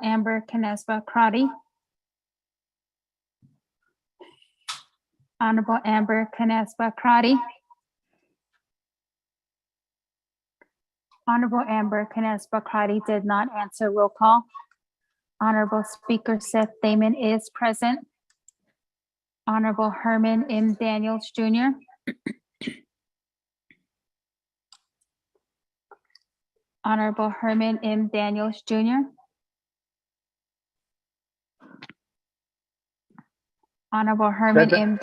Amber Canespa Crotty. Honorable Amber Canespa Crotty. Honorable Amber Canespa Crotty did not answer. Roll call. Honorable Speaker Seth Damon is present. Honorable Herman M. Daniels Jr. Honorable Herman M. Daniels Jr. Honorable Herman M.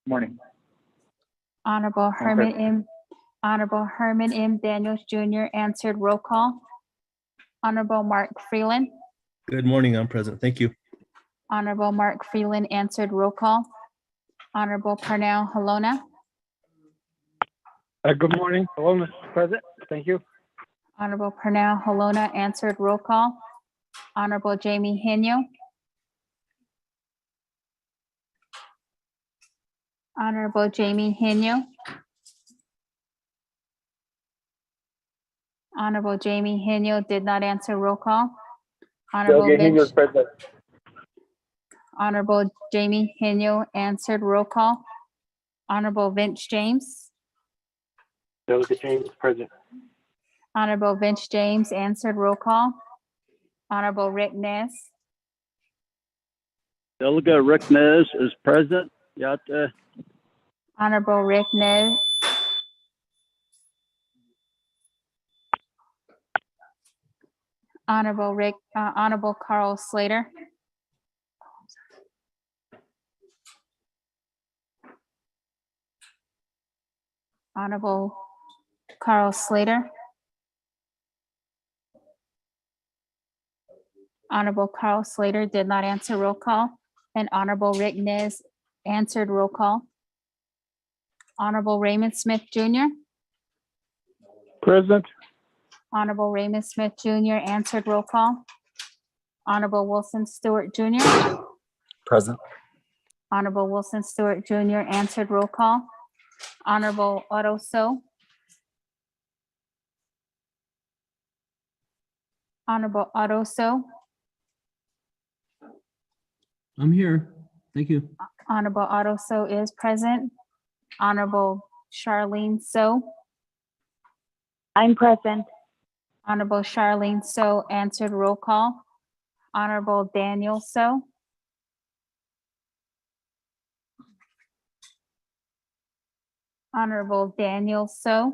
Morning. Honorable Herman M. Daniels Jr. answered. Roll call. Honorable Mark Freeland. Good morning, I'm present. Thank you. Honorable Mark Freeland answered. Roll call. Honorable Parnell Halona. Good morning. Hello, Mr. President. Thank you. Honorable Parnell Halona answered. Roll call. Honorable Jamie Henyo. Honorable Jamie Henyo. Honorable Jamie Henyo did not answer. Roll call. Honorable Honorable Jamie Henyo answered. Roll call. Honorable Vince James. Delegate James present. Honorable Vince James answered. Roll call. Honorable Rick Nez. Delegate Rick Nez is present. Yate. Honorable Rick Nez. Honorable Carl Slater. Honorable Carl Slater. Honorable Carl Slater did not answer. Roll call. And Honorable Rick Nez answered. Roll call. Honorable Raymond Smith Jr. Present. Honorable Raymond Smith Jr. answered. Roll call. Honorable Wilson Stewart Jr. Present. Honorable Wilson Stewart Jr. answered. Roll call. Honorable Otto So. Honorable Otto So. I'm here. Thank you. Honorable Otto So is present. Honorable Charlene So. I'm present. Honorable Charlene So answered. Roll call. Honorable Daniel So. Honorable Daniel So.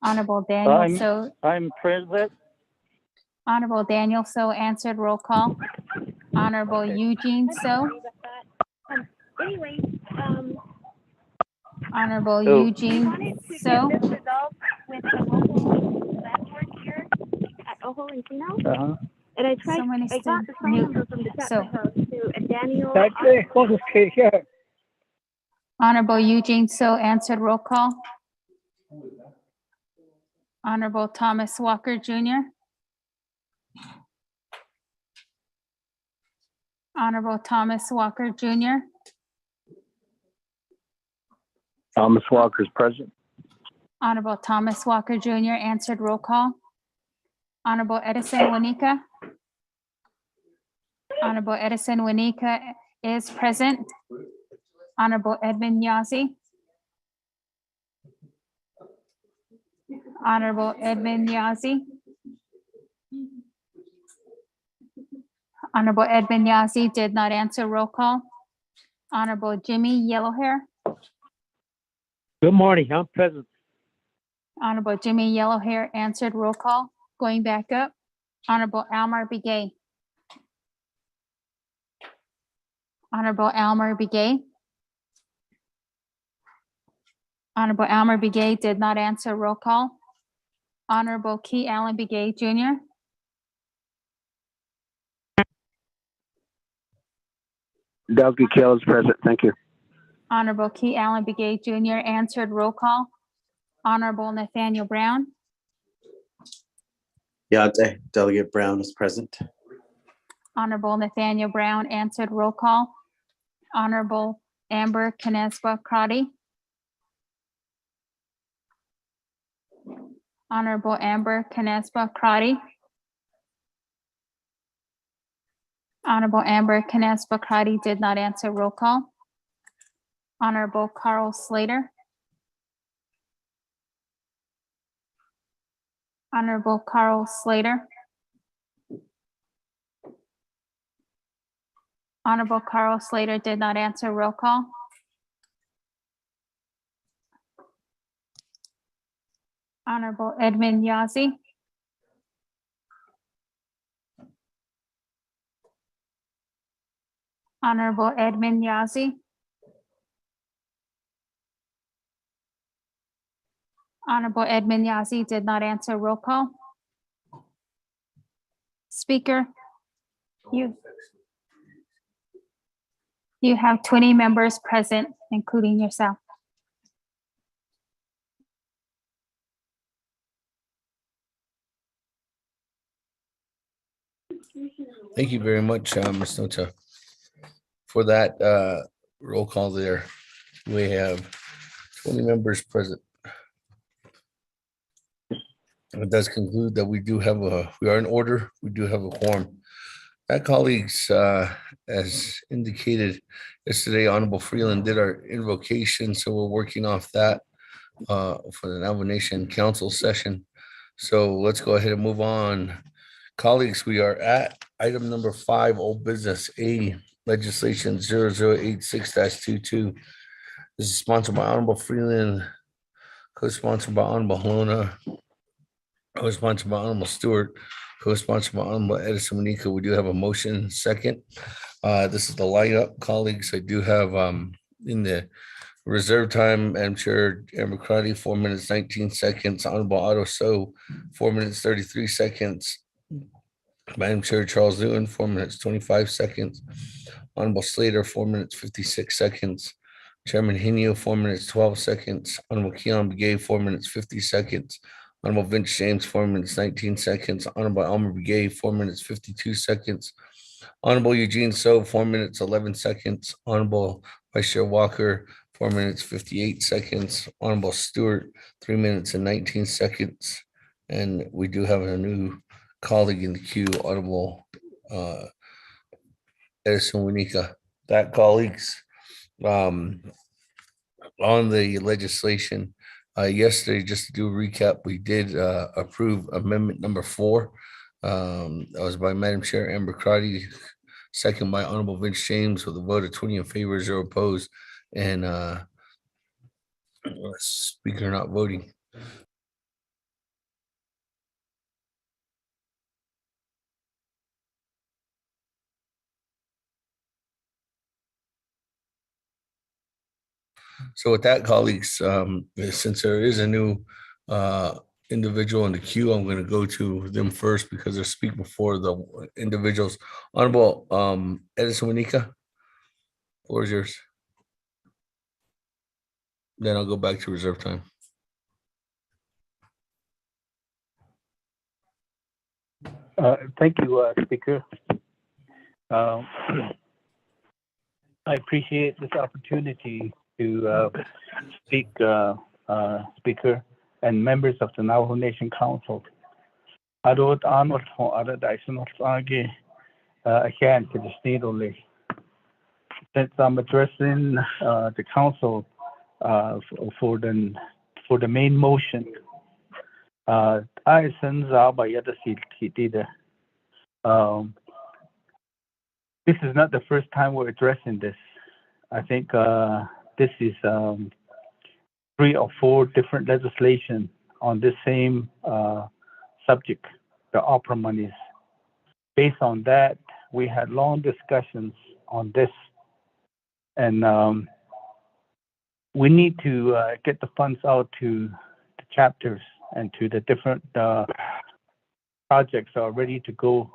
Honorable Daniel So. I'm present. Honorable Daniel So answered. Roll call. Honorable Eugene So. Anyway, Honorable So- Eugene So. this resolved with the local landlord here at Ojo and Kino. And I tried, Someone needs I got to the phone mute. number from the So- House to Daniel. Honorable Eugene So answered. Roll call. Honorable Thomas Walker Jr. Honorable Thomas Walker Jr. Thomas Walker's present. Honorable Thomas Walker Jr. answered. Roll call. Honorable Edison Wanika. Honorable Edison Wanika is present. Honorable Edmund Yazzie. Honorable Edmund Yazzie. Honorable Edmund Yazzie did not answer. Roll call. Honorable Jimmy Yellowhair. Good morning. I'm present. Honorable Jimmy Yellowhair answered. Roll call. Going back up. Honorable Almar Begay. Honorable Almar Begay. Honorable Almar Begay did not answer. Roll call. Honorable Key Allen Begay Jr. Delegate Kell is present. Thank you. Honorable Key Allen Begay Jr. answered. Roll call. Honorable Nathaniel Brown. Yate, Delegate Brown is present. Honorable Nathaniel Brown answered. Roll call. Honorable Amber Canespa Crotty. Honorable Amber Canespa Crotty. Honorable Amber Canespa Crotty did not answer. Roll call. Honorable Carl Slater. Honorable Carl Slater. Honorable Carl Slater did not answer. Roll call. Honorable Edmund Yazzie. Honorable Edmund Yazzie. Honorable Edmund Yazzie did not answer. Roll call. Speaker, you have 20 members present, including yourself. Thank you very much, Ms. Nota. For that roll call there, we have 20 members present. It does conclude that we are in order. We do have a quorum. That, colleagues, as indicated yesterday, Honorable Freeland did our invocation, so we're working off that for the Navajo Nation Council session. So let's go ahead and move on. Colleagues, we are at item number 5, old business A, legislation 0086-22. This is sponsored by Honorable Freeland, co-sponsored by Honorable Helena, co-sponsored by Honorable Stewart, co-sponsored by Honorable Edison Manika. We do have a motion second. This is the lineup, colleagues. I do have in the reserve time, Madam Chair, Amber Crotty, 4 minutes, 19 seconds. Honorable Otto So, 4 minutes, 33 seconds. Madam Chair, Charles Newton, 4 minutes, 25 seconds. Honorable Slater, 4 minutes, 56 seconds. Chairman Henio, 4 minutes, 12 seconds. Honorable Keon Begay, 4 minutes, 50 seconds. Honorable Vince James, 4 minutes, 19 seconds. Honorable Elmer Begay, 4 minutes, 52 seconds. Honorable Eugene So, 4 minutes, 11 seconds. Honorable Vice Chair Walker, 4 minutes, 58 seconds. Honorable Stewart, 3 minutes and 19 seconds. And we do have a new colleague in the queue, Honorable Edison Winika. That, colleagues, on the legislation, yesterday, just to do a recap, we did approve amendment number 4. That was by Madam Chair Amber Crotty, second by Honorable Vince James, with a vote of 20 in favor, 0 opposed, and speaker not voting. So with that, colleagues, since there is a new individual in the queue, I'm going to go to them first because they're speaking before the individuals. Honorable Edison Winika, floor is yours. Then I'll go back to reserve time. Thank you, Speaker. I appreciate this opportunity to speak, Speaker, and members of the Navajo Nation Council. Adot Anwar for Adot Age again to the state only. Since I'm addressing the council for the main motion, I send this is not the first time we're addressing this. I think this is 3 or 4 different legislation on this same subject, the opera monies. Based on that, we had long discussions on this, and we need to get the funds out to the chapters and to the different projects that are ready to go.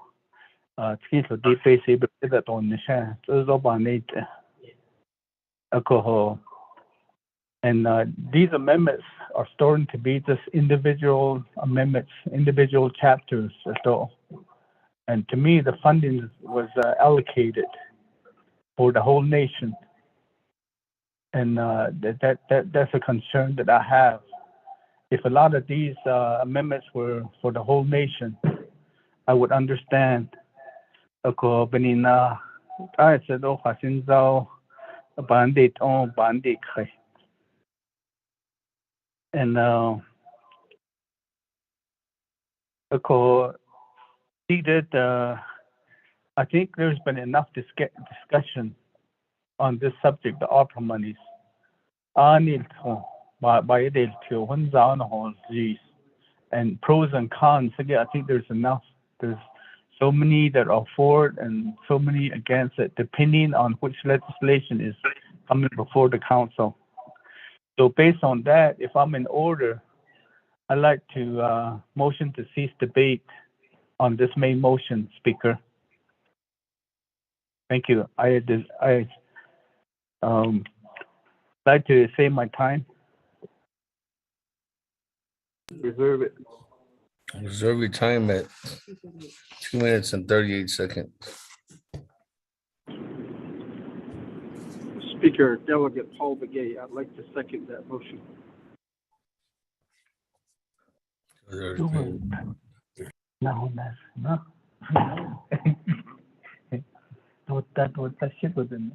Alcohol. And these amendments are starting to be just individual amendments, individual chapters at all. And to me, the funding was allocated for the whole nation. And that's a concern that I have. if a lot of these amendments were for the whole nation, I would understand. Ako benina I said oh hasinzao bandit on bandit khay. And ako needed I think there's been enough discussion on this subject, the opera monies. Anil by the and pros and cons. Again, I think there's enough. There's so many that are for it and so many against it, depending on which legislation is coming before the council. So based on that, if I'm in order, I'd like to motion to cease debate on this main motion, Speaker. Thank you. I like to save my time. Reserve it. Reserve your time at 2 minutes and 38 seconds. Speaker, Delegate Paul Begay, I'd like to second that motion. There's been- No, that's no. What that shit was in.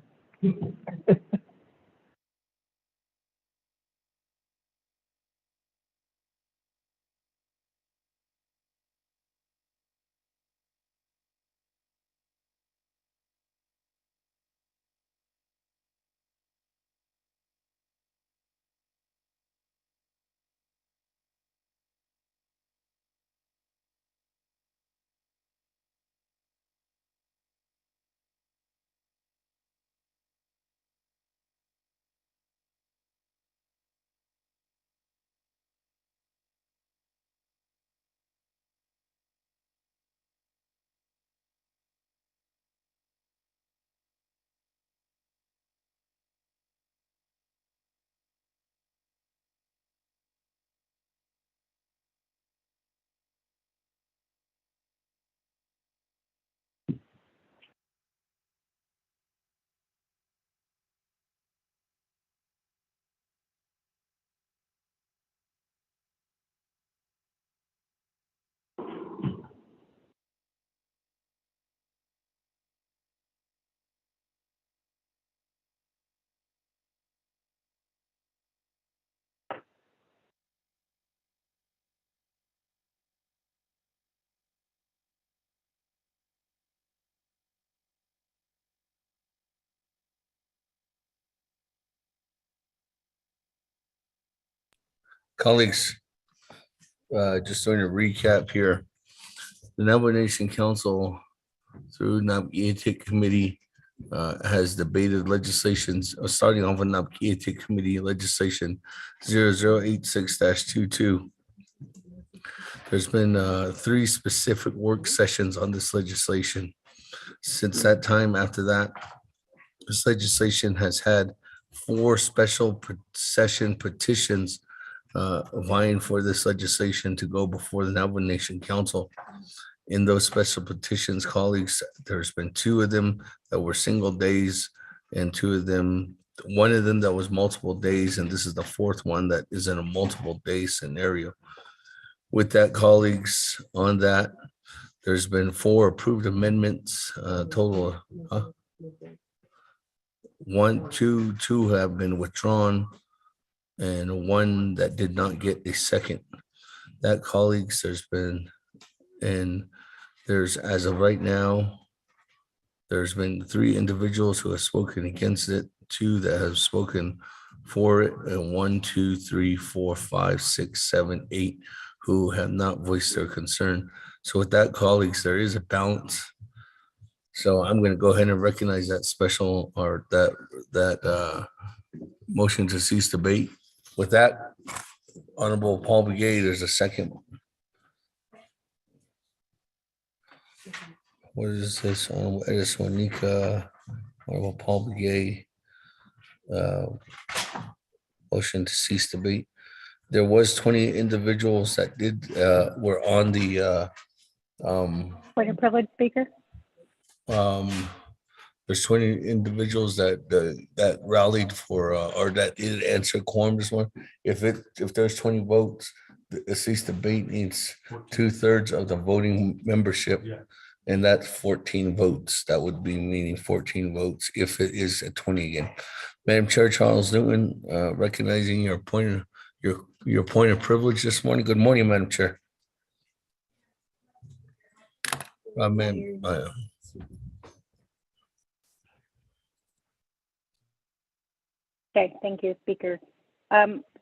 Colleagues, just doing a recap here. The Navajo Nation Council through NAPGEATIC Committee has debated legislations, starting off with NAPGEATIC Committee legislation 0086-22. There's been 3 specific work sessions on this legislation. Since that time, after that, this legislation has had 4 special session petitions vying for this legislation to go before the Navajo Nation Council. In those special petitions, colleagues, there's been 2 of them that were single days and 2 of them, one of them that was multiple days, and this is the 4th one that is in a multiple day scenario. With that, colleagues, on that, there's been 4 approved amendments, total 2 have been withdrawn, and 1 that did not get a second. That, colleagues, there's as of right now, there's been 3 individuals who have spoken against it, 2 that have spoken for it, and 1, 2, 3, 4, 5, 6, 7, 8 who have not voiced their concern. So with that, colleagues, there is a balance. So I'm going to go ahead and recognize that special or that motion to cease debate. With that, Honorable Paul Begay, there's a second. What is this? Honorable Edis Juanica, Honorable Paul Begay, motion to cease debate. There was 20 individuals that were on the Point of privilege, Speaker. there's 20 individuals that rallied for or that did answer quorum this morning. If there's 20 votes, a cease debate needs 2/3 of the voting membership. And that's 14 votes. That would be meaning 14 votes if it is a 20 again. Madam Chair, Charles Newton, recognizing your point of privilege this morning. Good morning, Madam Chair. Ma'am, Okay, thank you, Speaker.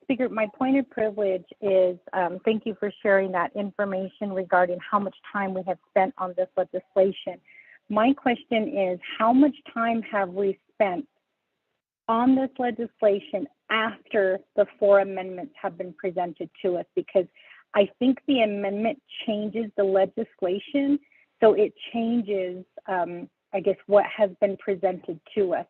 Speaker, my point of privilege is thank you for sharing that information regarding how much time we have spent on this legislation. My question is, how much time have we spent on this legislation after the 4 amendments have been presented to us? Because I think the amendment changes the legislation, so it changes, I guess, what has been presented to us.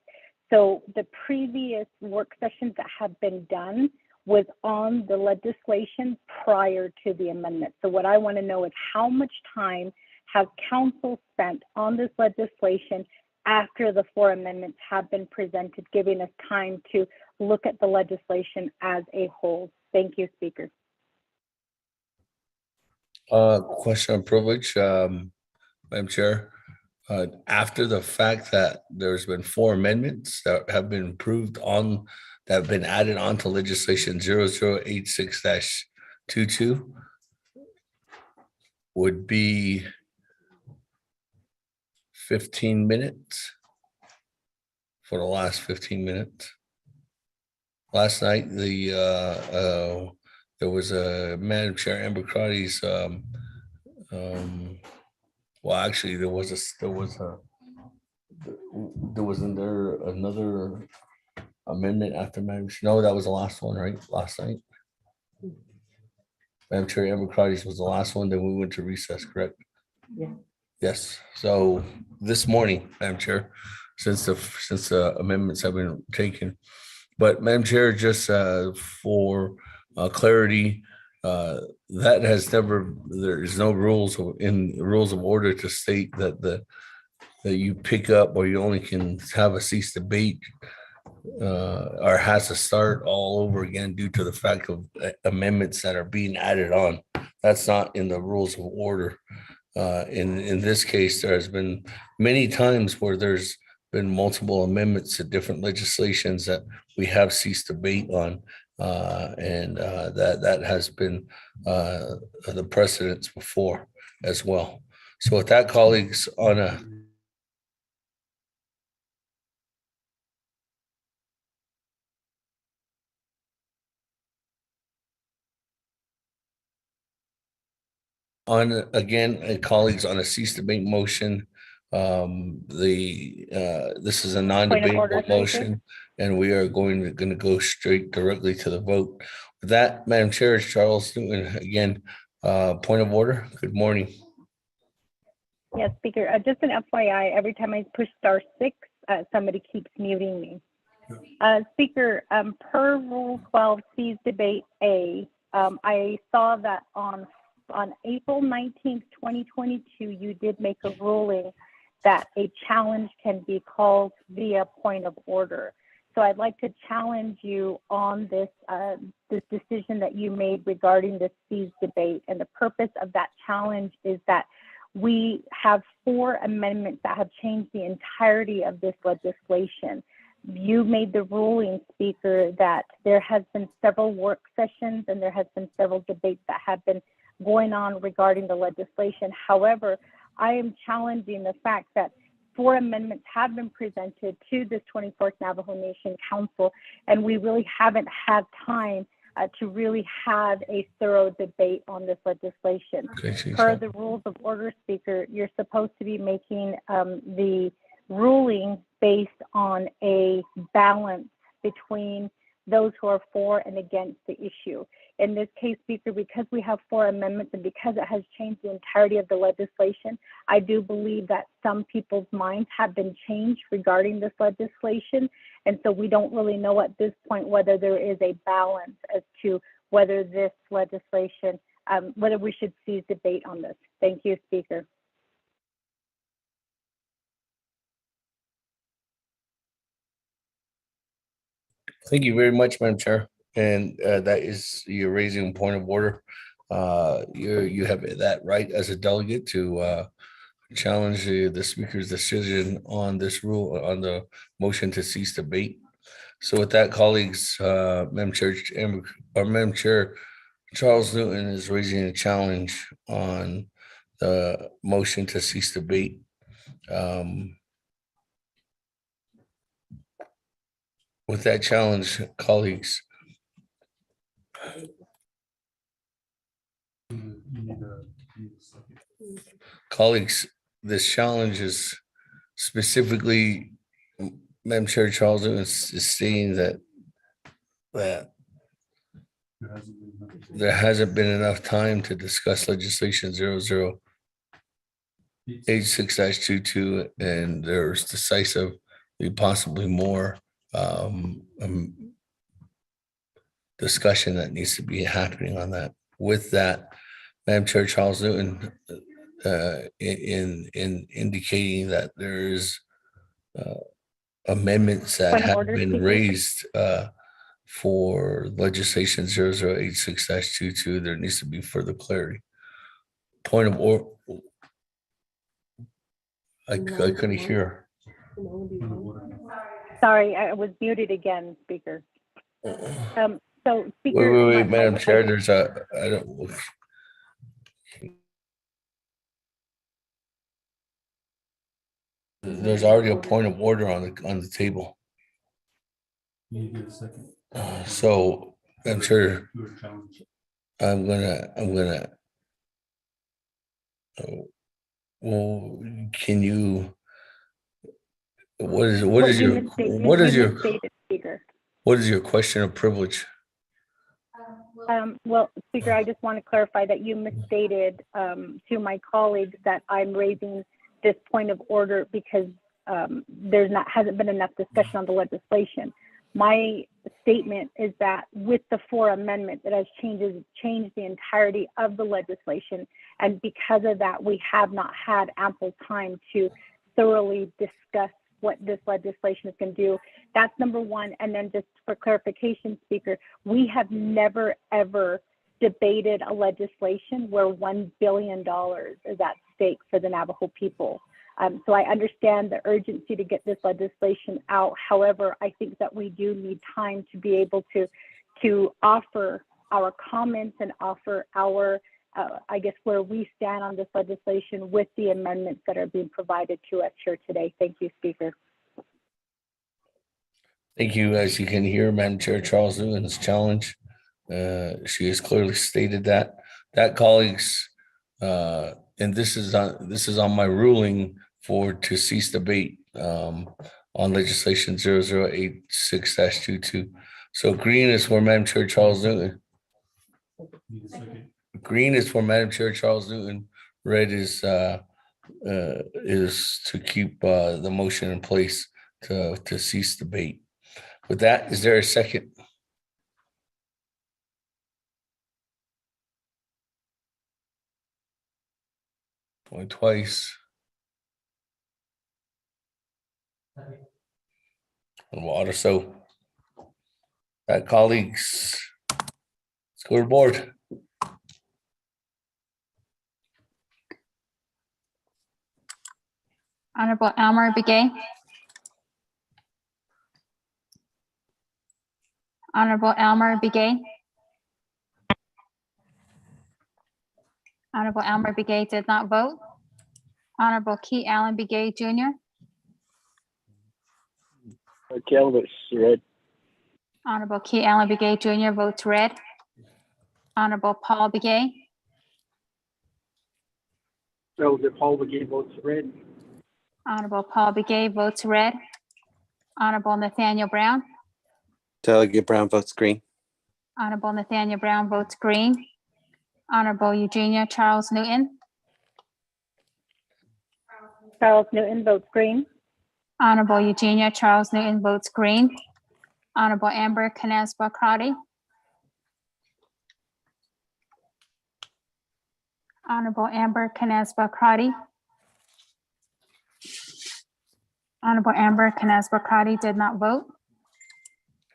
So the previous work sessions that have been done was on the legislation prior to the amendment. So what I want to know is how much time has council spent on this legislation after the 4 amendments have been presented, giving us time to look at the legislation as a whole. Thank you, Speaker. Question of privilege, Madam Chair. After the fact that there's been 4 amendments that have been approved on, that have been added onto legislation 0086-22 would be 15 minutes for the last 15 minutes. Last night, there was a Madam Chair Amber Crotty's, well, actually, wasn't there another amendment after Madam? No, that was the last one, right? Last night. Madam Chair Amber Crotty's was the last one. Then we went to recess, correct? Yeah. Yes. So this morning, Madam Chair, since the amendments have been taken, but Madam Chair, just for clarity, that has never, there is no rules in the rules of order to state that that you pick up or you only can have a cease debate or has to start all over again due to the fact of amendments that are being added on. That's not in the rules of order. In this case, there has been many times where there's been multiple amendments to different legislations that we have ceased debate on. And that has been the precedence before as well. So with that, colleagues, on again, colleagues, on a cease debate motion, this is a non-debatable motion, and we are going to go straight directly to the vote. With that, Madam Chair, Charles Newton again. Point of order. Good morning. Yes, Speaker. Just an FYI, every time I push *6, somebody keeps muting me. Speaker, per Rule 12, cease debate A, I saw that on April 19th, 2022, you did make a ruling that a challenge can be called via point of order. So I'd like to challenge you on this decision that you made regarding the cease debate. And the purpose of that challenge is that we have 4 amendments that have changed the entirety of this legislation. You made the ruling, Speaker, that there has been several work sessions and there has been several debates that have been going on regarding the legislation. However, I am challenging the fact that 4 amendments have been presented to this 24th Navajo Nation Council, and we really haven't had time to really have a thorough debate on this legislation. Per the rules of order, Speaker, you're supposed to be making the ruling based on a balance between those who are for and against the issue. In this case, Speaker, because we have 4 amendments and because it has changed the entirety of the legislation, I do believe that some people's minds have been changed regarding this legislation. And so we don't really know at this point whether there is a balance as to whether this legislation, whether we should cease debate on this. Thank you, Speaker. Thank you very much, Madam Chair. And that is, you're raising a point of order. You have that right as a delegate to challenge the speaker's decision on this rule, on the motion to cease debate. So with that, colleagues, Madam Chair Charles Newton is raising a challenge on the motion to cease debate. With that challenge, colleagues, this challenge is specifically, Madam Chair Charles Newton is stating that there hasn't been enough time to discuss legislation 0086-22, and there's decisively possibly more discussion that needs to be happening on that. With that, Madam Chair Charles Newton, in indicating that there is amendments that Point of have order, been Speaker. raised for legislation 0086-22, there needs to be further clarity. Point of order. I couldn't hear. Sorry, I was muted again, Speaker. So Speaker. Wait, Madam Chair, there's there's already a point of order on the table. So I'm sure I'm gonna well, can you, what is your question of privilege? Well, Speaker, I just want to clarify that you misstated to my colleagues that I'm raising this point of order because hasn't been enough discussion on the legislation. My statement is that with the 4 amendments, it has changed the entirety of the legislation. And because of that, we have not had ample time to thoroughly discuss what this legislation is going to do. That's number one. And then just for clarification, Speaker, we have never, ever debated a legislation where $1 billion is at stake for the Navajo people. So I understand the urgency to get this legislation out. However, I think that we do need time to be able to offer our comments and offer our, I guess, where we stand on this legislation with the amendments that are being provided to us here today. Thank you, Speaker. Thank you. As you can hear, Madam Chair Charles Newton's challenge. She has clearly stated that colleagues, and this is on my ruling to cease debate on legislation 0086-22. So green is for Madam Chair Charles Newton. Green is for Madam Chair Charles Newton. Red is to keep the motion in place to cease debate. With that, is there a second? Going twice. And water. So, colleagues, let's go to the board. Honorable Elmer Begay. Honorable Elmer Begay. Honorable Elmer Begay did not vote. Honorable Key Allen Begay Jr. Canvas, red. Honorable Key Allen Begay Jr. votes red. Honorable Paul Begay. Delegate Paul Begay votes red. Honorable Paul Begay votes red. Honorable Nathaniel Brown. Delegate Brown votes green. Honorable Nathaniel Brown votes green. Honorable Eugenia Charles Newton. Charles Newton votes green. Honorable Eugenia Charles Newton votes green. Honorable Amber Canespa Crotty. Honorable Amber Canespa Crotty. Honorable Amber Canespa Crotty did not vote.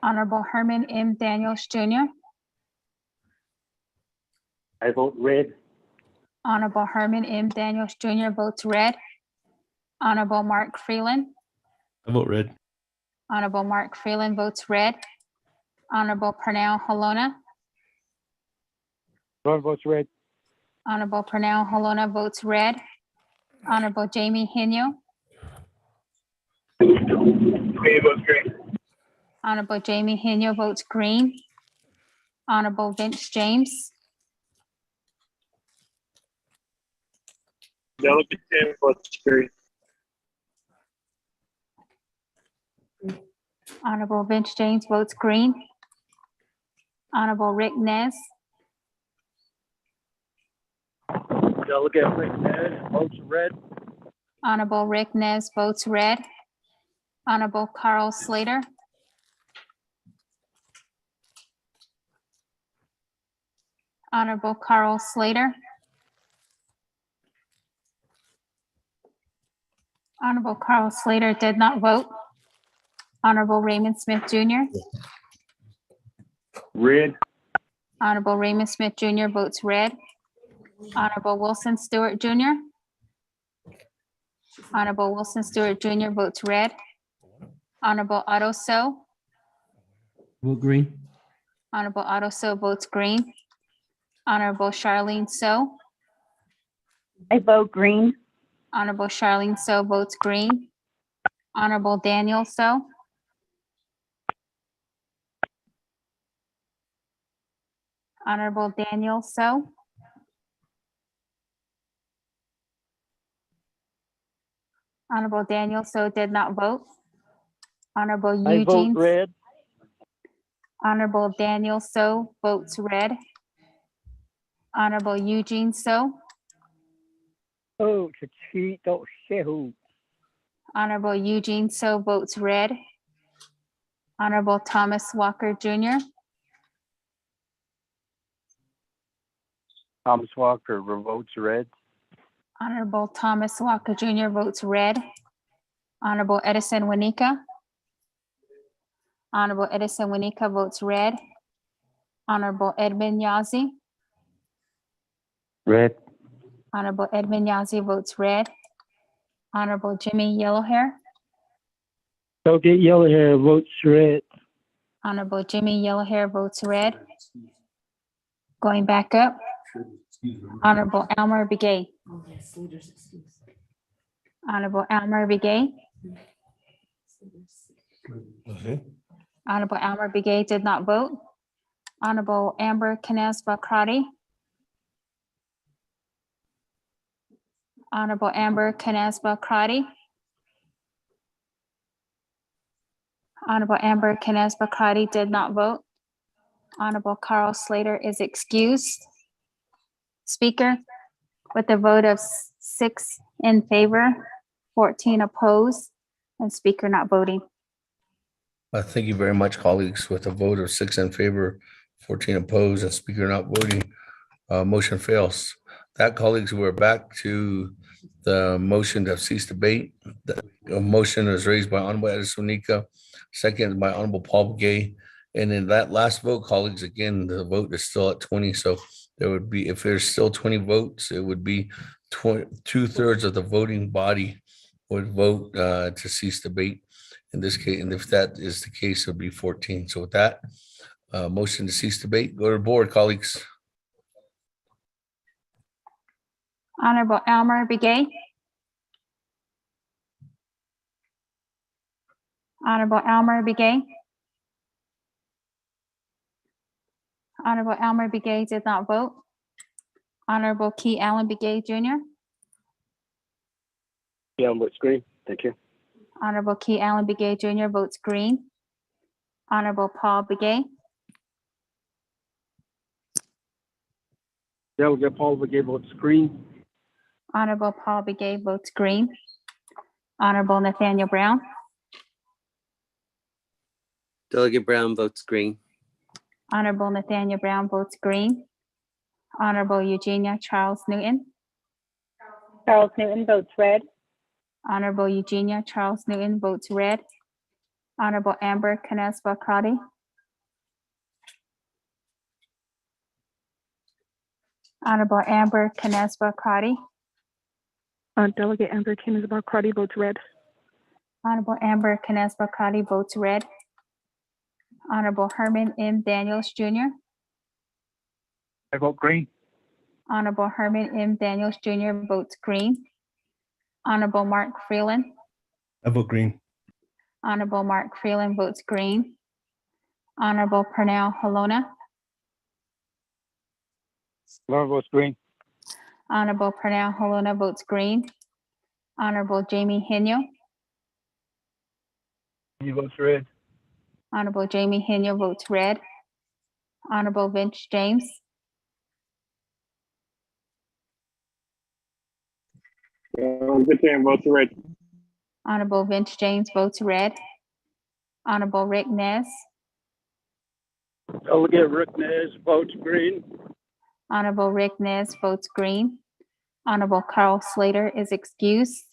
Honorable Herman M. Daniels Jr. I vote red. Honorable Herman M. Daniels Jr. votes red. Honorable Mark Freeland. I vote red. Honorable Mark Freeland votes red. Honorable Pernell Halona. Ron votes red. Honorable Pernell Halona votes red. Honorable Jamie Henyo. Green votes green. Honorable Jamie Henyo votes green. Honorable Vince James. Delegate James votes green. Honorable Vince James votes green. Honorable Rick Nez. Delegate Rick Nez votes red. Honorable Rick Nez votes red. Honorable Carl Slater. Honorable Carl Slater. Honorable Carl Slater did not vote. Honorable Raymond Smith Jr. Red. Honorable Raymond Smith Jr. votes red. Honorable Wilson Stewart Jr. Honorable Wilson Stewart Jr. votes red. Honorable Otto So. Vote green. Honorable Otto So votes green. Honorable Charlene So. I vote green. Honorable Charlene So votes green. Honorable Daniel So. Honorable Daniel So. Honorable Daniel So did not vote. Honorable I vote Eugene. red. Honorable Daniel So votes red. Honorable Eugene So. Oh, Chachito Shehu. Honorable Eugene So votes red. Honorable Thomas Walker Jr. Thomas Walker votes red. Honorable Thomas Walker Jr. votes red. Honorable Edison Winika. Honorable Edison Winika votes red. Honorable Edmund Yazzie. Red. Honorable Edmund Yazzie votes red. Honorable Jimmy Yellowhair. Delegate Yellowhair votes red. Honorable Jimmy Yellowhair votes red. Going back up. Honorable Elmer Begay. Honorable Elmer Begay. Honorable Elmer Begay did not vote. Honorable Amber Canesba Crotty. Honorable Amber Canesba Crotty. Honorable Amber Canesba Crotty did not vote. Honorable Carl Slater is excused. Speaker, with a vote of 6 in favor, 14 opposed, and Speaker not voting. Thank you very much, colleagues. With a vote of 6 in favor, 14 opposed, and Speaker not voting, motion fails. That, colleagues, we're back to the motion to cease debate. The motion is raised by Honorable Edison Nika, second by Honorable Paul Gay. And in that last vote, colleagues, again, the vote is still at 20. So there would be, if there's still 20 votes, it would be 2/3 of the voting body would vote to cease debate in this case. And if that is the case, it would be 14. So with that, motion to cease debate, go to the board, colleagues. Honorable Elmer Begay. Honorable Elmer Begay. Honorable Elmer Begay did not vote. Honorable Key Allen Begay Jr. Yeah, on vote screen. Thank you. Honorable Key Allen Begay Jr. votes green. Honorable Paul Begay. Delegate Paul Begay votes green. Honorable Paul Begay votes green. Honorable Nathaniel Brown. Delegate Brown votes green. Honorable Nathaniel Brown votes green. Honorable Eugenia Charles Newton. Charles Newton votes red. Honorable Eugenia Charles Newton votes red. Honorable Amber Canesba Crotty. Honorable Amber Canesba Crotty. Delegate Amber Kinsler Crotty votes red. Honorable Amber Canesba Crotty votes red. Honorable Herman M. Daniels Jr. I vote green. Honorable Herman M. Daniels Jr. votes green. Honorable Mark Freeland. I vote green. Honorable Mark Freeland votes green. Honorable Pernell Halona. Laura votes green. Honorable Pernell Halona votes green. Honorable Jamie Henyo. He votes red. Honorable Jamie Henyo votes red. Honorable Vince James. Good thing votes red. Honorable Vince James votes red. Honorable Rick Nez. Delegate Rick Nez votes green. Honorable Rick Nez votes green. Honorable Carl Slater is excused.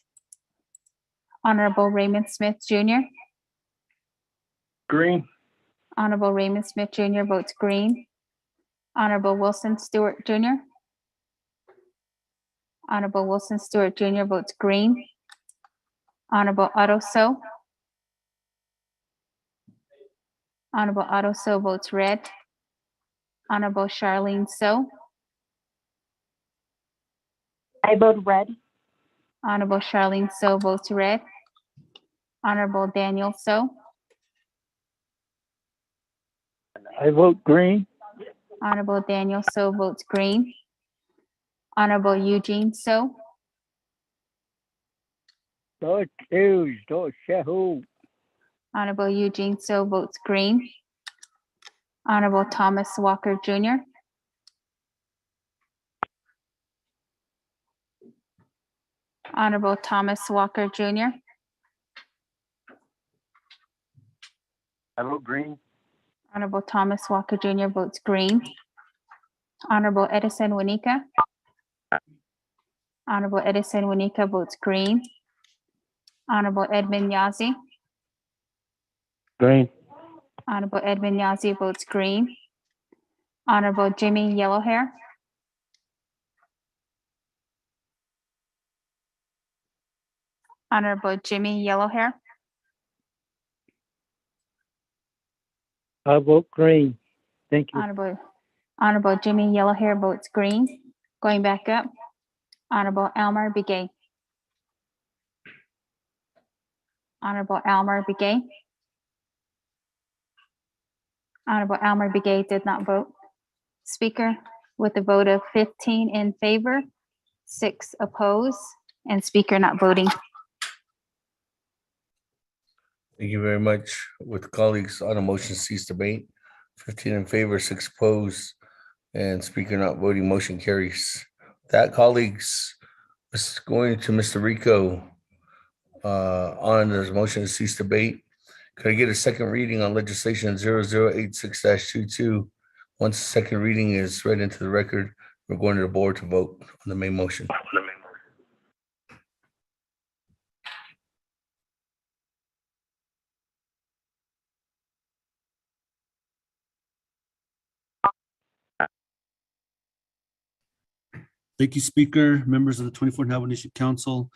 Honorable Raymond Smith Jr. Green. Honorable Raymond Smith Jr. votes green. Honorable Wilson Stewart Jr. Honorable Wilson Stewart Jr. votes green. Honorable Otto So. Honorable Otto So votes red. Honorable Charlene So. I vote red. Honorable Charlene So votes red. Honorable Daniel So. I vote green. Honorable Daniel So votes green. Honorable Eugene So. Don't choose, don't Shahu. Honorable Eugene So votes green. Honorable Thomas Walker Jr. Honorable Thomas Walker Jr. I vote green. Honorable Thomas Walker Jr. votes green. Honorable Edison Wanika. Honorable Edison Wanika votes green. Honorable Edmund Yazi. Green. Honorable Edmund Yazi votes green. Honorable Jimmy Yellowhair. Honorable Jimmy Yellowhair. I vote green. Thank you. Honorable Jimmy Yellowhair votes green. Going back up, Honorable Elmer Begay. Honorable Elmer Begay. Honorable Elmer Begay did not vote. Speaker, with a vote of 15 in favor, 6 opposed, and Speaker not voting. Thank you very much. With colleagues on a motion cease debate, 15 in favor, 6 opposed, and Speaker not voting, motion carries. That, colleagues, is going to Mr. Rico on the motion to cease debate. Could I get a second reading on legislation 0086-22? Once the second reading is read into the record, we're going to the board to vote on the main motion. Thank you, Speaker, members of the 24th Navajo Nation Council.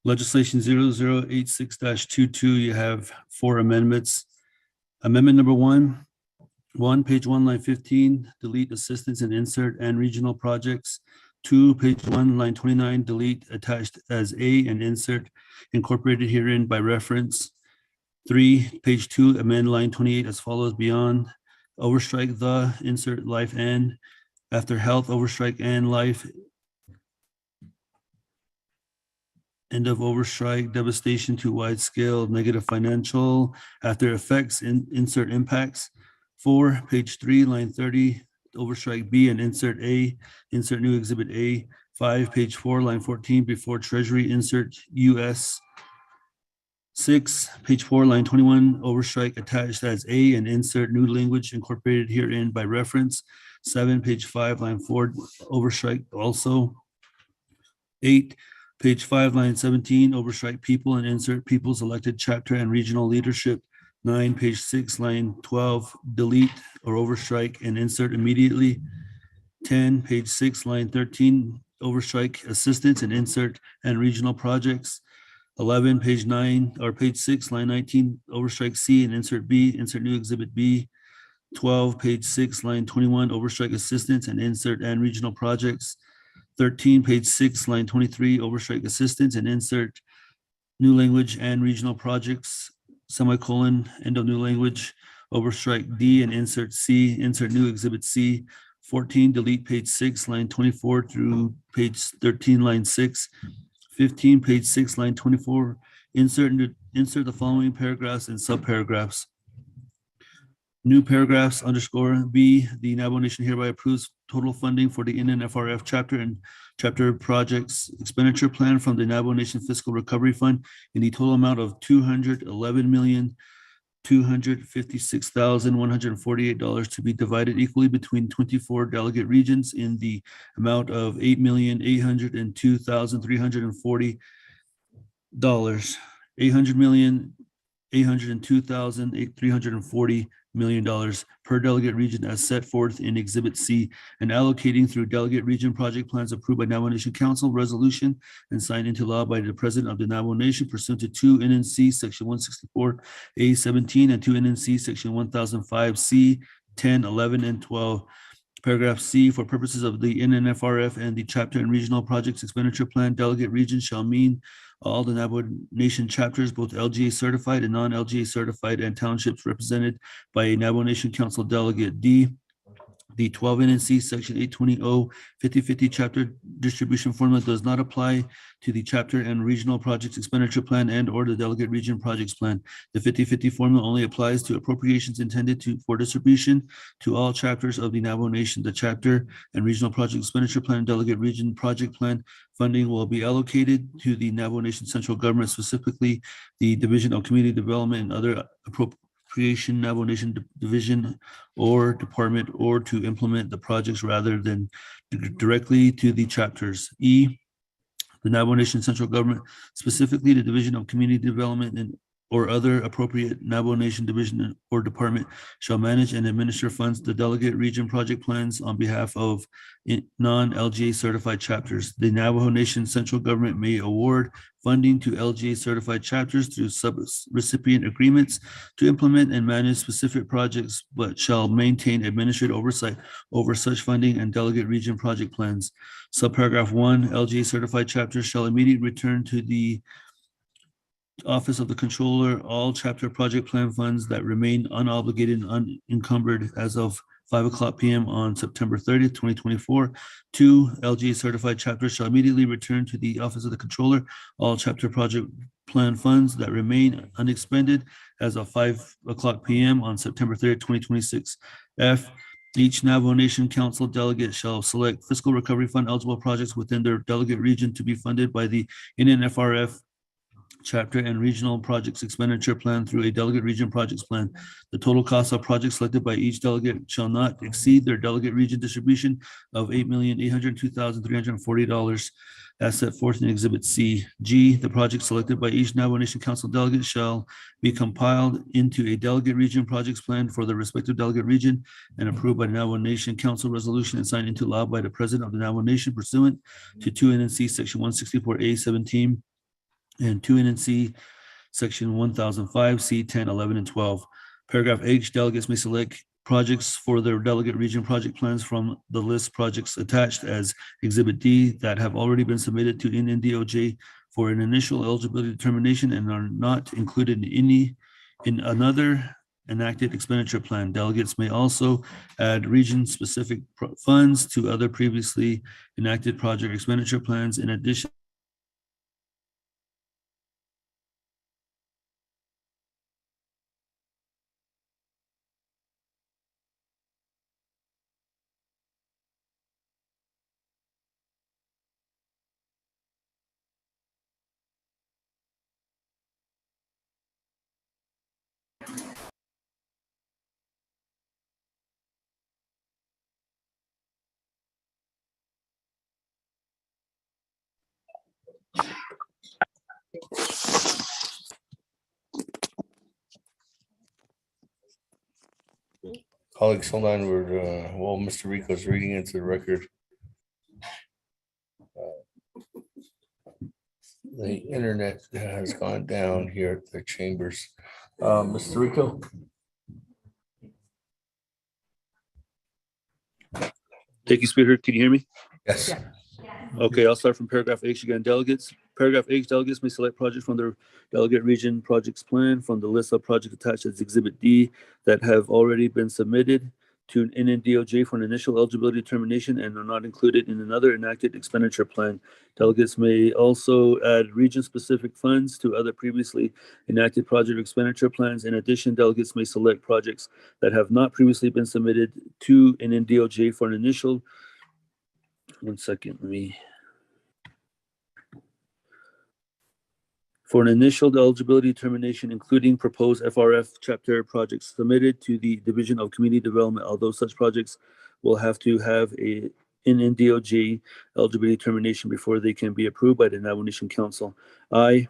Legislation 0086-22, you have 4 amendments. Amendment number 1, page 1, line 15, delete assistance and insert and regional projects. 2, page 1, line 29, delete attached as A and insert incorporated herein by reference. 3, page 2, amend line 28 as follows: beyond overstrike the, insert life and, after health, overstrike and life, end of overstrike, devastation to wide scale, negative financial, after effects, insert impacts. 4, page 3, line 30, overstrike B and insert A, insert new exhibit A. 5, page 4, line 14, before treasury, insert US. 6, page 4, line 21, overstrike attached as A and insert new language incorporated herein by reference. 7, page 5, line 4, overstrike also. 8, page 5, line 17, overstrike people and insert people's elected chapter and regional leadership. 9, page 6, line 12, delete or overstrike and insert immediately. 10, page 6, line 13, overstrike assistance and insert and regional projects. 11, page 9, or page 6, line 19, overstrike C and insert B, insert new exhibit B. 12, page 6, line 21, overstrike assistance and insert and regional projects. 13, page 6, line 23, overstrike assistance and insert new language and regional projects, semicolon, end of new language, overstrike D and insert C, insert new exhibit C. 14, delete page 6, line 24 through page 13, line 6. 15, page 6, line 24, insert the following paragraphs and subparagraphs. New paragraphs underscore B, the Navajo Nation hereby approves total funding for the NNFRF chapter and chapter projects expenditure plan from the Navajo Nation Fiscal Recovery Fund in the total amount of $211,256,148 to be divided equally between 24 delegate regions in the amount of $8,802,340. $800,802,340 per delegate region as set forth in Exhibit C, and allocating through delegate region project plans approved by Navajo Nation Council resolution and signed into law by the President of the Navajo Nation pursuant to 2 NNC Section 164A17 and 2 NNC Section 1005C 10, 11, and 12. Paragraph C, for purposes of the NNFRF and the chapter and regional projects expenditure plan, delegate region shall mean all the Navajo Nation chapters, both LGA certified and non-LGA certified, and townships represented by a Navajo Nation Council delegate. D, the 12 NNC Section 820 50/50 chapter distribution formula does not apply to the chapter and regional projects expenditure plan and or the delegate region projects plan. The 50/50 formula only applies to appropriations intended for distribution to all chapters of the Navajo Nation. The chapter and regional project expenditure plan, delegate region project plan funding will be allocated to the Navajo Nation central government, specifically the Division of Community Development and other appropriation Navajo Nation division or department, or to implement the projects rather than directly to the chapters. E, the Navajo Nation central government, specifically the Division of Community Development and or other appropriate Navajo Nation division or department, shall manage and administer funds the delegate region project plans on behalf of non-LGA certified chapters. The Navajo Nation central government may award funding to LGA certified chapters through sub-recipient agreements to implement and manage specific projects, but shall maintain administrative oversight over such funding and delegate region project plans. Subparagraph 1, LGA certified chapters shall immediately return to the Office of the Controller all chapter project plan funds that remain unobligated and unencumbered as of 5:00 p.m. on September 30th, 2024. 2, LGA certified chapters shall immediately return to the Office of the Controller all chapter project plan funds that remain unexpended as of 5:00 p.m. on September 30th, 2026. F, each Navajo Nation Council delegate shall select fiscal recovery fund eligible projects within their delegate region to be funded by the NNFRF chapter and regional projects expenditure plan through a delegate region projects plan. The total cost of projects selected by each delegate shall not exceed their delegate region distribution of $8,802,340 as set forth in Exhibit C. G, the project selected by each Navajo Nation Council delegate shall be compiled into a delegate region projects plan for the respective delegate region and approved by the Navajo Nation Council resolution and signed into law by the President of the Navajo Nation pursuant to 2 NNC Section 164A17 and 2 NNC Section 1005 C 10, 11, and 12. Paragraph H, delegates may select projects for their delegate region project plans from the list projects attached as Exhibit D that have already been submitted to NNDOJ for an initial eligibility determination and are not included in another enacted expenditure plan. Delegates may also add region-specific funds to other previously enacted project expenditure plans in addition Colleagues, hold on, while Mr. Rico's reading into the record. The internet has gone down here at the chambers. Mr. Rico? Thank you, Speaker. Can you hear me? Yes. Okay, I'll start from paragraph H again. Delegates. Paragraph H, delegates may select projects from their delegate region projects plan from the list of projects attached as Exhibit D that have already been submitted to an NNDOJ for an initial eligibility determination and are not included in another enacted expenditure plan. Delegates may also add region-specific funds to other previously enacted project expenditure plans. In addition, delegates may select projects that have not previously been submitted to NNDOJ for an initial. One second, let me. For an initial eligibility determination, including proposed FRF chapter projects submitted to the Division of Community Development, although such projects will have to have an NNDOJ eligibility determination before they can be approved by the Navajo Nation Council. I,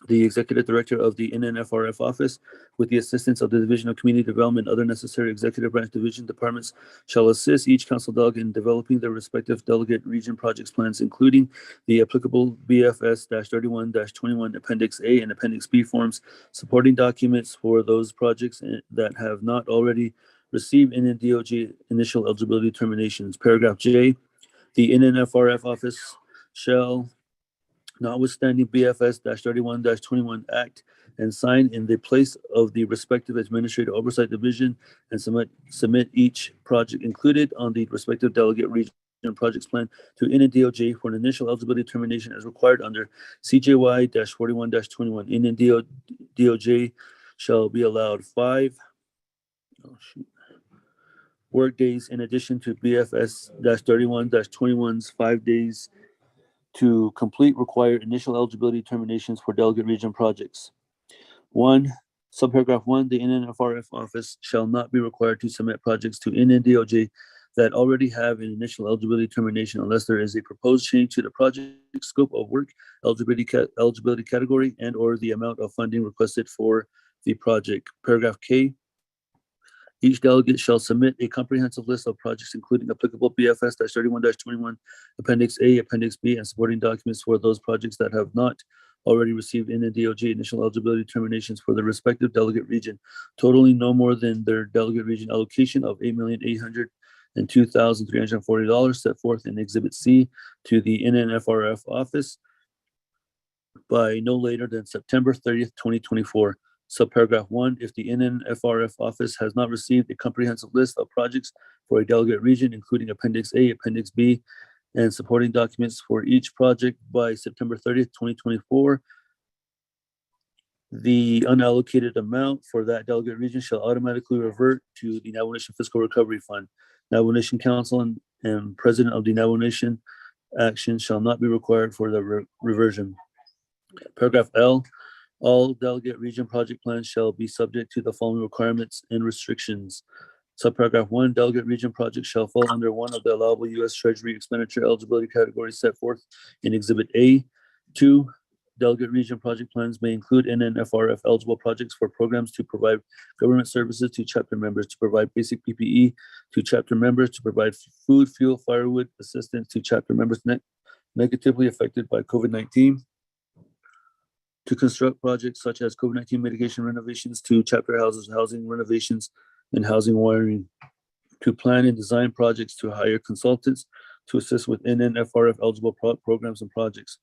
the Executive Director of the NNFRF Office, with the assistance of the Division of Community Development and other necessary executive branch division departments, shall assist each council delegate in developing their respective delegate region projects plans, including the applicable BFS-31-21 Appendix A and Appendix B forms, supporting documents for those projects that have not already received NNDOJ initial eligibility determinations. Paragraph J, the NNFRF Office shall, notwithstanding BFS-31-21 Act, and sign in the place of the respective Administrative Oversight Division and submit each project included on the respective delegate region projects plan to NNDOJ for an initial eligibility determination as required under CJY-41-21. NNDOJ shall be allowed 5 work days in addition to BFS-31-21's 5 days to complete required initial eligibility determinations for delegate region projects. 1, subparagraph 1, the NNFRF office shall not be required to submit projects to NNDOJ that already have an initial eligibility determination unless there is a proposed change to the project scope of work, eligibility category, and or the amount of funding requested for the project. Paragraph K, each delegate shall submit a comprehensive list of projects, including applicable BFS-31-21, Appendix A, Appendix B, and supporting documents for those projects that have not already received NNDOJ initial eligibility determinations for the respective delegate region, totaling no more than their delegate region allocation of $8,802,340 set forth in Exhibit C to the NNFRF office by no later than September 30th, 2024. Subparagraph 1, if the NNFRF office has not received a comprehensive list of projects for a delegate region, including Appendix A, Appendix B, and supporting documents for each project by September 30th, 2024, the unallocated amount for that delegate region shall automatically revert to the Navajo Nation Fiscal Recovery Fund. Navajo Nation Council and President of the Navajo Nation action shall not be required for the reversion. Paragraph L, all delegate region project plans shall be subject to the following requirements and restrictions. Subparagraph 1, delegate region projects shall fall under one of the allowable U.S. Treasury expenditure eligibility categories set forth in Exhibit A. 2, delegate region project plans may include NNFRF eligible projects for programs to provide government services to chapter members, to provide basic PPE to chapter members, to provide food, fuel, firewood assistance to chapter members negatively affected by COVID-19, to construct projects such as COVID-19 mitigation renovations to chapter houses, housing renovations, and housing wiring, to plan and design projects, to hire consultants to assist with NNFRF eligible programs and projects,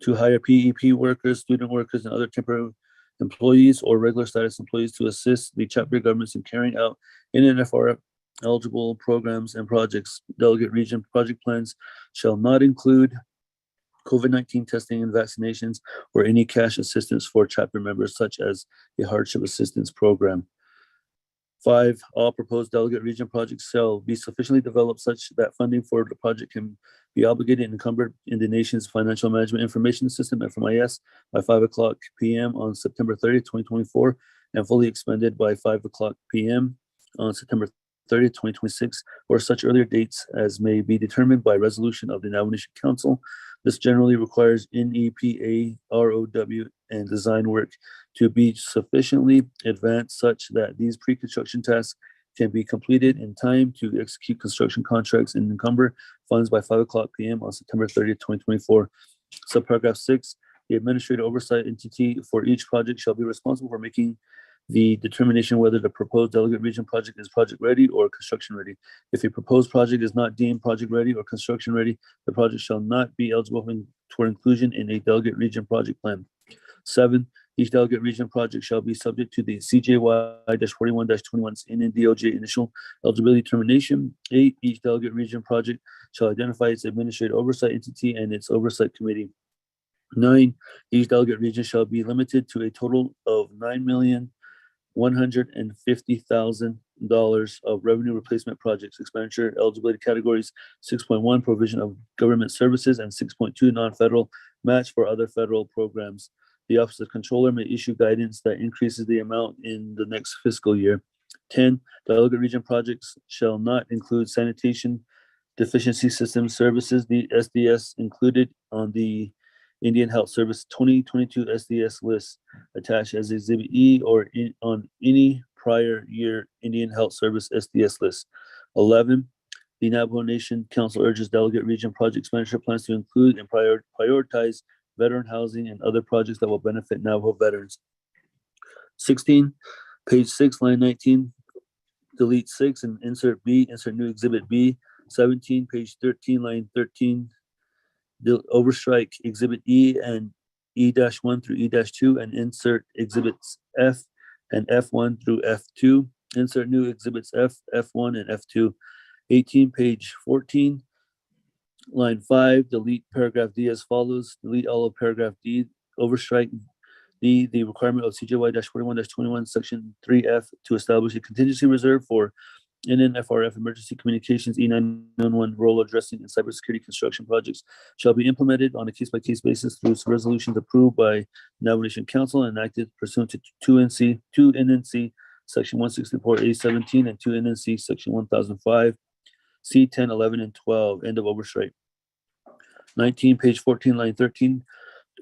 to hire PEP workers, student workers, and other temporary employees or regular status employees to assist the chapter governments in carrying out NNFRF eligible programs and projects. Delegate region project plans shall not include COVID-19 testing and vaccinations or any cash assistance for chapter members, such as a hardship assistance program. 5, all proposed delegate region projects shall be sufficiently developed such that funding for the project can be obligated and encumbered in the nation's Financial Management Information System, FMIS, by 5:00 p.m. on September 30th, 2024, and fully expended by 5:00 p.m. on September 30th, 2026, or such earlier dates as may be determined by resolution of the Navajo Nation Council. This generally requires NEPA, ROW, and design work to be sufficiently advanced such that these pre-construction tasks can be completed in time to execute construction contracts and encumber funds by 5:00 p.m. on September 30th, 2024. Subparagraph 6, the administrative oversight entity for each project shall be responsible for making the determination whether the proposed delegate region project is project ready or construction ready. If a proposed project is not deemed project ready or construction ready, the project shall not be eligible for inclusion in a delegate region project plan. 7, each delegate region project shall be subject to the CJY-41-21's NNDOJ initial eligibility determination. 8, each delegate region project shall identify its administrative oversight entity and its oversight committee. 9, each delegate region shall be limited to a total of $9,150,000 of revenue replacement projects. Expenditure eligibility categories: 6.1, provision of government services, and 6.2, non-federal match for other federal programs. The Office of Controller may issue guidance that increases the amount in the next fiscal year. 10, delegate region projects shall not include sanitation deficiency system services, the SDS, included on the Indian Health Service 2022 SDS list attached as Exhibit E or on any prior year Indian Health Service SDS list. 11, the Navajo Nation Council urges delegate region project expenditure plans to include and prioritize veteran housing and other projects that will benefit Navajo veterans. 16, page 6, line 19, delete 6 and insert B, insert new Exhibit B. 17, page 13, line 13, overstrike Exhibit E and E-1 through E-2 and insert Exhibits F and F1 through F2. Insert new Exhibits F, F1, and F2. 18, page 14, line 5, delete paragraph D as follows. Delete all of paragraph D. Overstrike D, the requirement of CJY-41-21, section 3F to establish a contingency reserve for NNFRF Emergency Communications E911 role addressing and cybersecurity construction projects shall be implemented on a case-by-case basis through resolutions approved by Navajo Nation Council and enacted pursuant to 2 NNC section 164A17 and 2 NNC section 1005 C10, 11, and 12. End of overstrike. 19, page 14, line 13.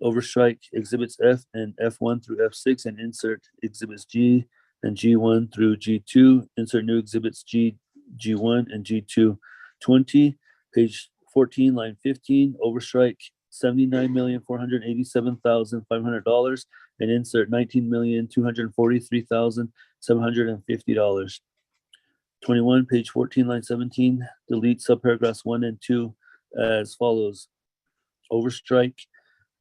Overstrike Exhibits F and F1 through F6 and insert Exhibits G and G1 through G2. Insert new Exhibits G, G1, and G2. 20, page 14, line 15. Overstrike $79,487,500 and insert $19,243,750. 21, page 14, line 17. Delete subparagraphs 1 and 2 as follows. Overstrike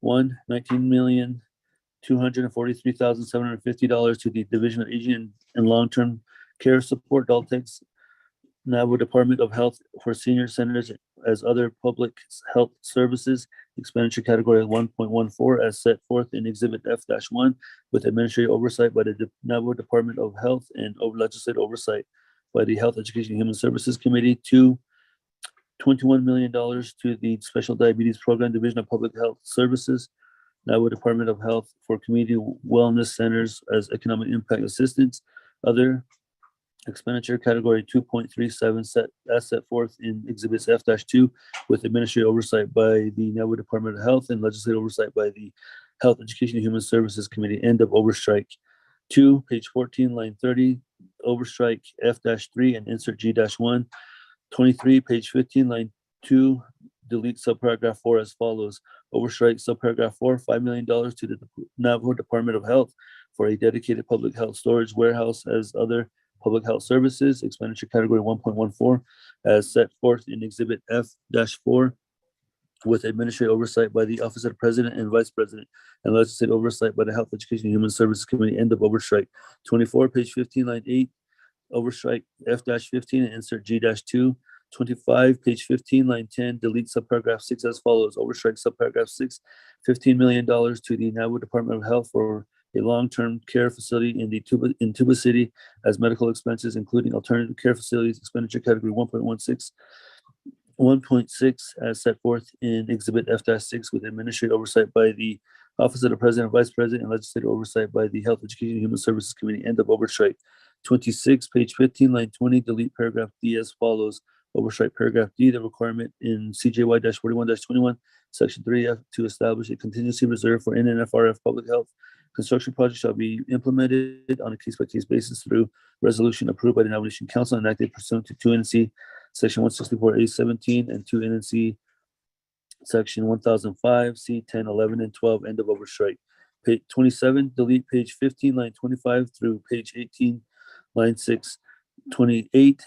1, $19,243,750 to the Division of Aging and Long-Term Care Support, Daltex, Navajo Department of Health for Senior Centers as other public health services. Expenditure category 1.14 as set forth in Exhibit F-1 with administrative oversight by the Navajo Department of Health and legislative oversight by the Health, Education, and Human Services Committee. 2, $21 million to the Special Diabetes Program Division of Public Health Services, Navajo Department of Health for Community Wellness Centers as Economic Impact Assistance. Other expenditure category 2.37 as set forth in Exhibits F-2 with administrative oversight by the Navajo Department of Health and legislative oversight by the Health, Education, and Human Services Committee. End of overstrike. 2, page 14, line 30, overstrike F-3 and insert G-1. 23, page 15, line 2, delete subparagraph 4 as follows. Overstrike subparagraph 4, $5 million to the Navajo Department of Health for a dedicated public health storage warehouse as other public health services. Expenditure category 1.14 as set forth in Exhibit F-4 with administrative oversight by the Office of the President and Vice President and legislative oversight by the Health, Education, and Human Services Committee. End of overstrike. 24, page 15, line 8, overstrike F-15 and insert G-2. 25, page 15, line 10, delete subparagraph 6 as follows. Overstrike subparagraph 6, $15 million to the Navajo Department of Health for a long-term care facility in Tuba City as medical expenses, including alternative care facilities. Expenditure category 1.6 as set forth in Exhibit F-6 with administrative oversight by the Office of the President, Vice President, and legislative oversight by the Health, Education, and Human Services Committee. End of overstrike. 26, page 15, line 20, delete paragraph D as follows. Overstrike paragraph D, the requirement in CJY-41-21, section 3F to establish a contingency reserve for NNFRF public health construction project shall be implemented on a case-by-case basis through resolution approved by the Navajo Council and enacted pursuant to 2 NC Section 164A17 and 2 NC Section 1005, C 10, 11, and 12, end of overstrike. Page 27, delete page 15, line 25 through page 18, line 6, 28,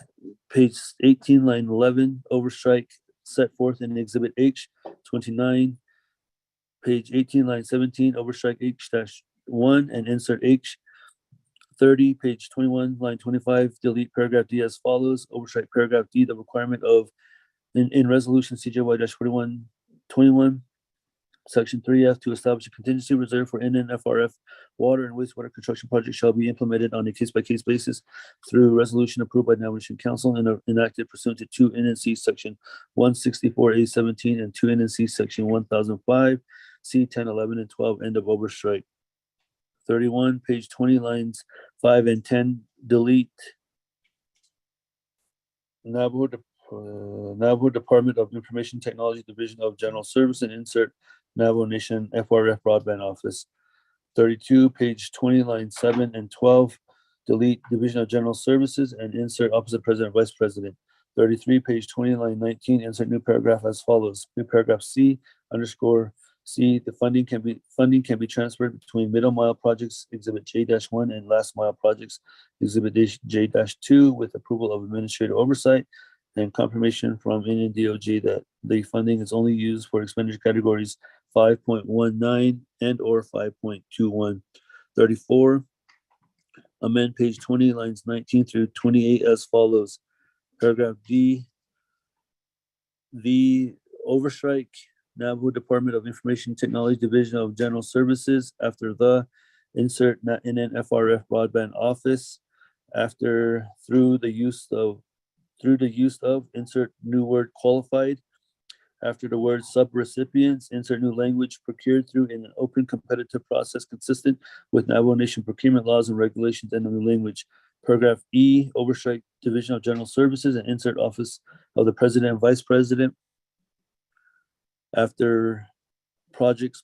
page 18, line 11, overstrike set forth in Exhibit H, 29, page 18, line 17, overstrike H-1 and insert H. 30, page 21, line 25, delete paragraph D as follows, overstrike paragraph D, the requirement of, in resolution CJY-4121, section 3F, to establish a contingency reserve for NNFRF water and wastewater construction projects shall be implemented on a case-by-case basis through resolution approved by Navajo Council and enacted pursuant to 2 NNC section 164A17 and 2 NNC section 1005, C 10, 11, and 12, end of overstrike. 31, page 20, lines 5 and 10, delete Navajo Department of Information Technology Division of General Service and insert Navajo Nation FRF Broadband Office. 32, page 20, line 7 and 12, delete Division of General Services and insert Opposite President, Vice President. 33, page 20, line 19, insert new paragraph as follows. New paragraph C _ C, the funding can be transferred between middle mile projects Exhibit J-1 and last mile projects Exhibit J-2 with approval of administrative oversight and confirmation from NNDOJ that the funding is only used for expenditure categories 5.19 and or 5.21. 34, amend page 20, lines 19 through 28 as follows. Paragraph D, the overstrike Navajo Department of Information Technology Division of General Services after the insert NNFRF Broadband Office after through the use of insert new word qualified after the word subrecipients insert new language procured through an open competitive process consistent with Navajo Nation procurement laws and regulations and the new language. Paragraph E, Overstrike Division of General Services and insert Office of the President and Vice President after project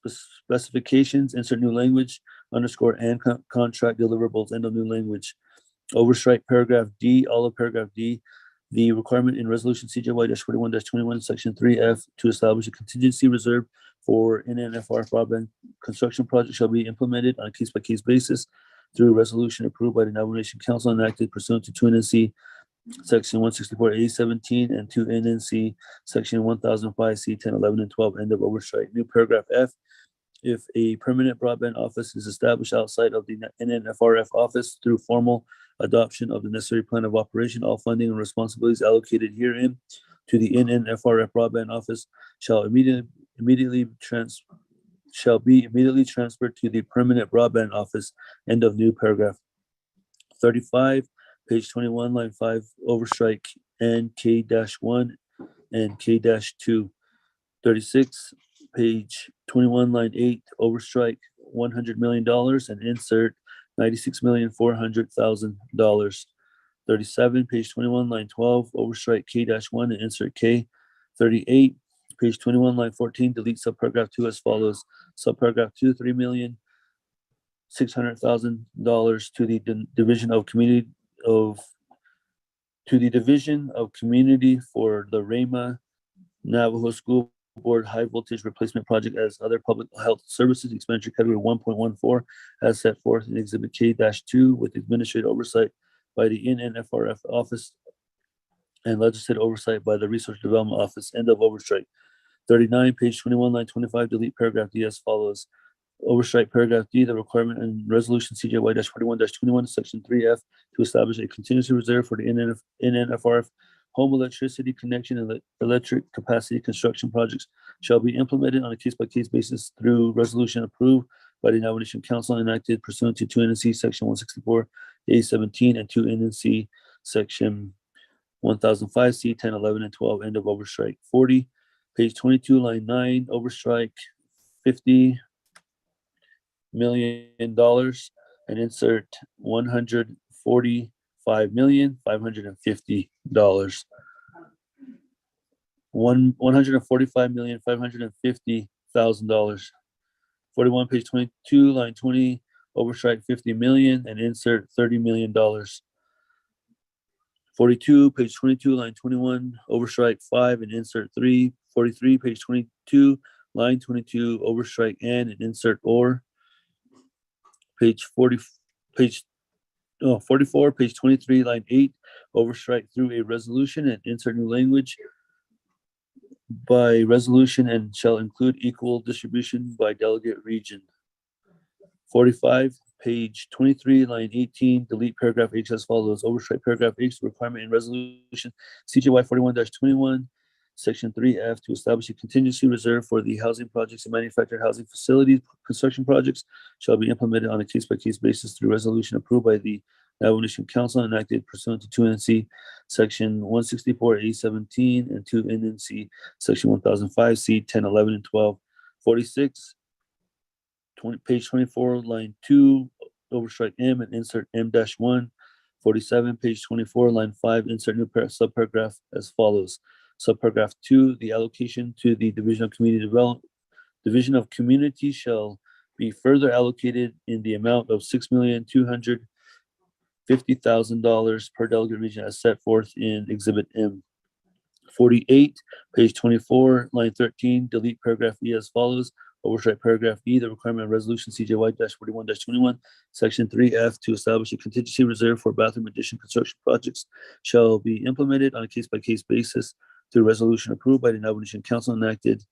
specifications, insert new language, underscore and contract deliverables, end of new language. Overstrike paragraph D, all of paragraph D, the requirement in resolution CJY-41-21, section 3F to establish a contingency reserve for NNFR broadband construction project shall be implemented on a case-by-case basis through resolution approved by the Navajo Nation Council and enacted pursuant to 2 NNC Section 164A17 and 2 NNC Section 1005 C 10, 11, and 12, end of overstrike. New paragraph F, if a permanent broadband office is established outside of the NNFRF office through formal adoption of the necessary plan of operation, all funding and responsibilities allocated herein to the NNFRF broadband office shall be immediately transferred to the permanent broadband office. End of new paragraph. 35, page 21, line 5, overstrike NK-1 and K-2. 36, page 21, line 8, overstrike $100 million and insert $96,400,000. 37, page 21, line 12, overstrike K-1 and insert K. 38, page 21, line 14, delete subparagraph 2 as follows. Subparagraph 2, $3,600,000 to the Division of Community for the Rama Navajo School Board High Voltage Replacement Project as other public health services expenditure category 1.14 as set forth in Exhibit K-2 with administrative oversight by the NNFRF office and legislative oversight by the Research Development Office. End of overstrike. 39, page 21, line 25, delete paragraph D as follows. Overstrike paragraph D, the requirement in resolution CJY-41-21, section 3F to establish a contingency reserve for the NNFRF home electricity connection and electric capacity construction projects shall be implemented on a case-by-case basis through resolution approved by the Navajo Nation Council and enacted pursuant to 2 NNC section 164A17 and 2 NNC section 1005 C 10, 11, and 12, end of overstrike. 40, page 22, line 9, overstrike $50 million and insert $145,550. $145,550,000. 41, page 22, line 20, oversight 50 million, and insert $30 million. 42, page 22, line 21, overstrike 5 and insert 3. 43, page 22, line 22, overstrike and insert or. Page 40, page 44, page 23, line 8, overstrike through a resolution and insert new language by resolution and shall include equal distribution by delegate region. 45, page 23, line 18, delete paragraph H as follows. Overstrike paragraph H, requirement in resolution CJY 41-21, section 3F, to establish a contingency reserve for the housing projects and manufactured housing facilities construction projects shall be implemented on a case-by-case basis through resolution approved by the Navajo Nation Council and enacted pursuant to 2 NC section 164A17 and 2 NC section 1005 C 10, 11, and 12. 46, page 24, line 2, overstrike M and insert M-1. 47, page 24, line 5, insert new subparagraph as follows. Subparagraph 2, the allocation to the Division of Community Development, Division of Community shall be further allocated in the amount of $6,250,000 per delegate region as set forth in Exhibit M. 48, page 24, line 13, delete paragraph E as follows. Overstrike paragraph E, the requirement of resolution CJY-41-21, section 3F, to establish a contingency reserve for bathroom addition construction projects shall be implemented on a case-by-case basis through resolution approved by the Navajo Nation Council enacted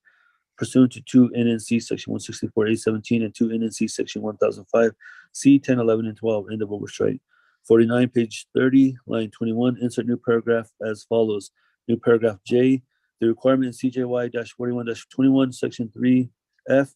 pursuant to 2 NNC section 164A17 and 2 NNC section 1005 C 10, 11, and 12, end of overstrike. 49, page 30, line 21, insert new paragraph as follows. New paragraph J, the requirement in CJY-41-21, section 3F,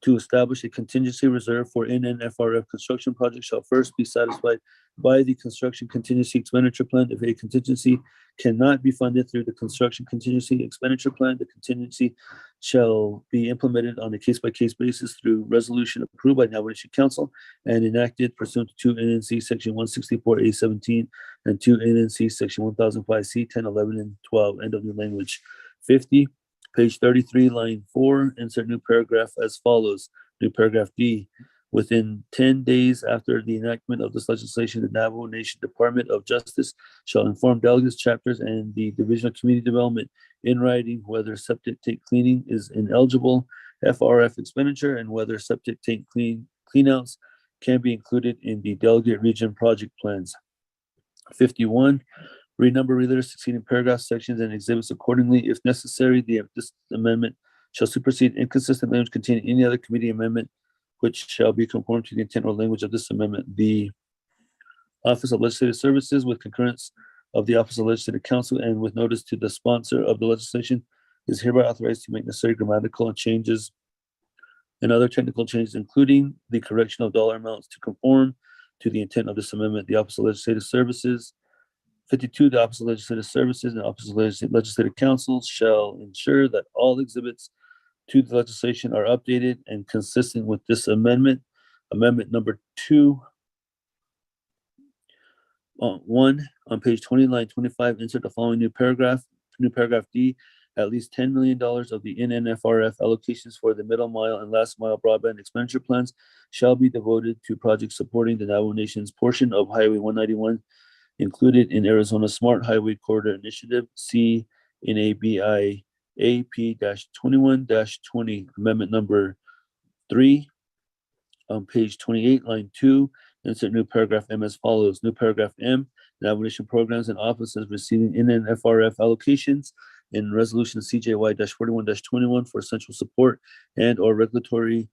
to establish a contingency reserve for NNFRF construction projects shall first be satisfied by the construction contingency expenditure plan. If a contingency cannot be funded through the construction contingency expenditure plan, the contingency shall be implemented on a case-by-case basis through resolution approved by Navajo Nation Council and enacted pursuant to 2 NNC section 164A17 and 2 NNC section 1005 C 10, 11, and 12, end of new language. 50, page 33, line 4, insert new paragraph as follows. New paragraph D, within 10 days after the enactment of this legislation, the Navajo Nation Department of Justice shall inform delegates, chapters, and the Division of Community Development in writing whether septic tank cleaning is an eligible FRF expenditure and whether septic tank cleanouts can be included in the delegate region project plans. 51, renumber, reliter succeeding paragraphs, sections, and exhibits accordingly. If necessary, this amendment shall supersede inconsistent language containing any other committee amendment which shall be conformed to the intent or language of this amendment. The Office of Legislative Services, with concurrence of the Office of Legislative Counsel and with notice to the sponsor of the legislation, is hereby authorized to make necessary grammatical changes and other technical changes, including the correction of dollar amounts to conform to the intent of this amendment. The Office of Legislative Services. 52, the Office of Legislative Services and Office of Legislative Counsel shall ensure that all exhibits to the legislation are updated and consistent with this amendment. Amendment number 2. 1, on page 20, line 25, insert the following new paragraph. New paragraph D, at least $10 million of the NNFRF allocations for the middle mile and last mile broadband expenditure plans shall be devoted to projects supporting the Navajo Nation's portion of Highway 191 included in Arizona Smart Highway Corridor Initiative, C NABI AP-21-20, amendment number 3, on page 28, line 2, insert new paragraph M as follows. New paragraph M, Navajo Nation programs and offices receiving NNFRF allocations in resolution CJY-41-21 for essential support and or regulatory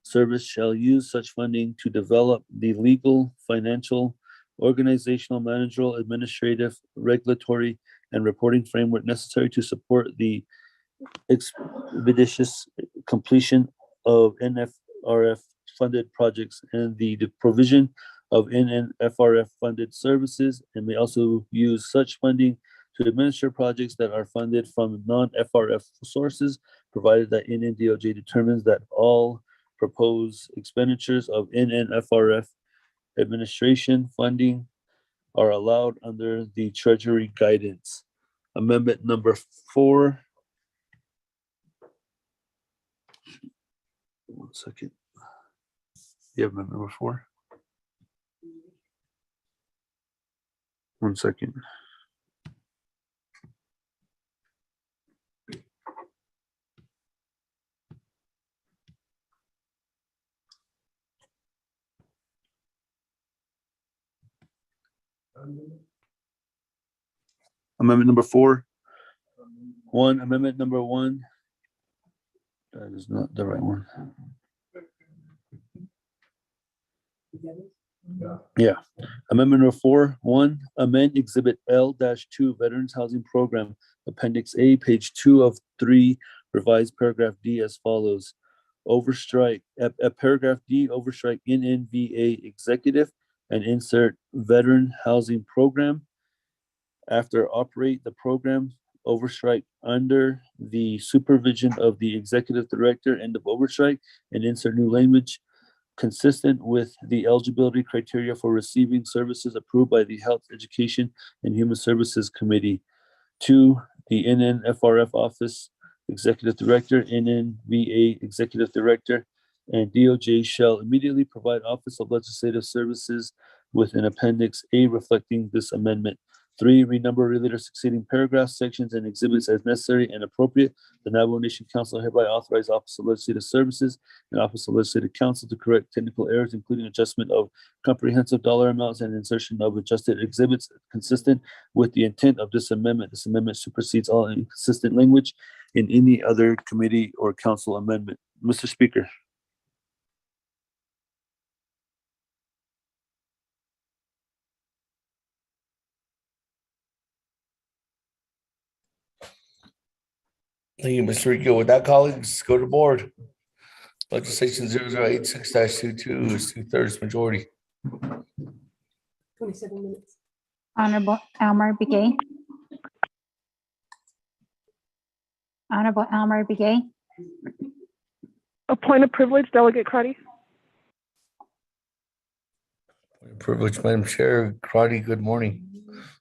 service shall use such funding to develop the legal, financial, organizational, managerial, administrative, regulatory, and reporting framework necessary to support the expeditious completion of NFRF funded projects and the provision of NNFRF funded services, and may also use such funding to administer projects that are funded from non-FRF sources, provided that NNDOJ determines that all proposed expenditures of NNFRF administration funding are allowed under the Treasury guidance. Amendment number 4. One second. You have amendment number 4? 1 second. Amendment number 4. Amendment number 1. That is not the right one. Yeah. Amendment number 4, 1, amend Exhibit L-2 Veterans Housing Program, Appendix A, page 2 of 3, revised paragraph D as follows. Overstrike, at paragraph D, overstrike NNVA Executive and insert Veteran Housing Program. After operate the program, overstrike under the supervision of the Executive Director, end of overstrike, and insert new language consistent with the eligibility criteria for receiving services approved by the Health, Education, and Human Services Committee. 2, the NNFRF Office Executive Director, NNVA Executive Director, and DOJ shall immediately provide Office of Legislative Services with an Appendix A reflecting this amendment. 3, renumber related succeeding paragraphs, sections, and exhibits as necessary and appropriate. The Navajo Nation Council hereby authorize Office of Legislative Services and Office of Legislative Counsel to correct technical errors, including adjustment of comprehensive dollar amounts and insertion of adjusted exhibits consistent with the intent of this amendment. This amendment supersedes all inconsistent language in any other committee or council amendment. Mr. Speaker. Thank you, Mr. Rico. With that, colleagues, go to board. Legislation 0086-22 is 2/3 majority. 27 minutes. Honorable Elmer Begay. Honorable Elmer Begay. A point of privilege, Delegate Crotty. Privilege, Madam Chair. Crotty, good morning.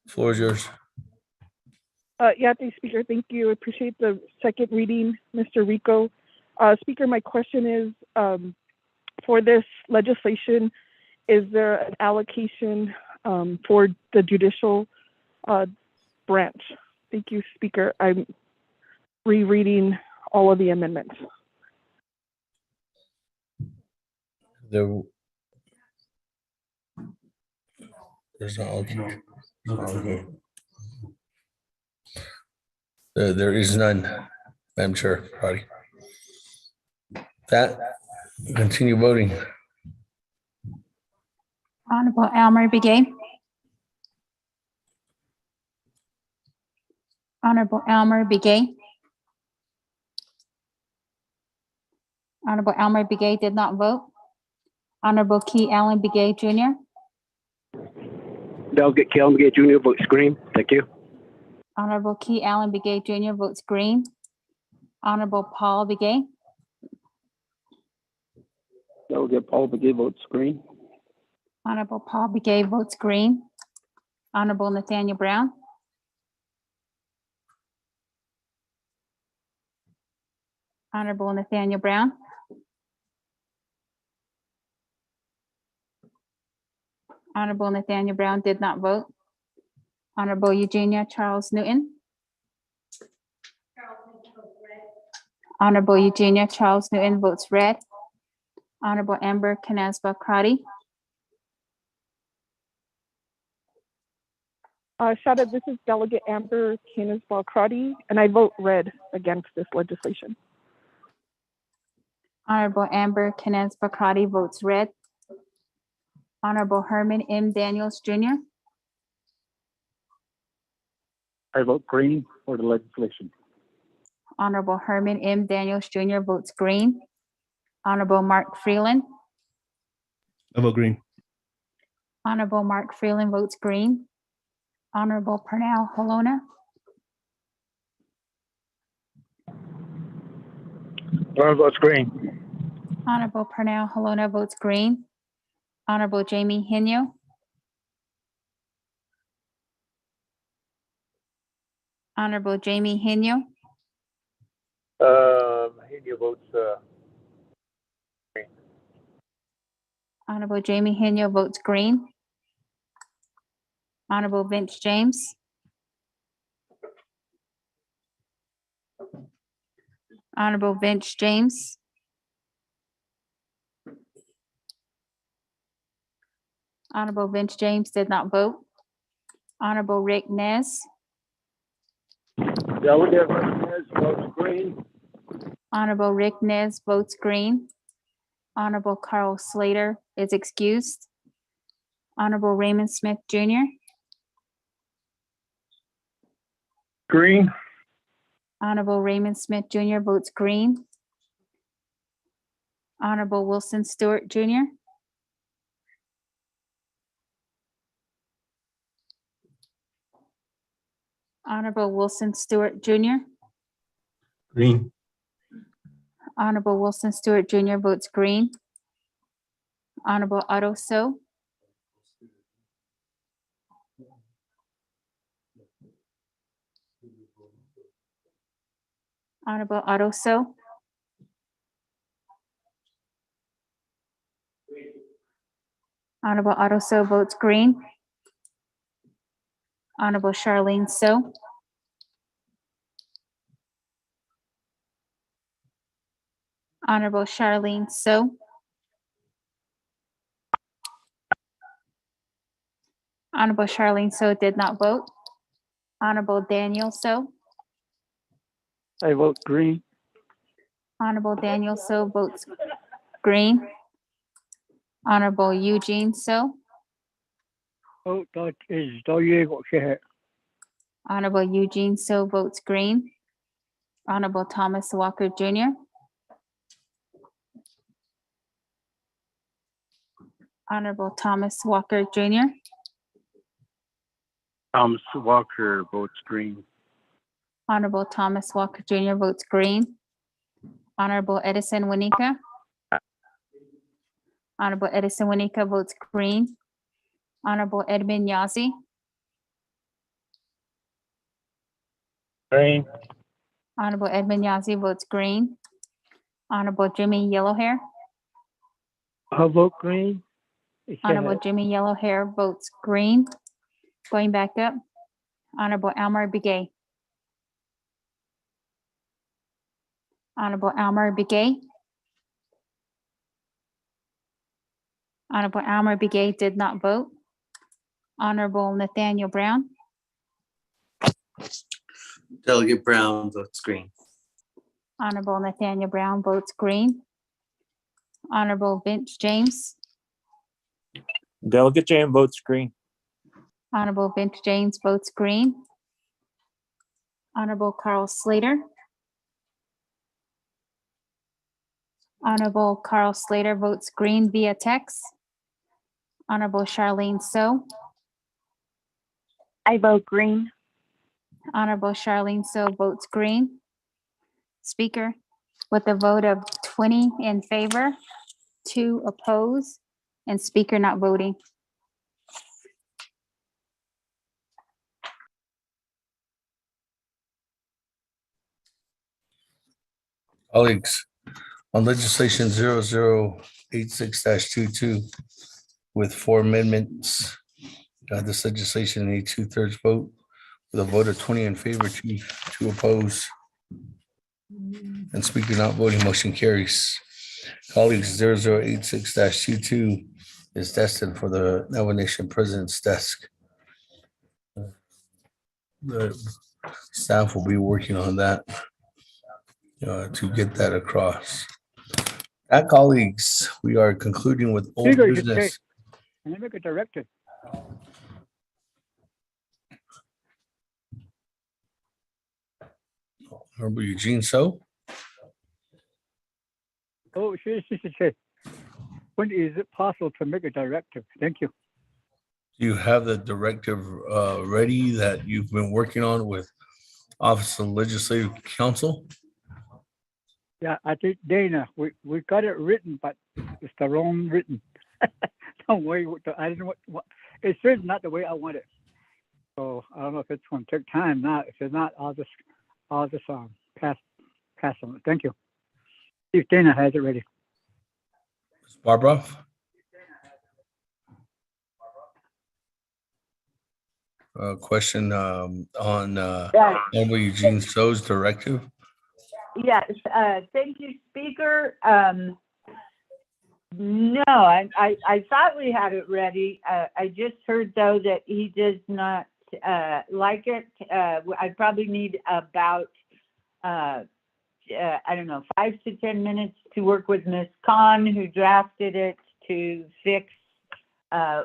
Floor is yours. Yeah, thank you, Speaker. Thank you. I appreciate the second reading, Mr. Rico. Speaker, my question is, for this legislation, is there an allocation for the judicial branch? Thank you, Speaker. I'm rereading all of the amendments. There's no, okay. There is none, Madam Chair. Crotty. That, continue voting. Honorable Elmer Begay. Honorable Elmer Begay. Honorable Elmer Begay did not vote. Honorable Key Allen Begay Jr. Delegate Kellen Begay Jr. votes green. Thank you. Honorable Key Allen Begay Jr. votes green. Honorable Paul Begay. Delegate Paul Begay votes green. Honorable Paul Begay votes green. Honorable Nathaniel Brown. Honorable Nathaniel Brown. Honorable Nathaniel Brown did not vote. Honorable Eugenia Charles Newton. Honorable Eugenia Charles Newton votes red. Honorable Amber Canesba Crotty. Shada, this is Delegate Amber Canisbal Crotty, and I vote red against this legislation. Honorable Amber Canesba Crotty votes red. Honorable Herman M. Daniels Jr. I vote green for the legislation. Honorable Herman M. Daniels Jr. votes green. Honorable Mark Freeland. I vote green. Honorable Mark Freeland votes green. Honorable Pernell Holona. Brown votes green. Honorable Pernell Holona votes green. Honorable Jamie Henyo. Honorable Jamie Henyo. He votes green. Honorable Jamie Henyo votes green. Honorable Vince James. Honorable Vince James. Honorable Vince James did not vote. Honorable Rick Nez. Delegate Nez votes green. Honorable Rick Nez votes green. Honorable Carl Slater is excused. Honorable Raymond Smith Jr. Green. Honorable Raymond Smith Jr. votes green. Honorable Wilson Stewart Jr. Honorable Wilson Stewart Jr. Green. Honorable Wilson Stewart Jr. votes green. Honorable Otto So. Honorable Otto So. Honorable Otto So votes green. Honorable Charlene So. Honorable Charlene So. Honorable Charlene So did not vote. Honorable Daniel So. I vote green. Honorable Daniel So votes green. Honorable Eugene So. Oh, that is Diego. Honorable Eugene So votes green. Honorable Thomas Walker Jr. Honorable Thomas Walker Jr. Thomas Walker votes green. Honorable Thomas Walker Jr. votes green. Honorable Edison Winika. Honorable Edison Winika votes green. Honorable Edmund Yazzie. Green. Honorable Edmund Yazzie votes green. Honorable Jimmy Yellowhair. I vote green. Honorable Jimmy Yellowhair votes green. Going back up, Honorable Elmer Begay. Honorable Elmer Begay. Honorable Elmer Begay did not vote. Honorable Nathaniel Brown. Delegate Brown votes green. Honorable Nathaniel Brown votes green. Honorable Vince James. Delegate James votes green. Honorable Vince James votes green. Honorable Carl Slater. Honorable Carl Slater votes green via text. Honorable Charlene So. I vote green. Honorable Charlene So votes green. Speaker, with a vote of 20 in favor, 2 oppose, and Speaker not voting. Colleagues, on legislation 0086-22 with 4 amendments, this legislation needs 2/3 vote with a vote of 20 in favor, 2 oppose, and Speaker not voting, motion carries. Colleagues, 0086-22 is destined for the Navajo Nation President's desk. The staff will be working on that to get that across. Colleagues, we are concluding with old Speaker, you can business. Can I make a directive? Honorable Eugene So. Oh, she said, when is it possible to make a directive? Thank you. Do you have the directive ready that you've been working on with Office of Legislative Counsel? Yeah, I think Dana, we got it written, but it's the wrong written. Don't worry, I didn't what it's written not the way I want it. So I don't know if it's going to take time. Not if it's not, I'll just pass on it. Thank you. If Dana has it ready. Barbara? question on Yes, Honorable Eugene So's directive. yes, thank you, Speaker. No, I thought we had it ready. I just heard though that he does not like it. I probably need about, I don't know, 5 to 10 minutes to work with Ms. Khan, who drafted it, to fix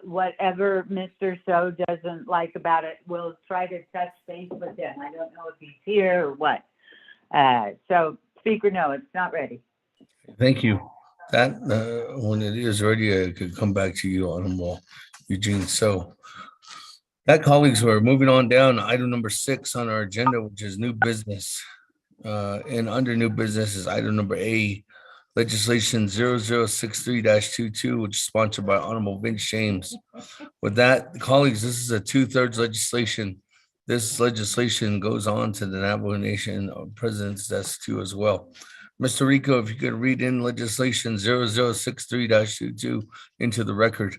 whatever Mr. So doesn't like about it. We'll try to touch base with him. I don't know if he's here or what. So, Speaker, no, it's not ready. Thank you. That, when it is ready, I could come back to you, Honorable Eugene. So that, colleagues, we're moving on down to item number 6 on our agenda, which is new business. And under new business is item number A, legislation 0063-22, which is sponsored by Honorable Vince James. With that, colleagues, this is a 2/3 legislation. This legislation goes on to the Navajo Nation President's desk too as well. Mr. Rico, if you could read in legislation 0063-22 into the record.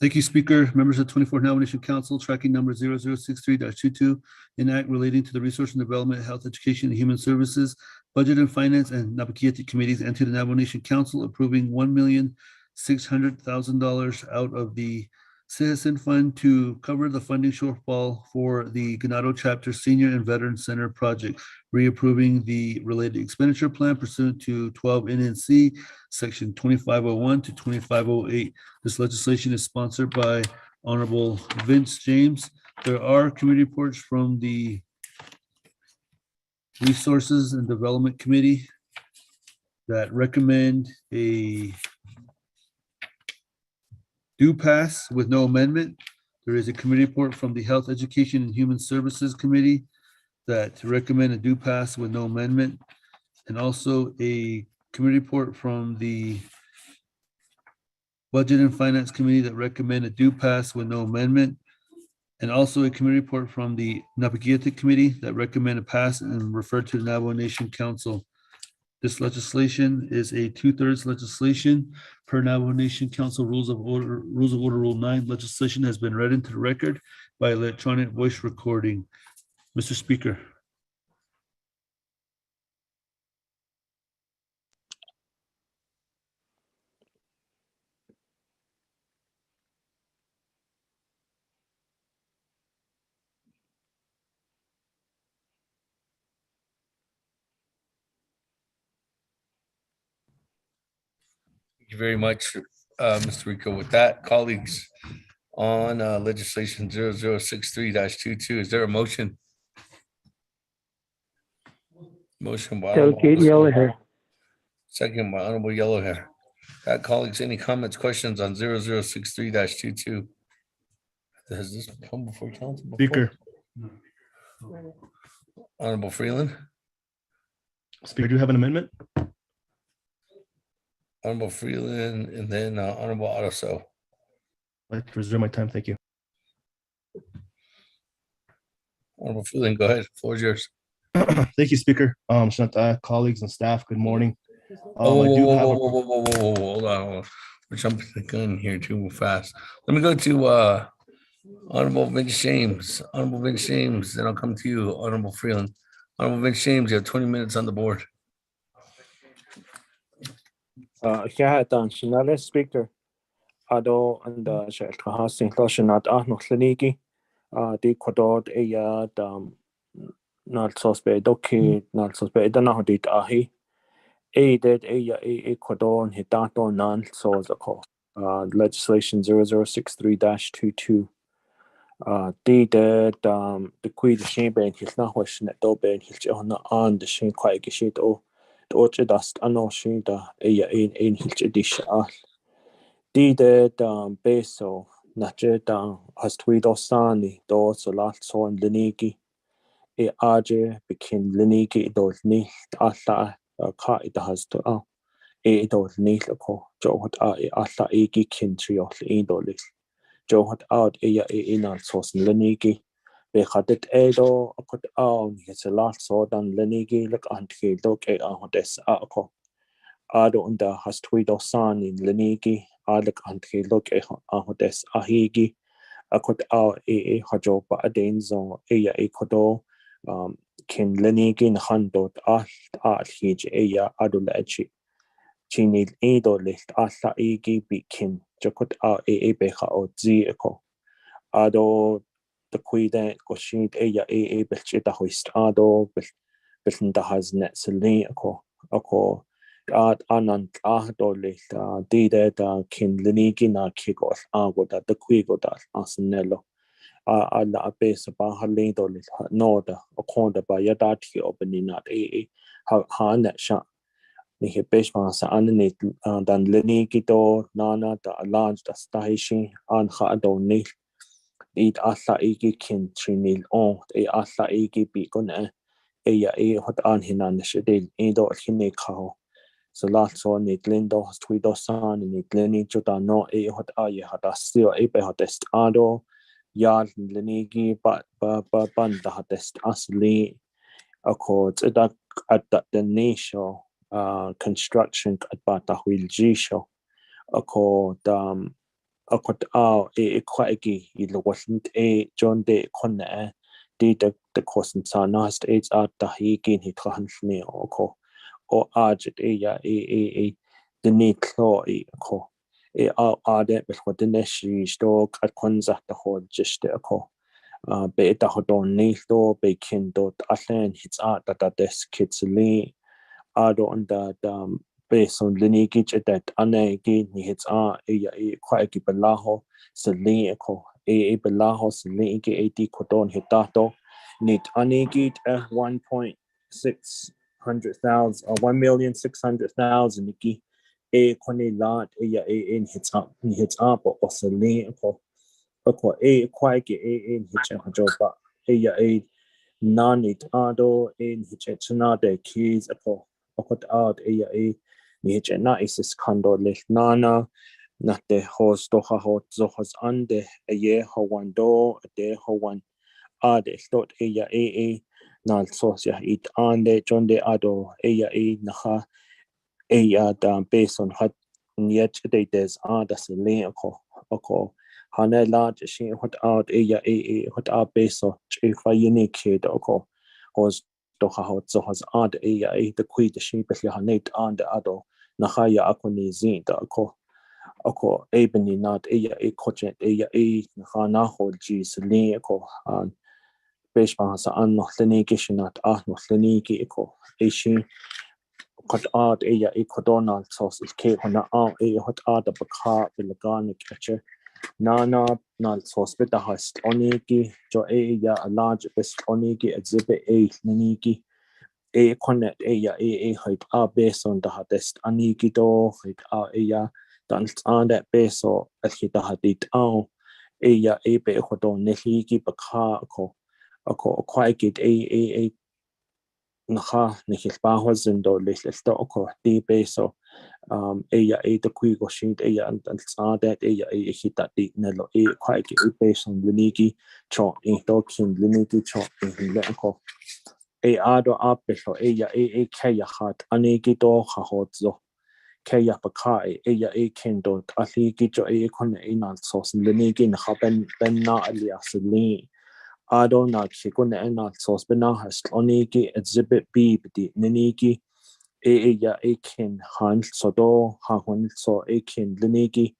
Thank you, Speaker. Members of the 24th Navajo Nation Council, tracking number 0063-22, an act relating to the Resource and Development, Health, Education, and Human Services, Budget and Finance, and Napakiati Committees, and to the Navajo Nation Council approving $1,600,000 out of the Citizen Fund to cover the funding shortfall for the Ganado Chapter Senior and Veteran Center project, reapproving the related expenditure plan pursuant to 12 NNC, section 2501 to 2508. This legislation is sponsored by Honorable Vince James. There are committee reports from the Resources and Development Committee that recommend a do pass with no amendment. There is a committee report from the Health, Education, and Human Services Committee that recommend a do pass with no amendment, and also a committee report from the Budget and Finance Committee that recommend a do pass with no amendment, and also a committee report from the Napakiati Committee that recommend a pass and refer to the Navajo Nation Council. This legislation is a 2/3 legislation per Navajo Nation Council Rules of Order Rule 9. Legislation has been read into the record by electronic voice recording. Mr. Speaker. Thank you very much, Mr. Rico. With that, colleagues, on legislation 0063-22, is there a motion? Motion by Delegate Yellowhair. second by Honorable Yellowhair. That, colleagues, any comments, questions on 0063-22? Has this come before council before? Speaker. Honorable Freeland, Speaker, do you have an amendment? Honorable Freeland, and then Honorable Ottoso. I'd like to reserve my time. Thank you. Honorable Freeland, go ahead. Floor is yours. Thank you, Speaker. Shanta, colleagues and staff, good morning. I do have a Hold on. We're jumping the gun here too fast. Let me go to Honorable Vince James. Honorable Vince James, then I'll come to you, Honorable Freeland. Honorable Vince James, you have 20 minutes on the board. Speaker. Ado and Shahasing Loshanat Ahnoxleniki, the Quadod a not suspect doki, not suspect Danahadit Ahi, aided a Quadon Hitato non souls a call. Legislation 0063-22. The Queen Chamber his not wishing at Dobe his on the Shane quite gishit o the orchard dust anoshing the in his dish. The beso Najet has tweedo sani dos a lot so and Leniki. E Aje became Leniki dos ni Asa car it has to e dos ni ko Joe what Asa egi kintry of indolis. Joe had out in our sauce Leniki. Behadet Edo, a put on his last sword and Lenigi, look until look at Ahodes Ako. Ado under has Twido San in Lenigi, Alec until look at Ahodes Ahigi, a put out a Hajopa Adenzo, a Kodo, Kin Lenigi in Handot Art Hij Aya Adulachi. Chinil Edo list Asa Igi Bikin, Jokut a Beha or Zieko. Ado the Quida Goshid Aya Belchita Hoist Ado Belanda has net Selenico, Oko, Ad Anant Ahdo list, Dida Kin Lenigina Kigos, Agoda, the Quigoda, Asanello. Alla base Bahalido list, Noda, Okonda by Yadati opening at Hanet Sha. Ni Beshman sa underneath dan Lenigito, Nana, the large the station, and Hado Nil. Eat Asa Igi Kin Trinil on, Asa Igi Bicon, hot an Hinan Shedil, Edo Hinekao. So last one, it Lindo, Twido San, and it Lenny Jodano, hot had a still hot test Ado, Yard Lenigi, but Banda had test Asli, Accords at the nation. Construction at Bata Wilgisho. Accord quite it wasn't a John de Conne, did the costant nast aids at the Higin hit Hansne or Argent a the need claw co. Are there before the Neshi stock at Konza the whole just a co. Beta Hodon Nito, Baking dot Atlan hits art that desk kids lee. Ado under based on Lenigich that Anagi hits quite a belaho, Selenico, a belaho, Seleniki 80 codon hitato, need Anigit at 1,600,000 or 1,600,000 Niki, a Conny lot, in hits up or Selenico, a quite in hitch a joba, a non-it ado in hitchna de keys Okot out a na is condo left nana not the host doha hot zohas ande a year ho one do a day ho one ade thought a nal sosia it ande John de ado a naha based on hot yet they des das leako oko hana large she hot out a hot out based on if I unique oko was doha hot zohas ad a the quid the sheep if you hanate and the ado nahaya akoni zin da oko ebony not a coachent a nahana hold g's leako and based on sa an no leniki not no leniki eko a she cut out a codonal sauce is cake on a hot out of a car with the garnic catcher. Nana nal sauce bit the host oniki, jo a large best oniki exhibit a naniki, a connect a height based on the hottest aniki do, height dance on that base or as he the hadit a bit hodon nehiki baka quite get a naha nihilbahos and do little oko di beso a the quigo sheet and that a hit that di nello quite based on lunigi chop in dokin lunigi chop in lenko a ado apeso a kaya hat anigi do hahozo kaya pakai a kendo atligi jo a con a non sauce lunigi happen ben na alias li Ado na kikuna ena sauce has oniki exhibit B bdi niniki a kin han sodo ha hun so a kin liniki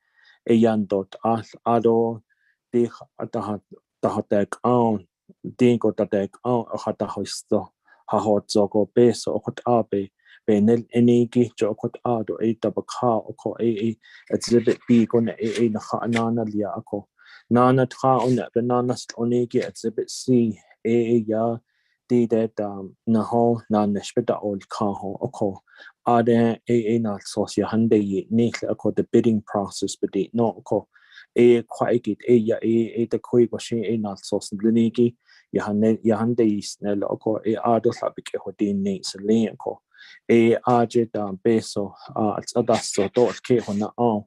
a yan dot ado de dahatek on dingo datek on hata hoisto ha hot zogo beso hot abe benel eniki jo hot ado a tabaka ko a exhibit B gonna a na hanana lia ako Nana tra on that bananas onigi exhibit C ya di that naho na neshbita old kaho oko ade na sosia hande ni ako the bidding process but no oko quite it ya the koi washi na sos linigi yahande is nel oko ado sabike hodin ni selin ko aje beso adasto do ke hona on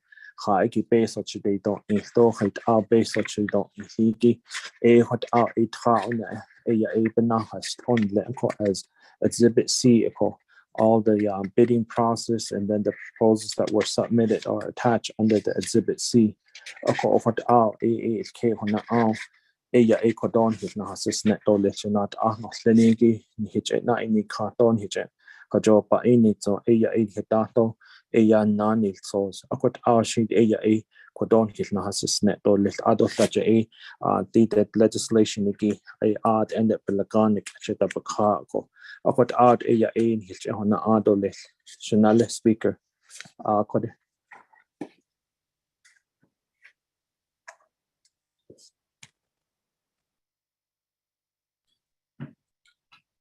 Haiki base what they don't need to hit our base what you don't need what out it on a benahas on as exhibit C all the bidding process and then the proposals that were submitted or attached under the exhibit C what out a on out a cordon hit na has net to let you not lenigi hit na any carton hit kajopa ini so a hitato a nani so akot our sheet a cordon hit na has net to let adult that a dated legislation niki a art and the pelagonic shit up a car akot art a hit on the adole shonale speaker kode.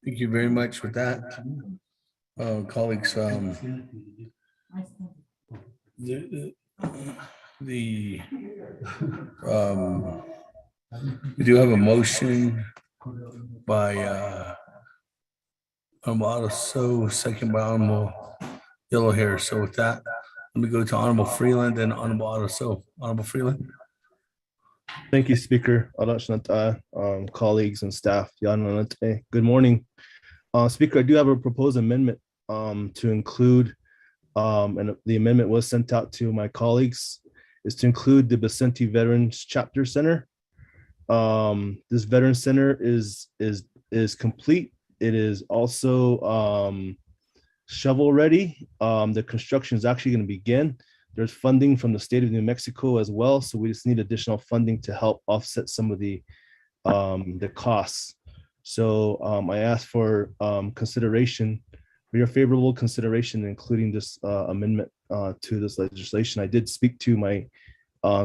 Thank you very much for that. Colleagues, we do have a motion by Honorable Otto, second by Honorable Yellow Hair. So with that, let me go to Honorable Freeland and Honorable Otto. Honorable Freeland. Thank you, Speaker. Colleagues and staff. Good morning. Speaker, I do have a proposed amendment to include, and the amendment was sent out to my colleagues, is to include the Vicente Veterans Chapter Center. This Veteran Center is complete. It is also shovel ready. The construction is actually going to begin. There's funding from the state of New Mexico as well, so we just need additional funding to help offset some of the costs. So I asked for consideration, for your favorable consideration, including this amendment to this legislation. I did speak to my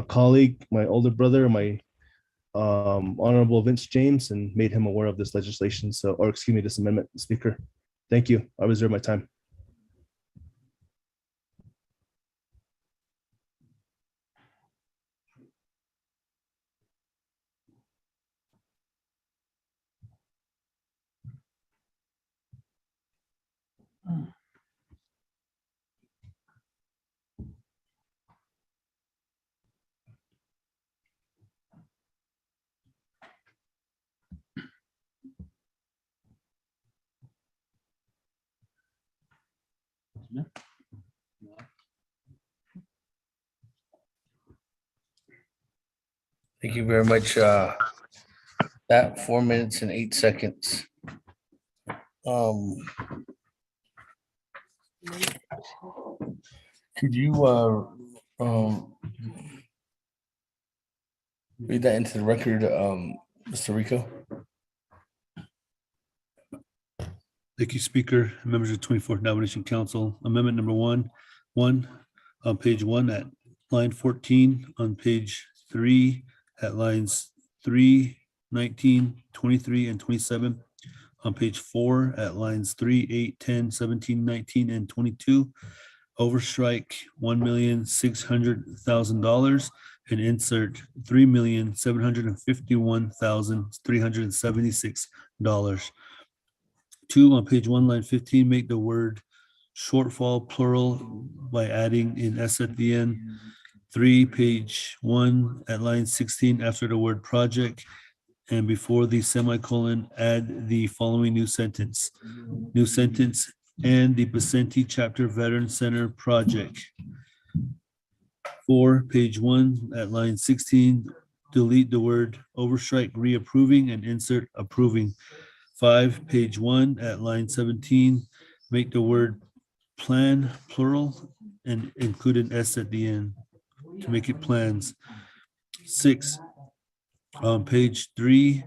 colleague, my older brother, my Honorable Vince James, and made him aware of this legislation. So, or excuse me, this amendment, Speaker. Thank you. I reserve my time. Thank you very much. That 4 minutes and 8 seconds. Could you read that into the record, Mr. Rico? Thank you, Speaker. Members of the 24th Nomination Council. Amendment number one on page 1 at line 14, on page 3 at lines 3, 19, 23, and 27, on page 4 at lines 3, 8, 10, 17, 19, and 22, overstrike $1,600,000 and insert $3,751,376. 2, on page 1, line 15, make the word shortfall plural by adding an S at the end. 3, page 1 at line 16, after the word project and before the semicolon, add the following new sentence. New sentence, and the Vicente Chapter Veteran Center project. 4, page 1 at line 16, delete the word overstrike reapproving and insert approving. 5, page 1 at line 17, make the word plan plural and include an S at the end to make it plans. 6, on page 3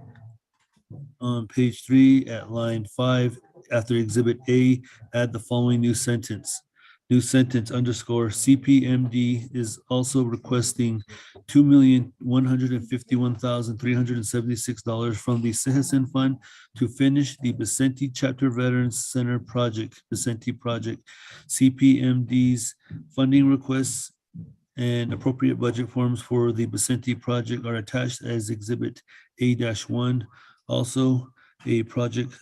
at line 5, after exhibit A, add the following new sentence. New sentence underscore CPMD is also requesting $2,151,376 from the Citizen Fund to finish the Vicente Chapter Veterans Center project, Vicente project. CPMD's funding requests and appropriate budget forms for the Vicente project are attached as exhibit A-1. Also, A project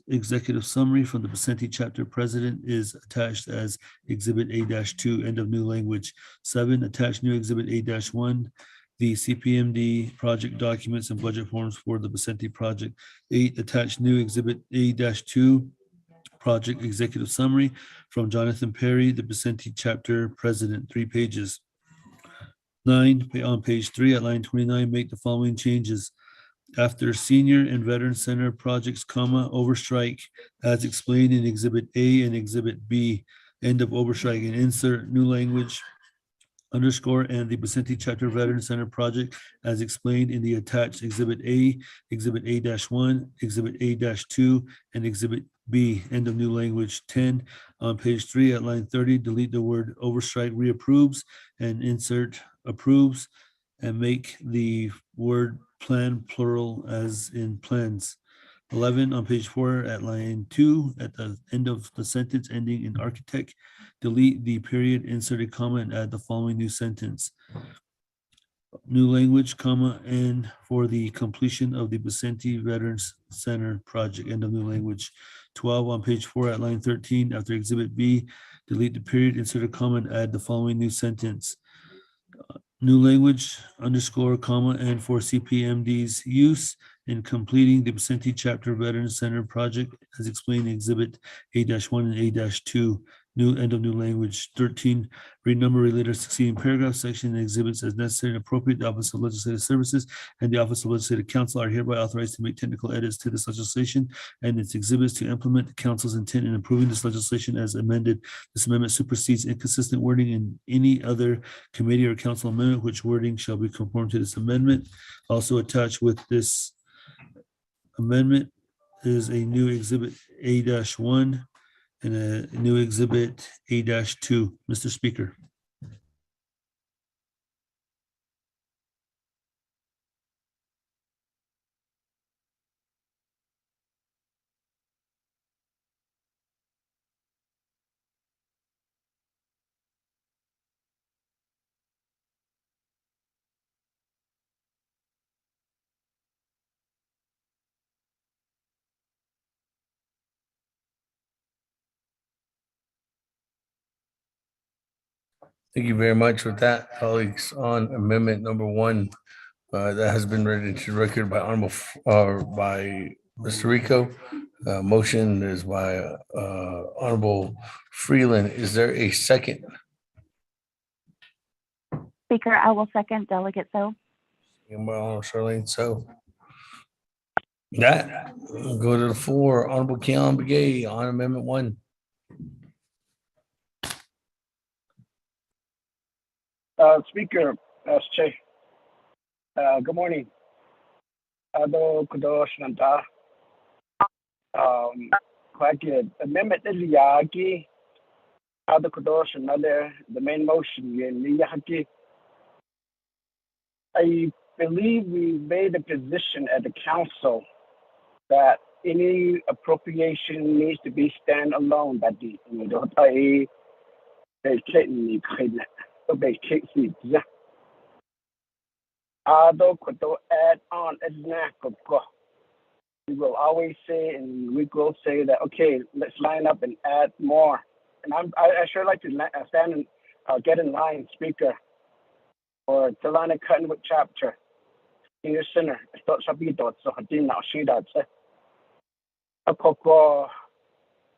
executive summary from the Vicente chapter president is attached as Exhibit A-2, end of new language. 7, attached new Exhibit A-1, the CPMD project documents and budget forms for the Vicente project. 8, attached new Exhibit A-2, project executive summary from Jonathan Perry, the Vicente chapter president, 3 pages. 9, on page 3 at line 29, make the following changes. After senior and veteran center projects, comma, overstrike as explained in Exhibit A and Exhibit B, end of overstrike, and insert new language underscore and the Vicente Chapter Veteran Center project as explained in the attached Exhibit A, Exhibit A-1, Exhibit A-2, and Exhibit B, end of new language. 10, on page 3 at line 30, delete the word overstrike reapproves and insert approves and make the word plan plural as in plans. 11, on page 4 at line 2, at the end of the sentence ending in architect, delete the period, insert a comma, and add the following new sentence. New language, comma, and for the completion of the Vicente Veterans Center project, end of new language. 12, on page 4 at line 13, after Exhibit B, delete the period, insert a comma, and add the following new sentence. New language, underscore, comma, and for CPMD's use in completing the Vicente Chapter Veterans Center project as explained in Exhibit A-1 and A-2, new end of new language. 13, renumber related succeeding paragraph section and exhibits as necessary and appropriate. The Office of Legislative Services and the Office of Legislative Counsel are hereby authorized to make technical edits to this legislation and its exhibits to implement the council's intent in approving this legislation as amended. This amendment supersedes inconsistent wording in any other committee or council amendment, which wording shall be conformed to this amendment. Also attached with this amendment is a new Exhibit A-1 and a new Exhibit A-2. Mr. Speaker. Thank you very much with that, colleagues. On amendment number 1, that has been read into record by by Mr. Rico. Motion is by Honorable Freeland. Is there a second? Speaker, I will second Delegate So. Charlene, so that we'll go to the floor. Honorable Keon Begay on amendment 1. Speaker, Che. Good morning. Ado Kudosh Nanta. Quite amendment is Yagi. Ado Kudosh another the main motion Yaki. I believe we made a position at the council that any appropriation needs to be standalone. That the add on as we will always say, and we will say that, okay, let's line up and add more. And I sure like to stand and get in line, Speaker, for Talana Cuttonwood chapter. Senior Center, so I did not see that.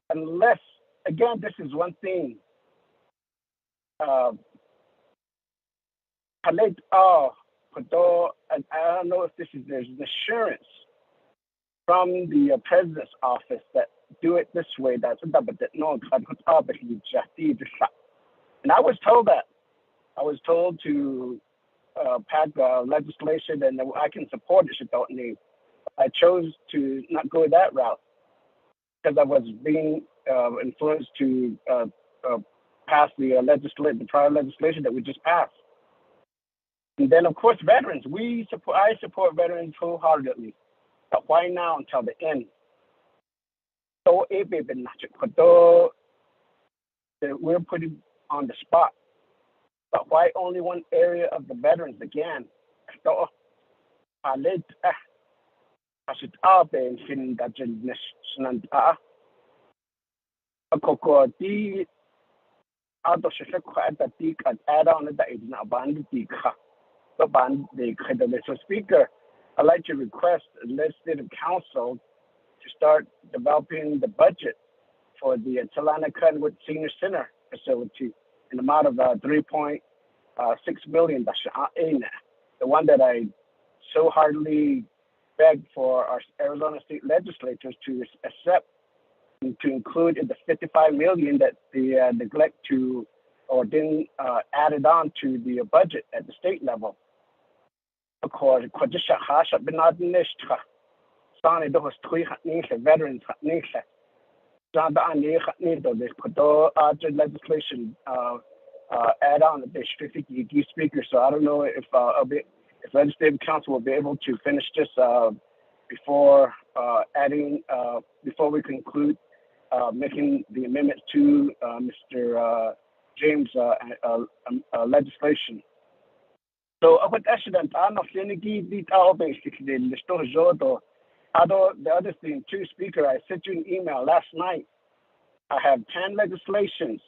Unless, again, this is one thing. And I don't know if there's an assurance from the president's office that do it this way. That's no. And I was told that. I was told to pass legislation, and I can support it. I chose to not go that route because I was being influenced to pass the prior legislation that we just passed. And then, of course, veterans. I support veterans wholeheartedly. But why now until the end? So we're putting on the spot. But why only one area of the veterans again? So, asit aben fin dajen nesnan a koko di out of shek at the peak at add on the idna band peak the band the so speaker. I'd like to request the legislative council to start developing the budget for the Talana Cudwood Senior Center facility in the amount of 3.6 million. The one that I so heartily begged for our Arizona state legislators to accept and to include in the 55 million that they neglect to or didn't add it on to the budget at the state level. Of course, veterans legislation add on the district speaker. So I don't know if legislative council will be able to finish this before before we conclude making the amendment to Mr. James' legislation. So what accident I'm not going to give the basically the other thing too, speaker, I sent you an email last night. I have 10 legislations.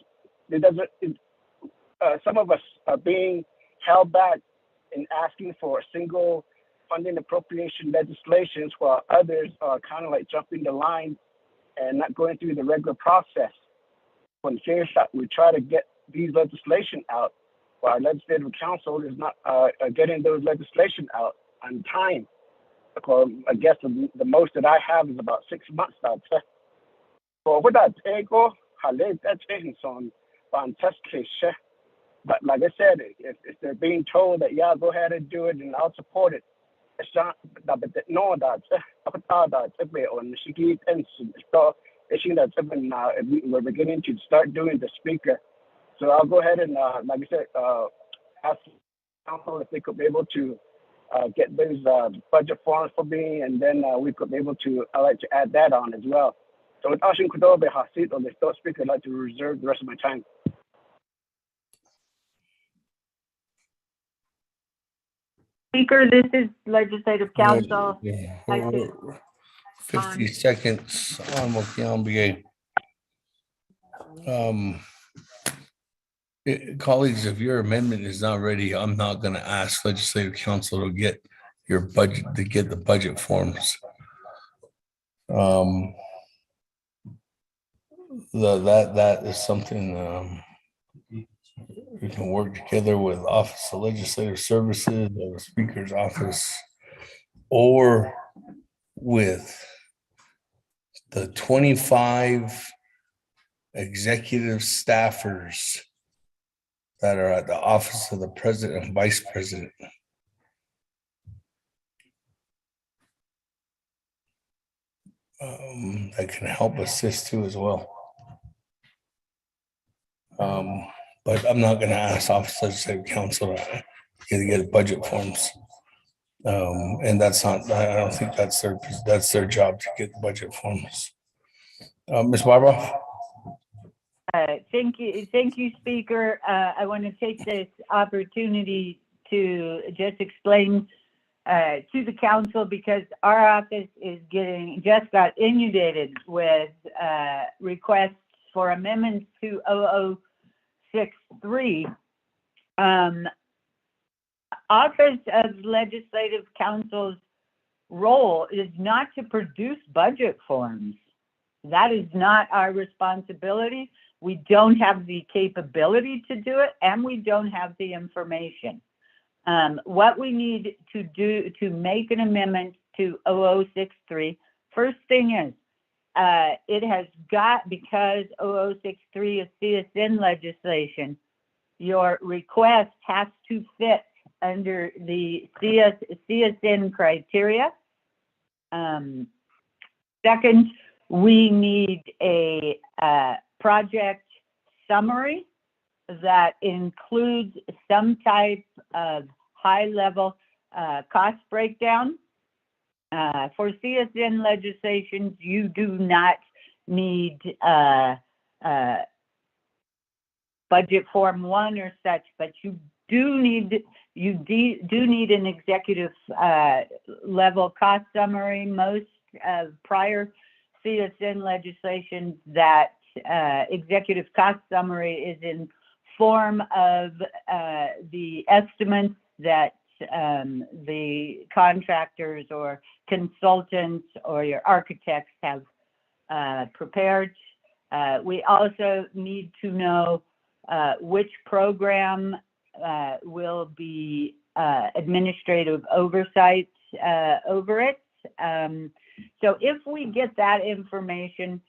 Some of us are being held back in asking for a single funding appropriation legislations, while others are kind of like jumping the line and not going through the regular process. When we try to get these legislation out, while our legislative council is not getting those legislation out on time. I guess the most that I have is about 6 months. So with that, but like I said, if they're being told that, yeah, go ahead and do it and I'll support it. It's not that no, we're beginning to start doing the speaker. So I'll go ahead and, like I said, ask council if they could be able to get those budget forms for me, and then we could be able to, I'd like to add that on as well. So with Ashin Kudobe Hasid on the third speaker, I'd like to reserve the rest of my time. Speaker, this is Legislative Council. 50 seconds on Mokiambie. Colleagues, if your amendment is not ready, I'm not going to ask Legislative Council to get your budget, to get the budget forms. That is something we can work together with Office of Legislative Services or the Speaker's office, or with the 25 executive staffers that are at the Office of the President and Vice President. That can help assist too as well. But I'm not going to ask Office of Legislative Council to get budget forms. And that's not, I don't think that's their job to get budget forms. Ms. Barbara? Thank you, Speaker. I want to take this opportunity to just explain to the council, because our office is just got inundated with requests for amendments to 0063. Office of Legislative Council's role is not to produce budget forms. That is not our responsibility. We don't have the capability to do it, and we don't have the information. What we need to do to make an amendment to 0063, first thing is, it has got, because 0063 is CSN legislation, your request has to fit under the CSN criteria. Second, we need a project summary that includes some type of high-level cost breakdown. For CSN legislations, you do not need budget form 1 or such, but you do need you do need an executive level cost summary. Most prior CSN legislation, that executive cost summary is in form of the estimates that the contractors or consultants or your architects have prepared. We also need to know which program will be administrative oversight over it. So if we get that information,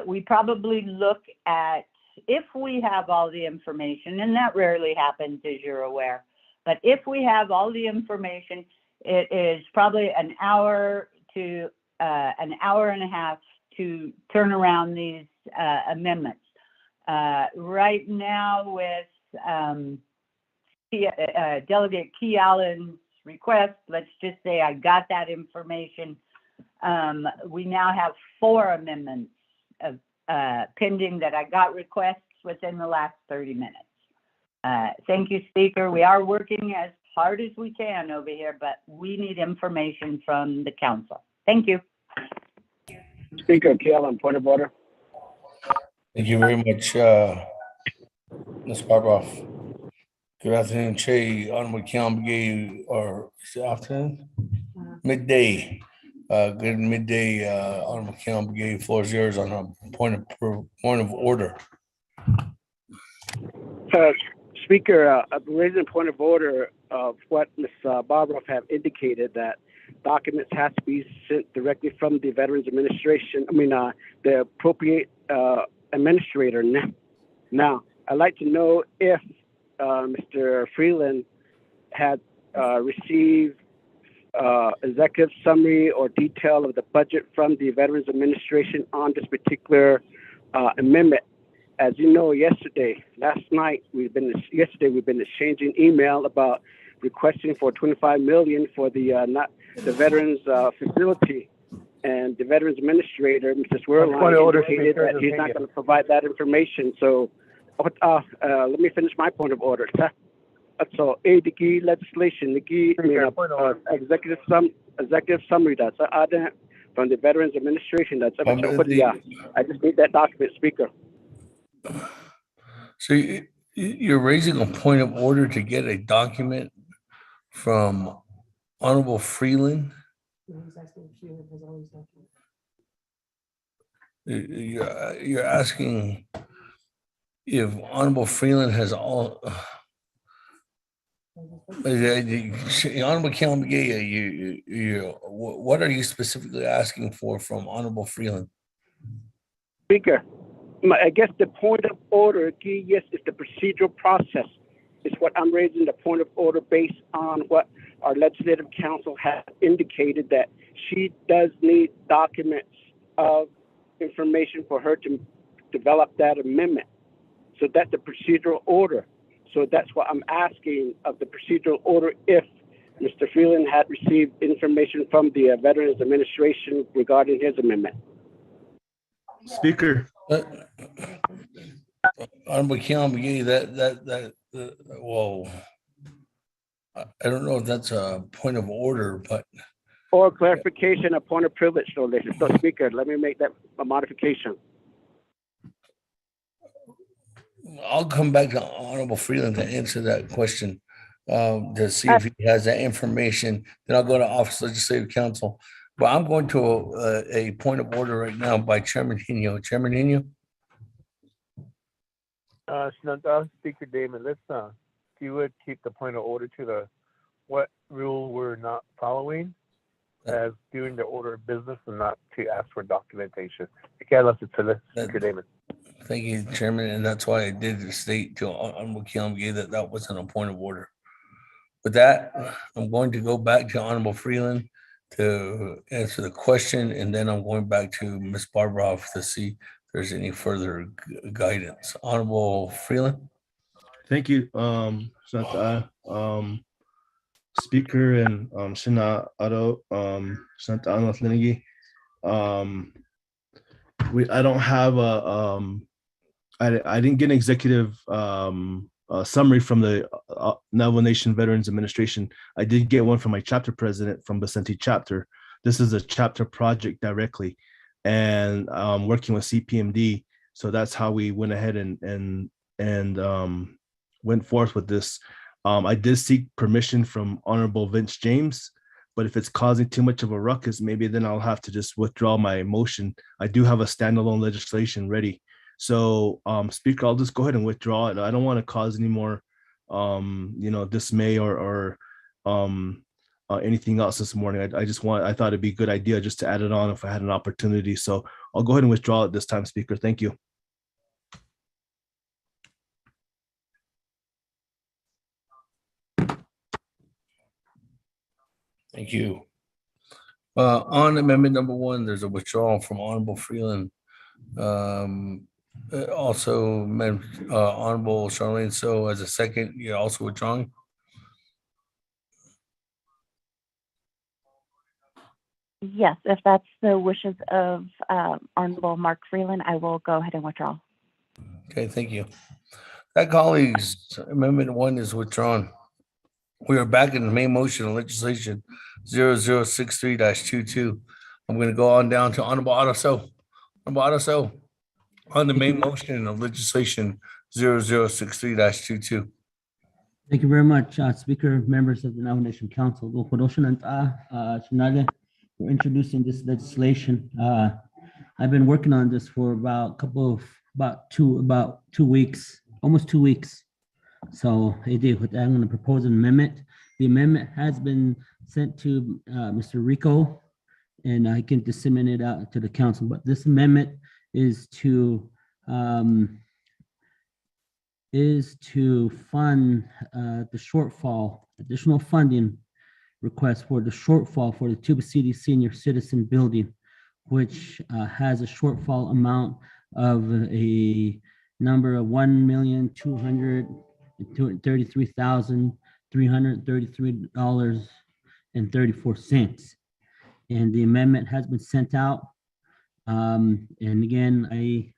we probably look at, if we have all the information, and that rarely happens, as you're aware, but if we have all the information, it is probably an hour to an hour and a half to turn around these amendments. Right now with Delegate Key Allen's request, let's just say I got that information. We now have 4 amendments of, pending that I got requests within the last 30 minutes. Thank you, Speaker. We are working as hard as we can over here, but we need information from the council. Thank you. Speaker Key Allen, point of order. Thank you very much, Ms. Barbroff. Good afternoon, Che, Honorable Kiambage, or is it afternoon? Midday. Good midday, Honorable Kiambage. Floor is yours on a point of order. Speaker, I'm raising a point of order of what Ms. Barbroff have indicated, that documents have to be sent directly from the Veterans Administration, the appropriate administrator. Now, I'd like to know if Mr. Freeland had received executive summary or detail of the budget from the Veterans Administration on this particular amendment. As you know, last night, we've been exchanging email about requesting for $25 million for the Veterans facility, and the Veterans Administrator, Mr. Swirline, indicated that he's not going to provide that information. So, let me finish my point of order. So, the legislation, executive summary that's from the Veterans Administration. That's I just need that document, Speaker. So you're raising a point of order to get a document from Honorable Freeland? You're asking if Honorable Freeland has all. Honorable Kiambage, what are you specifically asking for from Honorable Freeland? Speaker, I guess the point of order, yes, is the procedural process. It's what I'm raising the point of order based on what our legislative council has indicated, that she does need documents of information for her to develop that amendment. So that's the procedural order. So that's what I'm asking of the procedural order, if Mr. Freeland had received information from the Veterans Administration regarding his amendment. Speaker. Honorable Kiambage, whoa. I don't know if that's a point of order, but. Or clarification, a point of privilege, so Speaker, let me make that a modification. I'll come back to Honorable Freeland to answer that question, to see if he has that information. Then I'll go to Office of Legislative Counsel. But I'm going to a point of order right now by Chairman Hino. Chairman Hino? Speaker Damon, let's, if you would keep the point of order to what rule we're not following as doing the order of business and not to ask for documentation. Okay, I left it to Speaker Damon. Thank you, Chairman, and that's why I did state to Honorable Kiambage that wasn't a point of order. With that, I'm going to go back to Honorable Freeland to answer the question, and then I'm going back to Ms. Barbroff to see if there's any further guidance. Honorable Freeland? Thank you, Speaker and Shina Ado, Santa Ana Tlinigi. I don't have a I didn't get an executive summary from the Navajo Nation Veterans Administration. I did get one from my chapter president from Vicente chapter. This is a chapter project directly, and working with CPMD. So that's how we went ahead and went forth with this. I did seek permission from Honorable Vince James, but if it's causing too much of a ruckus, maybe then I'll have to just withdraw my motion. I do have a standalone legislation ready. So, Speaker, I'll just go ahead and withdraw it. I don't want to cause any more, dismay or anything else this morning. I thought it'd be a good idea just to add it on if I had an opportunity. So I'll go ahead and withdraw it this time, Speaker. Thank you. Thank you. On amendment number 1, there's a withdrawal from Honorable Freeland. Also, Honorable Charlene, so as a second, you're also withdrawing? Yes, if that's the wishes of Honorable Mark Freeland, I will go ahead and withdraw. Okay, thank you. That, colleagues, amendment 1 is withdrawn. We are back in the main motion of legislation 0063-22. I'm going to go on down to Honorable Otto. Honorable Otto, on the main motion of legislation 0063-22. Thank you very much, Speaker, members of the Navajo Nation Council. For introducing this legislation. I've been working on this for about 2 weeks, almost 2 weeks. So I'm going to propose an amendment. The amendment has been sent to Mr. Rico, and I can disseminate it out to the council. But this amendment is to fund the shortfall, additional funding request for the shortfall for the Tuba City Senior Citizen Building, which has a shortfall amount of a number of $1,233,333.34. And the amendment has been sent out. And again, I've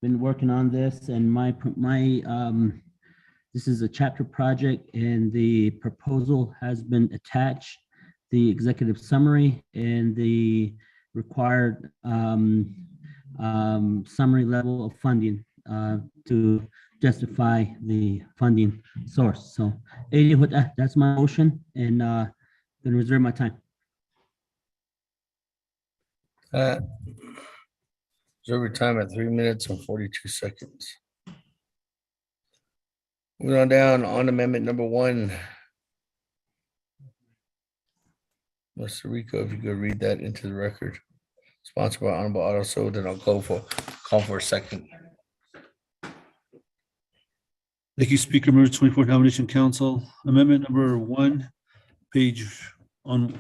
been working on this, and this is a chapter project, and the proposal has been attached, the executive summary and the required summary level of funding to justify the funding source. So that's my motion, and going to reserve my time. Reserve your time at 3 minutes and 42 seconds. Moving on down on amendment number 1. Mr. Rico, if you could read that into the record. Sponsored by Honorable Otto, so then I'll call for a second. Thank you, Speaker. Members, 24th Navajo Nation Council. Amendment number 1, page 1,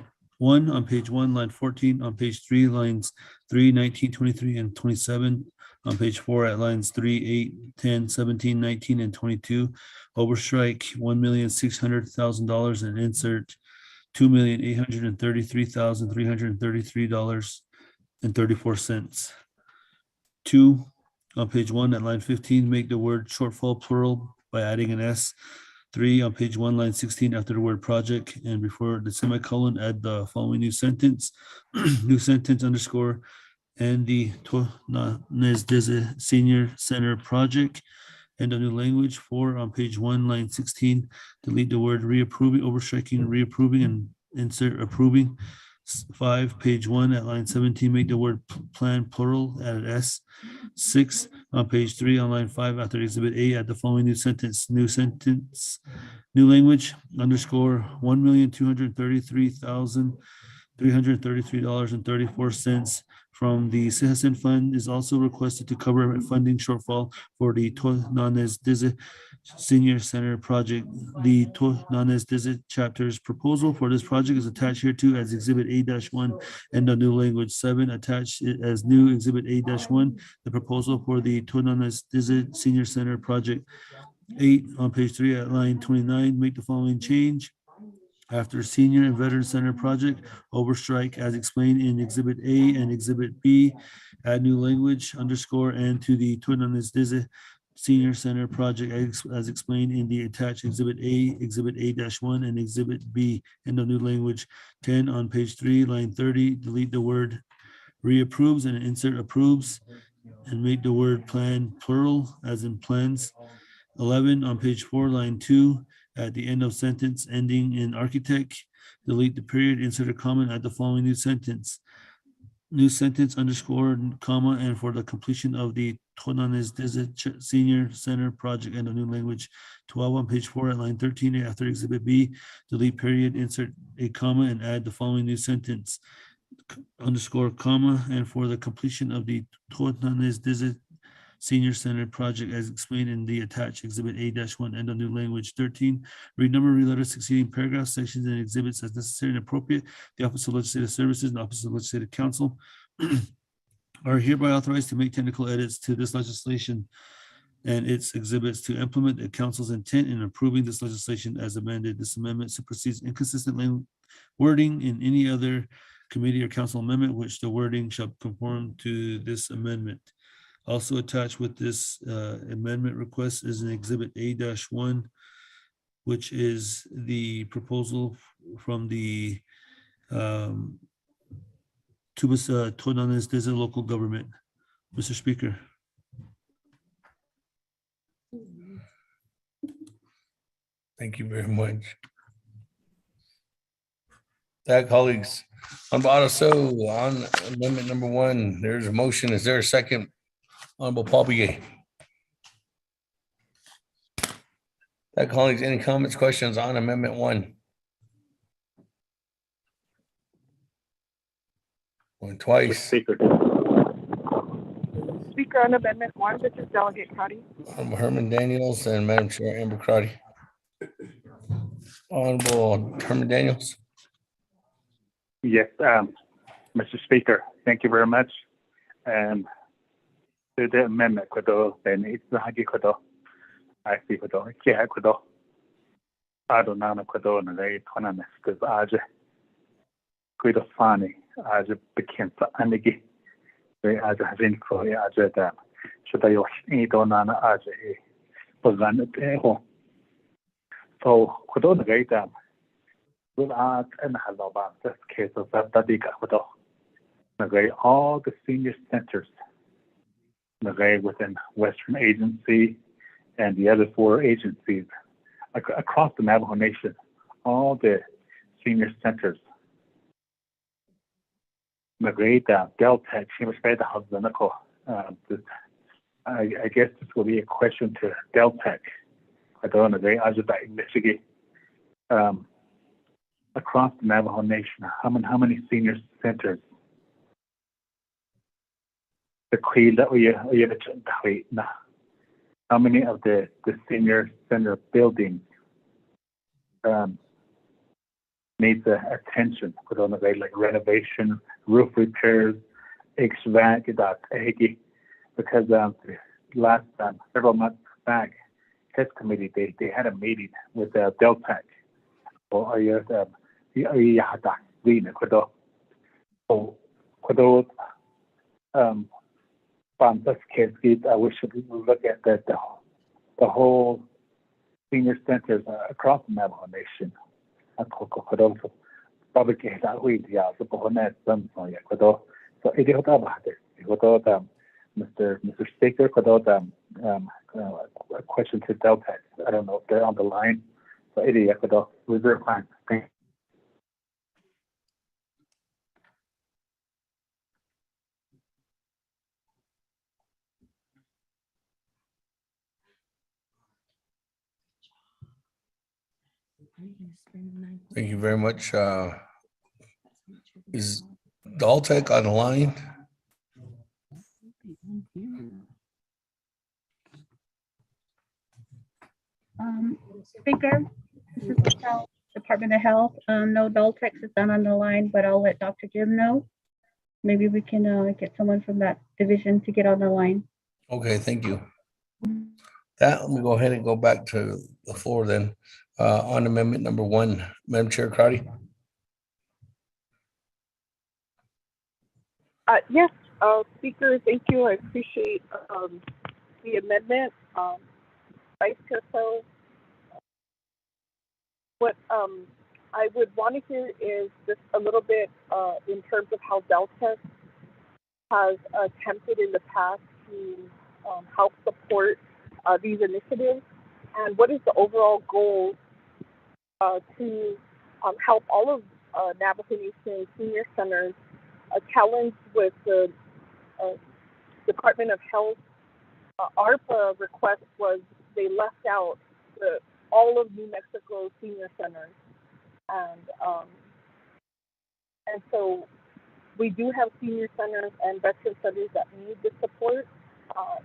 on page 1, line 14, on page 3, lines 3, 19, 23, and 27. On page 4 at lines 3, 8, 10, 17, 19, and 22, overstrike $1,600,000 and insert $2,833,333.34. 2, on page 1 at line 15, make the word shortfall plural by adding an S. 3, on page 1, line 16, after the word project and before the semicolon, add the following new sentence, new sentence underscore, and the Tonanes Senior Center Project, and a new language. 4, on page 1, line 16, delete the word reapproving, overstriking, reapproving, and insert approving. 5, page 1 at line 17, make the word plan plural, add an S. 6, on page 3 on line 5, after exhibit A, add the following new sentence, new language, underscore $1,233,333.34 from the Citizen Fund is also requested to cover a funding shortfall for the Tonanes Senior Center Project. The Tonanes chapter's proposal for this project is attached here to as Exhibit A-1 and the new language. 7, attached as new Exhibit A-1, the proposal for the Tonanes Senior Center Project. 8, on page 3 at line 29, make the following change. After Senior and Veteran Center Project, overstrike as explained in Exhibit A and Exhibit B, add new language, underscore, and to the Tonanes Senior Center project as explained in the attached Exhibit A, Exhibit A-1, and Exhibit B. End of new language. 10 on page 3, line 30, delete the word reapproves and insert approves, and make the word plan plural as in plans. 11 on page 4, line 2, at the end of sentence ending in architect, delete the period, insert a comment at the following new sentence. New sentence underscore comma, and for the completion of the Tonanes Senior Center project. End of new language. 12 on page 4 at line 13, after Exhibit B, delete period, insert a comma, and add the following new sentence. Underscore comma, and for the completion of the Tonanes Senior Center project as explained in the attached Exhibit A-1. End of new language. 13, renumber, re-letter succeeding paragraphs, sections, and exhibits as necessary and appropriate. The Office of Legislative Services and the Office of Legislative Counsel are hereby authorized to make technical edits to this legislation and its exhibits to implement the council's intent in approving this legislation as amended. This amendment supersedes inconsistent wording in any other committee or council amendment, which the wording shall conform to this amendment. Also attached with this amendment request is an Exhibit A-1, which is the proposal from the Tubas Tonanes Desert Local Government. Mr. Speaker. Thank you very much. That, colleagues, on amendment number 1, there's a motion. Is there a second? Honorable Paul Begay. That, colleagues, any comments, questions on amendment 1? Going twice. Speaker on Amendment 1, this is Delegate Crotty. Honorable Herman Daniels and Madam Chair Amber Crotty. Honorable Herman Daniels. Yes, Mr. Speaker, thank you very much. To the amendment, then it's the Hagi Kodo. I see Kodo, Kia Kodo. I don't know Kodo and they Tonanes because Aja Kodo Fani, Aja became Anigi. They Aja have info, Aja that. Should I eat on an Aja was on the table. So Kodo the great dam. Good art and hello about this case of that Dika Kodo. All the senior centers within Western Agency and the other 4 agencies across the Navajo Nation, all the senior centers. Deltec, I guess this will be a question to Deltec. I don't know, across the Navajo Nation, how many senior centers? How many of the senior center buildings needs attention? Like renovation, roof repairs, HVAC, because last several months back, test committee they had a meeting with Deltec. This case, we should look at the whole senior centers across the Navajo Nation. Public so it is about it. Mr. Speaker, a question to Deltec. I don't know if they're on the line. So it is reserve time. Thank you. Thank you very much. Is Daltec on the line? Speaker, this is Michelle, Department of Health. No, Daltec is not on the line, but I'll let Dr. Jim know. Maybe we can get someone from that division to get on the line. Okay, thank you. Let me go ahead and go back to the floor then. On amendment number 1, Madam Chair Crowdy. Yes, Speaker, thank you. I appreciate the amendment. Um, Vice Chair So, what I would want to hear is just a little bit in terms of how Delta has attempted in the past to help support these initiatives, and what is the overall goal to help all of Navajo Nation senior centers challenged with the uh, Department of Health ARPA request was they left out all of New Mexico senior centers, and so we do have senior centers and veteran centers that need the support.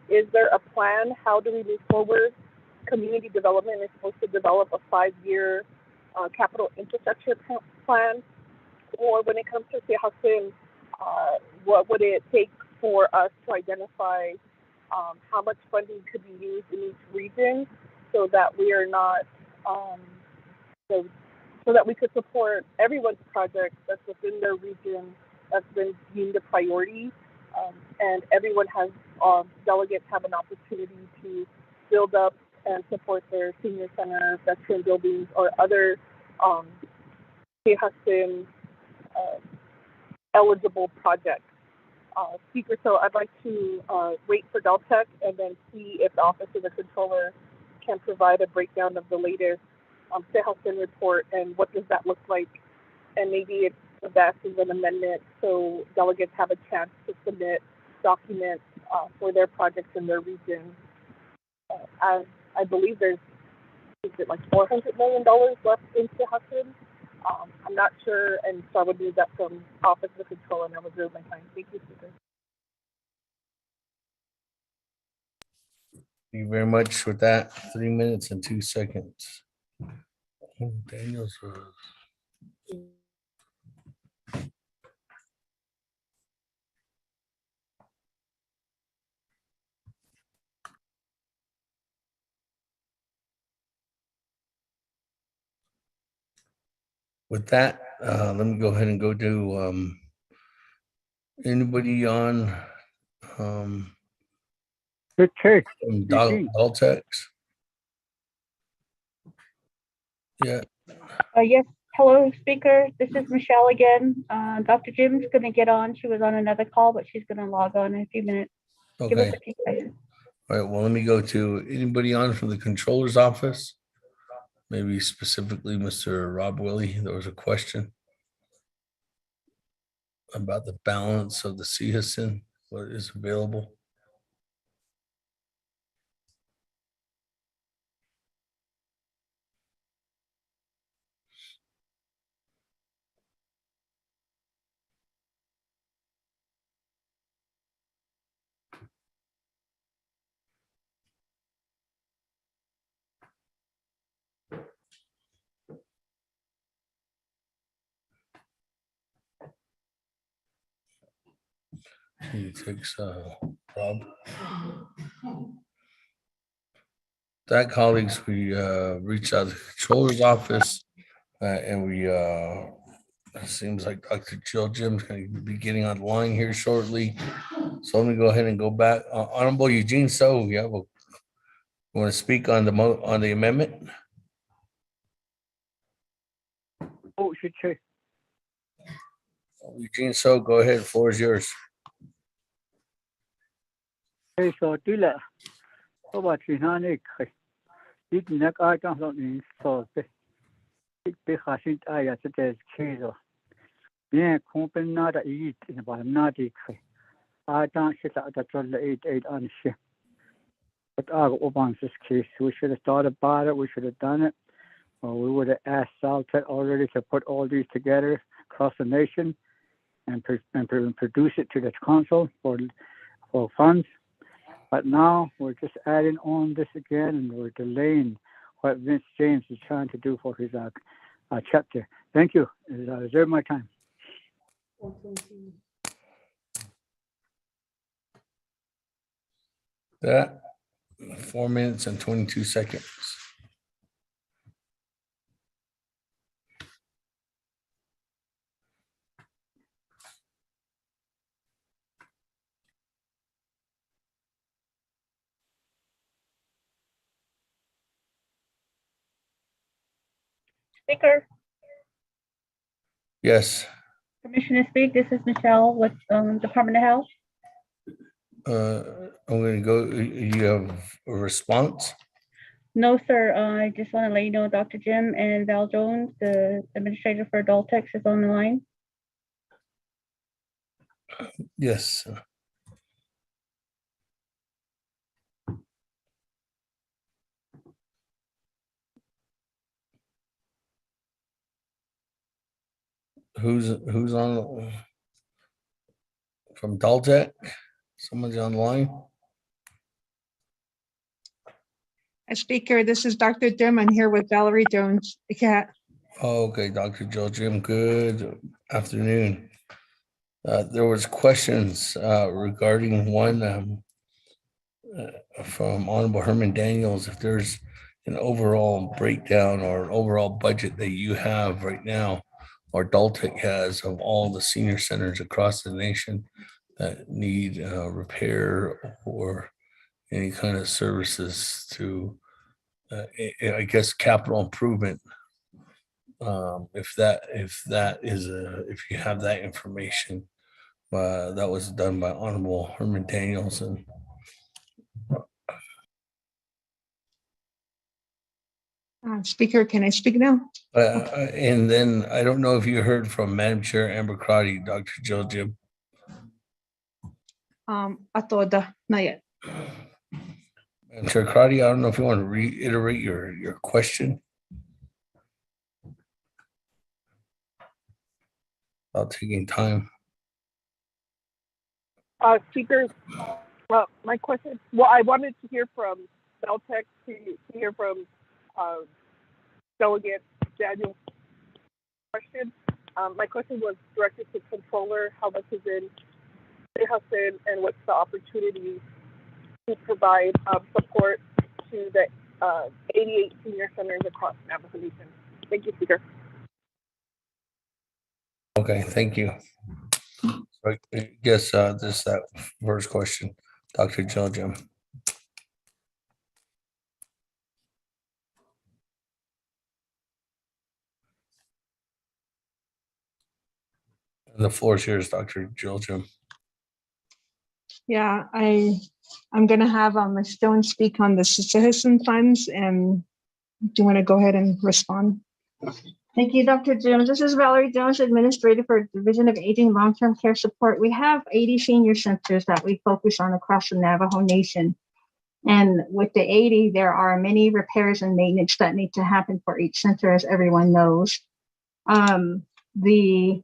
Is there a plan? How do we move forward? Community development is supposed to develop a 5-year capital infrastructure plan. Or when it comes to Tehasin, what would it take for us to identify how much funding could be used in each region so that we are not, so that we could support everyone's project that's within their region that's been deemed a priority, and everyone has, delegates have an opportunity to build up and support their senior center, veteran buildings, or other Tehasin eligible projects. Speaker, so I'd like to wait for Deltec and then see if the Office of the Controller can provide a breakdown of the latest Tehasin report and what does that look like, and maybe it's the best as an amendment so delegates have a chance to submit documents for their projects in their region. As I believe there's, is it like $400 million left in Tehasin? I'm not sure, and so I would need that from Office of the Controller, and I would reserve my time. Thank you, Speaker. Thank you very much with that. 3 minutes and 2 seconds. Daniel's. With that, let me go ahead and go to anybody on Daltex? Yeah. Yes, hello, Speaker. This is Michelle again. Dr. Jim's going to get on. She was on another call, but she's going to log on in a few minutes. Give us Okay. a few seconds. All right. Well, let me go to anybody on from the controller's office. Maybe specifically Mr. Rob Willie. There was a question about the balance of the CHSN, what is available. He takes Rob. That, colleagues, we reached out to the controller's office and we it seems like Dr. Jill Jim's going to be getting on the line here shortly. So let me go ahead and go back. Honorable Eugene So, you want to speak on the amendment? Oh, should say. Eugene So, go ahead. Floor is yours. Hey, so do la. How about you? It neck I don't know. So be hasn't I at the case. Yeah, company not eat in about not it. I don't sit at the 8 on ship. But I open this case. We should have thought about it. We should have done it. Or we would have asked Saltet already to put all these together across the nation and produce it to the council for funds. But now we're just adding on this again, and we're delaying what Vince James is trying to do for his chapter. Thank you. I reserve my time. That 4 minutes and 22 seconds. Speaker, Yes. Commissioner Speak, this is Michelle with Department of Health. I'm gonna go, you have a response? No, sir, I just want to let you know Dr. Jim and Val Jones, the administrator for Adultex, is on the line. Yes. Who's on from Deltec? Someone's online? Speaker, this is Dr. Jim. I'm here with Valerie Jones, the cat. Oh, okay, Dr. Jill Jim, good afternoon. There was questions regarding one from Honorable Herman Daniels, if there's an overall breakdown or an overall budget that you have right now, or Daltec has, of all the senior centers across the nation that need repair or any kind of services to, I guess, capital improvement. If if you have that information, that was done by Honorable Herman Daniels. And Speaker, can I speak now? and then I don't know if you heard from Madam Chair Amber Crotty, Dr. Jill Jim. Atoda, not yet. Madam Chair Crotty, I don't know if you want to reiterate your question about taking time. Speaker, my question, well, I wanted to hear from Beltec, to hear from Delegate Daniel's question. My question was directed to Controller, how much is in Hudson, and what's the opportunity to provide support to the 88 senior centers across Navajo Nation. Thank you, Speaker. Okay, thank you. So I guess just that first question, Dr. Jill Jim. The floor is yours, Dr. Jill Jim. Yeah, I'm gonna have Ms. Jones speak on the citizen funds, and do you want to go ahead and respond? Thank you, Dr. Jones. This is Valerie Jones, Administrator for Division of Aging Long-Term Care Support. We have 80 senior centers that we focus on across the Navajo Nation. And with the 80, there are many repairs and maintenance that need to happen for each center, as everyone knows. The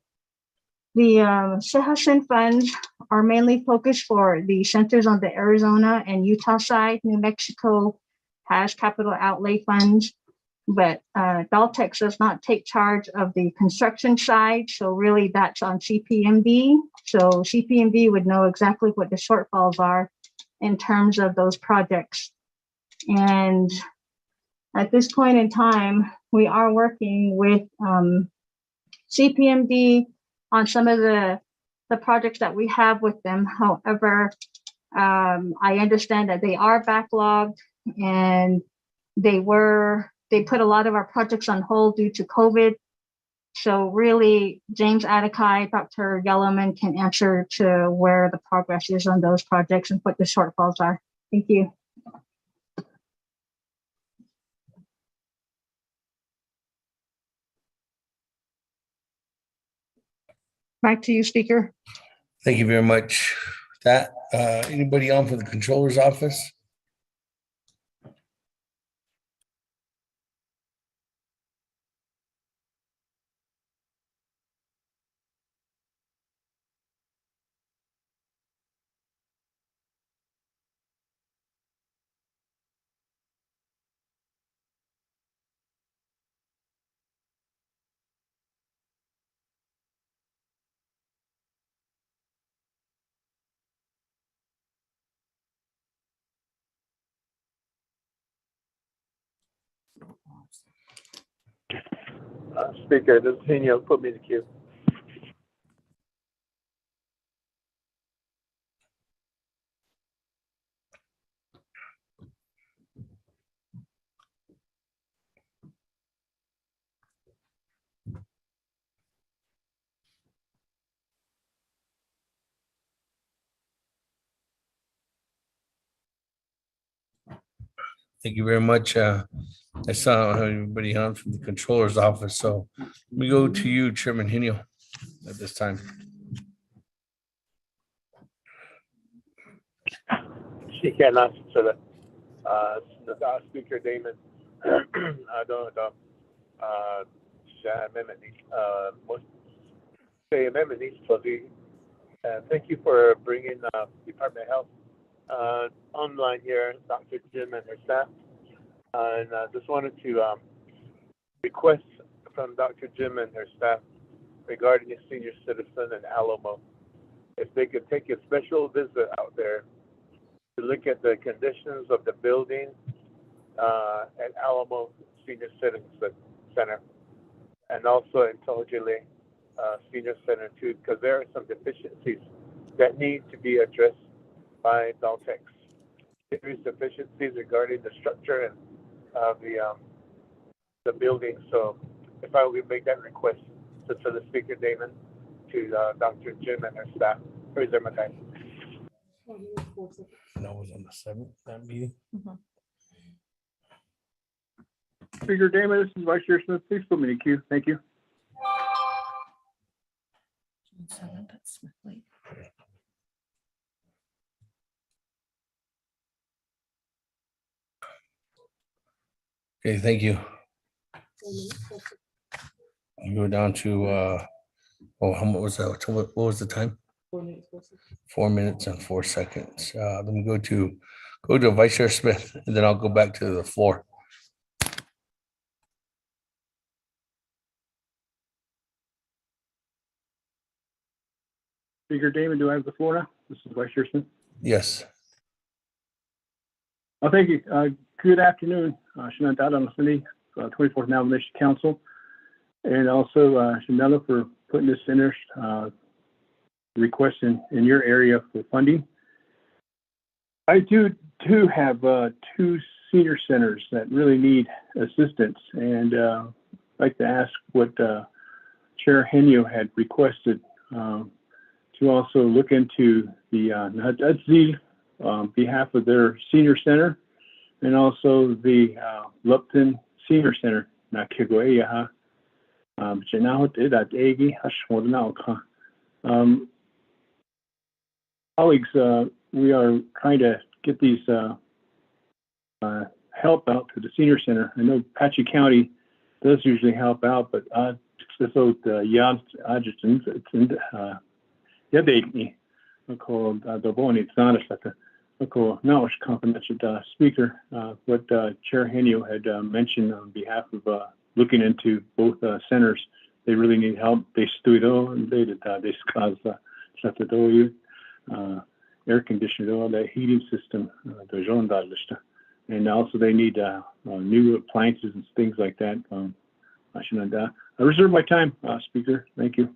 Sehasin funds are mainly focused for the centers on the Arizona and Utah side. New Mexico has capital outlay funds, but Daltex does not take charge of the construction side. So really that's on CPMD. So CPMD would know exactly what the shortfalls are in terms of those projects. And at this point in time, we are working with CPMD on some of the projects that we have with them. However, I understand that they are backlogged, and they put a lot of our projects on hold due to COVID. So really, James Atakai, Dr. Yellowman can answer to where the progress is on those projects and what the shortfalls are. Thank you. Back to you, Speaker. Thank you very much. That anybody on for the Controller's Office? Speaker, this is Pino. Put me in the queue. Thank you very much. I saw everybody on from the controller's office, so let me go to you, Chairman Henio, at this time. She cannot answer that. Speaker Damon, I don't know. Amendment most say amendment needs to be. Thank you for bringing Department of Health online here, Dr. Jim and her staff. And just wanted to request from Dr. Jim and her staff regarding the senior citizen in Alamo, if they could take a special visit out there to look at the conditions of the building at Alamo Senior Citizen Center, and also in Tohojili Senior Center too, because there are some deficiencies that need to be addressed by Daltex. There is deficiencies regarding the structure and the building. So if I would make that request to the Speaker Damon, to Dr. Jim and her staff, reserve my time. That was on the 7th, that meeting. Speaker Damon, this is Vice Chair Smith. Please put me in queue. Thank you. Okay, thank you. You go down to, how much was that? What was the time? 4 minutes and 4 seconds. Let me go to Vice Chair Smith, and then I'll go back to the floor. Speaker Damon, do I have the floor now? This is Vice Chair Smith. Yes. Well, thank you. Good afternoon, Shannon City, 24th Navajo Nation Council, and also Shanella for putting this in there, request in your area for funding. I do have 2 senior centers that really need assistance, and I'd like to ask what Chair Henio had requested to also look into the Nahadzi behalf of their senior center, and also the Lupton Senior Center. Colleagues, we are trying to get these help out to the senior center. I know Apache County does usually help out, but Speaker, what Chair Henio had mentioned on behalf of looking into both centers. They really need help. They air conditioner, the heating system, and also they need new appliances and things like that. I reserve my time, Speaker. Thank you.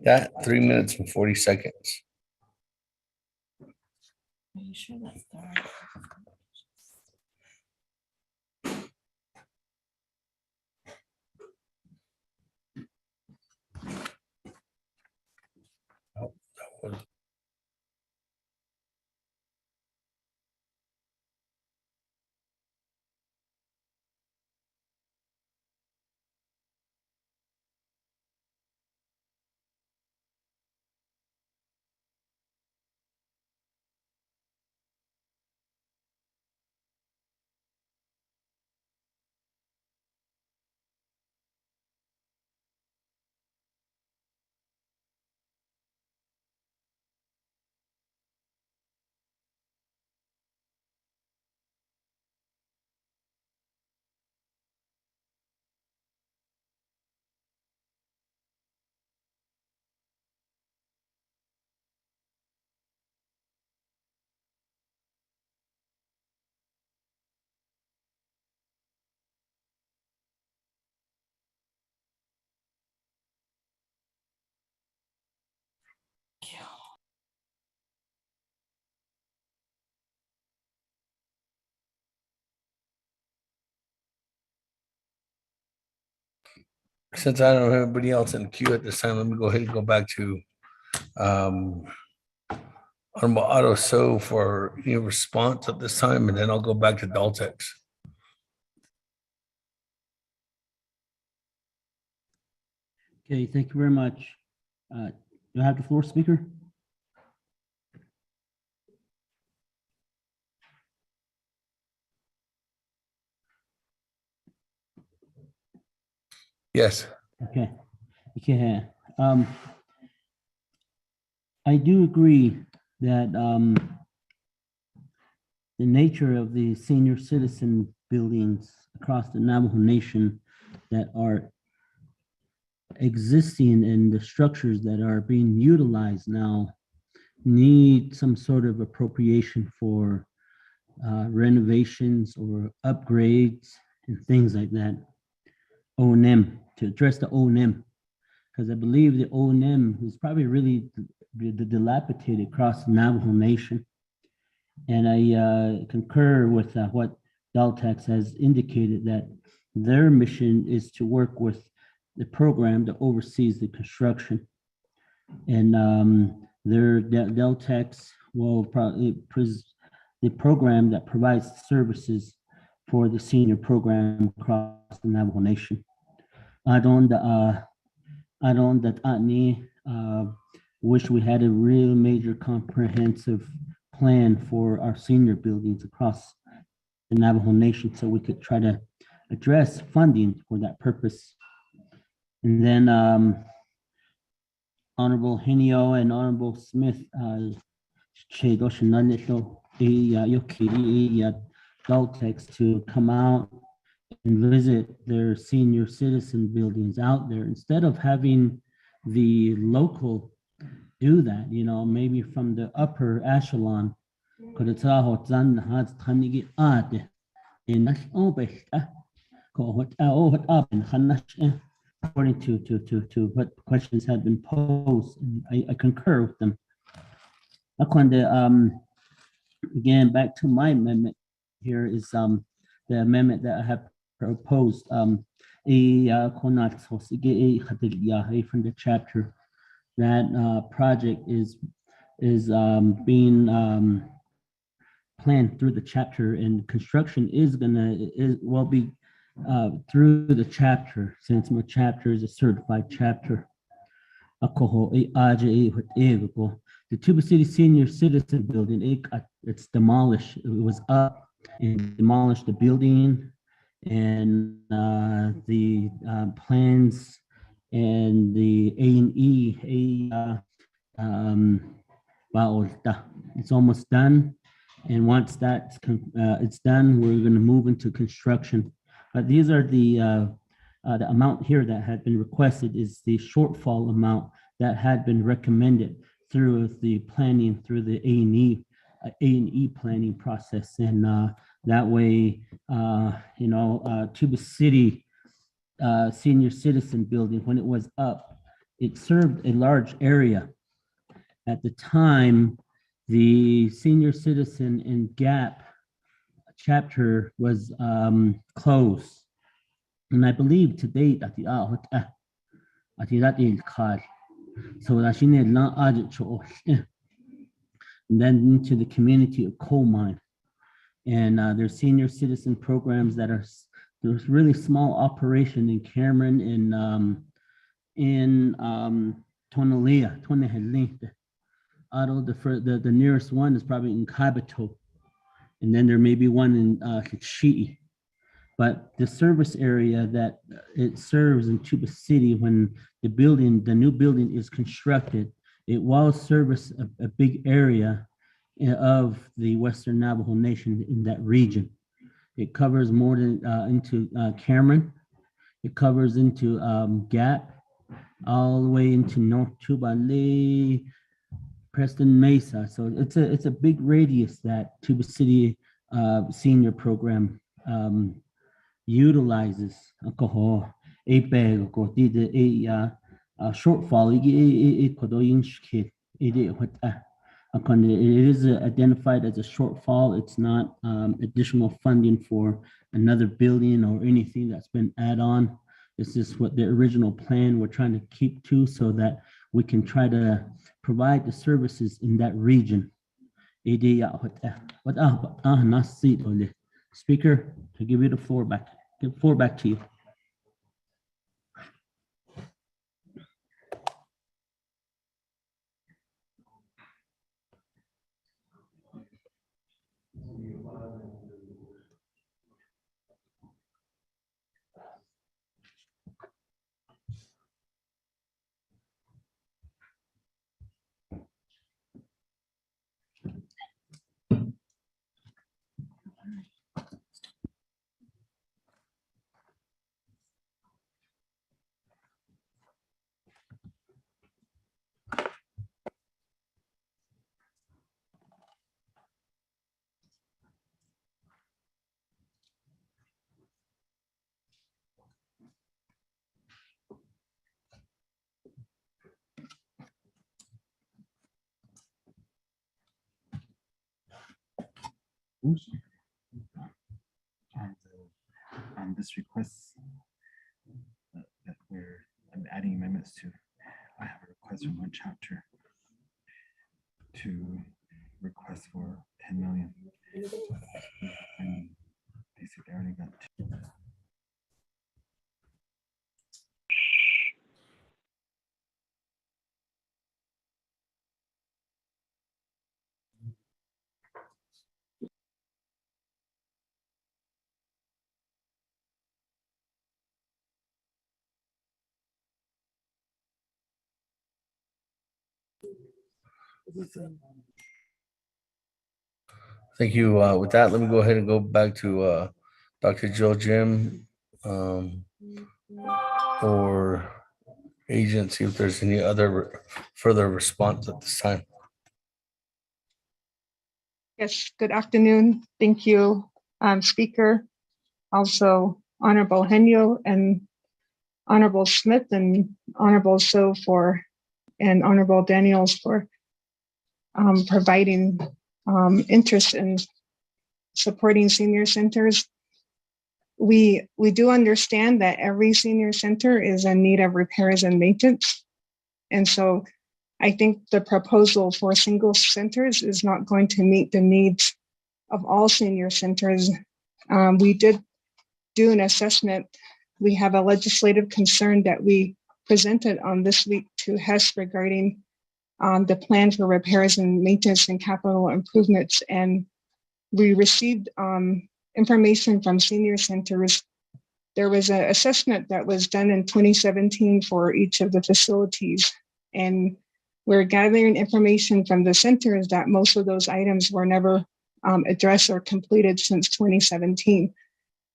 Got 3 minutes and 40 seconds. Are you sure that's the right? Oh, that was Since I don't have anybody else in the queue at this time, let me go ahead and go back to Honorable Otto So for any response at this time, and then I'll go back to Daltex. Okay, thank you very much. Do I have the floor, Speaker? Yes. Okay. Okay. I do agree that the nature of the senior citizen buildings across the Navajo Nation that are existing and the structures that are being utilized now need some sort of appropriation for renovations or upgrades and things like that. O&M, to address the O&M, because I believe the O&M is probably really the dilapidated across the Navajo Nation. And I concur with what Daltex has indicated, that their mission is to work with the program that oversees the construction. And their Daltex will probably the program that provides services for the senior program across the Navajo Nation. I don't wish we had a real major comprehensive plan for our senior buildings across the Navajo Nation, so we could try to address funding for that purpose. And then Honorable Henio and Honorable Smith, Daltex to come out and visit their senior citizen buildings out there, instead of having the local do that, you know, maybe from the upper echelon. According to what questions have been posed, I concur with them. Again, back to my amendment here is the amendment that I have proposed. From the chapter, that project is being planned through the chapter, and construction will be through the chapter, since my chapter is a certified chapter. The Tuba City Senior Citizen Building, it's demolished. It was up and demolished the building, and the plans and the A&E, it's almost done. And once that's it's done, we're going to move into construction. These are the amount here that had been requested is the shortfall amount that had been recommended through the planning, through the A&E planning process. And that way, Tuba City Senior Citizen Building, when it was up, it served a large area. At the time, the Senior Citizen and GAP chapter was closed. And I believe to date, so that's in and then into the community of coal mine. And there's senior citizen programs that are, there's really small operation in Cameron and in Tonalea. The nearest one is probably in Kabato. And then there may be one in Kitshi'i. But the service area that it serves in Tuba City, when the new building is constructed, it will service a big area of the Western Navajo Nation in that region. It covers more than into Cameron. It covers into Gap, all the way into North Tuba, Preston Mesa. So it's a big radius that Tuba City senior program utilizes. Shortfall. It is identified as a shortfall. It's not additional funding for another building or anything that's been added on. This is what the original plan we're trying to keep to so that we can try to provide the services in that region. Speaker, to give you the floor back. Give the floor back to you. This request that I'm adding amendments to, I have a request from one chapter to request for 10 million. And basically I already got two. Thank you. With that, let me go ahead and go back to Dr. Jill Jim or agent, see if there's any other further response at this time. Yes, good afternoon. Thank you, Speaker. Also, Honorable Henyo and Honorable Smith and Honorable So and Honorable Daniels for providing interest in supporting senior centers. We do understand that every senior center is in need of repairs and maintenance. And so I think the proposal for single centers is not going to meet the needs of all senior centers. We did do an assessment. We have a legislative concern that we presented on this week to HES regarding the plan for repairs and maintenance and capital improvements. And we received information from senior centers. There was an assessment that was done in 2017 for each of the facilities. And we're gathering information from the centers that most of those items were never addressed or completed since 2017.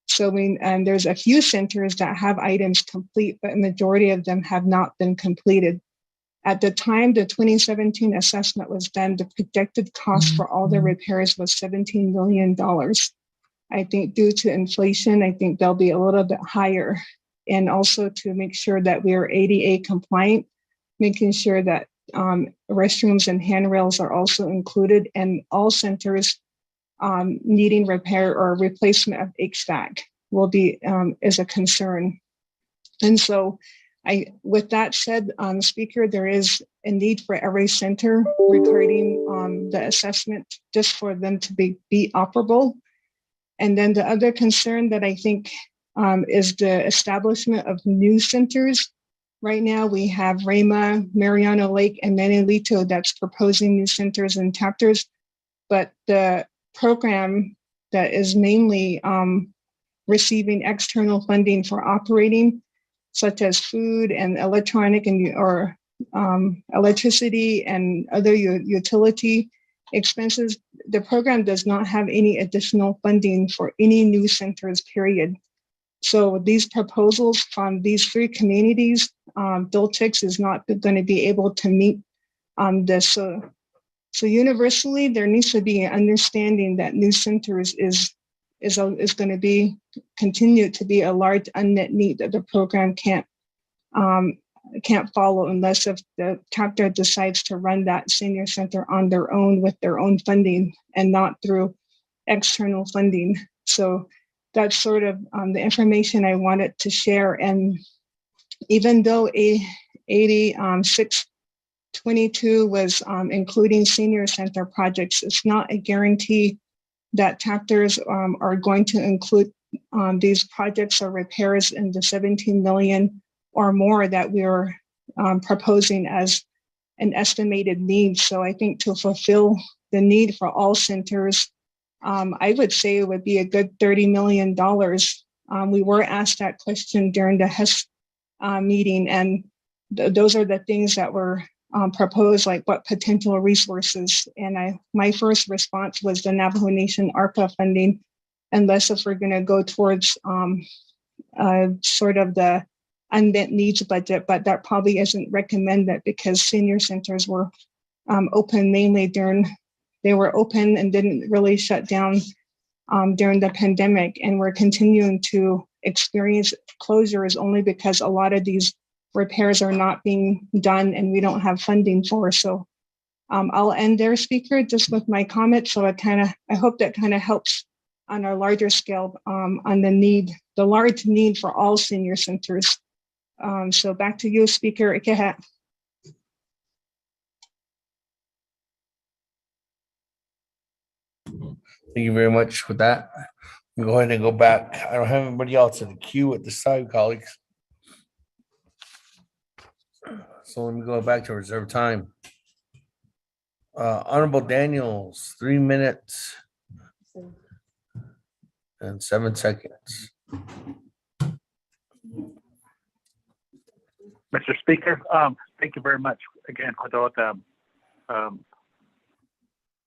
So there's a few centers that have items complete, but a majority of them have not been completed. At the time the 2017 assessment was done, the projected cost for all the repairs was $17 million. I think due to inflation, I think they'll be a little bit higher. And also to make sure that we are ADA compliant, making sure that restrooms and handrails are also included, and all centers needing repair or replacement of HVAC will be is a concern. And so with that said, Speaker, there is a need for every center regarding the assessment just for them to be operable. And then the other concern that I think is the establishment of new centers. Right now we have Rama, Mariano Lake, and Manilito that's proposing new centers and chapters, but the program that is mainly receiving external funding for operating, such as food and electronic or electricity and other utility expenses, the program does not have any additional funding for any new centers, period. So these proposals from these three communities, Bill Tix is not going to be able to meet this. So universally, there needs to be an understanding that new centers is going to be continue to be a large unmet need that the program can't follow unless if the chapter decides to run that senior center on their own with their own funding and not through external funding. So that's sort of the information I wanted to share. And even though 8622 was including senior center projects, it's not a guarantee that chapters are going to include these projects or repairs in the 17 million or more that we're proposing as an estimated need. So I think to fulfill the need for all centers, I would say it would be a good $30 million. We were asked that question during the HES meeting, and those are the things that were proposed, like what potential resources. And my first response was the Navajo Nation ARPA funding, unless if we're going to go towards sort of the unmet needs budget, but that probably isn't recommended because senior centers were open mainly they were open and didn't really shut down during the pandemic. And we're continuing to experience closures only because a lot of these repairs are not being done and we don't have funding for. So I'll end there, Speaker, just with my comment. So I hope that kind of helps on a larger scale on the large need for all senior centers. So back to you, Speaker Ikehat. Thank you very much for that. We'll go ahead and go back. I don't have anybody else in the queue at this time, colleagues. So let me go back to reserve time. Honorable Daniels, 3 minutes and 7 seconds. Mr. Speaker, thank you very much again for the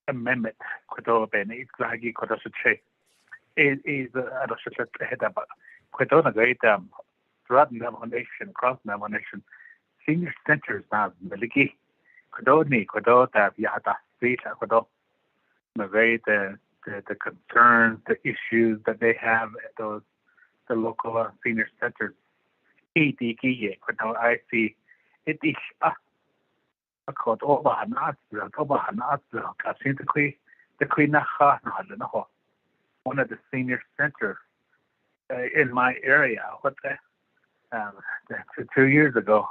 amendment. For the Islagi Kodosache. It is a head up. Quidona great throughout Navajo Nation, across Navajo Nation, senior centers now, Meliki, Quidoni, Quidota, Yata, Street, Quidot, the concerns, the issues that they have at the local senior centers. EDK, I see it is called Obahanat, the Queen one of the senior centers in my area. 2 years ago,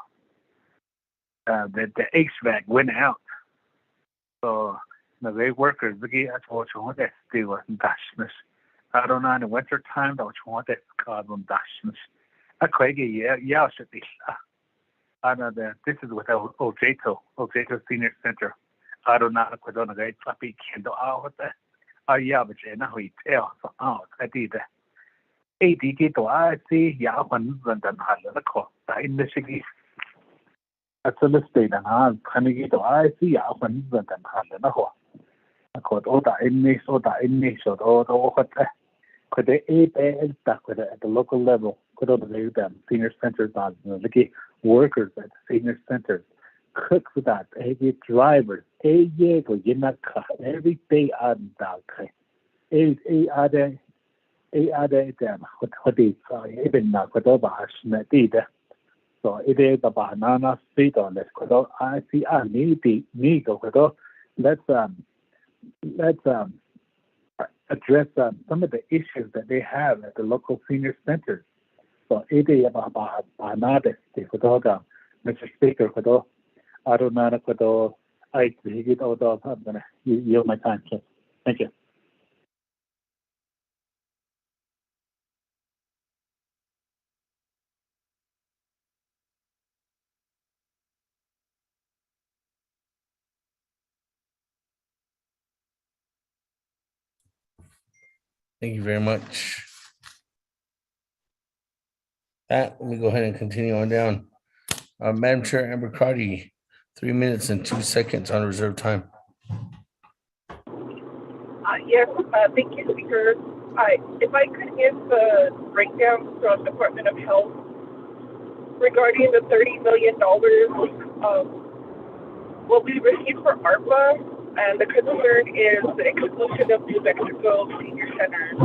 the HVAC went out. So the workers, that's what you want to do with dashness. I don't know in the winter time, that's what you want to dashness. I quite yeah, should be. This is with Ojeto Senior Center. I don't know if I don't get floppy candle out there. Yeah, but now we tell so out. I did that. ADG to I see Yawan and the cost. In the city. That's a mistake. And I'm coming to I see Yawan and the cost. I called all the inmates or the inmates or what could they aid stuck with it at the local level. Could all the senior centers on the workers at the senior centers, cooks with that, drivers, every day on that. Other them, what they even not what over did. So it is the banana street on this. I see I need let's address some of the issues that they have at the local senior centers. So it is about another Mr. Speaker, I don't know I get all the I'm gonna yield my time. So thank you. Thank you very much. Let me go ahead and continue on down. Madam Chair, Amber Carty, 3 minutes and 2 seconds on reserve time. Yes, thank you, Speaker. If I could give the breakdown from Department of Health regarding the $30 million what we received for ARPA, and the concern is the exclusion of New Mexico senior centers.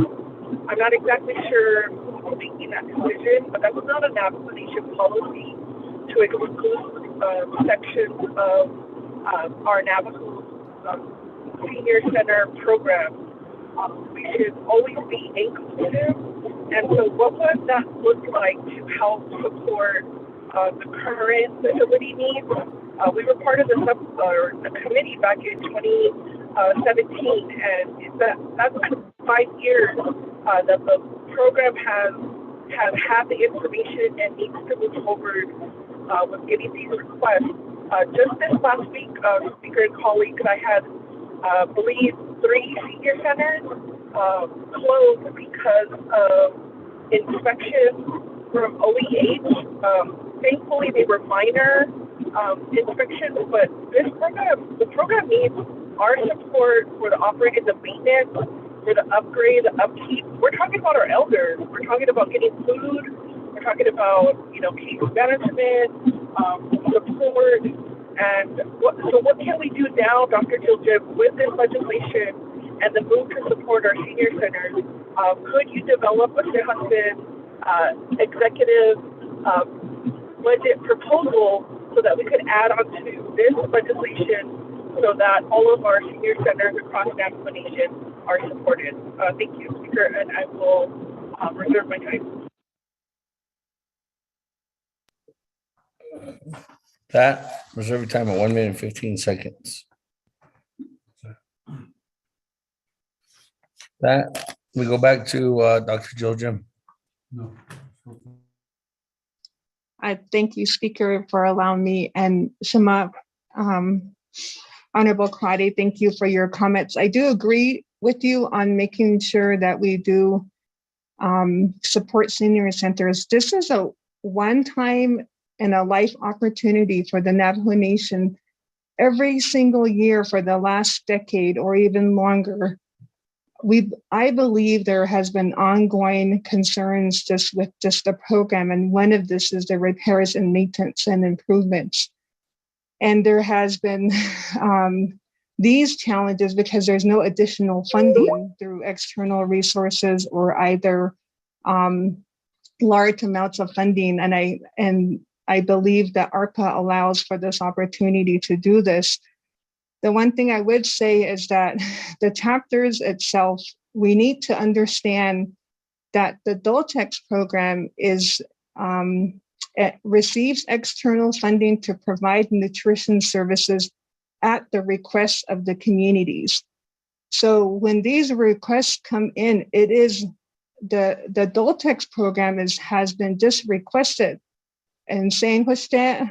I'm not exactly sure who's making that decision, but that was not a Navajo Nation policy to exclude sections of our Navajo senior center program. We should always be inclusive And so what would that look like to help support the current facility needs? We were part of the committee back in 2017, and that's been 5 years that the program has had the information and needs to move forward with getting these requests. Just this last week, speaker and colleagues, I had, believe, 3 senior centers closed because of inspections from OEH. Thankfully, they were minor inspections, but the program needs our support for the operating, the maintenance, for the upgrade, the upkeep. We're talking about our elders. We're talking about getting food. We're talking about, case management, support. And what can we do now, Dr. Jiljib, with this legislation and the move to support our senior centers? Could you develop a executive budget proposal so that we could add on to this legislation so that all of our senior centers across Navajo Nation are supported? Thank you, Speaker, and I will reserve my time. That, reserve your time at 1 minute and 15 seconds. That, we go back to Dr. Jill Jim. No. I thank you, Speaker, for allowing me, and Shema, Honorable Karate, thank you for your comments. I do agree with you on making sure that we do support senior centers. This is a one-time and a life opportunity for the Navajo Nation. Every single year for the last decade or even longer, I believe there has been ongoing concerns just with the program, and one of this is the repairs and maintenance and improvements. And there has been these challenges because there's no additional funding through external resources or either large amounts of funding. And I believe that ARPA allows for this opportunity to do this. The one thing I would say is that the chapters itself, we need to understand that the DOLTEX program it receives external funding to provide nutrition services at the request of the communities. So when these requests come in, it is the DOLTEX program has been just requested and saying what's that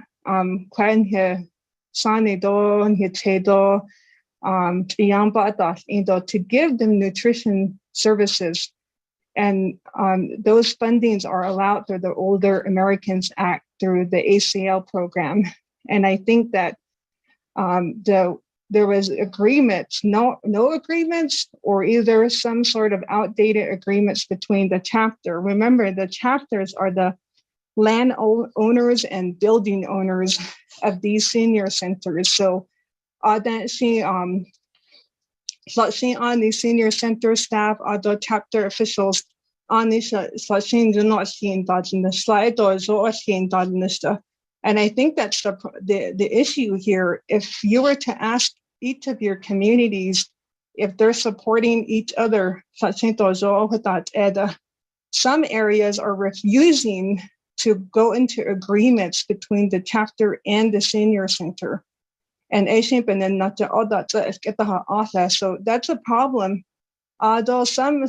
to give them nutrition services. And those fundings are allowed through the Older Americans Act through the ACL program. And I think that there was agreements, no agreements, or either some sort of outdated agreements between the chapter. Remember, the chapters are the land owners and building owners of these senior centers. So that she on the senior center staff, the chapter officials on this and I think that's the issue here. If you were to ask each of your communities if they're supporting each other, some areas are refusing to go into agreements between the chapter and the senior center. And then not to all that office. So that's a problem. Although some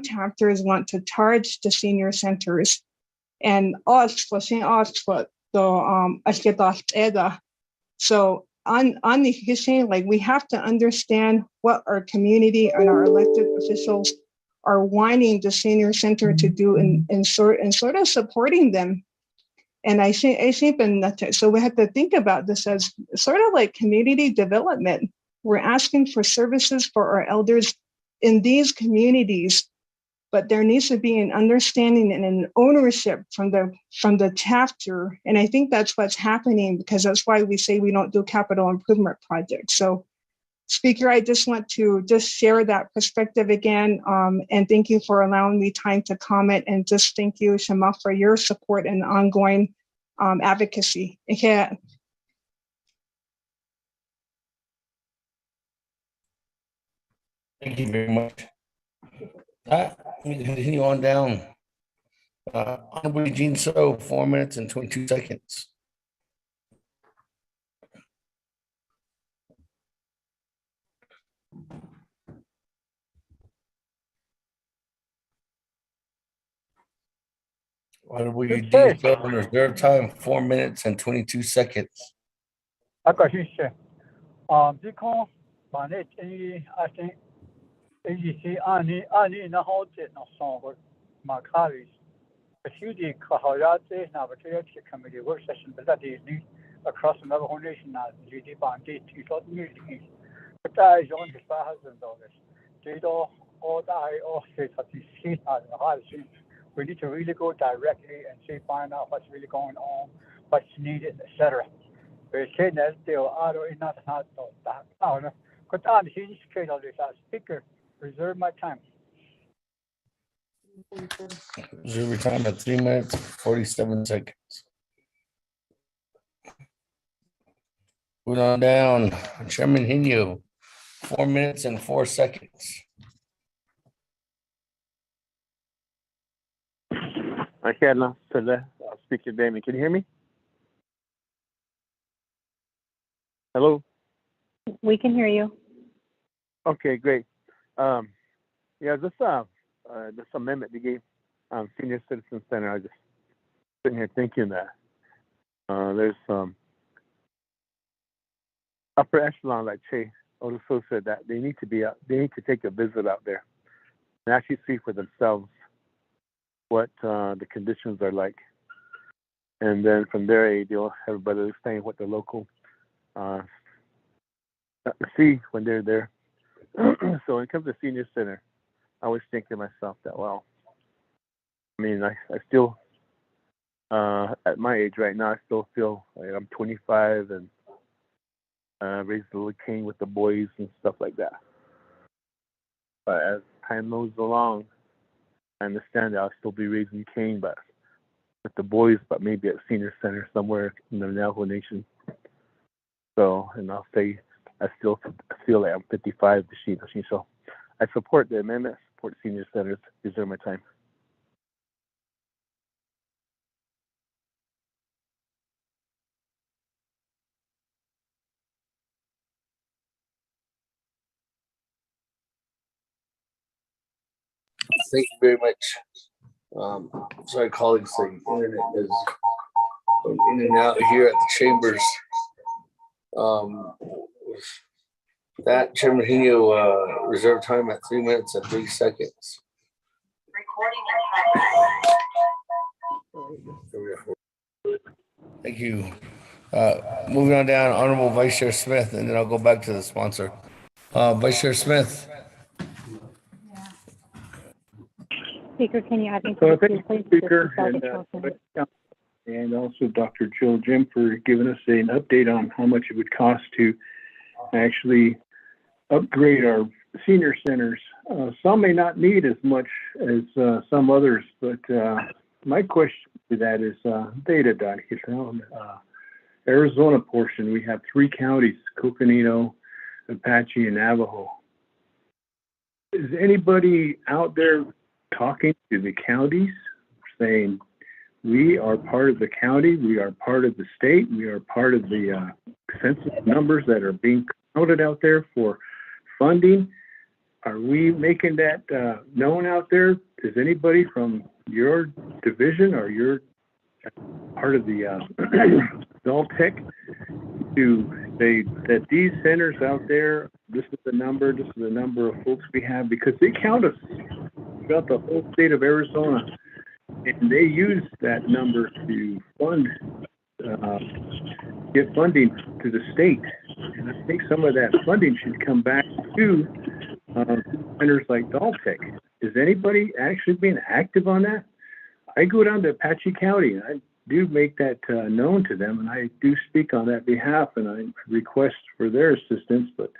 chapters want to charge the senior centers, and so on the issue, like we have to understand what our community and our elected officials are wanting the senior center to do and sort of supporting them. And I think so we have to think about this as sort of like community development. We're asking for services for our elders in these communities, but there needs to be an understanding and an ownership from the chapter. And I think that's what's happening, because that's why we say we don't do capital improvement projects. So, Speaker, I just want to share that perspective again, and thank you for allowing me time to comment, and just thank you, Shema, for your support and ongoing advocacy. Yeah. Thank you very much. We continue on down. Honorable Eugene So, 4 minutes and 22 seconds. Honorable Eugene So, on reserve time, 4 minutes and 22 seconds. Across the Navajo Nation, GD Bandi, T-Tot Music, but I joined his husband on this. Jado, all I also we need to really go directly and see, find out what's really going on, what's needed, etc. We're saying that they are not that. But I'm here as speaker, reserve my time. Reserve your time at 3 minutes, 47 seconds. Moving on down, Chairman Hinu, 4 minutes and 4 seconds. Okay, Speaker Damon, can you hear me? Hello? We can hear you. Okay, great. Yeah, this amendment you gave Senior Citizen Center, I was just sitting here thinking that there's some upper echelon like Che Odoso said that they need to take a visit out there and actually see for themselves what the conditions are like. And then from there, they'll have a better understanding what the local see when they're there. So when it comes to senior center, I always think to myself that, well, I mean, I still, at my age right now, I still feel like I'm 25 and raised a little cane with the boys and stuff like that. But as time moves along, I understand that I'll still be raising cane, but with the boys, but maybe at senior center somewhere in the Navajo Nation. So, and I'll say I still feel like I'm 55 to Shino. So I support the amendment, support senior centers, reserve my time. Thank you very much. Sorry, colleagues, the internet is going in and out here at the chambers. That Chairman Hino, reserve time at 3 minutes and 3 seconds. Thank you. Moving on down, Honorable Vice Chair Smith, and then I'll go back to the sponsor. Vice Chair Smith. Speaker, can you add me to So the thank queue, you, please? Speaker, This is and also Dr. Jill Jim for giving us an update on how much it would cost to actually upgrade our senior centers. Some may not need as much as some others, but my question to that is data data. Arizona portion, we have 3 counties, Coconino, Apache, and Navajo. Is anybody out there talking to the counties saying, we are part of the county, we are part of the state, we are part of the census numbers that are being counted out there for funding? Are we making that known out there? Is anybody from your division or your part of the Tech to say that these centers out there, this is the number of folks we have, because they count us throughout the whole state of Arizona, and they use that number to fund, get funding to the state. And I think some of that funding should come back to centers like Tech. Is anybody actually being active on that? I go down to Apache County, and I do make that known to them, and I do speak on that behalf, and I request for their assistance, but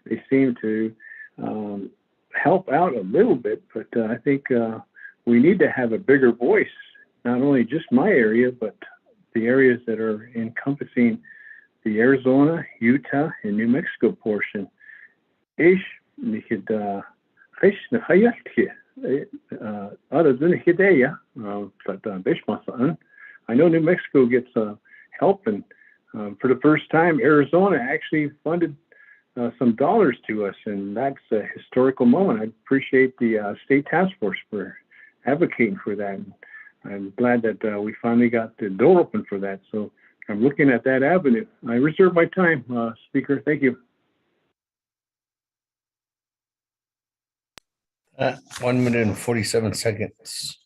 they seem to help out a little bit. But I think we need to have a bigger voice, not only just my area, but the areas that are encompassing the Arizona, Utah, and New Mexico portion. other than Hidea, but Bishmasan. I know New Mexico gets help, and for the first time, Arizona actually funded some dollars to us, and that's a historical moment. I appreciate the state task force for advocating for that. I'm glad that we finally got the door open for that. So I'm looking at that avenue. I reserve my time, Speaker. Thank you. 1 minute and 47 seconds.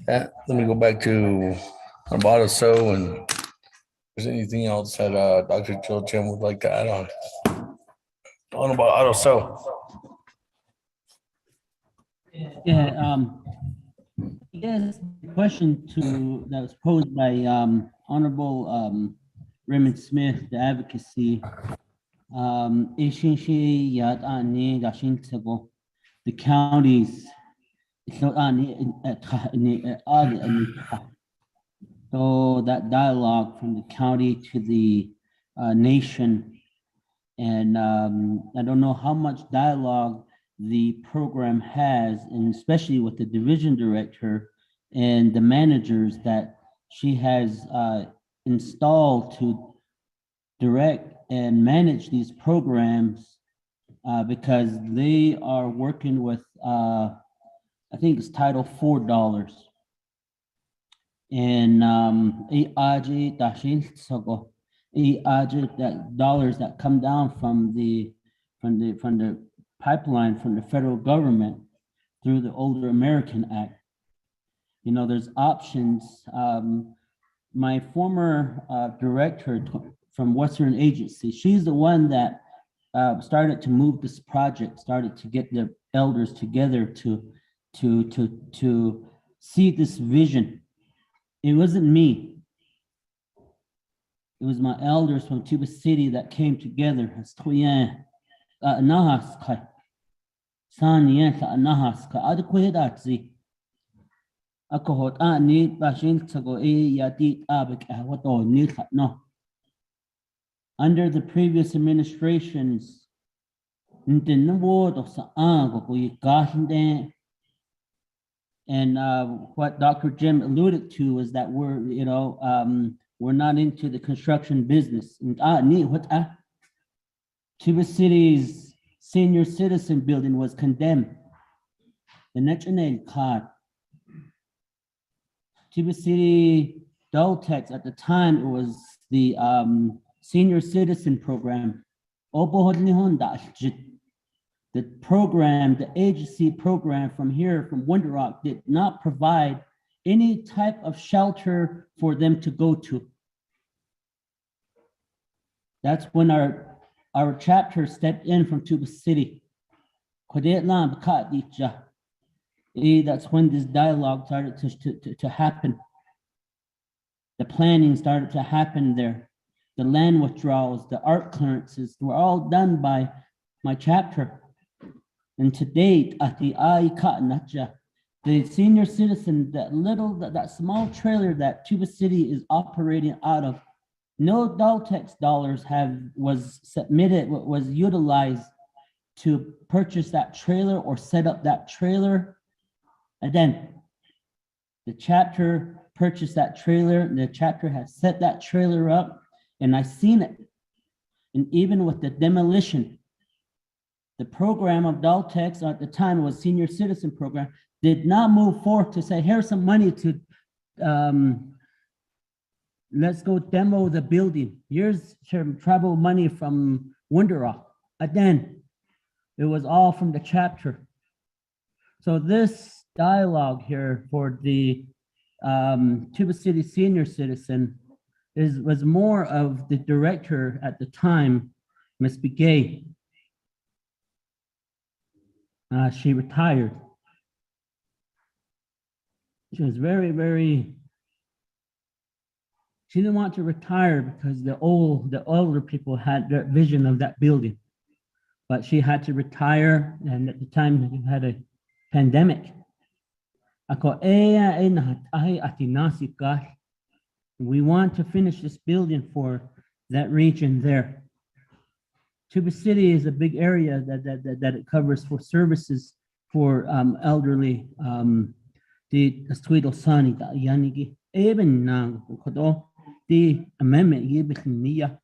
Let me go back to Armada So, and if there's anything else that Dr. Jill Jim would like to add on about Auto So. Yeah, yes, the question that was posed by Honorable Raymond Smith, the advocacy. The counties. So that dialogue from the county to the nation, and I don't know how much dialogue the program has, and especially with the division director and the managers that she has installed to direct and manage these programs, because they are working with, I think it's Title IV dollars. And that dollars that come down from the pipeline from the federal government through the Older American Act. You know, there's options. My former director from Western Agency, she's the one that started to move this project, started to get the elders together to see this vision. It wasn't me. It was my elders from Tuba City that came together. Under the previous administrations, and what Dr. Jim alluded to was that we're not into the construction business. Tuba City's senior citizen building was condemned. The national card. Tuba City Doltex at the time, it was the senior citizen program. The program, the agency program from here, from Winter Rock, did not provide any type of shelter for them to go to. That's when our chapter stepped in from Tuba City. That's when this dialogue started to happen. The planning started to happen there. The land withdrawals, the art clearances were all done by my chapter. And to date, at the senior citizen, that small trailer that Tuba City is operating out of, no Daltex dollars was utilized to purchase that trailer or set up that trailer. And then the chapter purchased that trailer, and the chapter has set that trailer up, and I've seen it. And even with the demolition, the program of Daltex at the time was senior citizen program, did not move forth to say, here's some money to, let's go demo the building. Here's some travel money from Winter Rock. Again, it was all from the chapter. So this dialogue here for the Tuba City senior citizen was more of the director at the time, Ms. Begay. She retired. She was very, she didn't want to retire because the older people had their vision of that building. But she had to retire, and at the time we had a pandemic. We want to finish this building for that region there. Tuba City is a big area that it covers for services for elderly the Sweeto Sani da Yanigi even now the amendment Yibiknia.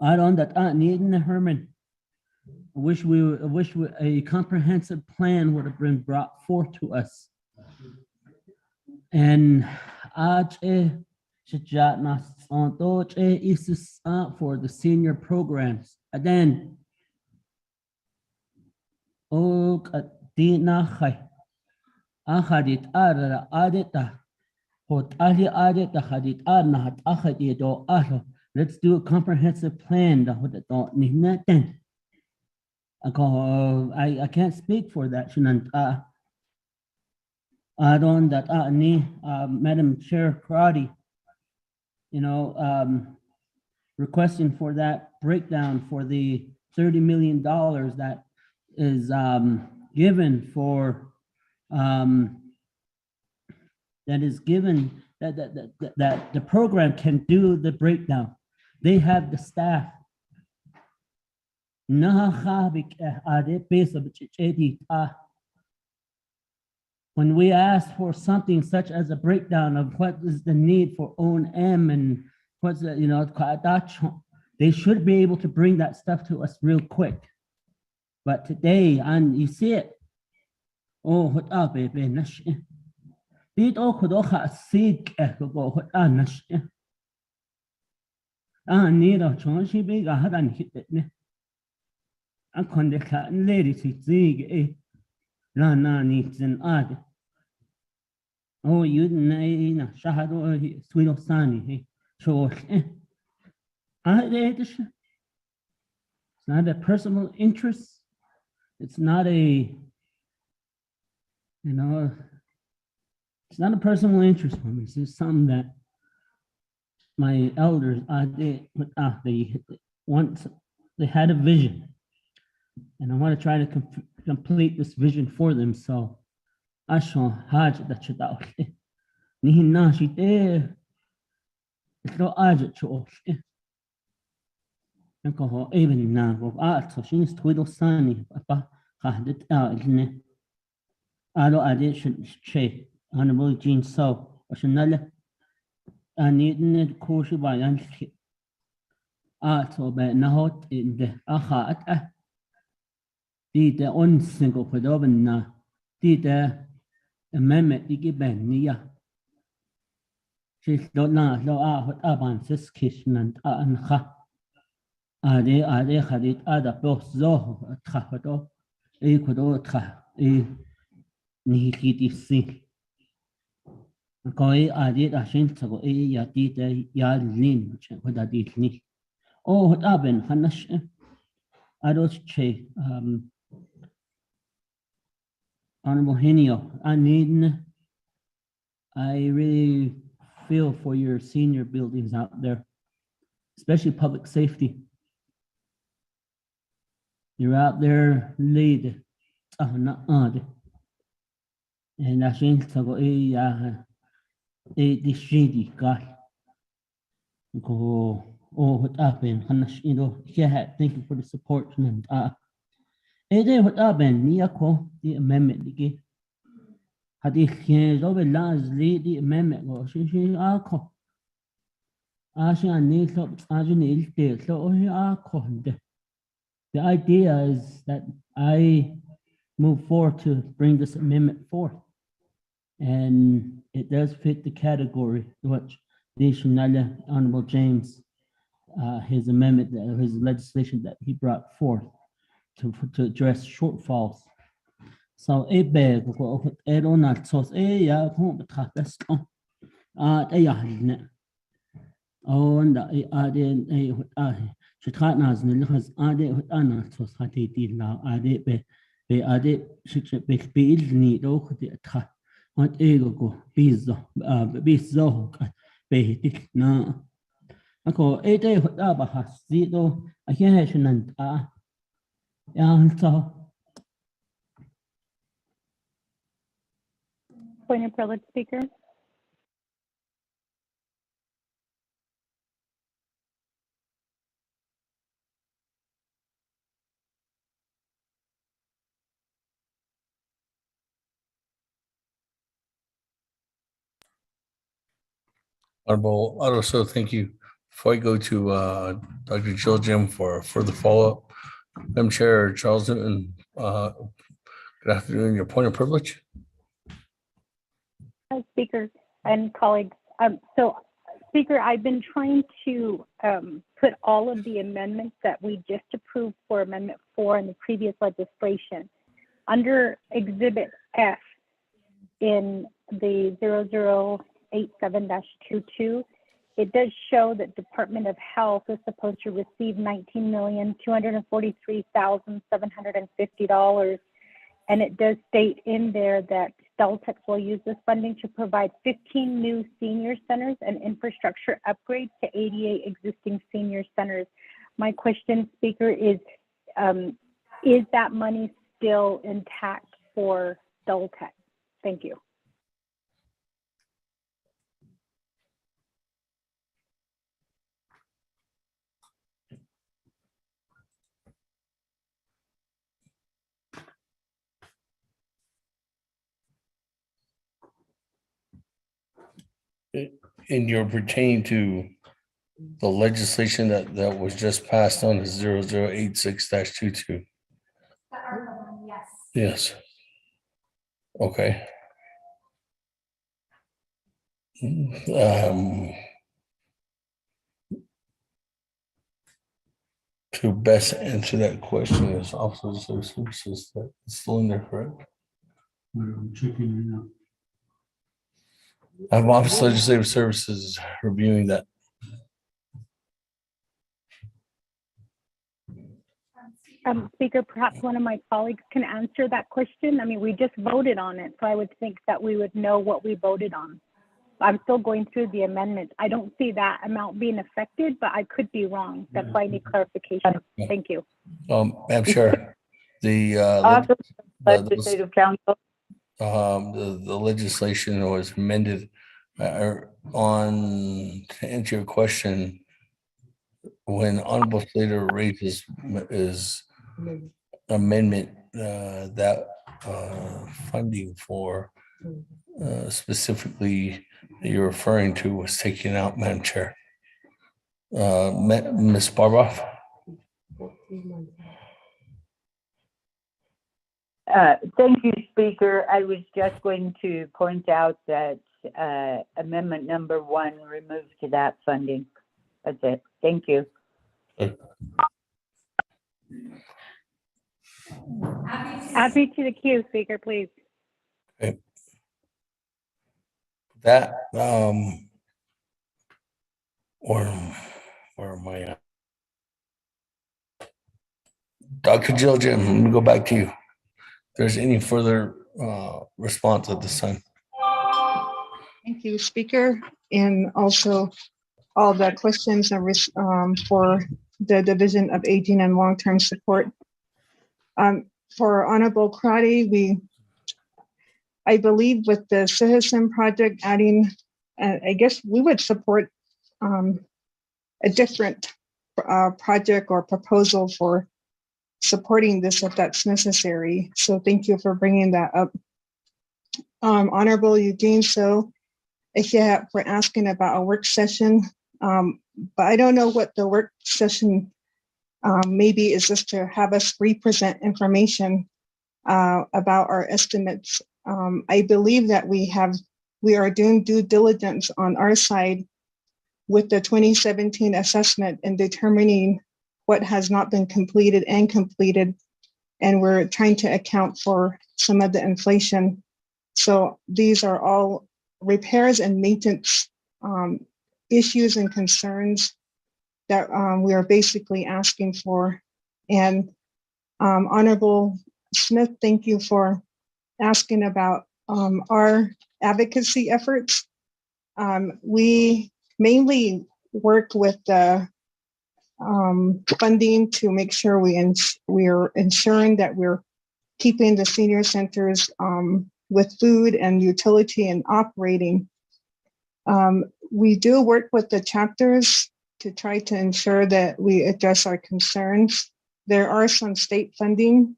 I don't that need Herman. I wish a comprehensive plan would have been brought forth to us. And Shajat Nas on Doge is for the senior programs. And then Dina Hai Ahadit Ada Adita Hot Ali Adita Hadit Adnahat Ahadido Aho. Let's do a comprehensive plan. I can't speak for that. I don't that Madam Chair Karate, requesting for that breakdown for the $30 million that is given for that the program can do the breakdown. They have the staff. When we ask for something such as a breakdown of what is the need for O&M and what's they should be able to bring that stuff to us real quick. But today, and you see it, what up, baby? Did all could all seek what need a chance big I hadn't hit it. I can't lady to zig na needs an odd. Oh, you know, Shahado, sweet of sunny, short. It's not a personal interest. It's not a, it's not a personal interest for me. It's just something that my elders, they had a vision, and I want to try to complete this vision for them. So, I shall hajj that you doubt. Nihinashi there. It's no ajit to alcohol even now of art. So she's twiddle sunny. Papa had it out in it. I don't addition shape. Honorable Jean so. Or Chanel. I need it course by Yankee. Art or by now in the aha. Did the on single for the oven now. Did the amendment you give Nia. She's not what about this kitchen and ha. Are they had it other both zo trafado. Could all tra Nihiti see. Koi I did a shin to go ya did a yard lean, what I did nicht. Oh, what Aben Hanash. I don't che Honorable Henio. I really feel for your senior buildings out there, especially public safety. You're out there lead. Not odd. And I think to go this shady guy. Go what happened? Yeah, thank you for the support. And what happened? Niako, the amendment again. Had he over last lady amendment or she alcohol. I need the idea is that I move forward to bring this amendment forth. And it does fit the category which the Honorable James, his amendment, his legislation that he brought forth to address shortfalls. So a bag of aeronaut sauce, yeah, home best on oh, and I didn't a Chicanas and has added with Anna sauce had they did now. I did be added should be need over the attack. What ego go bizzo, be no. I call a day with Abba has zero. I can't and yeah, so. Point of privilege, speaker. Honorable Otto, thank you. Before I go to Dr. Jill Jim for further follow-up, Madam Chair Charles Newton, good afternoon, your point of privilege. Speaker and colleagues. So, Speaker, I've been trying to put all of the amendments that we just approved for Amendment 4 in the previous legislation under Exhibit F in the 0087-22. It does show that Department of Health is supposed to receive $19,243,750. And it does state in there that Deltec will use this funding to provide 15 new senior centers and infrastructure upgrades to 88 existing senior centers. My question, Speaker, is that money still intact for Deltec? Thank you. And you're pertaining to the legislation that was just passed on as 0086-22. Yes. Yes. Okay. To best answer that question is Office of Services that is still in there, correct? I'm checking right now. I have Office of Legislative Services reviewing that. Speaker, perhaps one of my colleagues can answer that question. I mean, we just voted on it, so I would think that we would know what we voted on. I'm still going through the amendments. I don't see that amount being affected, but I could be wrong. That's why I need clarification. Thank you. Madam Chair, the Legislative Council. the legislation was amended on, to answer your question, when Honorable Slater raises his amendment, that funding for specifically that you're referring to was taken out, Madam Chair. Ms. Barboff? Thank you, Speaker. I was just going to point out that amendment number 1 removes that funding. That's it. Thank you. Add me to the queue, Speaker, please. Okay. That where am I at? Dr. Jill Jim, let me go back to you. If there's any further response at this time. Thank you, Speaker, and also all the questions for the Division of Aging and Long-Term Support. For Honorable Karate, I believe with the Citizen Project adding, I guess we would support a different project or proposal for supporting this if that's necessary. So thank you for bringing that up. Honorable Eugene, so for asking about a work session, but I don't know what the work session maybe is, just to have us represent information about our estimates. I believe that we are doing due diligence on our side with the 2017 assessment and determining what has not been completed and completed, and we're trying to account for some of the inflation. So these are all repairs and maintenance issues and concerns that we are basically asking for. And Honorable Smith, thank you for asking about our advocacy efforts. We mainly work with the funding to make sure we're ensuring that we're keeping the senior centers with food and utility and operating. We do work with the chapters to try to ensure that we address our concerns. There are some state funding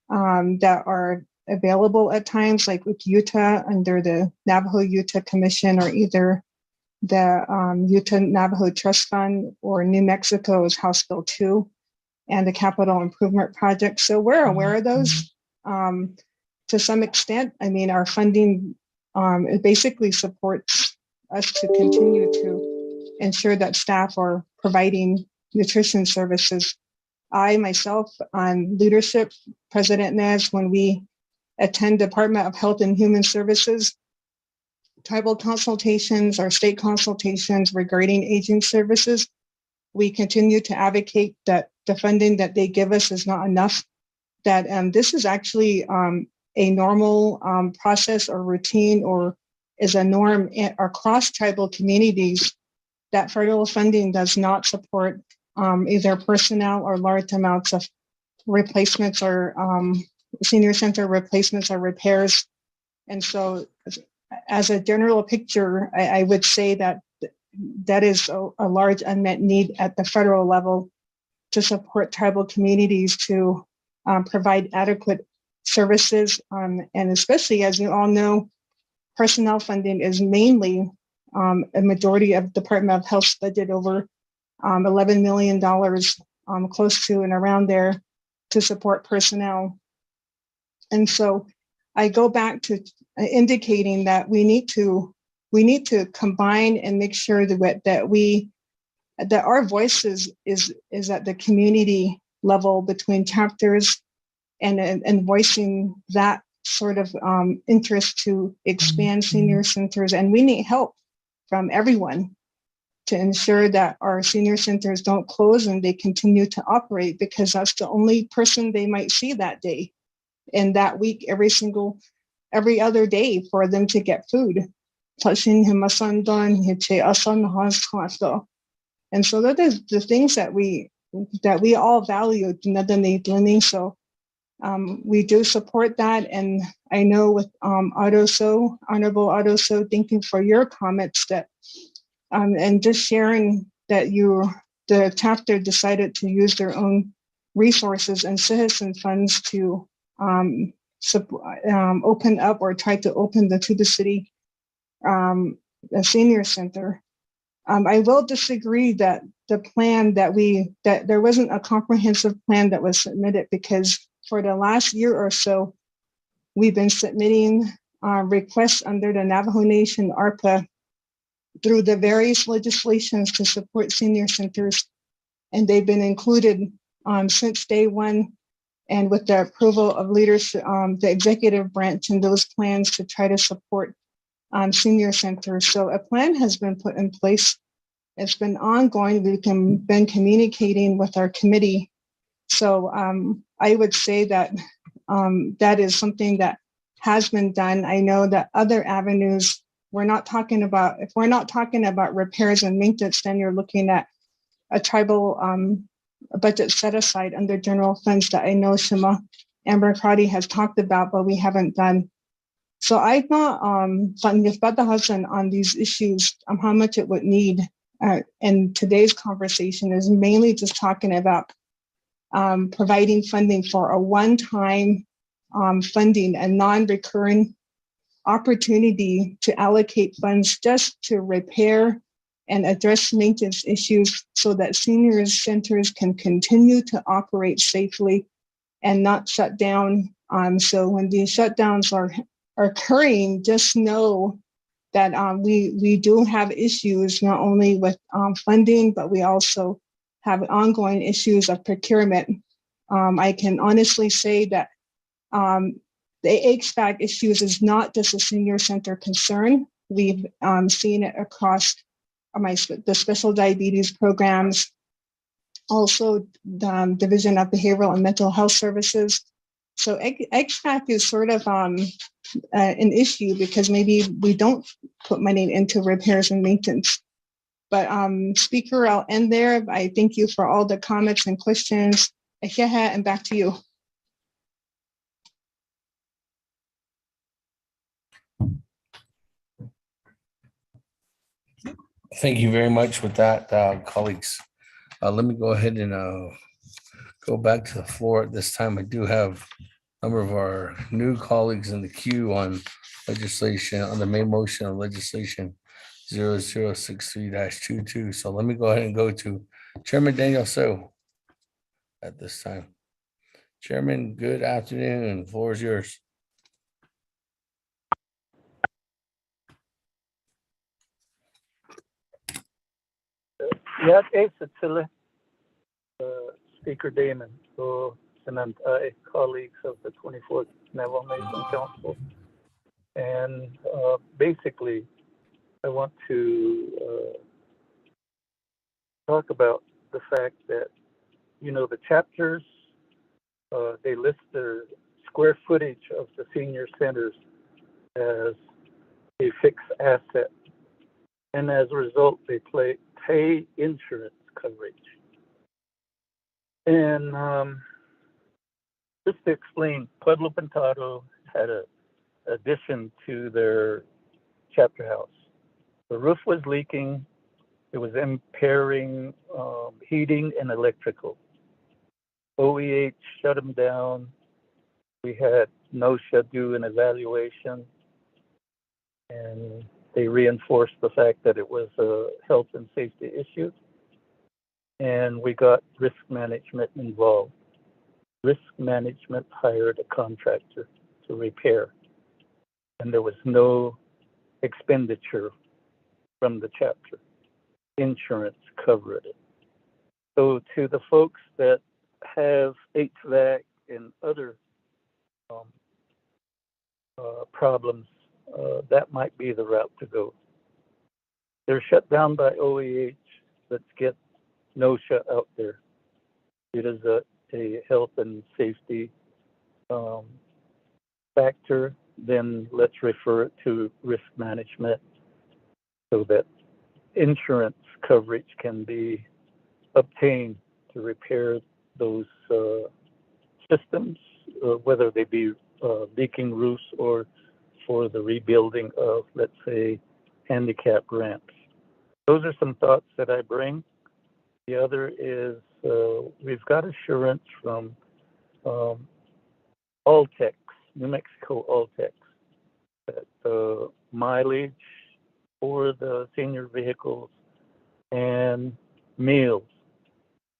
that are available at times, like with Utah under the Navajo Utah Commission, or either the Utah Navajo Trust Fund, or New Mexico's House Bill 2, and the Capital Improvement Project. So we're aware of those to some extent. I mean, our funding it basically supports us to continue to ensure that staff are providing nutrition services. I myself, on leadership, President Nez, when we attend Department of Health and Human Services tribal consultations or state consultations regarding aging services, we continue to advocate that the funding that they give us is not enough, that this is actually a normal process or routine, or is a norm across tribal communities, that federal funding does not support either personnel or large amounts of replacements or senior center replacements or repairs. And so as a general picture, I would say that that is a large unmet need at the federal level to support tribal communities to provide adequate services. And especially, as you all know, personnel funding is mainly a majority of Department of Health's budget, over $11 million, close to and around there, to support personnel. And so I go back to indicating that we need to combine and make sure that our voices is at the community level between chapters, and voicing that sort of interest to expand senior centers. And we need help from everyone to ensure that our senior centers don't close and they continue to operate, because that's the only person they might see that day and that week, every other day, for them to get food. And so that is the things that we all value. So we do support that. And I know with Honorable Otto So, thank you for your comments, that and just sharing that the chapter decided to use their own resources and citizen funds to open up, or try to open to the city a senior center. I will disagree that the plan that there wasn't a comprehensive plan that was submitted, because for the last year or so, we've been submitting requests under the Navajo Nation ARPA through the various legislations to support senior centers. And they've been included since day one, and with the approval of leadership, the executive branch, in those plans to try to support senior centers. So a plan has been put in place. It's been ongoing. We've been communicating with our committee. So I would say that that is something that has been done. I know that other avenues, if we're not talking about repairs and maintenance, then you're looking at a tribal budget set aside under general funds that I know Shema Amber Crotty has talked about, but we haven't done. So I thought on these issues, how much it would need. And today's conversation is mainly just talking about providing funding for a one-time funding, a non-recurring opportunity to allocate funds just to repair and address maintenance issues, so that senior centers can continue to operate safely and not shut down. So when these shutdowns are occurring, just know that we do have issues, not only with funding, but we also have ongoing issues of procurement. I can honestly say that the HVAC issues is not just a senior center concern. We've seen it across the special diabetes programs, also the Division of Behavioral and Mental Health Services. So HVAC is sort of an issue, because maybe we don't put money into repairs and maintenance. But Speaker, I'll end there. I thank you for all the comments and questions. And back to you. Thank you very much with that, colleagues. Let me go ahead and go back to the floor. At this time, I do have a number of our new colleagues in the queue on legislation, on the main motion of legislation 0063-22. So let me go ahead and go to Chairman Daniel So at this time. Chairman, good afternoon. The floor is yours. Yeah, Sila, Speaker Damon, so and colleagues of the 24th Navajo Nation Council. And basically, I want to talk about the fact that, the chapters, they list their square footage of the senior centers as a fixed asset. And as a result, they pay insurance coverage. And just to explain, Pueblo Pintado had an addition to their chapter house. The roof was leaking. It was impairing heating and electrical. OEH shut them down. We had NOSHA do an evaluation, and they reinforced the fact that it was a health and safety issue. And we got risk management involved. Risk management hired a contractor to repair, and there was no expenditure from the chapter. Insurance covered it. So to the folks that have HVAC and other problems, that might be the route to go. They're shut down by OEH. Let's get NOSHA out there. It is a health and safety factor. Then let's refer it to risk management so that insurance coverage can be obtained to repair those systems, whether they be leaking roofs or for the rebuilding of, let's say, handicap ramps. Those are some thoughts that I bring. The other is we've got assurance from Altex, New Mexico Altex, that the mileage for the senior vehicles and meals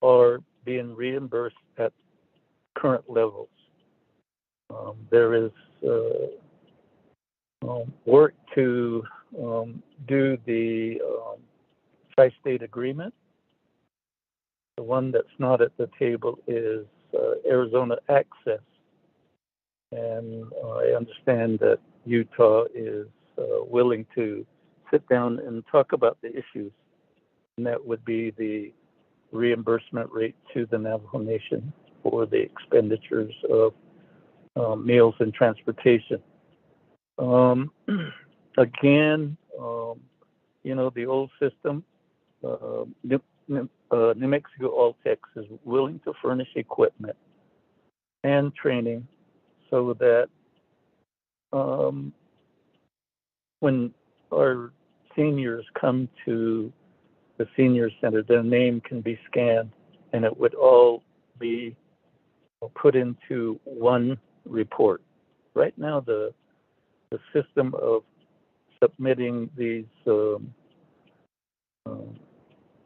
are being reimbursed at current levels. There is work to do the tri-state agreement. The one that's not at the table is Arizona Access. And I understand that Utah is willing to sit down and talk about the issues. And that would be the reimbursement rate to the Navajo Nation for the expenditures of meals and transportation. Again, the old system, New Mexico Altex is willing to furnish equipment and training so that when our seniors come to the senior center, their name can be scanned and it would all be put into one report. Right now, the system of submitting these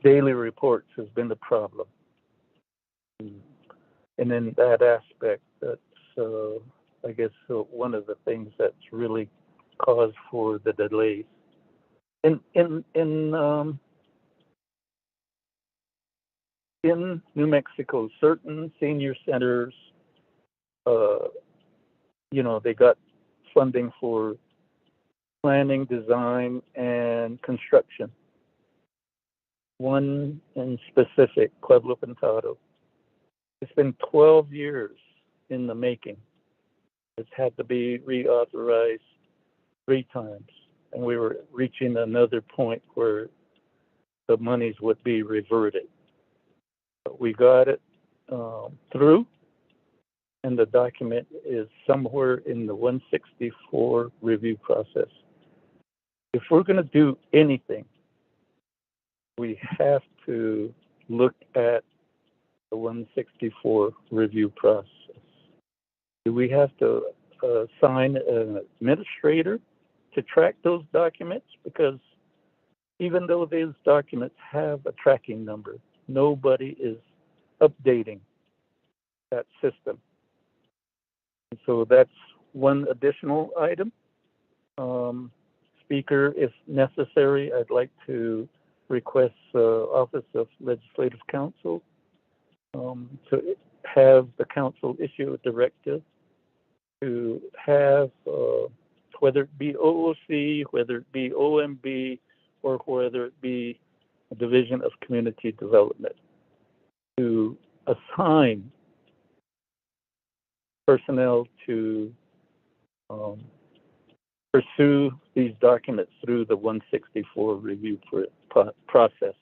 daily reports has been the problem. And in that aspect, that's, I guess, one of the things that's really caused for the delays. In New Mexico, certain senior centers, they got funding for planning, design, and construction. One in specific, Pueblo Pintado. It's been 12 years in the making. It's had to be reauthorized 3 times. And we were reaching another point where the monies would be reverted. But we got it through, and the document is somewhere in the 164 review process. If we're going to do anything, we have to look at the 164 review process. Do we have to assign an administrator to track those documents? Because even though these documents have a tracking number, nobody is updating that system. And so that's one additional item. Speaker, if necessary, I'd like to request Office of Legislative Counsel to have the council issue a directive to have, whether it be OOC, whether it be OMB, or whether it be a Division of Community Development, to assign personnel to pursue these documents through the 164 review process.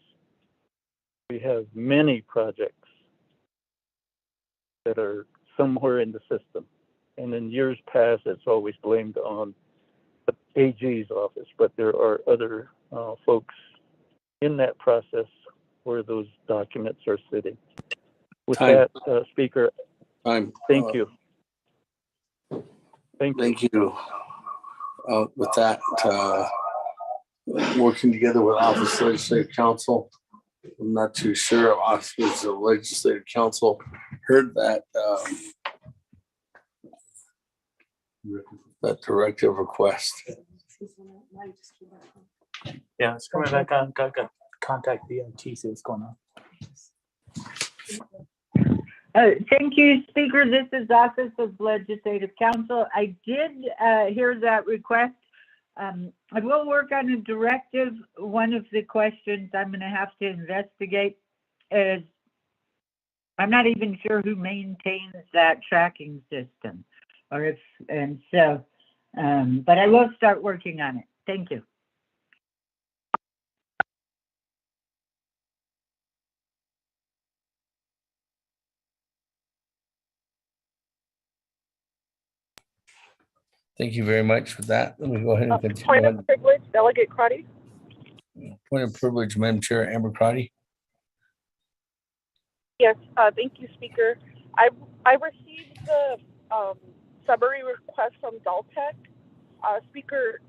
We have many projects that are somewhere in the system. And in years past, it's always blamed on the AG's office, but there are other folks in that process where those documents are sitting. With Time. that, Speaker, Time. Thank you. Thank you. With that, working together with Office of Legislative Counsel, I'm not too sure if Office of Legislative Counsel heard that that directive request. Yeah, it's coming back on. Got contact DOT, see what's going on. Thank you, Speaker. This is Office of Legislative Counsel. I did hear that request. I will work on a directive. One of the questions I'm going to have to investigate is I'm not even sure who maintains that tracking system, or if, and so, but I will start working on it. Thank you. Thank you very much with that. Let me go ahead and continue. Point of privilege, Delegate Crotty. Point of privilege, Madam Chair, Amber Crotty. Yes, thank you, Speaker. I received the summary request from Daltech. Speaker,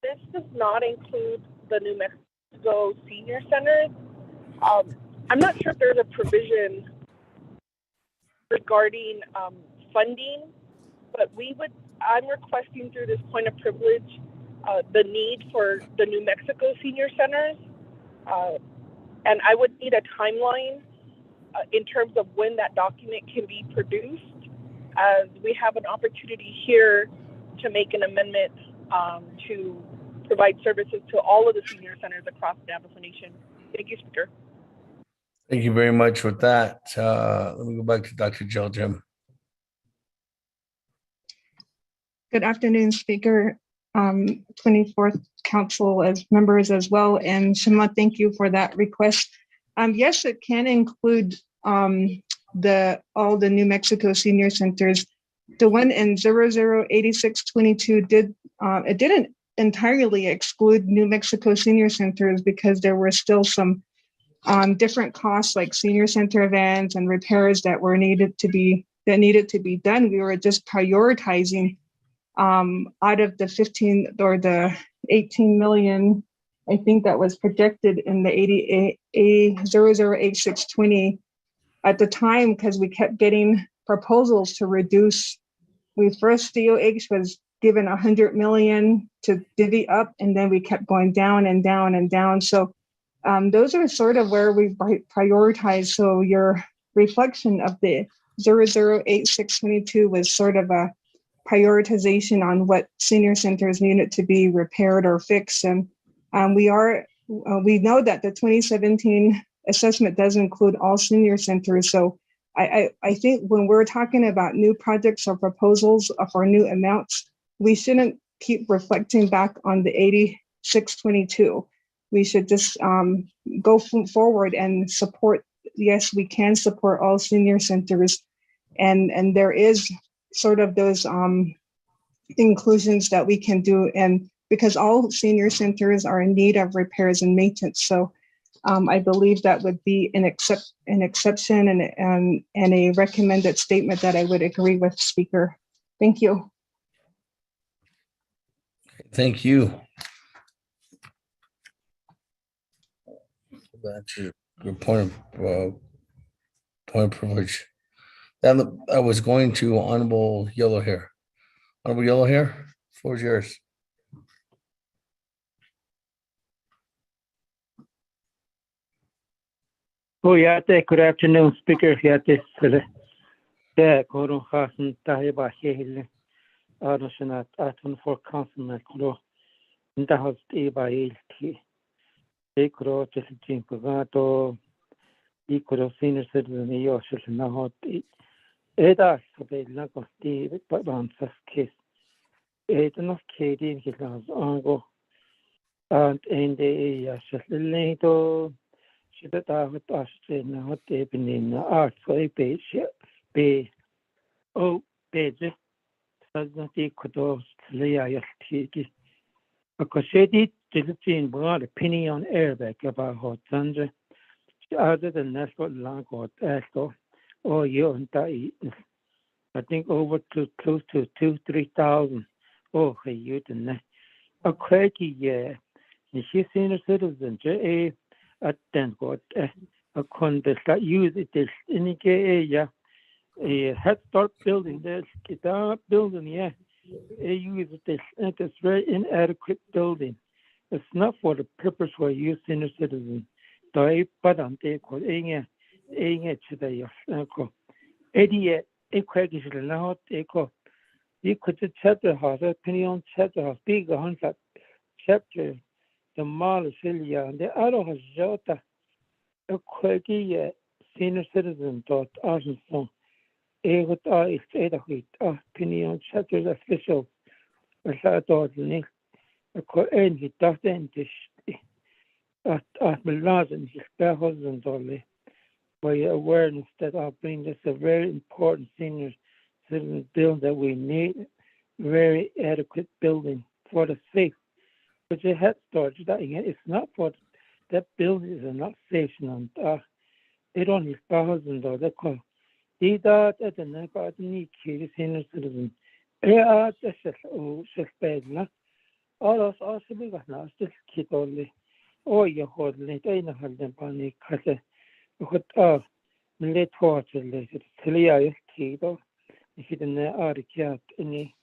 this does not include the New Mexico Senior Centers. I'm not sure if there's a provision regarding funding, but I'm requesting through this point of privilege the need for the New Mexico Senior Centers, and I would need a timeline in terms of when that document can be produced, as we have an opportunity here to make an amendment to provide services to all of the senior centers across the Navajo Nation. Thank you, Speaker. Thank you very much with that. Let me go back to Dr. Jill Jim. Good afternoon, Speaker, 24th Council as members as well. And Shima, thank you for that request. Yes, it can include all the New Mexico Senior Centers. The one in 008622 didn't entirely exclude New Mexico Senior Centers because there were still some different costs like senior center events and repairs that needed to be done. We were just prioritizing out of the 15 or the 18 million, I think that was projected in the 008620 at the time, because we kept getting proposals to reduce. First DOH was given 100 million to divvy up, and then we kept going down and down and down. So those are sort of where we prioritize. So your reflection of the 008622 was sort of a prioritization on what senior centers needed to be repaired or fixed. And we know that the 2017 assessment does include all senior centers. So I think when we're talking about new projects or proposals for new amounts, we shouldn't keep reflecting back on the 8622. We should just go forward and support. Yes, we can support all senior centers, and there is sort of those inclusions that we can do, and because all senior centers are in need of repairs and maintenance. So I believe that would be an exception and a recommended statement that I would agree with, Speaker. Thank you. Thank you. That's your point of privilege. Then I was going to Honorable Yellow Hair. Honorable Yellow Hair, floor is yours. Oh, yeah, good afternoon, Speaker. Yeah, yeah, Koro Hassan Tahiba Hill, Arnosenat, Aton for Councilman Koro, in the house, Eba Ilki, Ekro, Jim Pagato, Ekro Senior Citizen, Yoshel, Nahot, Eda, so they lack of David, but on such case, Eden Katie in his house, Ango, and in the Yashel, she that I would ask now what they've been in the art, so a page, be oh, page, does not equal those Leah Tiki. Because she did the thing, but a penny on airbag about hot Sandra. Other than that's what long got asked or you and I think over to close to 2,000-3,000. Oh, hey, you didn't. A quirky, yeah. She's senior citizen, J.A. at then got a contest that use it is in the a head start building, there's guitar building, yeah. A use it is, and it's very inadequate building. It's not for the purpose for you senior citizen. Die, but on the call, Inge to the Yanko. Eddie, a quaggish now, echo. You could chat the house, opinion chat the house, big 100 chapter. The mall Celia and the other has Jota a quirky senior citizen dot Arsenal. A what is a opinion chapters official. A thought Nick a coin he doesn't at Milan and his spare husband only. By awareness that I'll bring this a very important senior citizen bill that we need very adequate building for the safe. But you had started that it's not for that buildings are not safe and it only thousands of the call. He died at the neck of the knee key senior citizen. That's just bad. All us also we got now just kid only. Oh, you hold late. I know how them panic cut. What late water later. Celia kid. If you didn't cat any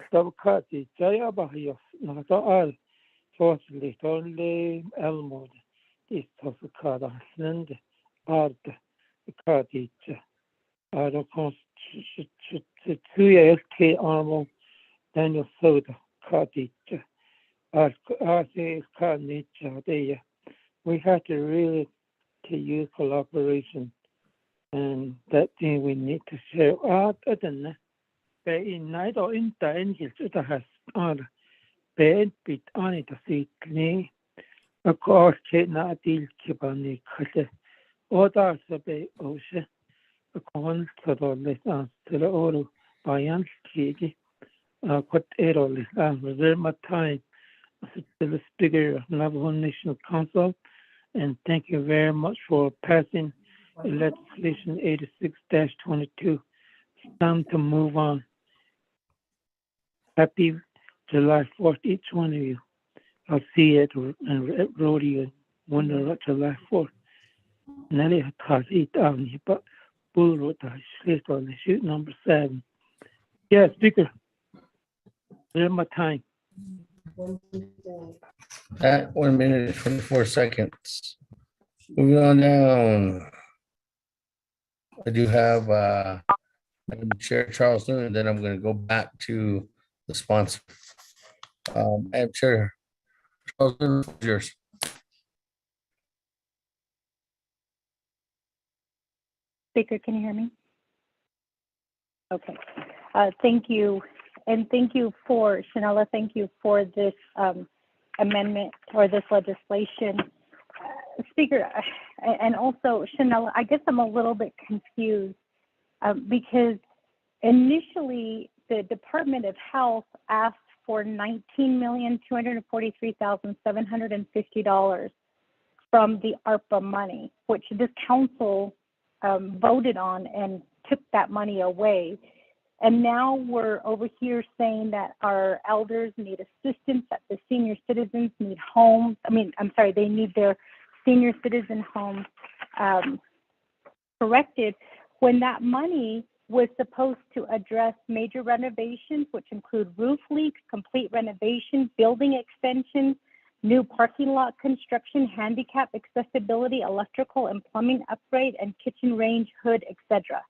stop cut it. Jaya Bahayos, not all. Fortunately, only Elmwood is of the card and art the card teacher. I don't constitute 2 years K armor, Daniel Soda, card teacher. Our say card nature there. We have to really to use collaboration and that thing we need to share art than that. In night or in time, his has on. Bed bit on it to see me. Of course, not deal keep on the cut. Other survey ocean. A con to the lessons to the old by Kiki. What error is reserve my time to the Speaker of Navajo National Council. And thank you very much for passing legislation 86-22. It's time to move on. Happy July 4th, each one of you. I'll see you at rodeo when July 4th. Nelly has it down, but Bull Road, I sleep on the shoot number 7. Yeah, Speaker. There's my time. At 1 minute and 24 seconds. Moving on down. I do have Chair Charles Newman, and then I'm going to go back to the sponsor. Madam Chair, Charles Newman, yours. Speaker, can you hear me? Okay. Thank you. And thank you for, Shanella, thank you for this amendment or this legislation. Speaker, and also Shanella, I guess I'm a little bit confused because initially the Department of Health asked for $19,243,750 from the ARPA money, which this council voted on and took that money away. And now we're over here saying that our elders need assistance, that the senior citizens need homes. They need their senior citizen homes corrected when that money was supposed to address major renovations, which include roof leaks, complete renovation, building extensions, new parking lot construction, handicap accessibility, electrical and plumbing upgrade, and kitchen range, hood, etc.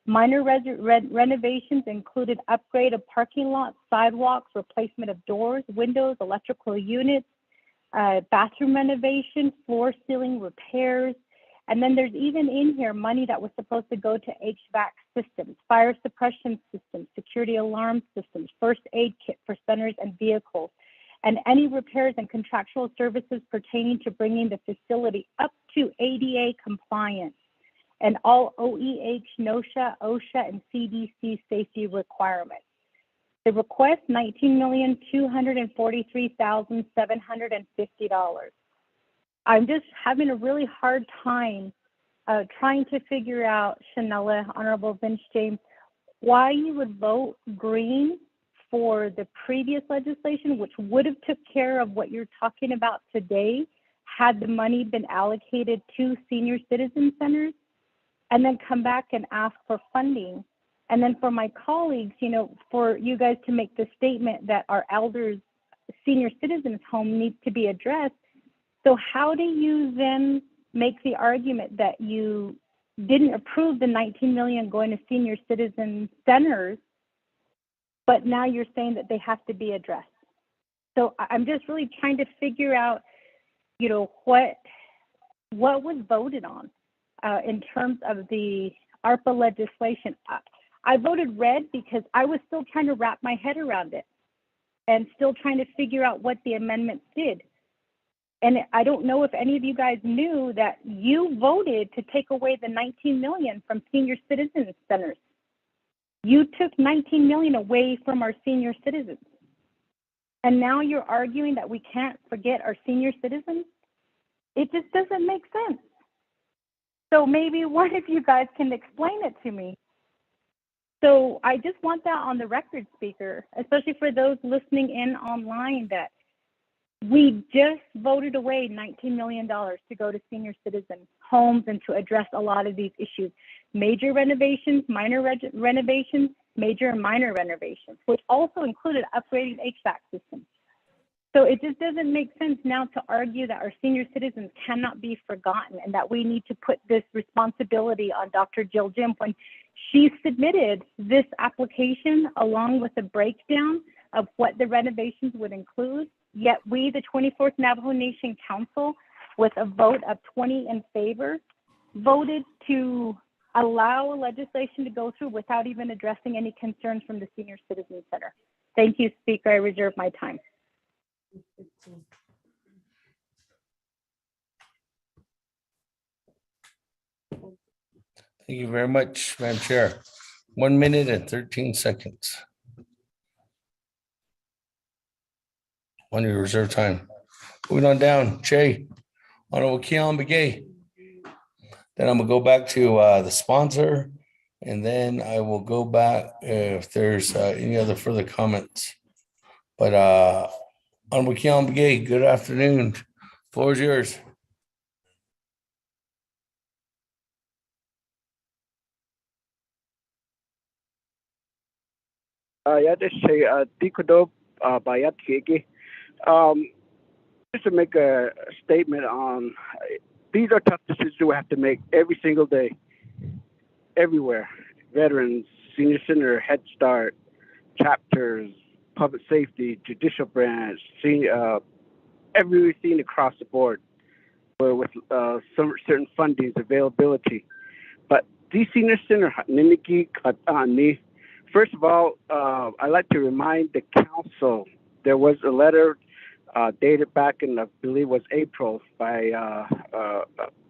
Minor renovations included upgrade of parking lots, sidewalks, replacement of doors, windows, electrical units, bathroom renovation, floor ceiling repairs. And then there's even in here money that was supposed to go to HVAC systems, fire suppression systems, security alarm systems, first aid kit for centers and vehicles, and any repairs and contractual services pertaining to bringing the facility up to ADA compliance and all OEH, NOSHA, OSHA, and CDC safety requirements. The request, $19,243,750. I'm just having a really hard time trying to figure out, Shanella, Honorable Vince James, why you would vote green for the previous legislation, which would have took care of what you're talking about today, had the money been allocated to senior citizen centers, and then come back and ask for funding. And then for my colleagues, you know, for you guys to make the statement that our elders, senior citizens home needs to be addressed. So how do you then make the argument that you didn't approve the 19 million going to senior citizen centers, but now you're saying that they have to be addressed? So I'm just really trying to figure out, you know, what was voted on in terms of the ARPA legislation. I voted red because I was still trying to wrap my head around it and still trying to figure out what the amendments did. And I don't know if any of you guys knew that you voted to take away the 19 million from senior citizen centers. You took 19 million away from our senior citizens. And now you're arguing that we can't forget our senior citizens? It just doesn't make sense. So maybe one of you guys can explain it to me. So I just want that on the record, Speaker, especially for those listening in online, that we just voted away $19 million to go to senior citizen homes and to address a lot of these issues. Major renovations, minor renovations, major and minor renovations, which also included upgrading HVAC systems. So it just doesn't make sense now to argue that our senior citizens cannot be forgotten and that we need to put this responsibility on Dr. Jill Jim when she submitted this application along with a breakdown of what the renovations would include. Yet we, the 24th Navajo Nation Council, with a vote of 20 in favor, voted to allow legislation to go through without even addressing any concerns from the Senior Citizen Center. Thank you, Speaker. I reserve my time. Thank you very much, Madam Chair. 1 minute and 13 seconds on your reserve time. Moving on down, Che, Honorable Keon Begay. Then I'm gonna go back to the sponsor, and then I will go back if there's any other further comments. But Honorable Keon Begay, good afternoon. Floor is yours. Just to make a statement on, these are tough decisions we have to make every single day, everywhere. Veterans, Senior Center, Head Start, chapters, public safety, judicial branch, everything across the board with some certain fundings, availability. But these Senior Center, first of all, I'd like to remind the council, there was a letter dated back in, I believe was April by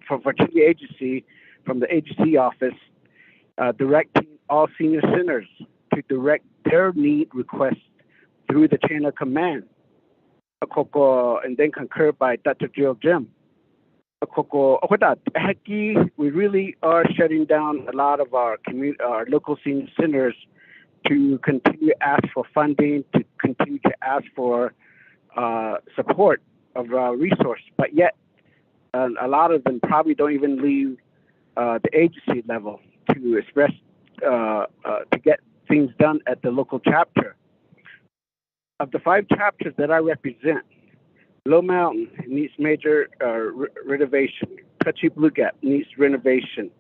from the agency, from the agency office, directing all senior centers to direct their need requests through the chain of command, and then concurred by Dr. Jill Jim. We really are shutting down a lot of our local senior centers to continue to ask for funding, to continue to ask for support of resource, but yet a lot of them probably don't even leave the agency level to express to get things done at the local chapter. Of the 5 chapters that I represent, Low Mountain needs major renovation. Touchy Blue Gap needs renovation.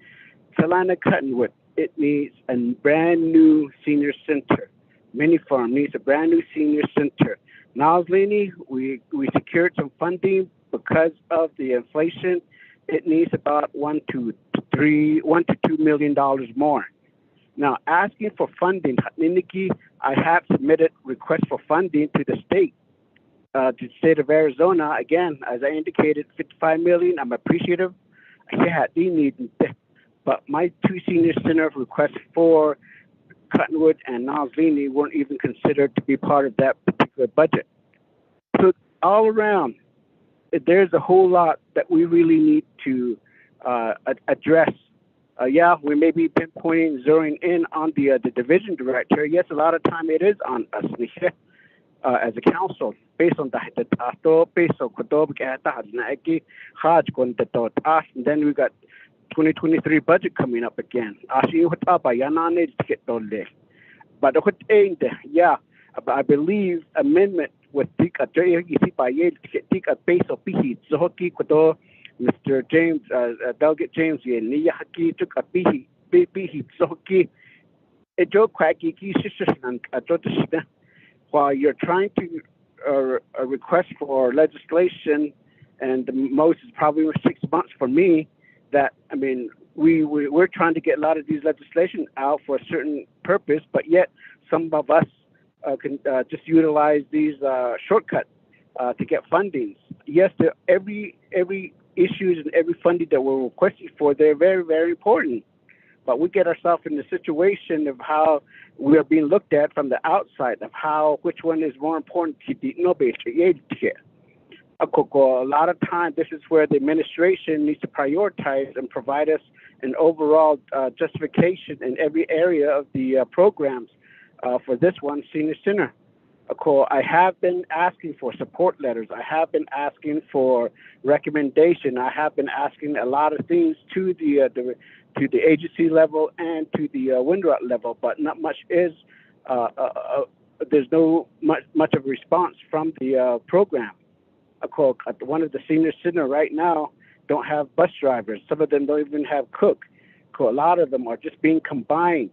Salina Cottonwood, it needs a brand new senior center. Mini Farm needs a brand new senior center. Noslini, we secured some funding because of the inflation. It needs about $1 to $2 million more. Now, asking for funding, I have submitted requests for funding to the state. To the state of Arizona, again, as I indicated, $55 million. I'm appreciative. But my 2 senior center requests for Cottonwood and Noslini weren't even considered to be part of that particular budget. So all around, there's a whole lot that we really need to address. We may be pinpointing, zeroing in on the division director. Yes, a lot of time it is on us as a council, based on the based on and then we got 2023 budget coming up again. But I believe amendment with Mr. James, Delegate James, took a while you're trying to request for legislation, and the most is probably 6 months for me, that, I mean, we're trying to get a lot of these legislation out for a certain purpose, but yet some of us can just utilize these shortcuts to get funding. Yes, every issues and every funding that we're requesting for, they're very, very important. But we get ourselves in the situation of how we are being looked at from the outside, of how which one is more important. A lot of times, this is where the administration needs to prioritize and provide us an overall justification in every area of the programs for this one senior center. I have been asking for support letters. I have been asking for recommendation. I have been asking a lot of things to the agency level and to the Withdrawal level, but not much is. There's no much of a response from the program. One of the senior center right now don't have bus drivers. Some of them don't even have cook. A lot of them are just being combined.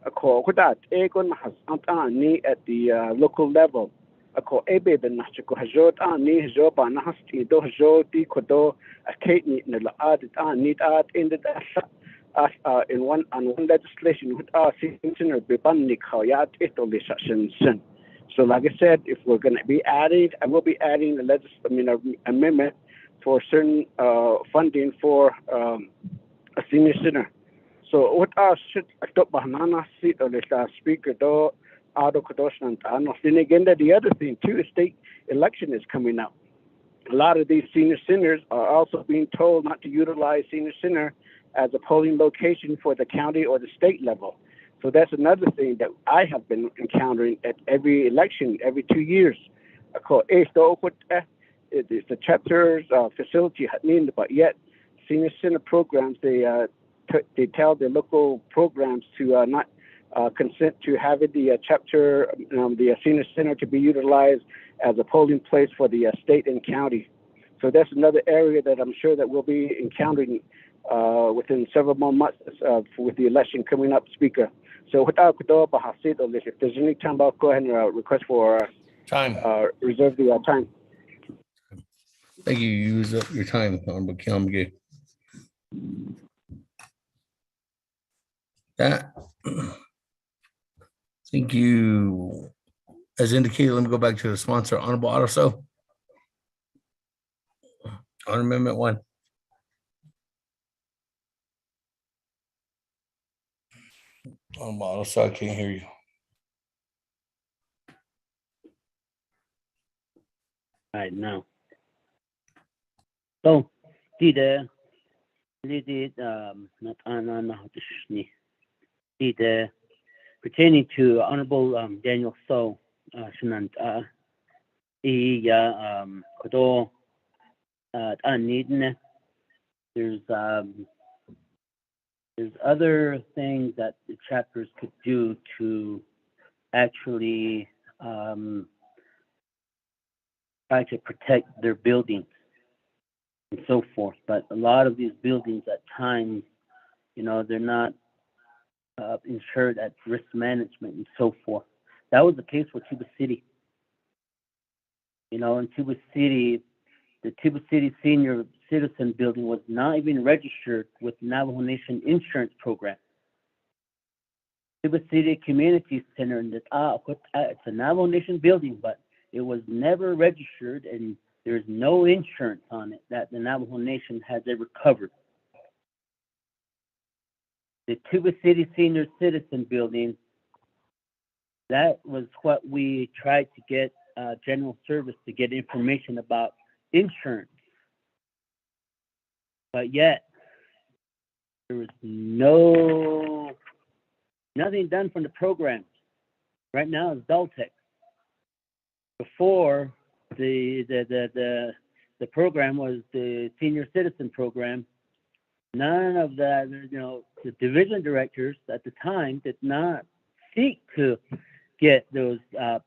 At the local level. In one legislation so like I said, if we're going to be adding, I will be adding an amendment for certain funding for a senior center. So what should I stop banana seat or the speaker do auto and then again the other thing too, state election is coming up. A lot of these senior centers are also being told not to utilize senior center as a polling location for the county or the state level. So that's another thing that I have been encountering at every election, every 2 years. It's the chapters facility, but yet senior center programs, they tell the local programs to not consent to having the chapter, the senior center to be utilized as a polling place for the state and county. So that's another area that I'm sure that we'll be encountering within several more months with the election coming up, Speaker. So without if there's any time, I'll go ahead and request for time. Reserve the time. Thank you. You use up your time, Honorable Kiamge. That. Thank you. As indicated, let me go back to the sponsor, Honorable Otto. On Amendment 1. Honorable Otto, I can't hear you. All right, now. So, did pertaining to Honorable Daniel So, Kodo Anidne, there's other things that the chapters could do to actually try to protect their buildings and so forth. But a lot of these buildings at times, they're not insured at risk management and so forth. That was the case for Tuba City. In Tuba City, the Tuba City Senior Citizen Building was not even registered with Navajo Nation Insurance Program. Tuba City Community Center, and it's a Navajo Nation building, but it was never registered, and there's no insurance on it that the Navajo Nation has ever covered. The Tuba City Senior Citizen Building, that was what we tried to get General Service to get information about insurance. But yet, there was nothing done from the programs. Right now, it's Daltec. Before, the program was the Senior Citizen Program. None of that, the division directors at the time did not seek to get those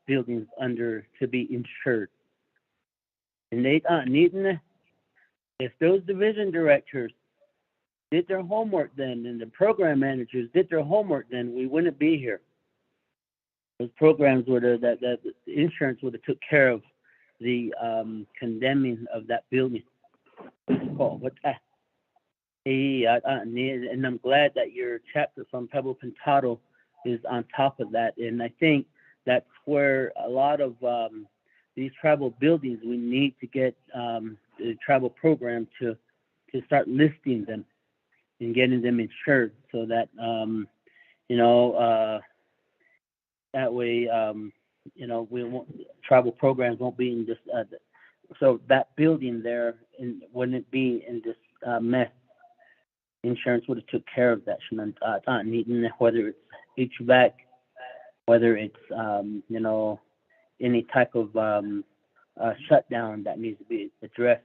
buildings to be insured. And they needing, if those division directors did their homework then, and the program managers did their homework then, we wouldn't be here. Those programs that the insurance would have took care of the condemning of that building. What's that? And I'm glad that your chapter from Pebble Pintado is on top of that. And I think that's where a lot of these tribal buildings, we need to get the tribal program to start listing them and getting them insured, so that that way we won't, tribal programs won't be in this. So that building there wouldn't be in this mess. Insurance would have took care of that. Whether it's HVAC, whether it's any type of shutdown that needs to be addressed.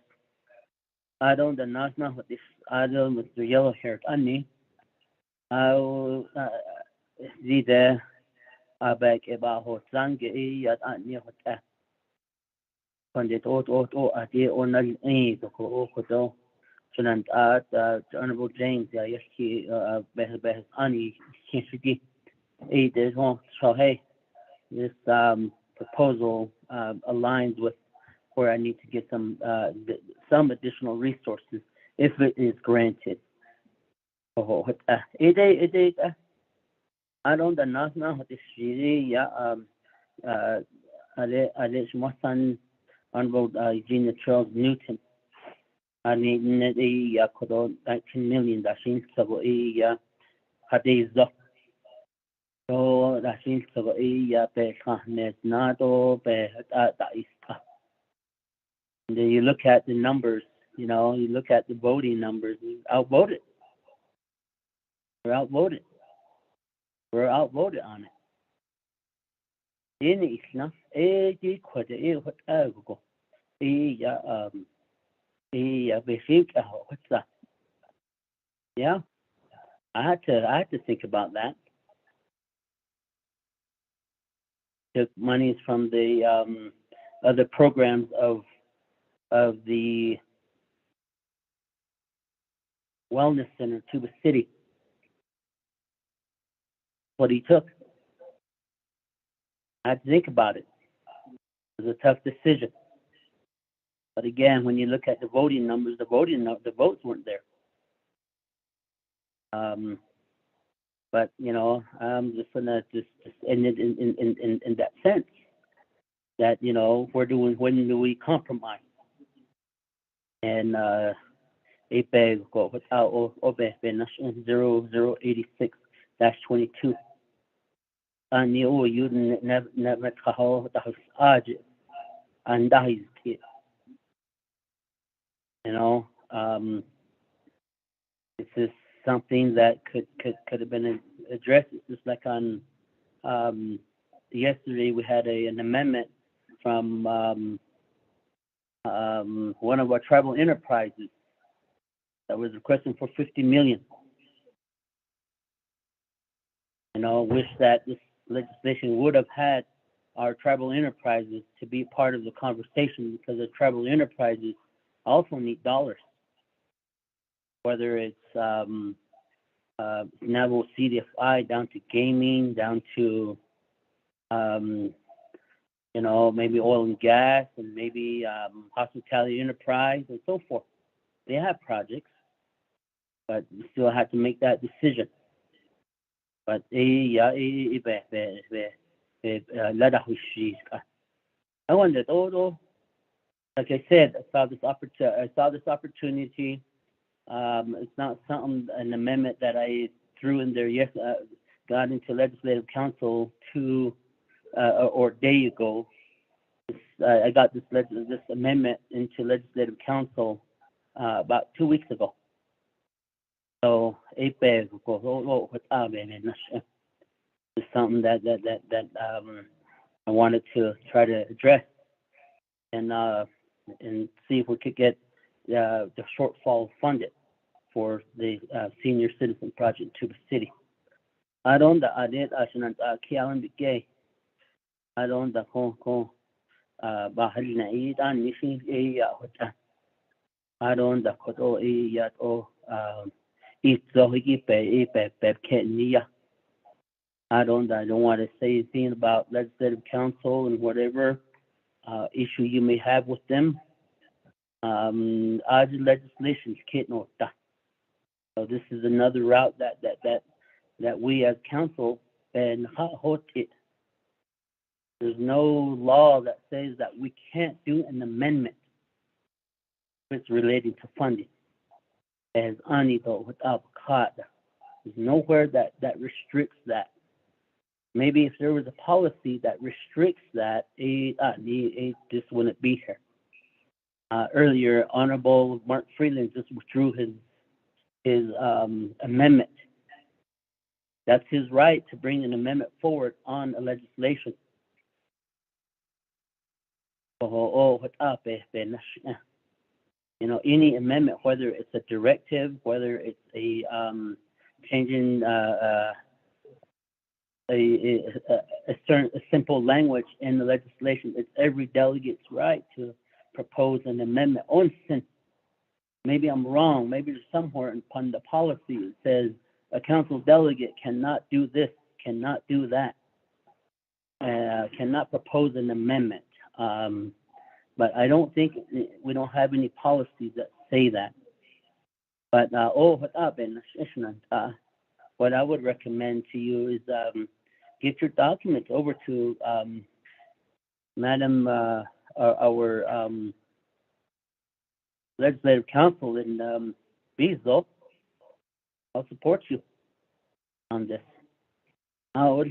I don't know what this. I don't with the yellow-haired Annie. I'll see there. I beg about what Zangi at Annie what that. Pandit ati onal to ko Sonant Honorable James, Yashi Behas Ani Kinshiki. There's one. So hey, this proposal aligns with where I need to get some additional resources if it is granted. I don't know what this is. Ale Smosan Honorable Eugenia Charles Newton. I need a 19 million that seems to be Hadiza. So that seems to be a Behanet Nado Behaista. And then you look at the numbers, you look at the voting numbers, outvoted. We're outvoted. We're outvoted on it. In Islam, yeah, I had to think about that. Took monies from the other programs of the wellness center, Tuba City. What he took. I had to think about it. It was a tough decision. But again, when you look at the voting numbers, the votes weren't there. But I'm just gonna just end it in that sense that when do we compromise? And APEG 0086-22. And you never how the house and that is it. This is something that could have been addressed. It's just like on yesterday we had an amendment from one of our tribal enterprises that was requesting for 50 million. Wish that this legislation would have had our tribal enterprises to be part of the conversation, because the tribal enterprises also need dollars. Whether it's Navajo CDFI down to gaming, down to maybe oil and gas, and maybe hospitality enterprise and so forth. They have projects, but we still have to make that decision. But I wonder, like I said, I saw this opportunity. It's not an amendment that I threw in there. Yes, got into legislative council or a day ago. I got this amendment into legislative council about 2 weeks ago. So it's something that I wanted to try to address and see if we could get the shortfall funded for the senior citizen project to the city. I don't want to say anything about legislative council and whatever issue you may have with them. Legislation's so this is another route that we as council and there's no law that says that we can't do an amendment if it's relating to funding. There's nowhere that restricts that. Maybe if there was a policy that restricts that, this wouldn't be here. Earlier, Honorable Mark Freeland just withdrew his amendment. That's his right to bring an amendment forward on a legislation. Any amendment, whether it's a directive, whether it's a changing a simple language in the legislation, it's every delegate's right to propose an amendment. Maybe I'm wrong. Maybe there's somewhere upon the policy it says a council delegate cannot do this, cannot do that, cannot propose an amendment. But I don't think we don't have any policies that say that. But what I would recommend to you is get your documents over to Madam, our legislative council in Bezo. I'll support you on this. But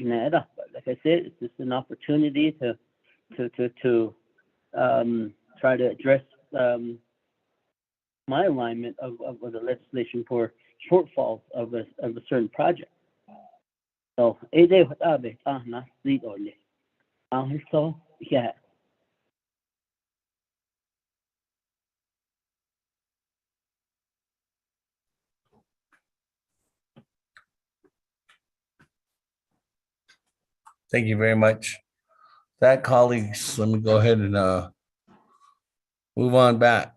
like I said, it's just an opportunity to try to address my alignment of the legislation for shortfalls of a certain project. So, yeah. Thank you very much. That, colleagues, let me go ahead and move on back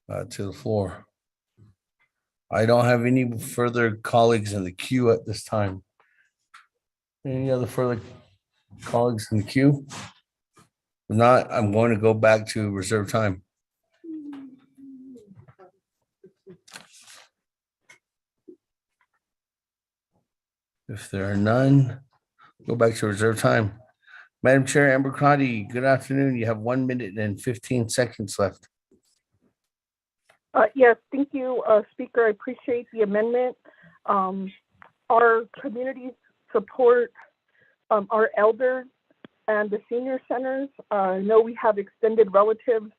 to the floor. I don't have any further colleagues in the queue at this time. Any other further colleagues in the queue? If not, I'm going to go back to reserve time. If there are none, go back to reserve time. Madam Chair, Amber Crotty, good afternoon. You have 1 minute and 15 seconds left. Yes, thank you, Speaker. I appreciate the amendment. Our communities support our elders and the senior centers. I know we have extended relatives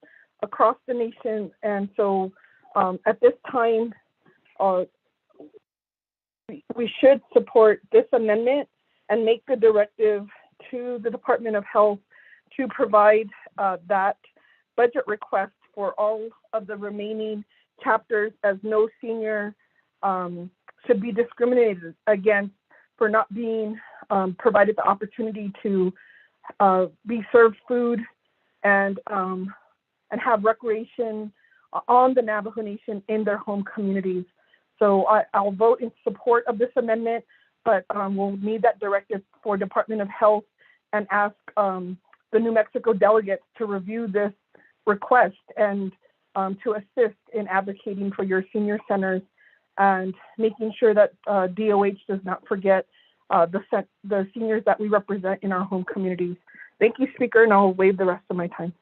across the nation, and so at this time, we should support this amendment and make the directive to the Department of Health to provide that budget request for all of the remaining chapters as no senior should be discriminated against for not being provided the opportunity to be served food and have recreation on the Navajo Nation in their home communities. So I'll vote in support of this amendment, but we'll need that directive for Department of Health and ask the New Mexico delegates to review this request and to assist in advocating for your senior centers and making sure that DOH does not forget the seniors that we represent in our home communities. Thank you, Speaker, and I'll waive the rest of my time.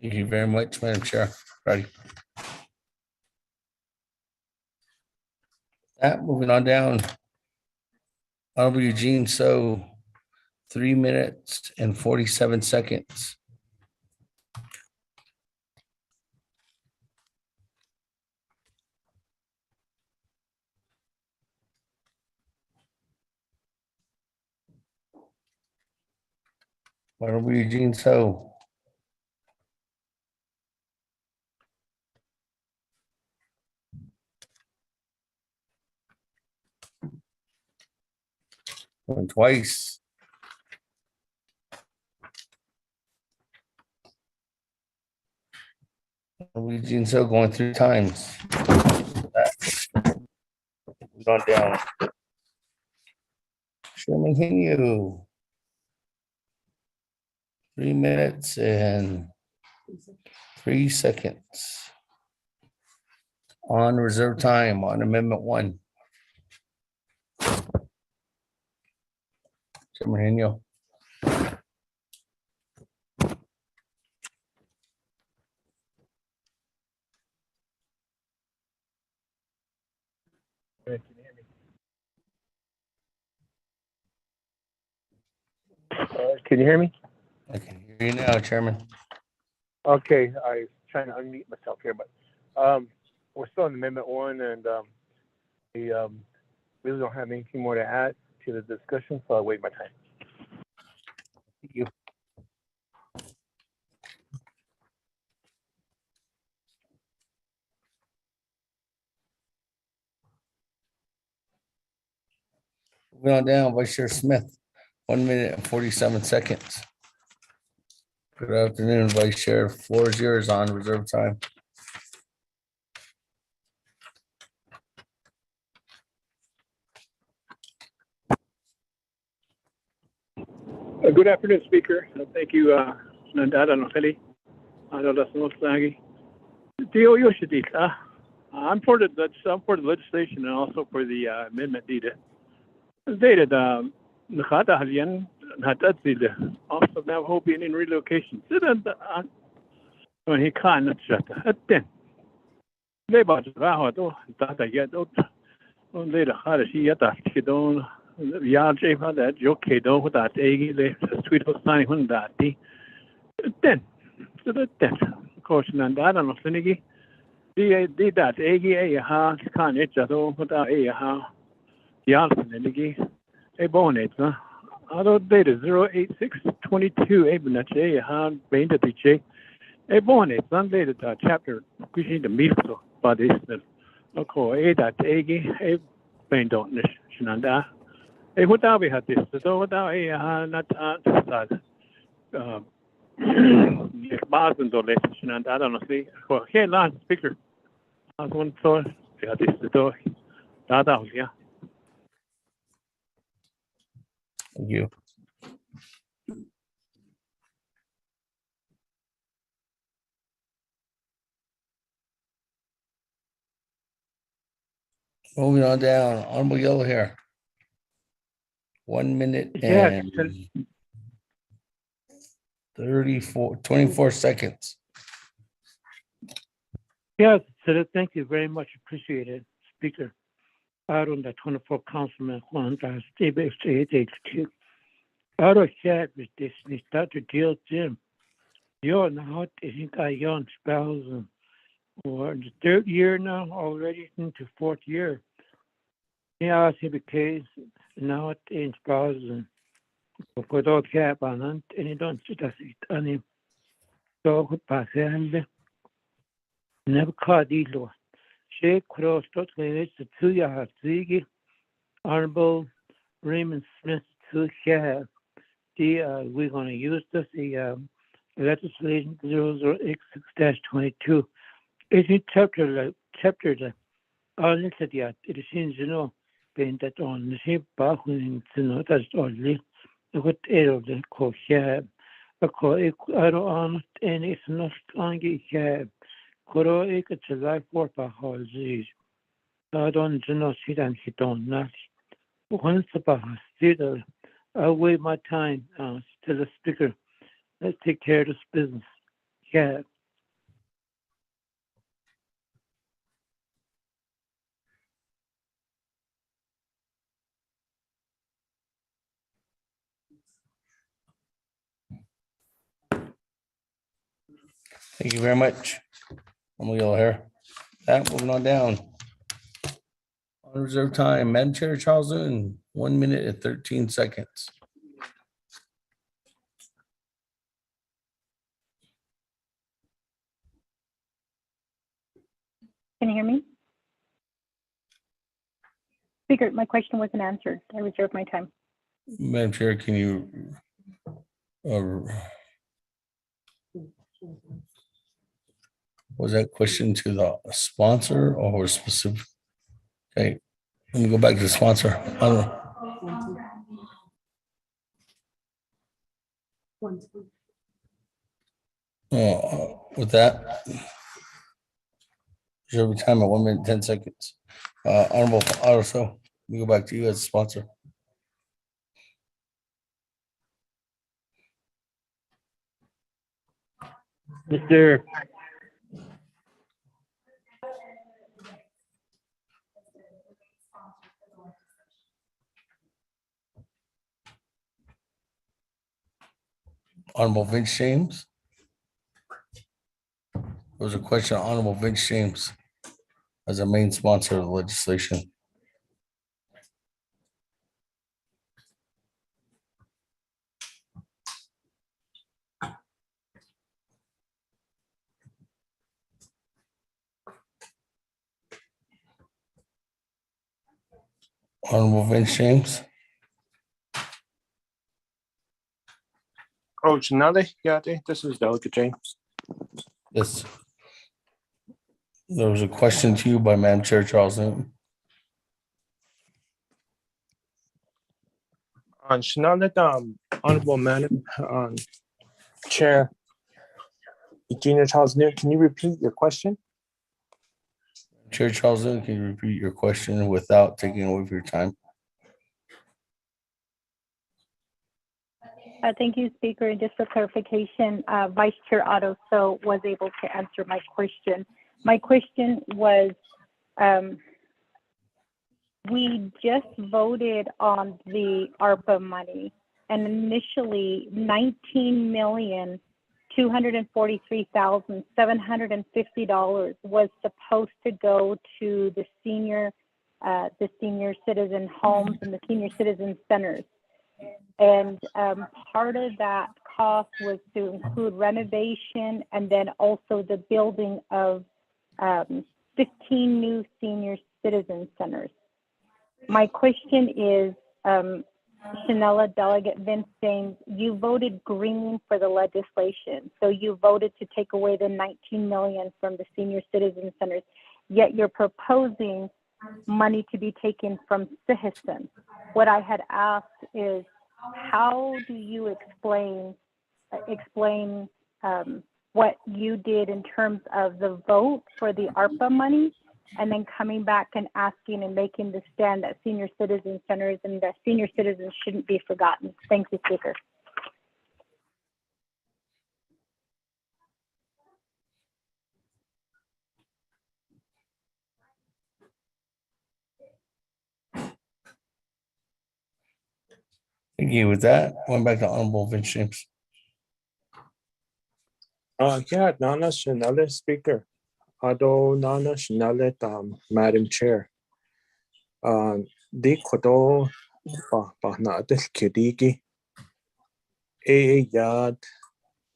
Thank you very much, Madam Chair. Ready. Moving on down. Honorable Eugene So, 3 minutes and 47 seconds. Honorable Eugene So. Going twice. Eugene So going 3 times. Gone down. Sherman Hinu. 3 minutes and 3 seconds. On reserve time on Amendment 1. Sherman Hinu. Can you hear me? I can hear you now, Chairman. Okay, I was trying to unmute myself here, but we're still in Amendment 1, and we really don't have anything more to add to the discussion, so I'll wait my time. Thank you. Moving on down, Vice Chair Smith, 1 minute and 47 seconds. Good afternoon, Vice Chair. Floor is yours on reserve time. Good afternoon, Speaker. Thank you, Nandada Nofeli. I'm for the legislation and also for the amendment needed. Dated Nakata Halian Natatzid, also Navajo being in relocation. When he can't shut at 10. They bought Raho, Tata Yadot, on later Hadashi Yata Kidon, Yaj had that joke Kedo with that eggy, the sweet host signing Hundati. 10. So the 10. Of course, Nandada Nofinigi. Did that eggy a ha, can't it just without a ha. Janssen Nigi. A bonnet, huh? Although data 08622 Abinache, Han Bainda Tiche, a bonnet, Sunday the chapter, pushing the meat so bodies that local a that eggy, a bain don't shinanda. A what we had this, so without a not answered. Basins or less shinanda, I don't know, see. For here, land speaker. I was one so, they had this, so, Dada, yeah. Thank you. Moving on down, Honorable Yellow Hair. 1 minute and 24 seconds. Yes, Senator, thank you very much. Appreciate it, Speaker. Out on the 24 Councilman Juan Steve HQ. Out of chat with this, we start to deal Jim. You're now, I think I young spouse, or the 3rd year now, already into 4th year. Yeah, I see the case now in spouse, Kodo Kapanan, and you don't sit as it any dog pass and never caught either. She crossed out the 2 years, Ziggy, Honorable Raymond Smith to share. We're going to use this, legislation 008-22. It's in chapter, all this at yet. It seems, being that on the same back when that's only what error the co share. Because I don't and it's not on get share. Koro ik het life for Bahalzi. I don't know sit and hit on that. Once about still I wait my time still a speaker. Let's take care of this business. Yeah. Thank you very much. We all here. That moving on down. On reserve time, Madam Chair Charles Newton, 1 minute and 13 seconds. Can you hear me? Speaker, my question wasn't answered. I reserve my time. Madam Chair, can you was that question to the sponsor or specific? Okay, let me go back to the sponsor. I don't know. With that, reserve time at 1 minute, 10 seconds. Honorable Otto, we go back to you as a sponsor. Mr. Honorable Vince James. There was a question on Honorable Vince James as a main sponsor of the legislation. Honorable Vince James. Oh, Janelle, yeah, this is Delegate James. Yes. There was a question to you by Madam Chair Charles Newton. Janelle, Honorable Madam Chair, Junior Charles Newton, can you repeat your question? Chair Charles Newton, can you repeat your question without taking away from your time? Thank you, Speaker. And just for clarification, Vice Chair Otto was able to answer my question. My question was, we just voted on the ARPA money, and initially $19,243,750 was supposed to go to the senior citizen homes and the senior citizen centers. And part of that cost was to include renovation and then also the building of 15 new senior citizen centers. My question is, Shanella, Delegate Vince James, you voted green for the legislation. So you voted to take away the $19 million from the senior citizen centers, yet you're proposing money to be taken from citizens. What I had asked is, how do you explain what you did in terms of the vote for the ARPA money, and then coming back and asking and making the stand that senior citizen centers and that senior citizens shouldn't be forgotten? Thank you, Speaker. Thank you. With that, going back to Honorable Vince James. Yeah, Nana Shanelle, Speaker. Ado Nana Shanelle, Madam Chair. Di kodo na del kidigi. yad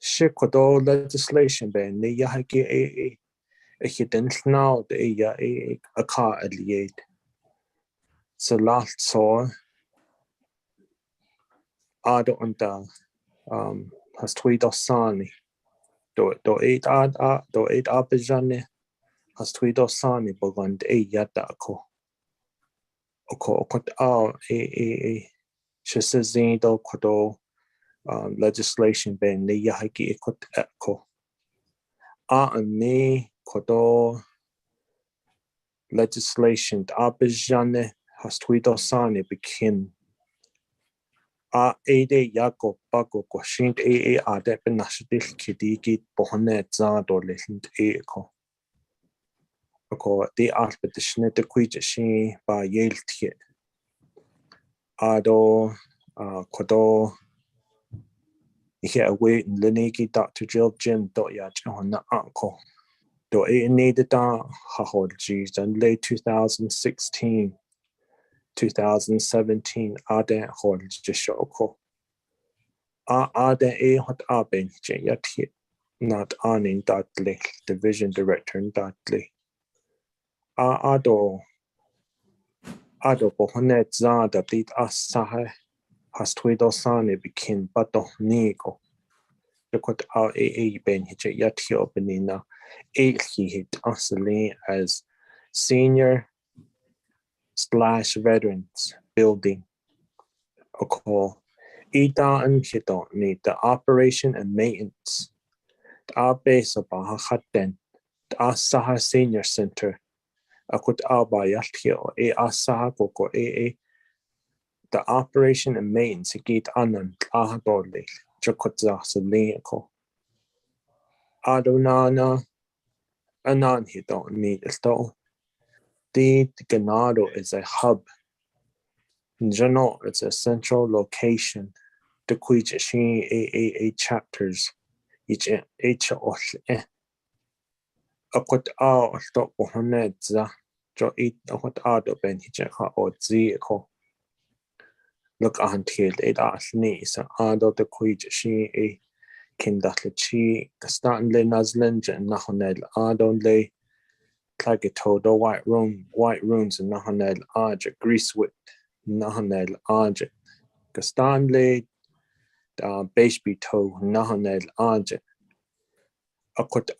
shikodo legislation ben ni yahaki hidden now the ya a car alliate. So last saw Ado unda has tweet osani do eight abijane has tweet osani bogand yada ko okot shesezin do kodo legislation ben ni yahaki ikot eko ni kodo legislation abijane has tweet osani bikin ade yako bago ko shint ade benashidil kidigi bohne za do lehint ko the arbitration the kuijashi ba yeltje ado kodo ihe away lenegi Dr. Jill Jim do ya chona anko do needed da haholji in late 2016 2017 ade holji shoko ade hot aben je yati not anin datli division director datli ado bohne za da dit asahe has tweedo sane bikin bato nigo jokot ben hije yati openina he hit asali as senior / veterans building oko ita and hito ni the operation and maintenance the base of hatten the asaha senior center akut aba yatio asaha koko the operation and maintenance git anan ahadole jokotza salinko adonana anan hito ni sto the ganado is a hub in general it's a central location the kuijashi chapters each akut sto bohonedza jo akut do ben hije o zi ko look until it asni sa ado the kuijashi kindatli kastanle nazlenja nahonel adonle Klagetodo white rooms and Nahanel Aja Greasewood Nahanel Aja Gastanle Beishby To Nahanel Aja Akut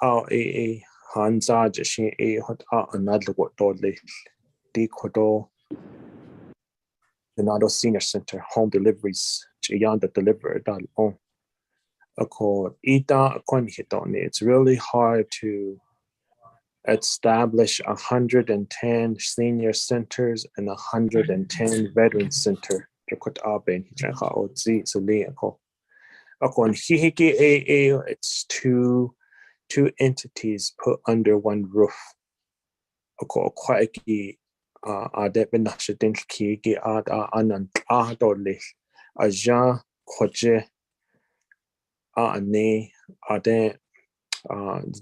Hanzaja Shi hot another what dole de Kodo the Nado Senior Center home deliveries Chiyanda deliver dal on Akko Ita Akon it's really hard to establish 110 senior centers and 110 veteran center. It's two entities put under one roof.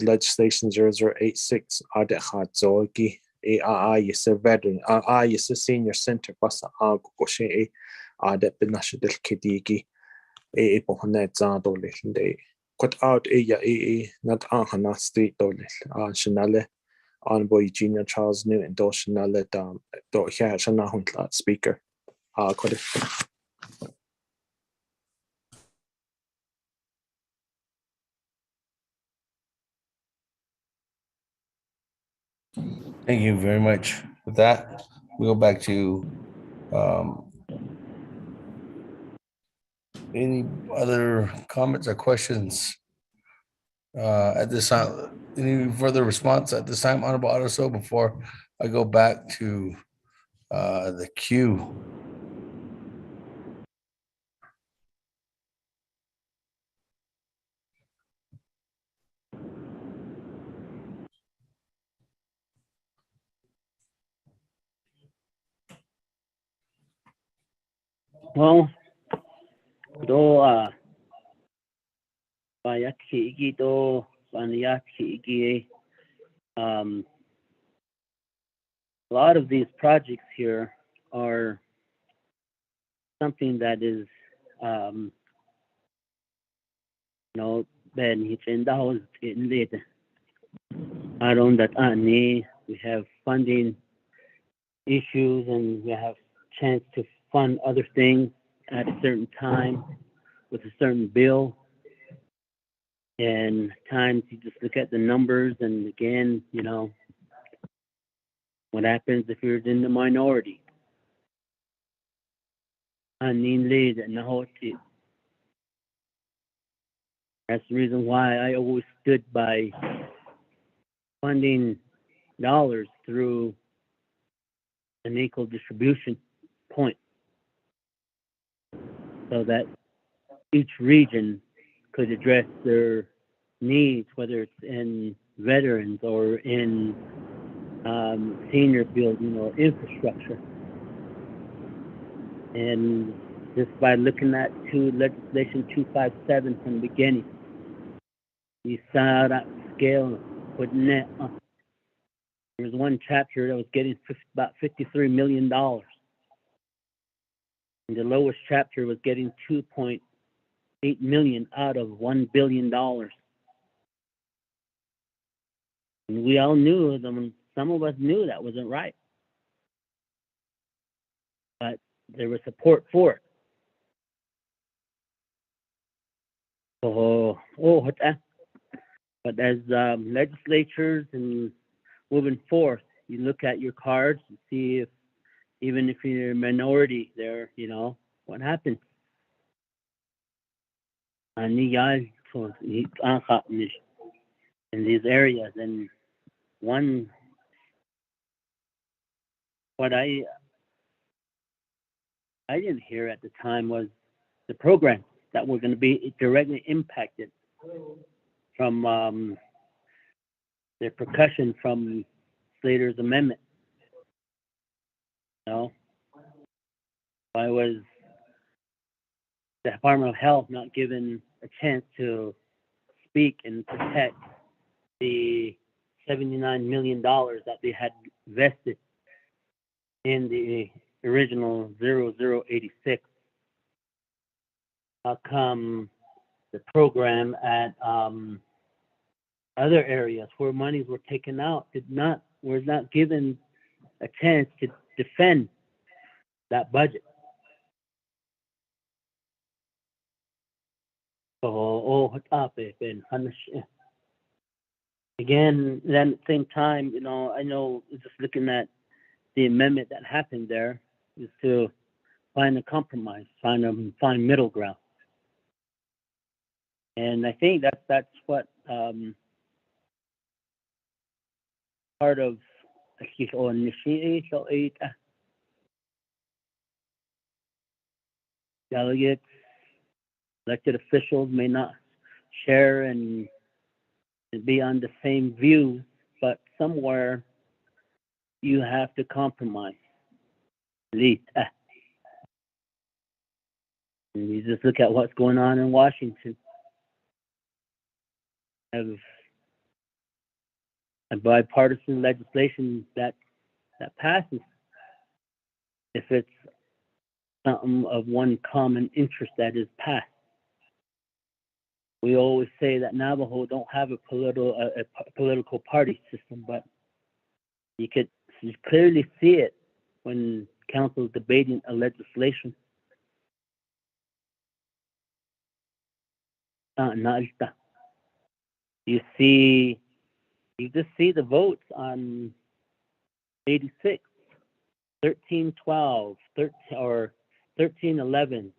Legislation 0086 Adekhatzogi is a veteran is a senior center basa Goshe Adep Benashadil Kidigi Bohanet Zadole they cut out not Ahana Street Dole Shanale Envoy Junior Charles Newton Do Shanale Do Shanahun speaker Thank you very much. With that, we go back to any other comments or questions at this time? Any further response at this time, Honorable Adeso, before I go back to the queue? Well, do bayaki igi do baniyaki igi. A lot of these projects here are something that is no, Ben, he's in the house in later. I don't that we have funding issues and we have chance to fund other things at a certain time with a certain bill. And times you just look at the numbers and again, what happens if you're in the minority? That's the reason why I always stood by funding dollars through an equal distribution point so that each region could address their needs, whether it's in veterans or in senior building or infrastructure. And just by looking at legislation 257 from the beginning, you saw that scale, putting it up. There was one chapter that was getting about $53 million. And the lowest chapter was getting 2.8 million out of $1 billion. And we all knew them. Some of us knew that wasn't right. But there was support for it. But as legislatures and moving forth, you look at your cards and see if, even if you're a minority there, what happens. In these areas. And what I didn't hear at the time was the programs that were going to be directly impacted from the percussion from Slater's amendment. Why was the Department of Health not given a chance to speak and protect the $79 million that they had vested in the original 0086? How come the program at other areas where monies were taken out was not given a chance to defend that budget? Again, then at the same time, I know just looking at the amendment that happened there is to find a compromise, find middle ground. And I think that's what part of delegates, elected officials may not share and be on the same views, but somewhere you have to compromise. At least. And you just look at what's going on in Washington. Have a bipartisan legislation that passes, if it's something of one common interest that is passed. We always say that Navajo don't have a political party system, but you clearly see it when council is debating a legislation. You just see the votes on 86, 1312, 13 or 1311,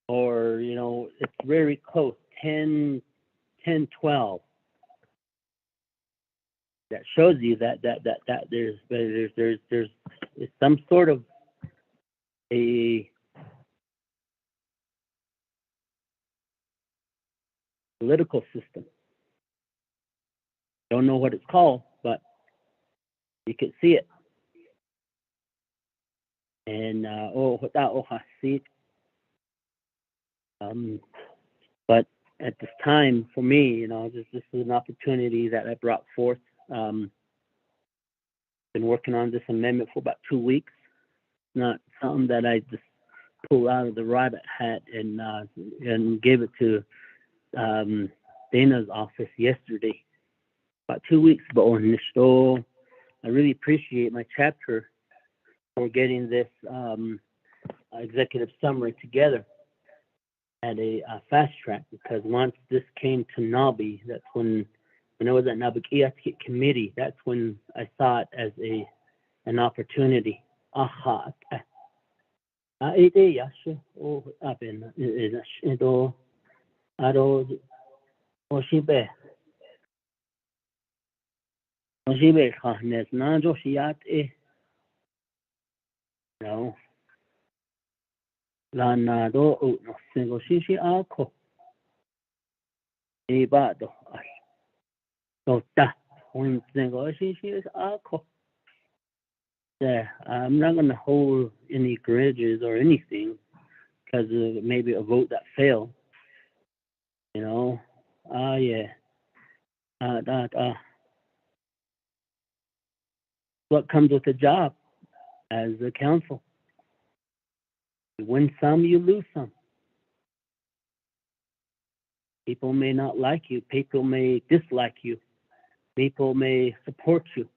or it's very close, 1012. That shows you that there's some sort of a political system. Don't know what it's called, but you can see it. And but at this time, for me, this is an opportunity that I brought forth. Been working on this amendment for about 2 weeks. Not something that I just pull out of the rabbit hat and gave it to Dana's office yesterday, about 2 weeks ago, and so I really appreciate my chapter for getting this executive summary together at a fast track, because once this came to Nabi, that's when I was at Nabi committee, that's when I saw it as an opportunity. Aha. No. Lana do no single shishi ako. Iba do ay. So that when single shishi is ako. Yeah, I'm not gonna hold any grudges or anything because of maybe a vote that failed. You know. Yeah. What comes with the job as a council? You win some, you lose some. People may not like you. People may dislike you. People may support you.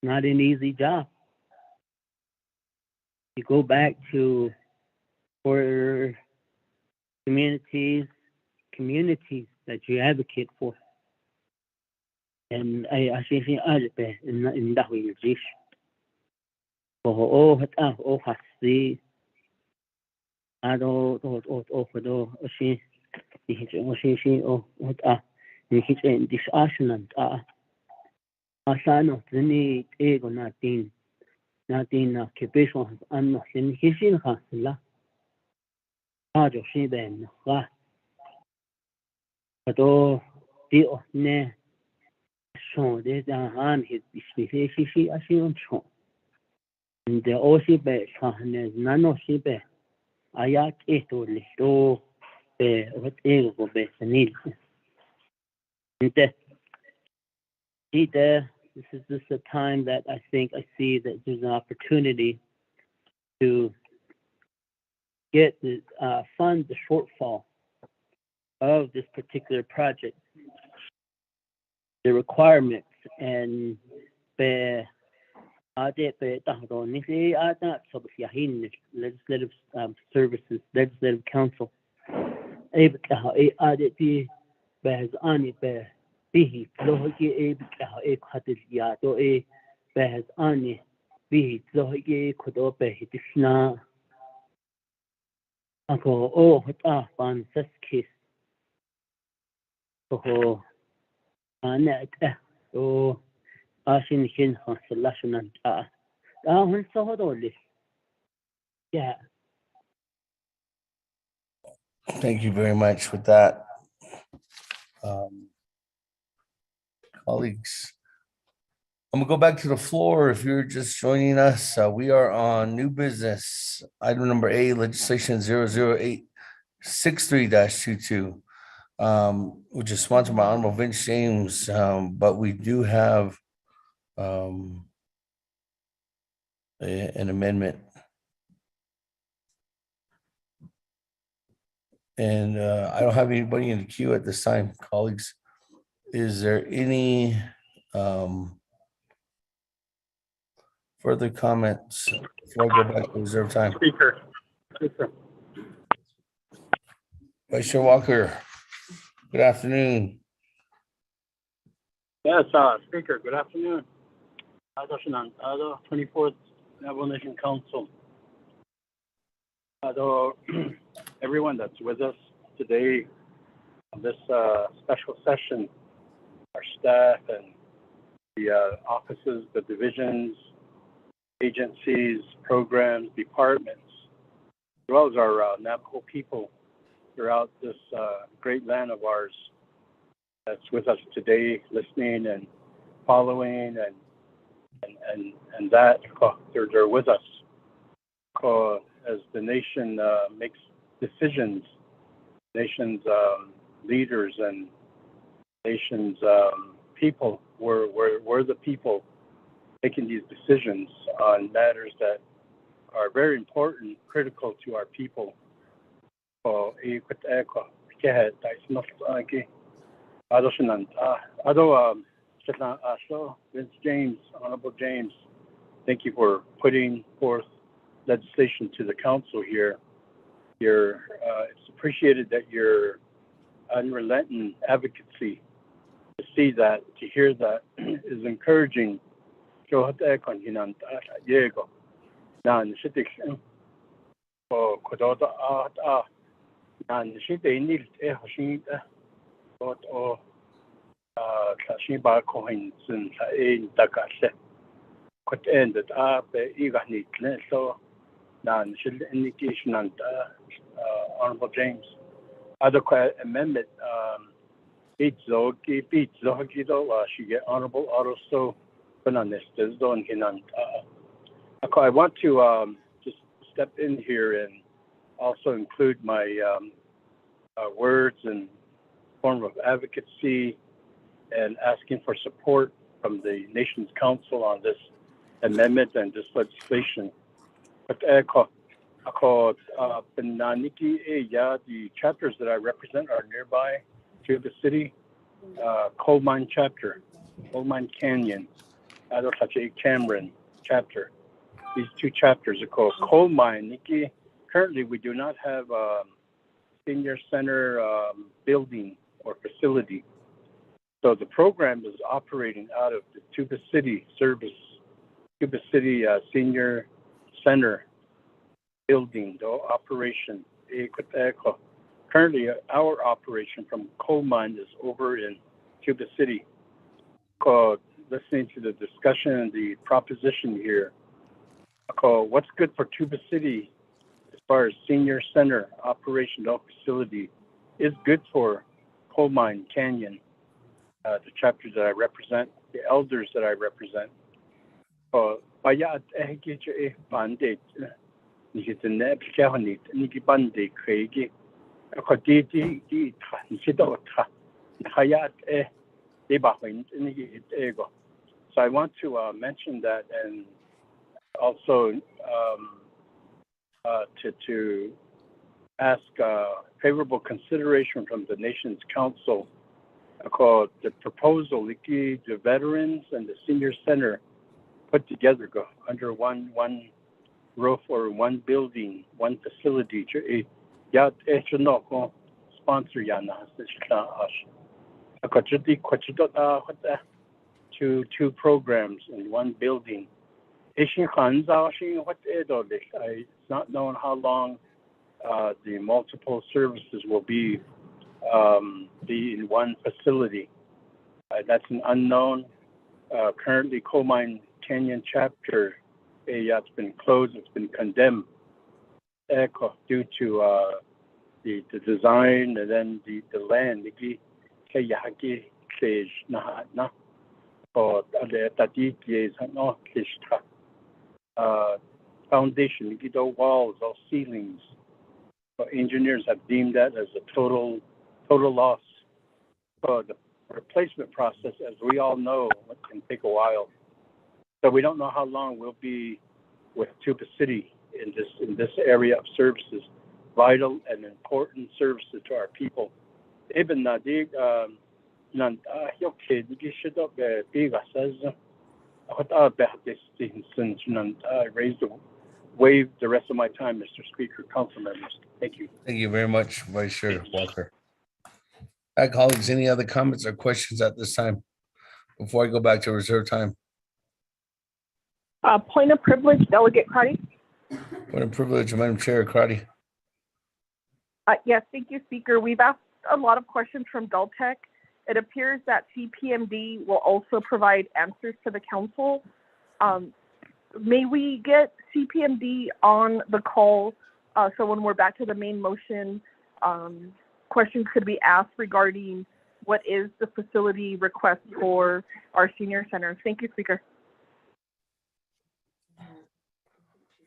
Not an easy job. You go back to for communities that you advocate for. And I actually in that way you hasi ado do she this ashland asano tini ego natin occupation anno hishin hasla ajo shi ben ha ado dio ne so de han hit shi ashin so de oshi be sahne nano shi be ayak eto listo be what ego be senil this is just a time that I think I see that there's an opportunity to get the fund the shortfall of this particular project, the requirements, and legislative services, legislative council. Bihi lohoki khatil ya to behas ani bihi lohoki khodo behitishna ako hota pan saskis to anet to ashin hin hasalashnan hun sohodoli. Yeah. Thank you very much with that. Colleagues, I'm gonna go back to the floor. If you're just joining us, we are on new business. Item number A, legislation 00863-22, which is sponsored by Honorable Vince James. But we do have an amendment. And I don't have anybody in the queue at this time, colleagues. Is there any further comments before I go back to reserve time? Speaker. Vice Chair Walker, good afternoon. Yes, Speaker, good afternoon. 24th Navajo Nation Council. Everyone that's with us today on this special session, our staff and the offices, the divisions, agencies, programs, departments, as well as our Navajo people throughout this great land of ours that's with us today, listening and following and that they're with us as the nation makes decisions, nation's leaders and nation's people. We're the people making these decisions on matters that are very important, critical to our people. Kehe Dyson Agi. Although Vince James, Honorable James, thank you for putting forth legislation to the council here. It's appreciated that your unrelenting advocacy to see that, to hear that is encouraging. Honorable James. Other amendment, she get honorable also. I want to just step in here and also include my words and form of advocacy and asking for support from the nation's council on this amendment and this legislation. But the chapters that I represent are nearby to the city. Coal Mine chapter, Coal Mine Canyon, Cameron chapter. These two chapters are called Coal Mine. Currently, we do not have a senior center building or facility. So the program is operating out of the Tuba City Senior Center building, the operation. Currently, our operation from coal mine is over in Tuba City. Listening to the discussion and the proposition here, what's good for Tuba City as far as senior center operation facility is good for Coal Mine Canyon, the chapters that I represent, the elders that I represent. So I want to mention that, and also to ask favorable consideration from the nation's council called the proposal, the veterans and the senior center put together go under one roof or one building, one facility. Sponsor two programs in one building. It's not known how long the multiple services will be in one facility. That's an unknown. Currently, Coal Mine Canyon chapter, it's been closed, it's been condemned due to the design and then the land. Foundation, walls, all ceilings. Engineers have deemed that as a total loss. The replacement process, as we all know, can take a while. So we don't know how long we'll be with Tuba City in this area of services, vital and important services to our people. Even waive the rest of my time, Mr. Speaker, council members. Thank you. Thank you very much, Vice Chair Walker. Colleagues, any other comments or questions at this time before I go back to reserve time? Point of privilege, Delegate Crotty. Point of privilege, Madam Chair Crotty. Yes, thank you, Speaker. We've asked a lot of questions from Deltec. It appears that CPMD will also provide answers to the council. May we get CPMD on the call so when we're back to the main motion, questions could be asked regarding what is the facility request for our senior center. Thank you, Speaker.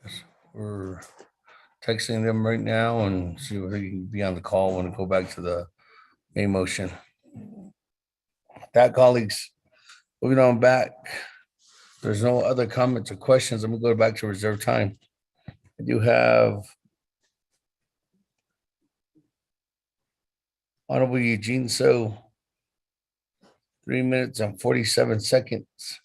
Yes, we're texting them right now and see whether you can be on the call when we go back to the main motion. That, colleagues, moving on back. There's no other comments or questions. I'm gonna go back to reserve time. I do have Honorable Eugene So, 3 minutes and 47 seconds.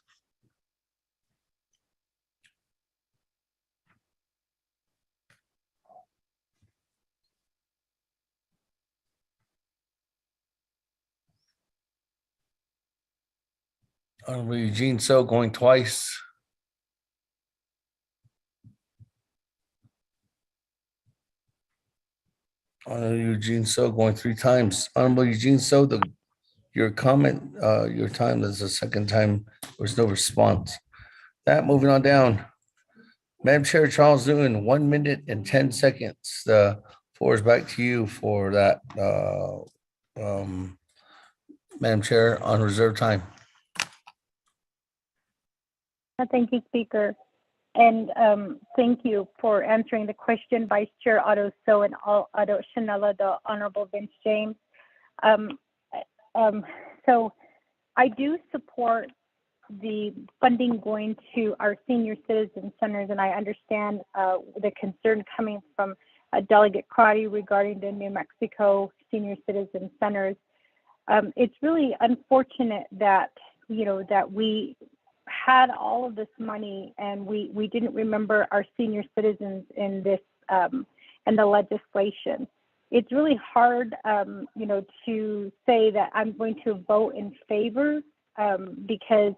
Honorable Eugene So going twice. Honorable Eugene So going 3 times. Honorable Eugene So, your comment, your time is the second time. There's no response. That moving on down. Madam Chair Charles Newton, 1 minute and 10 seconds. The floor is back to you for that, Madam Chair, on reserve time. Thank you, Speaker. And thank you for answering the question, Vice Chair Otto So and Otto Shanella, the Honorable Vince James. So I do support the funding going to our senior citizen centers, and I understand the concern coming from Delegate Crotty regarding the New Mexico senior citizen centers. It's really unfortunate that, that we had all of this money and we didn't remember our senior citizens in this, in the legislation. It's really hard, to say that I'm going to vote in favor because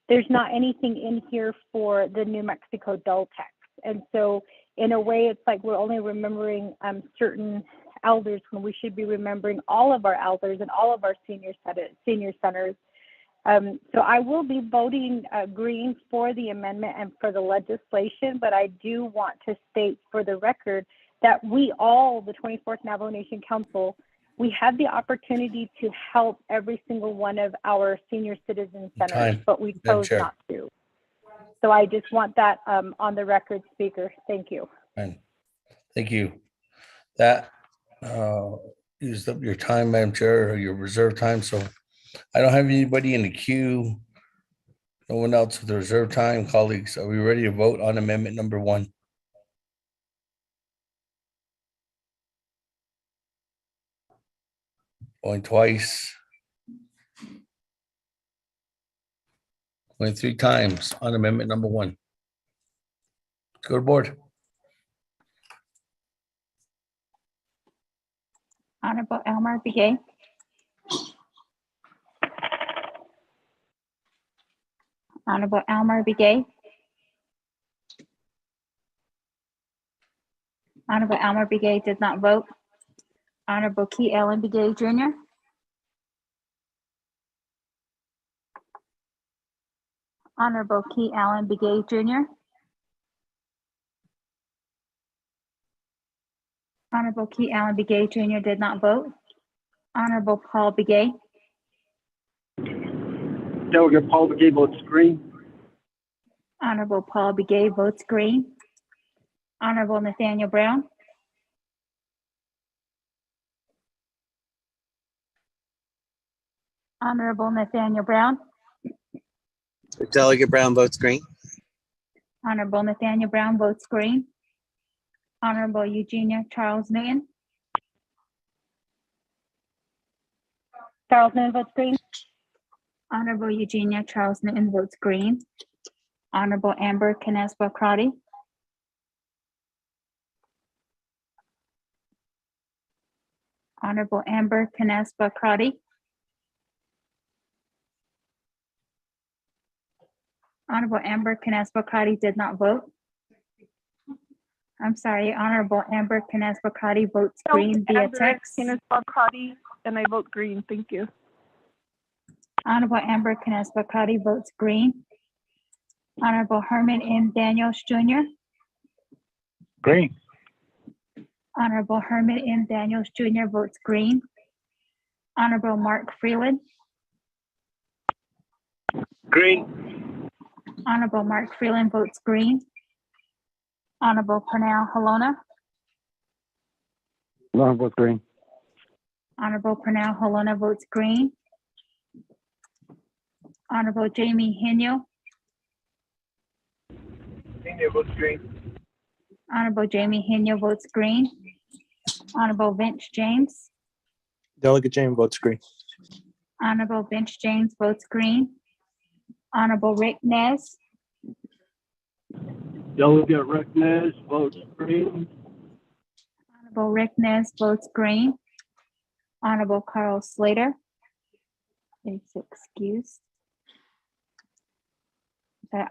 there's not anything in here for the New Mexico dual tax. And so in a way, it's like we're only remembering certain elders when we should be remembering all of our elders and all of our senior centers. So I will be voting green for the amendment and for the legislation, but I do want to state for the record that we all, the 24th Navajo Nation Council, we had the opportunity to help every single one of our senior citizen centers, but we chose not to. So I just want that on the record, Speaker. Thank you. Thank you. That used up your time, Madam Chair, or your reserve time. So I don't have anybody in the queue. No one else with the reserve time. Colleagues, are we ready to vote on amendment number 1? Going twice. Going 3 times on amendment number 1. Go to board. Honorable Elmer Begay. Honorable Elmer Begay. Honorable Elmer Begay did not vote. Honorable Key Allen Begay Jr. Honorable Key Allen Begay Jr. Honorable Key Allen Begay Jr. did not vote. Honorable Paul Begay. Delegate Paul Begay votes green. Honorable Paul Begay votes green. Honorable Nathaniel Brown. Honorable Nathaniel Brown. Delegate Brown votes green. Honorable Nathaniel Brown votes green. Honorable Eugenia Charles Newton. Charles Newton votes green. Honorable Eugenia Charles Newton votes green. Honorable Amber Canespa Crotty. Honorable Amber Canespa Crotty. Honorable Amber Canespa Crotty did not vote. I'm sorry, Honorable Amber Canespa Crotty votes green via text. And I vote green. Thank you. Honorable Amber Canespa Crotty votes green. Honorable Herman M. Daniels Jr. Green. Honorable Herman M. Daniels Jr. votes green. Honorable Mark Freeland. Green. Honorable Mark Freeland votes green. Honorable Pernell Halona. Long votes green. Honorable Pernell Halona votes green. Honorable Jamie Henyo. Henyo votes green. Honorable Jamie Henyo votes green. Honorable Vince James. Delegate James votes green. Honorable Bench James votes green. Honorable Rick Nez, Delegate Rick Nez votes green. Honorable Rick Nez votes green. Honorable Carl Slater is excused.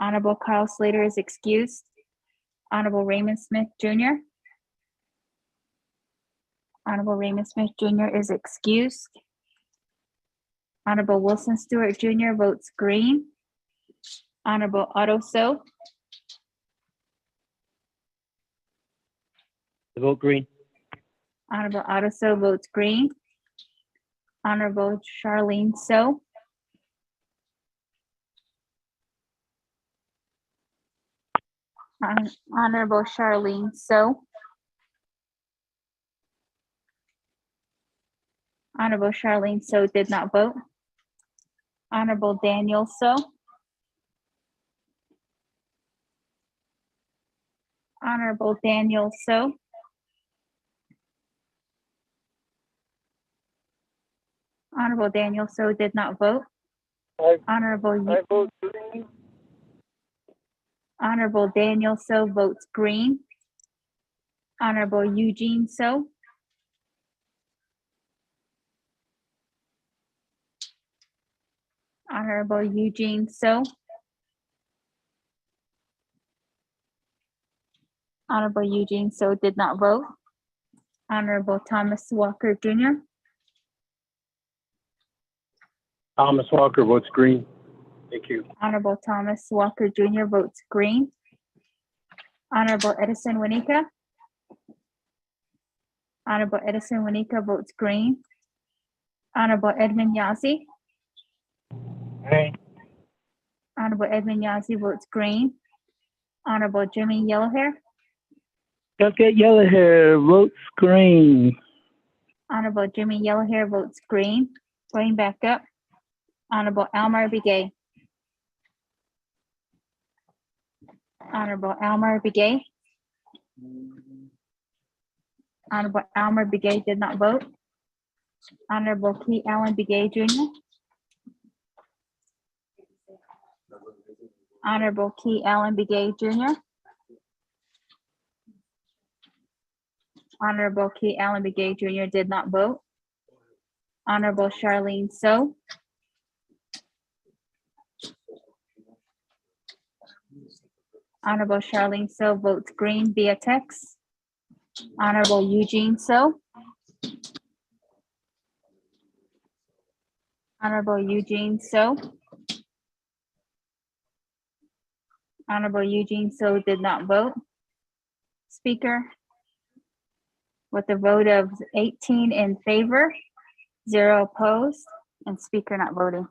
Honorable Carl Slater is excused. Honorable Raymond Smith Jr. Honorable Raymond Smith Jr. is excused. Honorable Wilson Stewart Jr. votes green. Honorable Otto So, I vote green. Honorable Otto So votes green. Honorable Charlene So, Honorable Charlene So, Honorable Charlene So did not vote. Honorable Daniel So, Honorable Daniel So, Honorable Daniel So did not vote. Honorable I vote green. Honorable Daniel So votes green. Honorable Eugene So, Honorable Eugene So, Honorable Eugene So did not vote. Honorable Thomas Walker Jr., Thomas Walker votes green. Thank you. Honorable Thomas Walker Jr. votes green. Honorable Edison Winika, Honorable Edison Winika votes green. Honorable Edmund Yazzie, Green. Honorable Edmund Yazzie votes green. Honorable Jimmy Yellowhair, Delegate Yellowhair votes green. Honorable Jimmy Yellowhair votes green. Going back up, Honorable Almar Begay, Honorable Almar Begay, Honorable Almar Begay did not vote. Honorable Key Allen Begay Jr., Honorable Key Allen Begay Jr., Honorable Key Allen Begay Jr. did not vote. Honorable Charlene So, Honorable Charlene So votes green via text. Honorable Eugene So, Honorable Eugene So, Honorable Eugene So did not vote. Speaker, with a vote of 18 in favor, 0 opposed, and Speaker not voting.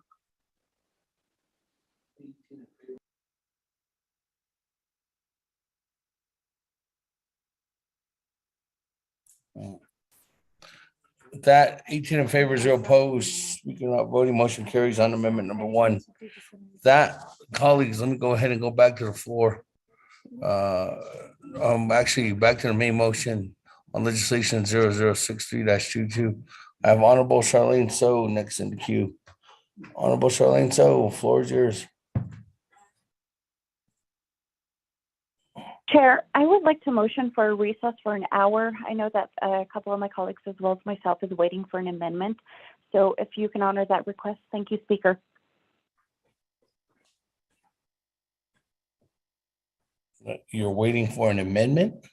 That 18 in favor, 0 opposed, speaker not voting, motion carries on amendment number 1. That, colleagues, let me go ahead and go back to the floor. Actually, back to the main motion on legislation 0063-22. I have Honorable Charlene So next in the queue. Honorable Charlene So, floor is yours. Chair, I would like to motion for a recess for an hour. I know that a couple of my colleagues, as well as myself, is waiting for an amendment. So if you can honor that request, thank you, Speaker. You're waiting for an amendment?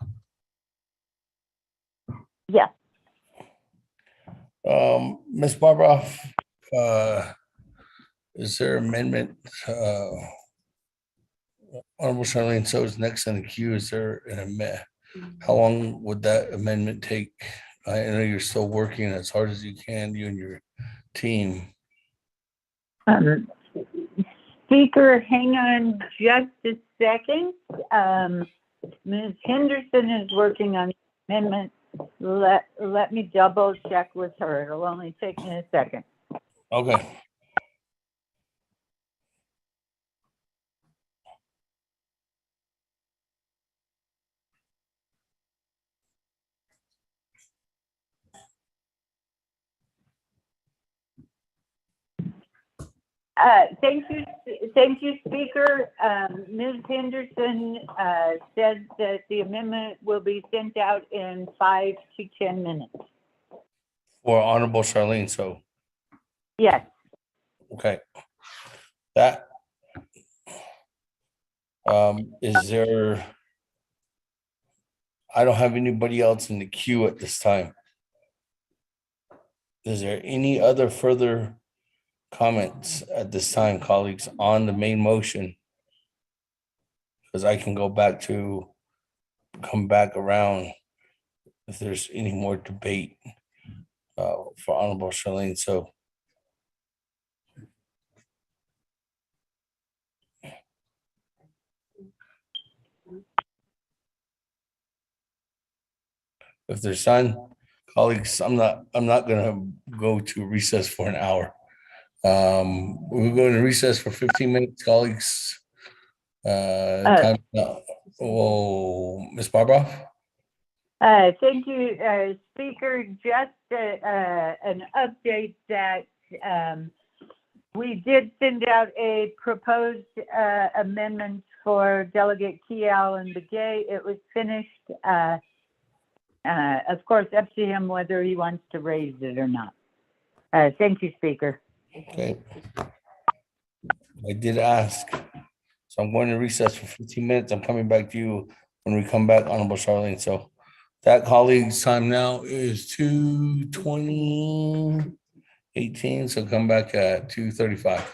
Yes. Ms. Barbara, is there amendment? Honorable Charlene So is next in the queue. Is there an amendment? How long would that amendment take? I know you're still working as hard as you can, you and your team. Speaker, hang on just a second. Ms. Henderson is working on the amendment. Let me double check with her. It'll only take me a second. Okay. Thank you, Speaker. Ms. Henderson said that the amendment will be sent out in 5 to 10 minutes. For Honorable Charlene, so, Yes. okay. That, is there, I don't have anybody else in the queue at this time. Is there any other further comments at this time, colleagues, on the main motion? Because I can come back around if there's any more debate for Honorable Charlene, so. If there's none, colleagues, I'm not gonna go to recess for an hour. We're going to recess for 15 minutes, colleagues. Time now. Oh, Ms. Barbara? Thank you, Speaker. Just an update that we did send out a proposed amendment for Delegate Kial and Begay. It was finished. Of course, up to him whether he wants to raise it or not. Thank you, Speaker. Okay. I did ask. So I'm going to recess for 15 minutes. I'm coming back to you when we come back, Honorable Charlene. So that colleague's time now is 2:20:18. So come back at 2:35.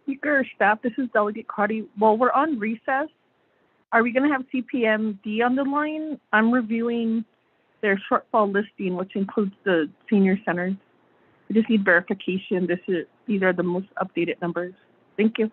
Speaker, staff, this is Delegate Cardi. While we're on recess, are we going to have CPMD on the line? I'm reviewing their shortfall listing, which includes the senior centers. I just need verification. These are the most updated numbers. Thank you.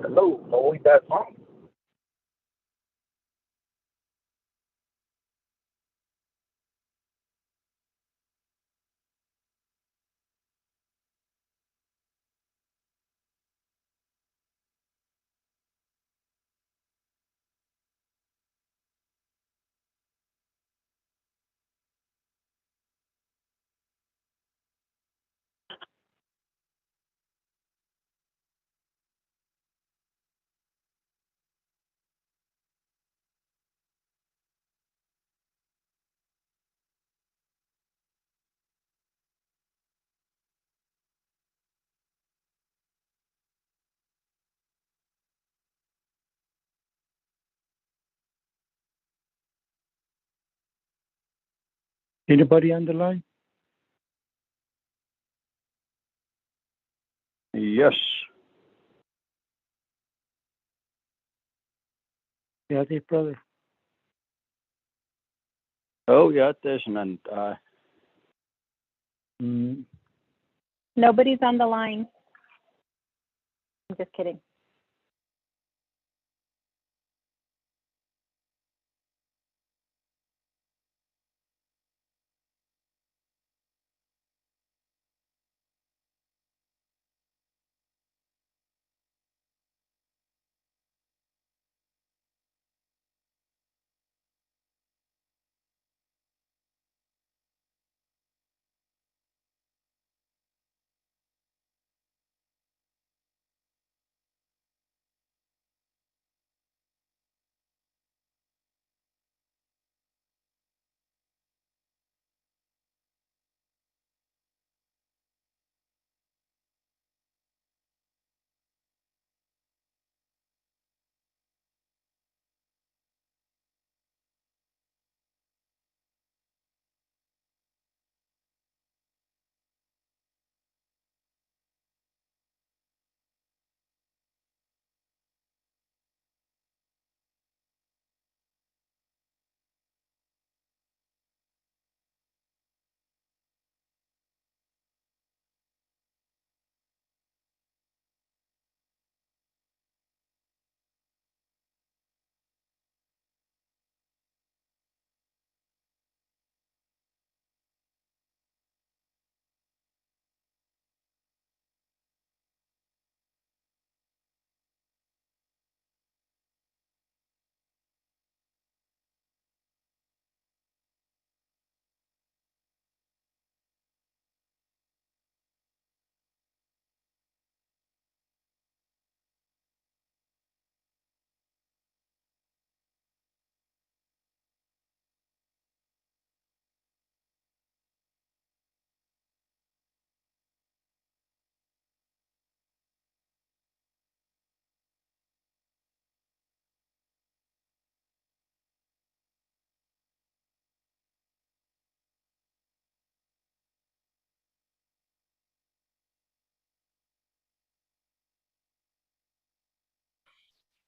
Hello, only that song. Anybody on the line? Yes. Yeah, they brother. Oh, yeah, there's none. Nobody's on the line. I'm just kidding.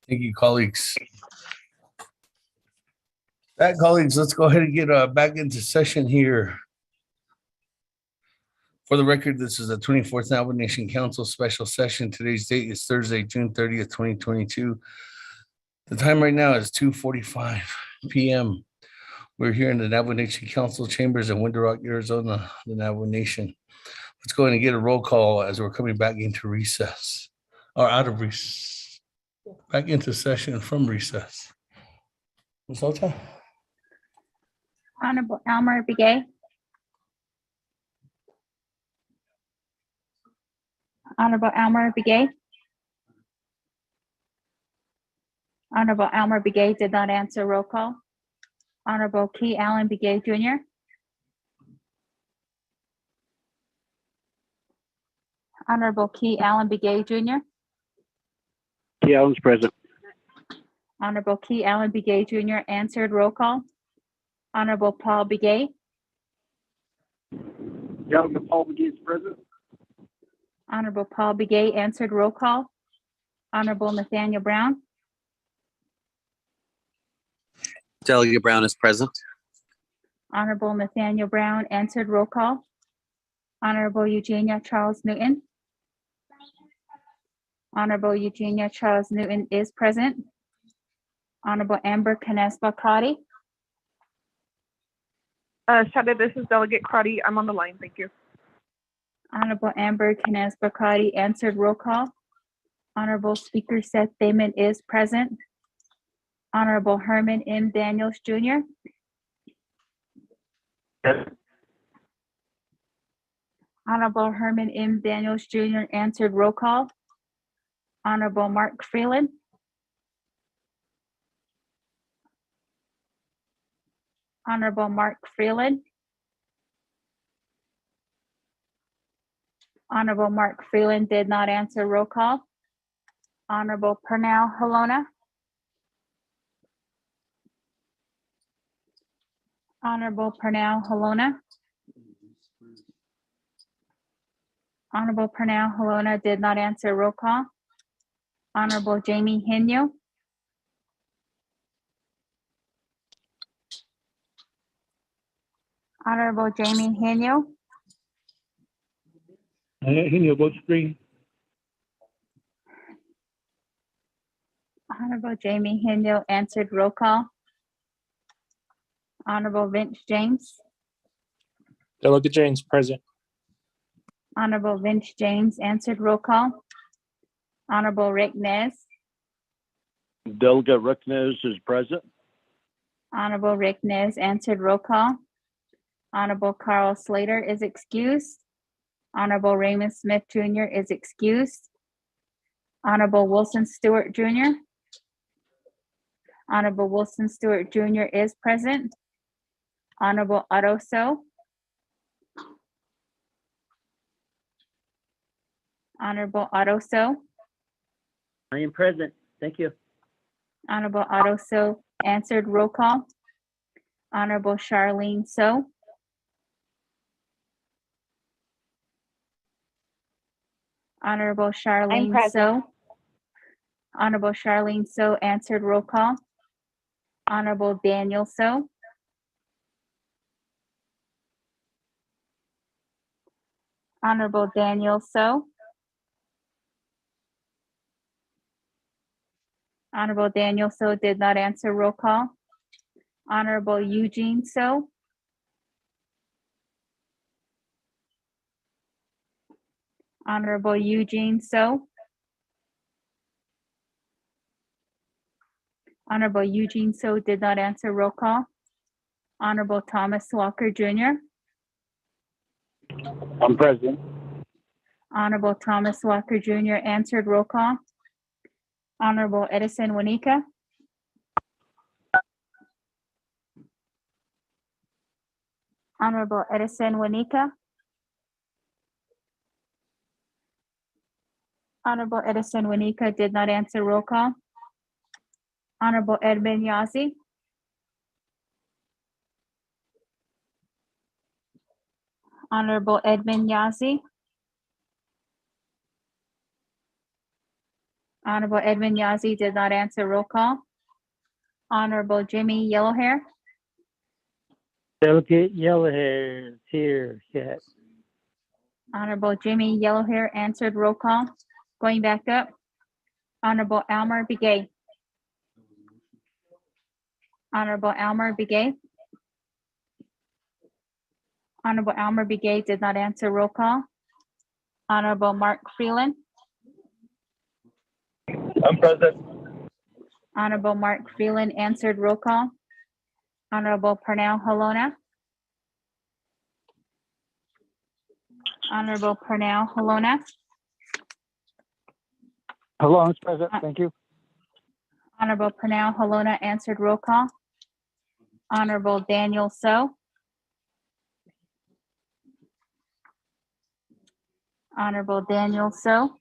Thank you, colleagues. That, colleagues, let's go ahead and get back into session here. For the record, this is the 24th Navajo Nation Council special session. Today's date is Thursday, June 30th, 2022. The time right now is 2:45 p.m. We're here in the Navajo Nation Council chambers in Window Rock, Arizona, the Navajo Nation. Let's go ahead and get a roll call as we're coming back into recess or out of recess, back into session from recess. Ms. Alta? Honorable Elmer Begay. Honorable Elmer Begay. Honorable Elmer Begay did not answer roll call. Honorable Key Allen Begay Jr. Honorable Key Allen Begay Jr. Key Allen's present. Honorable Key Allen Begay Jr. answered roll call. Honorable Paul Begay. Yeah, Paul McGee is present. Honorable Paul Begay answered roll call. Honorable Nathaniel Brown. Delegate Brown is present. Honorable Nathaniel Brown answered roll call. Honorable Eugenia Charles Newton. Honorable Eugenia Charles Newton is present. Honorable Amber Canespa Crotty. Shada, this is Delegate Crotty. I'm on the line. Thank you. Honorable Amber Canespa Crotty answered roll call. Honorable Speaker Seth Damon is present. Honorable Herman M. Daniels Jr. Honorable Herman M. Daniels Jr. answered roll call. Honorable Mark Freeland. Honorable Mark Freeland. Honorable Mark Freeland did not answer roll call. Honorable Pernell Halona. Honorable Pernell Halona. Honorable Pernell Halona did not answer roll call. Honorable Jamie Henyo. Honorable Jamie Henyo. Henyo votes three. Honorable Jamie Henyo answered roll call. Honorable Vince James. Delegate James, present. Honorable Vince James answered roll call. Honorable Rick Nez. Delegate Rick Nez is present. Honorable Rick Nez answered roll call. Honorable Carl Slater is excused. Honorable Raymond Smith Jr. is excused. Honorable Wilson Stewart Jr. Honorable Wilson Stewart Jr. is present. Honorable Otto So. Honorable Otto So. I am present. Thank you. Honorable Otto So answered roll call. Honorable Charlene So. Honorable Charlene present. So. Honorable Charlene So answered roll call. Honorable Daniel So. Honorable Daniel So. Honorable Daniel So did not answer roll call. Honorable Eugene So. Honorable Eugene So. Honorable Eugene So did not answer roll call. Honorable Thomas Walker Jr. I'm present. Honorable Thomas Walker Jr. answered roll call. Honorable Edison Wanika. Honorable Edison Wanika. Honorable Edison Wanika did not answer roll call. Honorable Edmund Yazzie. Honorable Edmund Yazzie. Honorable Edmund Yazzie did not answer roll call. Honorable Jimmy Yellowhair. Delegate Yellowhair is here. Yes. Honorable Jimmy Yellowhair answered roll call. Going back up. Honorable Almer Begay. Honorable Almer Begay. Honorable Almer Begay did not answer roll call. Honorable Mark Freeland. I'm present. Honorable Mark Freeland answered roll call. Honorable Pernell Halona. Honorable Pernell Halona. Hello, Mr. President. Thank you. Honorable Pernell Halona answered roll call. Honorable Daniel So. Honorable Daniel So.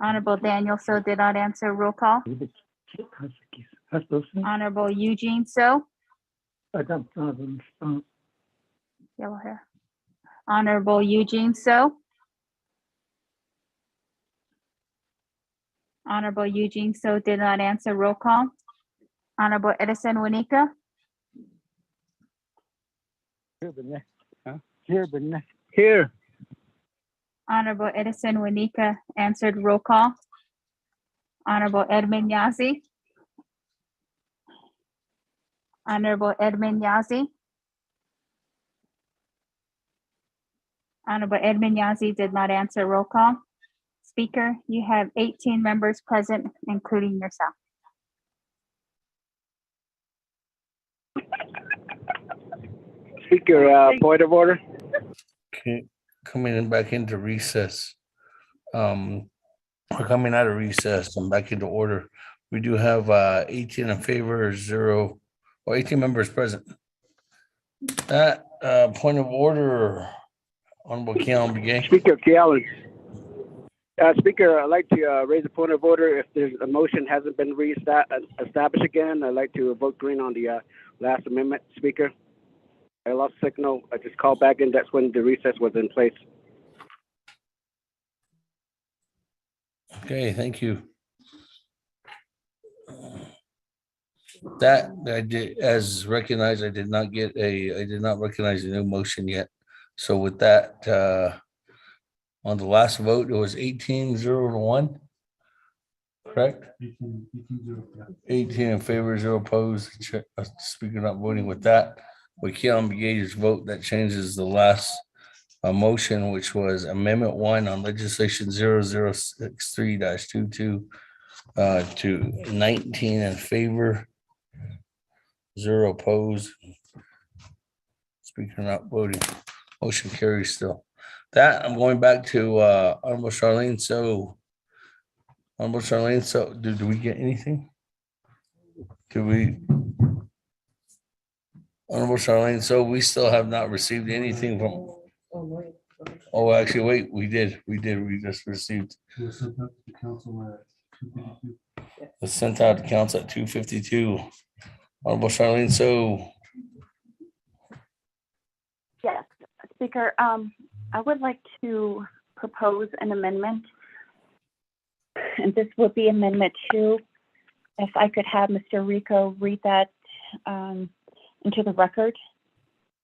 Honorable Daniel So did not answer roll call. Honorable Eugene So. Yellow hair. Honorable Eugene So. Honorable Eugene So did not answer roll call. Honorable Edison Wanika. Here, but next. Here, but next. Here. Honorable Edison Wanika answered. Roll call. Honorable Edmund Yazzie. Honorable Edmund Yazzie. Honorable Edmund Yazzie did not answer. Roll call. Speaker, you have 18 members present, including yourself. Speaker, point of order. Okay, coming in back into recess. We're coming out of recess and back into order. We do have 18 in favor, 0, or 18 members present. That point of order, Honorable Kealan Begay. Speaker Kealan. Speaker, I'd like to raise a point of order. If there's a motion hasn't been established again, I'd like to vote green on the last amendment. Speaker, I lost signal. I just called back in. That's when the recess was in place. Okay, thank you. That I did, as recognized, I did not recognize the new motion yet. So with that, on the last vote, it was 18-0-1, correct? 18 in favor, 0 opposed. Speaker not voting with that. With Kealan Begage's vote, that changes the last motion, which was Amendment 1 on legislation 0063-22 to 19 in favor, 0 opposed. Speaker not voting. Motion carries still. That I'm going back to Honorable Charlene. So, Honorable Charlene, so do we get anything? Honorable Charlene, so we still have not received anything from. Oh, actually, wait, we did. We just received. It was sent out to the council at 2:52. It's sent out to council at 2:52. Honorable Charlene, so. Yes, Speaker, I would like to propose an amendment. And this would be Amendment 2. If I could have Mr. Rico read that into the record.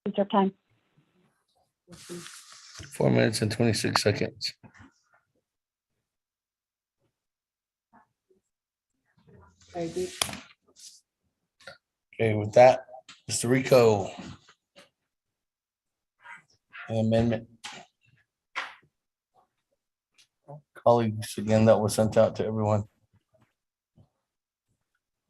Is there time? 4 minutes and 26 seconds. Okay, with that, Mr. Rico. Amendment. Colleagues, again, that was sent out to everyone.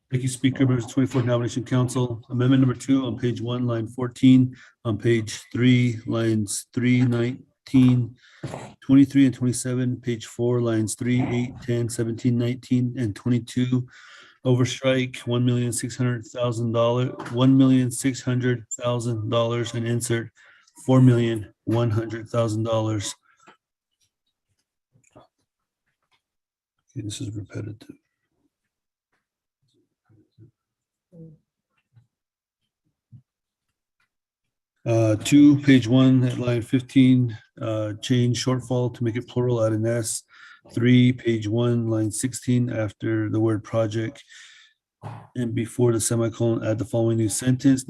Thank you, Speaker. Members of 24th Nomination Council. Amendment number 2 on page 1, line 14, on page 3, lines 3, 19, 23, and 27, page 4, lines 3, 8, 10, 17, 19, and 22. Overstrike $1,600,000, $1,600,000, and insert $4,100,000. Okay, this is repetitive. 2, page 1, at line 15, change shortfall to make it plural, add an S. 3, page 1, line 16, after the word project and before the semicolon, add the following new sentence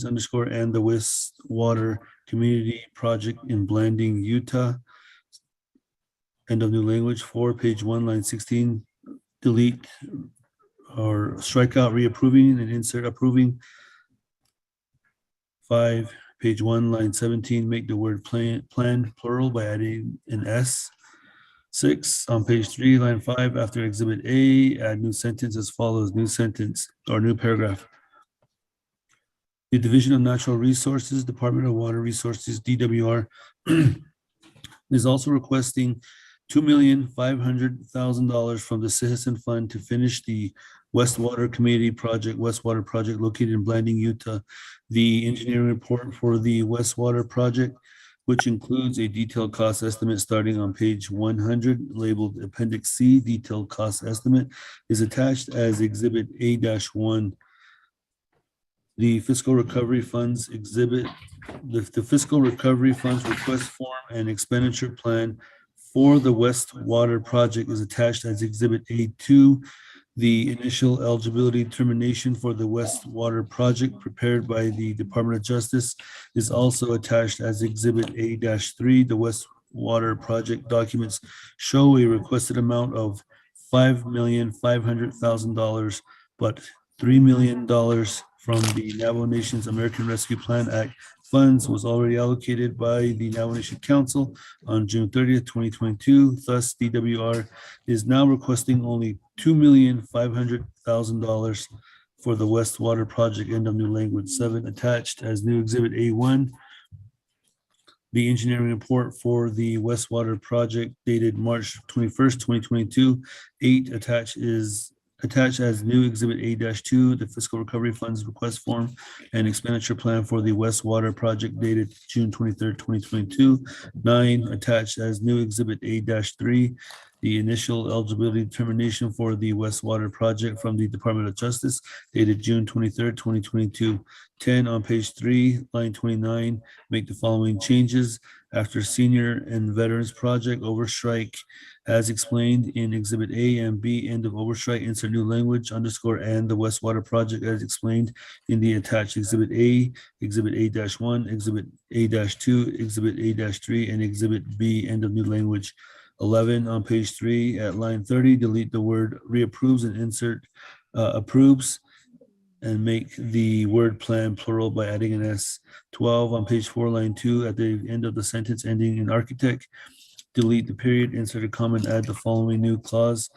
underscore, and the wastewater community project in Blanding, Utah. End of new language. 4, page 1, line 16, delete or strike out reapproving and insert approving. 5, page 1, line 17, make the word plan plural by adding an S. 6, on page 3, line 5, after exhibit A, add new sentence as follows, new sentence or new paragraph. The Division of Natural Resources, Department of Water Resources, DWR, is also requesting $2,500,000 from the Citizen Fund to finish the wastewater project located in Blanding, Utah. The engineering report for the wastewater project, which includes a detailed cost estimate starting on page 100, labeled Appendix C, detailed cost estimate, is attached as Exhibit A-1. The fiscal recovery funds the fiscal recovery funds request form and expenditure plan for the wastewater project is attached as Exhibit A2. The initial eligibility determination for the wastewater project prepared by the Department of Justice is also attached as Exhibit A-3. The Water Project documents show a requested amount of $5,500,000, but $3 million from the Navajo Nation's American Rescue Plan Act funds was already allocated by the Navajo Nation Council on June 30th, 2022. Thus, DWR is now requesting only $2,500,000 for the West Water Project. End of new language. 7, attached as new Exhibit A1, the engineering report for the West Water Project dated March 21st, 2022. 8, attached as new Exhibit A-2, the fiscal recovery funds request form and expenditure plan for the West Water Project dated June 23rd, 2022. 9, attached as new Exhibit A-3, the initial eligibility determination for the West Water Project from the Department of Justice dated June 23rd, 2022. 10, on page 3, line 29, make the following changes. After Senior and Veterans Project overstrike, as explained in Exhibit A and B, end of overstrike, insert new language, underscore, and the West Water Project as explained in the attached Exhibit A, Exhibit A-1, Exhibit A-2, Exhibit A-3, and Exhibit B, end of new language. 11, on page 3, at line 30, delete the word reapproves and insert approves, and make the word plan plural by adding an S. 12, on page 4, line 2, at the end of the sentence ending in architect, delete the period, insert a comma, and add the following new clause.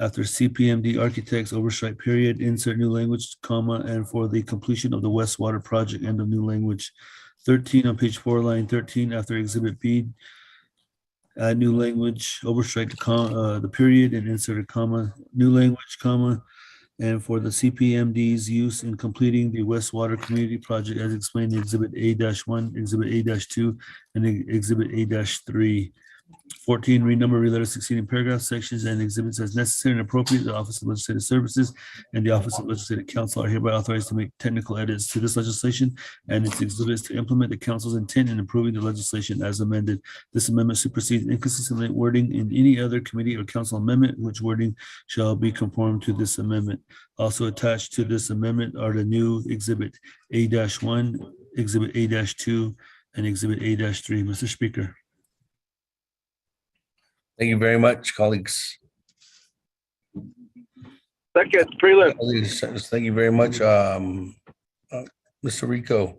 After CPMD architects overstrike period, insert new language, comma, and for the completion of the West Water Project, end of new language. 13, on page 4, line 13, after Exhibit B, add new language, overstrike the period, and insert a comma, new language, comma, and for the CPMD's use in completing the West Water Community Project as explained in Exhibit A-1, Exhibit A-2, and Exhibit A-3. 14, renumber related succeeding paragraphs, sections, and exhibits as necessary and appropriate. The Office of Legislative Services and the Office of Legislative Counsel are hereby authorized to make technical edits to this legislation and its exhibits to implement the council's intent in approving the legislation as amended. This amendment supersedes inconsistent wording in any other committee or council amendment, which wording shall be conformed to this amendment. Also attached to this amendment are the new Exhibit A-1, Exhibit A-2, and Exhibit A-3. Mr. Speaker. Thank you very much, colleagues. Second, Freeland. Thank you very much, Mr. Rico.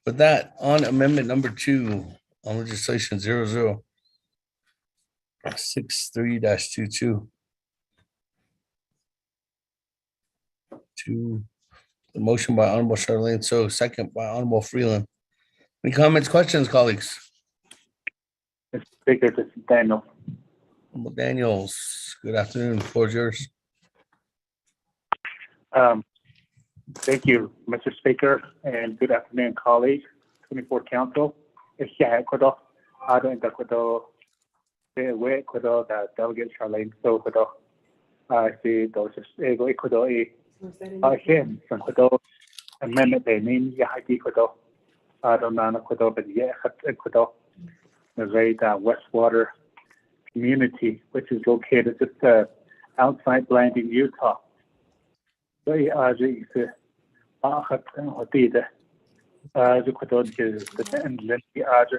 With that, on amendment number 2 on legislation 0063-22. The motion by Honorable Charlene, so second by Honorable Freeland. Any comments, questions, colleagues? Mr. Speaker, this is Daniel. Honorable Daniels, good afternoon. The floor is yours. Thank you, Mr. Speaker, and good afternoon, colleagues. 24 Council. Delegate Charlene, so I see those again, amendment they mean Yahidi Kodo. I don't know Kodo, but Kodo. The Westwater community, which is located just outside Blanding, Utah. Very the Kodo is the end Lindy Aja.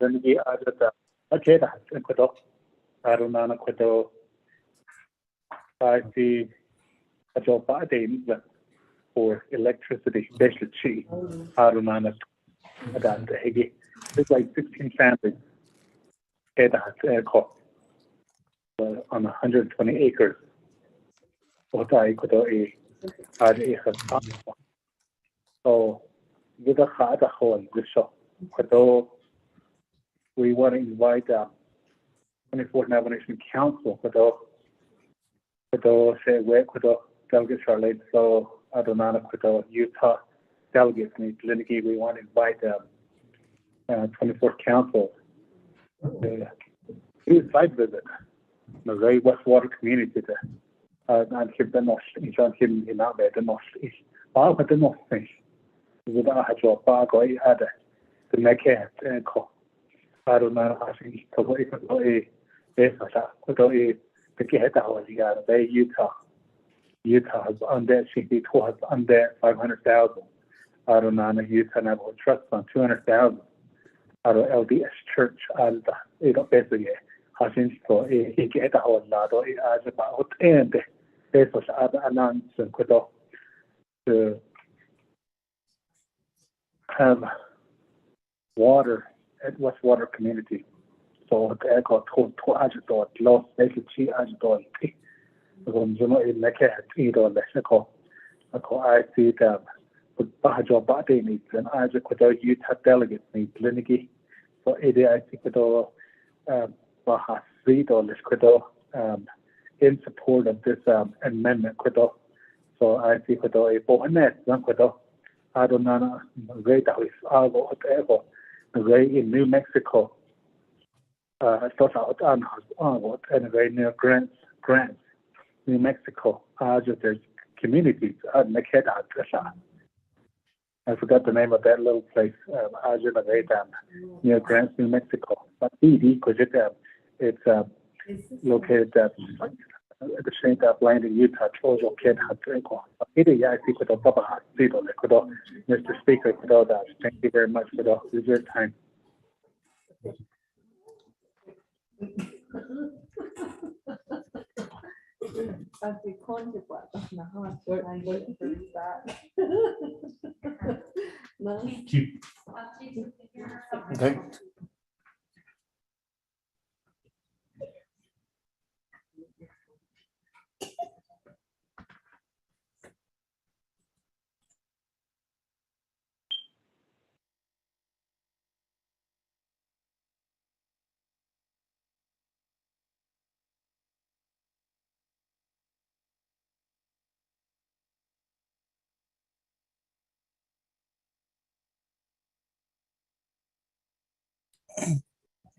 Lindy Aja, okay, that's Kodo. I don't know Kodo. I see a job for electricity, especially I don't know that it's like 16 families on 120 acres. So with a hole the show. We want to invite 24th Navajo Nation Council say where delegates are late, so I don't know Utah delegates need Lindsay. We want to invite 24th Council to a site visit. The very Westwater community there. And keep the North, and keep in out there the Northeast. But the Northeast. Without a job, I had to make it and call. I don't know how to Utah has under CP2 has under 500,000. I don't know Utah Navajo Trust Fund 200,000. I LDS Church and basically having for a get our lado as about and this was other announcement to have water at water community. So the echo to agitator lost basically agitator. In the cat either lexical. I see them. Bajo body needs and I just could youth delegate needs Linigi. So I think Baja Street or Lisquido in support of this amendment. So I see a bonnet, I don't know, great that is all whatever. The way in New Mexico, thought out on what and very near grants, New Mexico, just there's communities and the cat I forgot the name of that little place, near Grants, New Mexico. But because it's located at the same land in Utah, Trojo Kid had to equal. I think with the Papa people, Mr. Speaker, thank you very much for your time. Okay.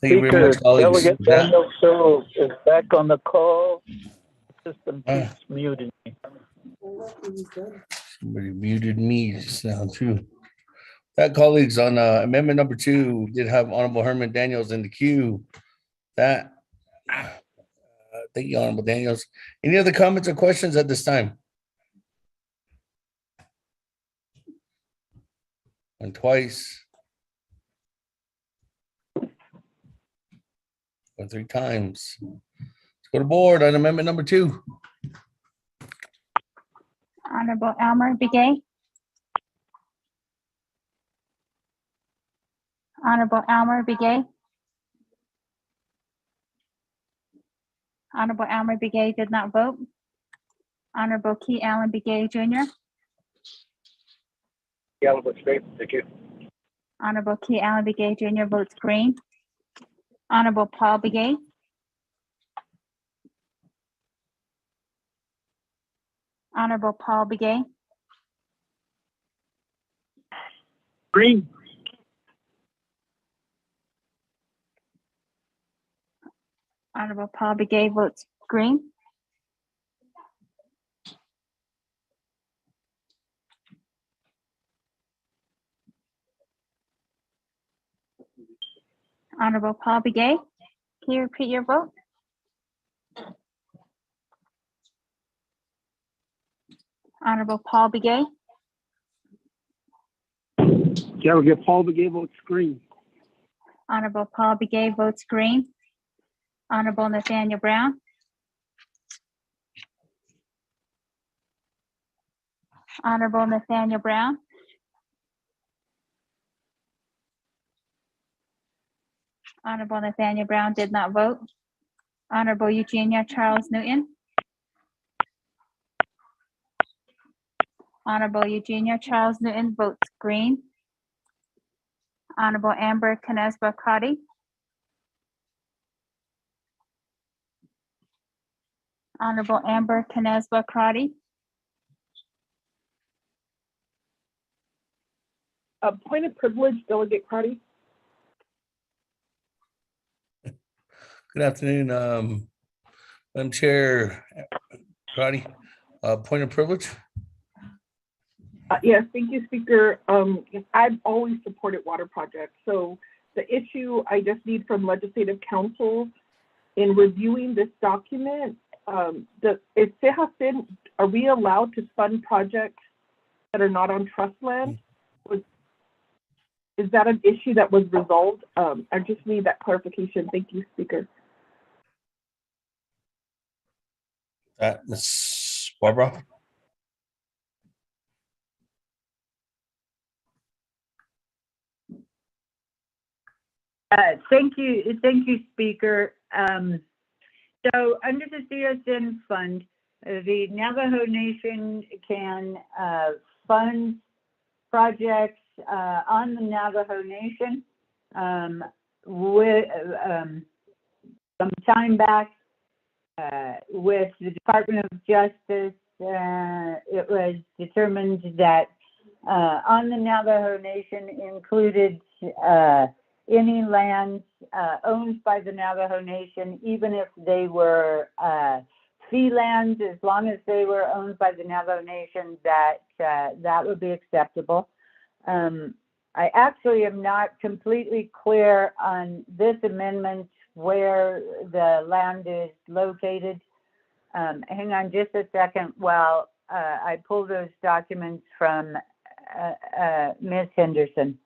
Thank you very much, colleagues. Delegate Daniel Searles is back on the call. The system keeps muting me. Somebody muted me just now too. That colleagues on amendment number 2 did have Honorable Herman Daniels in the queue. That thank you, Honorable Daniels. Any other comments or questions at this time? And twice. Or 3 times. Let's go to board on amendment number 2. Honorable Elmer Begay. Honorable Elmer Begay. Honorable Elmer Begay did not vote. Honorable Key Allen Begay Jr. Yeah, looks great. Thank you. Honorable Key Allen Begay Jr. votes green. Honorable Paul Begay. Honorable Paul Begay. Green. Honorable Paul Begay votes green. Honorable Paul Begay, can you repeat your vote? Honorable Paul Begay. Delegate Paul Begay votes green. Honorable Paul Begay votes green. Honorable Nathaniel Brown. Honorable Nathaniel Brown. Honorable Nathaniel Brown did not vote. Honorable Eugenia Charles Newton. Honorable Eugenia Charles Newton votes green. Honorable Amber Canesba Crotty. Honorable Amber Canesba Crotty. Point of privilege, Delegate Crotty. Good afternoon, Madam Chair Crotty. Point of privilege. Yes, thank you, Speaker. I've always supported water projects. So the issue I just need from Legislative Council in reviewing this document, are we allowed to fund projects that are not on trust land? is that an issue that was resolved? I just need that clarification. Thank you, Speaker. Ms. Barbara? Thank you, Speaker. So under the CSN fund, the Navajo Nation can fund projects on the Navajo Nation. With some time back, with the Department of Justice, it was determined that on the Navajo Nation included any lands owned by the Navajo Nation, even if they were fee lands, as long as they were owned by the Navajo Nation, that would be acceptable. I actually am not completely clear on this amendment where the land is located. Hang on just a second while I pull those documents from Ms. Henderson.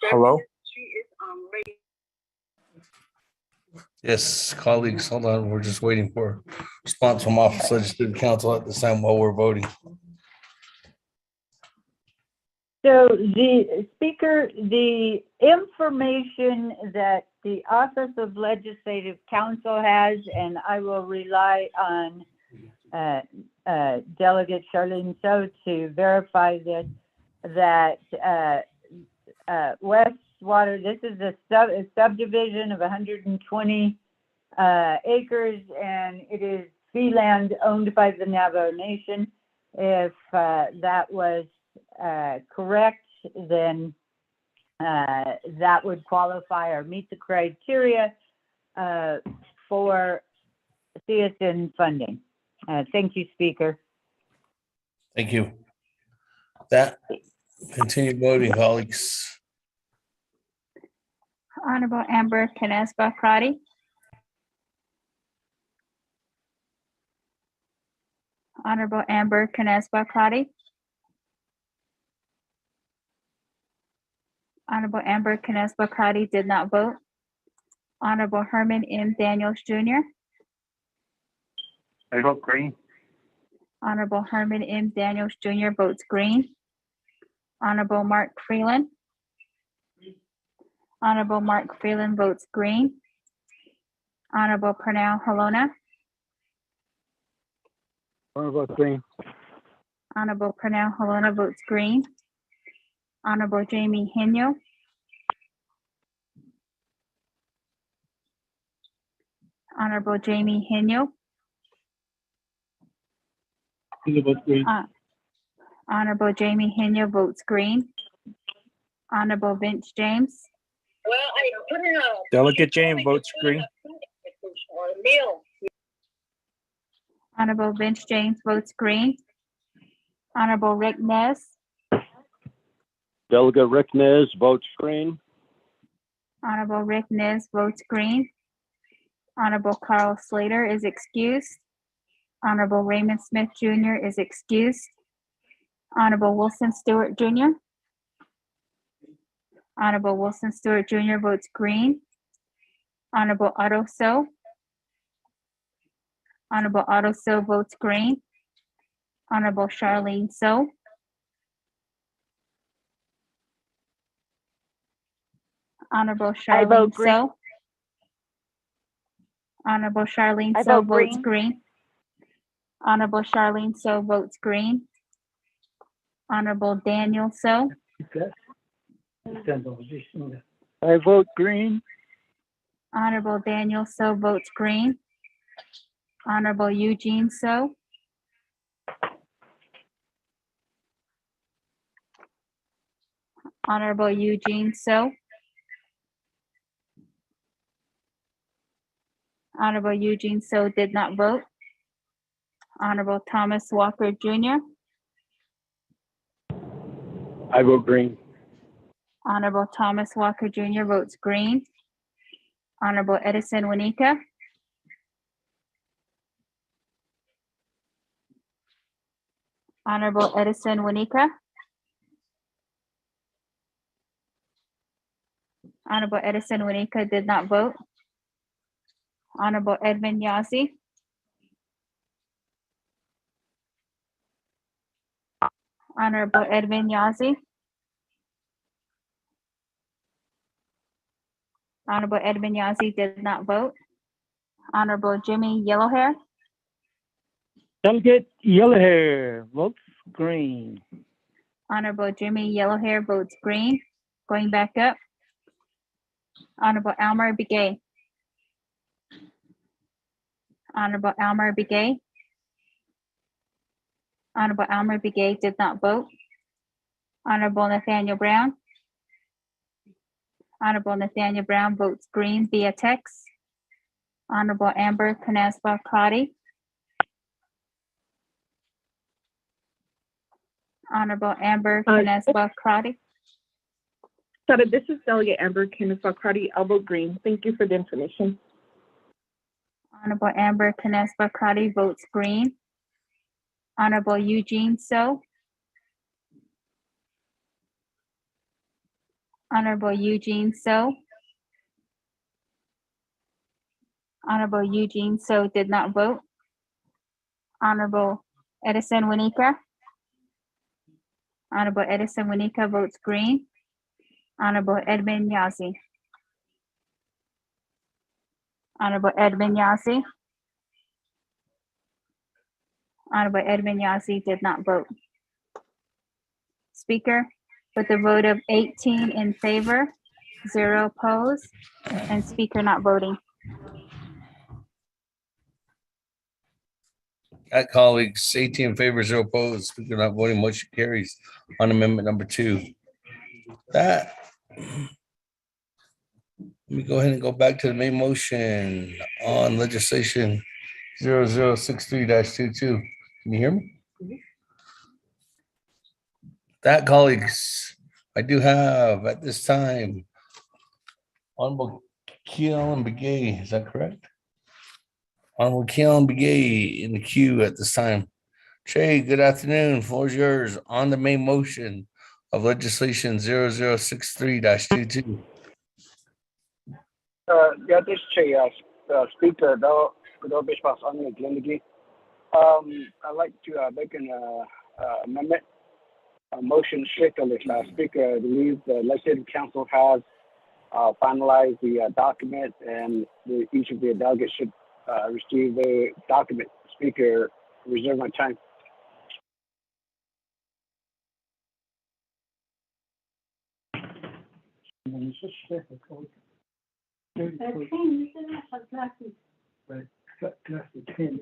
Hello? Yes, colleagues, hold on. We're just waiting for response from Office of Legislative Counsel at this time while we're voting. So the Speaker, the information that the Office of Legislative Counsel has, and I will rely on Delegate Charlene So to verify this, that Westwater, this is a subdivision of 120 acres, and it is fee land owned by the Navajo Nation. If that was correct, then that would qualify or meet the criteria for CSN funding. Thank you, Speaker. Thank you. That continued voting, colleagues. Honorable Amber Canespa Crotty. Honorable Amber Canespa Crotty. Honorable Amber Canespa Crotty did not vote. Honorable Herman M. Daniels Jr. I vote green. Honorable Herman M. Daniels Jr. votes green. Honorable Mark Freeland. Honorable Mark Freeland votes green. Honorable Pernell Halona. I vote green. Honorable Pernell Halona votes green. Honorable Jamie Henyo. Honorable Jamie Henyo. Honorable Jamie Henyo votes green. Honorable Vince James. Delegate James votes green. Honorable Vince James votes green. Honorable Rick Nez. Delegate Rick Nez votes green. Honorable Rick Nez votes green. Honorable Carl Slater is excused. Honorable Raymond Smith Jr. is excused. Honorable Wilson Stewart Jr. Honorable Wilson Stewart Jr. votes green. Honorable Otto So. Honorable Otto So votes green. Honorable Charlene So. Honorable I vote Charlene green. So. Honorable Charlene I So vote votes green. green. Honorable Charlene So votes green. Honorable Daniel So. I vote green. Honorable Daniel So votes green. Honorable Eugene So. Honorable Eugene So. Honorable Eugene So did not vote. Honorable Thomas Walker Jr. I vote green. Honorable Thomas Walker Jr. votes green. Honorable Edison Wanika. Honorable Edison Wanika. Honorable Edison Wanika did not vote. Honorable Edmund Yazzie. Honorable Edmund Yazzie. Honorable Edmund Yazzie did not vote. Honorable Jimmy Yellowhair. Delegate Yellowhair votes green. Honorable Jimmy Yellowhair votes green. Going back up. Honorable Almer Begay. Honorable Almer Begay. Honorable Almer Begay did not vote. Honorable Nathaniel Brown. Honorable Nathaniel Brown votes green via text. Honorable Amber Canespa Crotty. Honorable Amber Canespa Crotty. Sorry, this is Delegate Amber Kiniswa-Crotty. I'll vote green. Thank you for the information. Honorable Amber Canespa Crotty votes green. Honorable Eugene So. Honorable Eugene So. Honorable Eugene So did not vote. Honorable Edison Wanika. Honorable Edison Wanika votes green. Honorable Edmund Yazzie. Honorable Edmund Yazzie. Honorable Edmund Yazzie did not vote. Speaker, with a vote of 18 in favor, 0 opposed, and Speaker not voting. That colleagues, 18 in favor, 0 opposed. Speaker not voting, motion carries on amendment number 2. That. Let me go ahead and go back to the main motion on legislation 0063-22. Can you hear me? That colleagues, I do have at this time Honorable Keelan Begay, is that correct? Honorable Keelan Begay in the queue at this time. Trey, good afternoon. Floor is yours on the main motion of legislation 0063-22. Yeah, this chair, Speaker, though, I'd like to make an amendment, a motion strictly, Speaker. I believe the Legislative Council has finalized the document, and each of the delegates should receive the document. Speaker, reserve my time. But just the 10.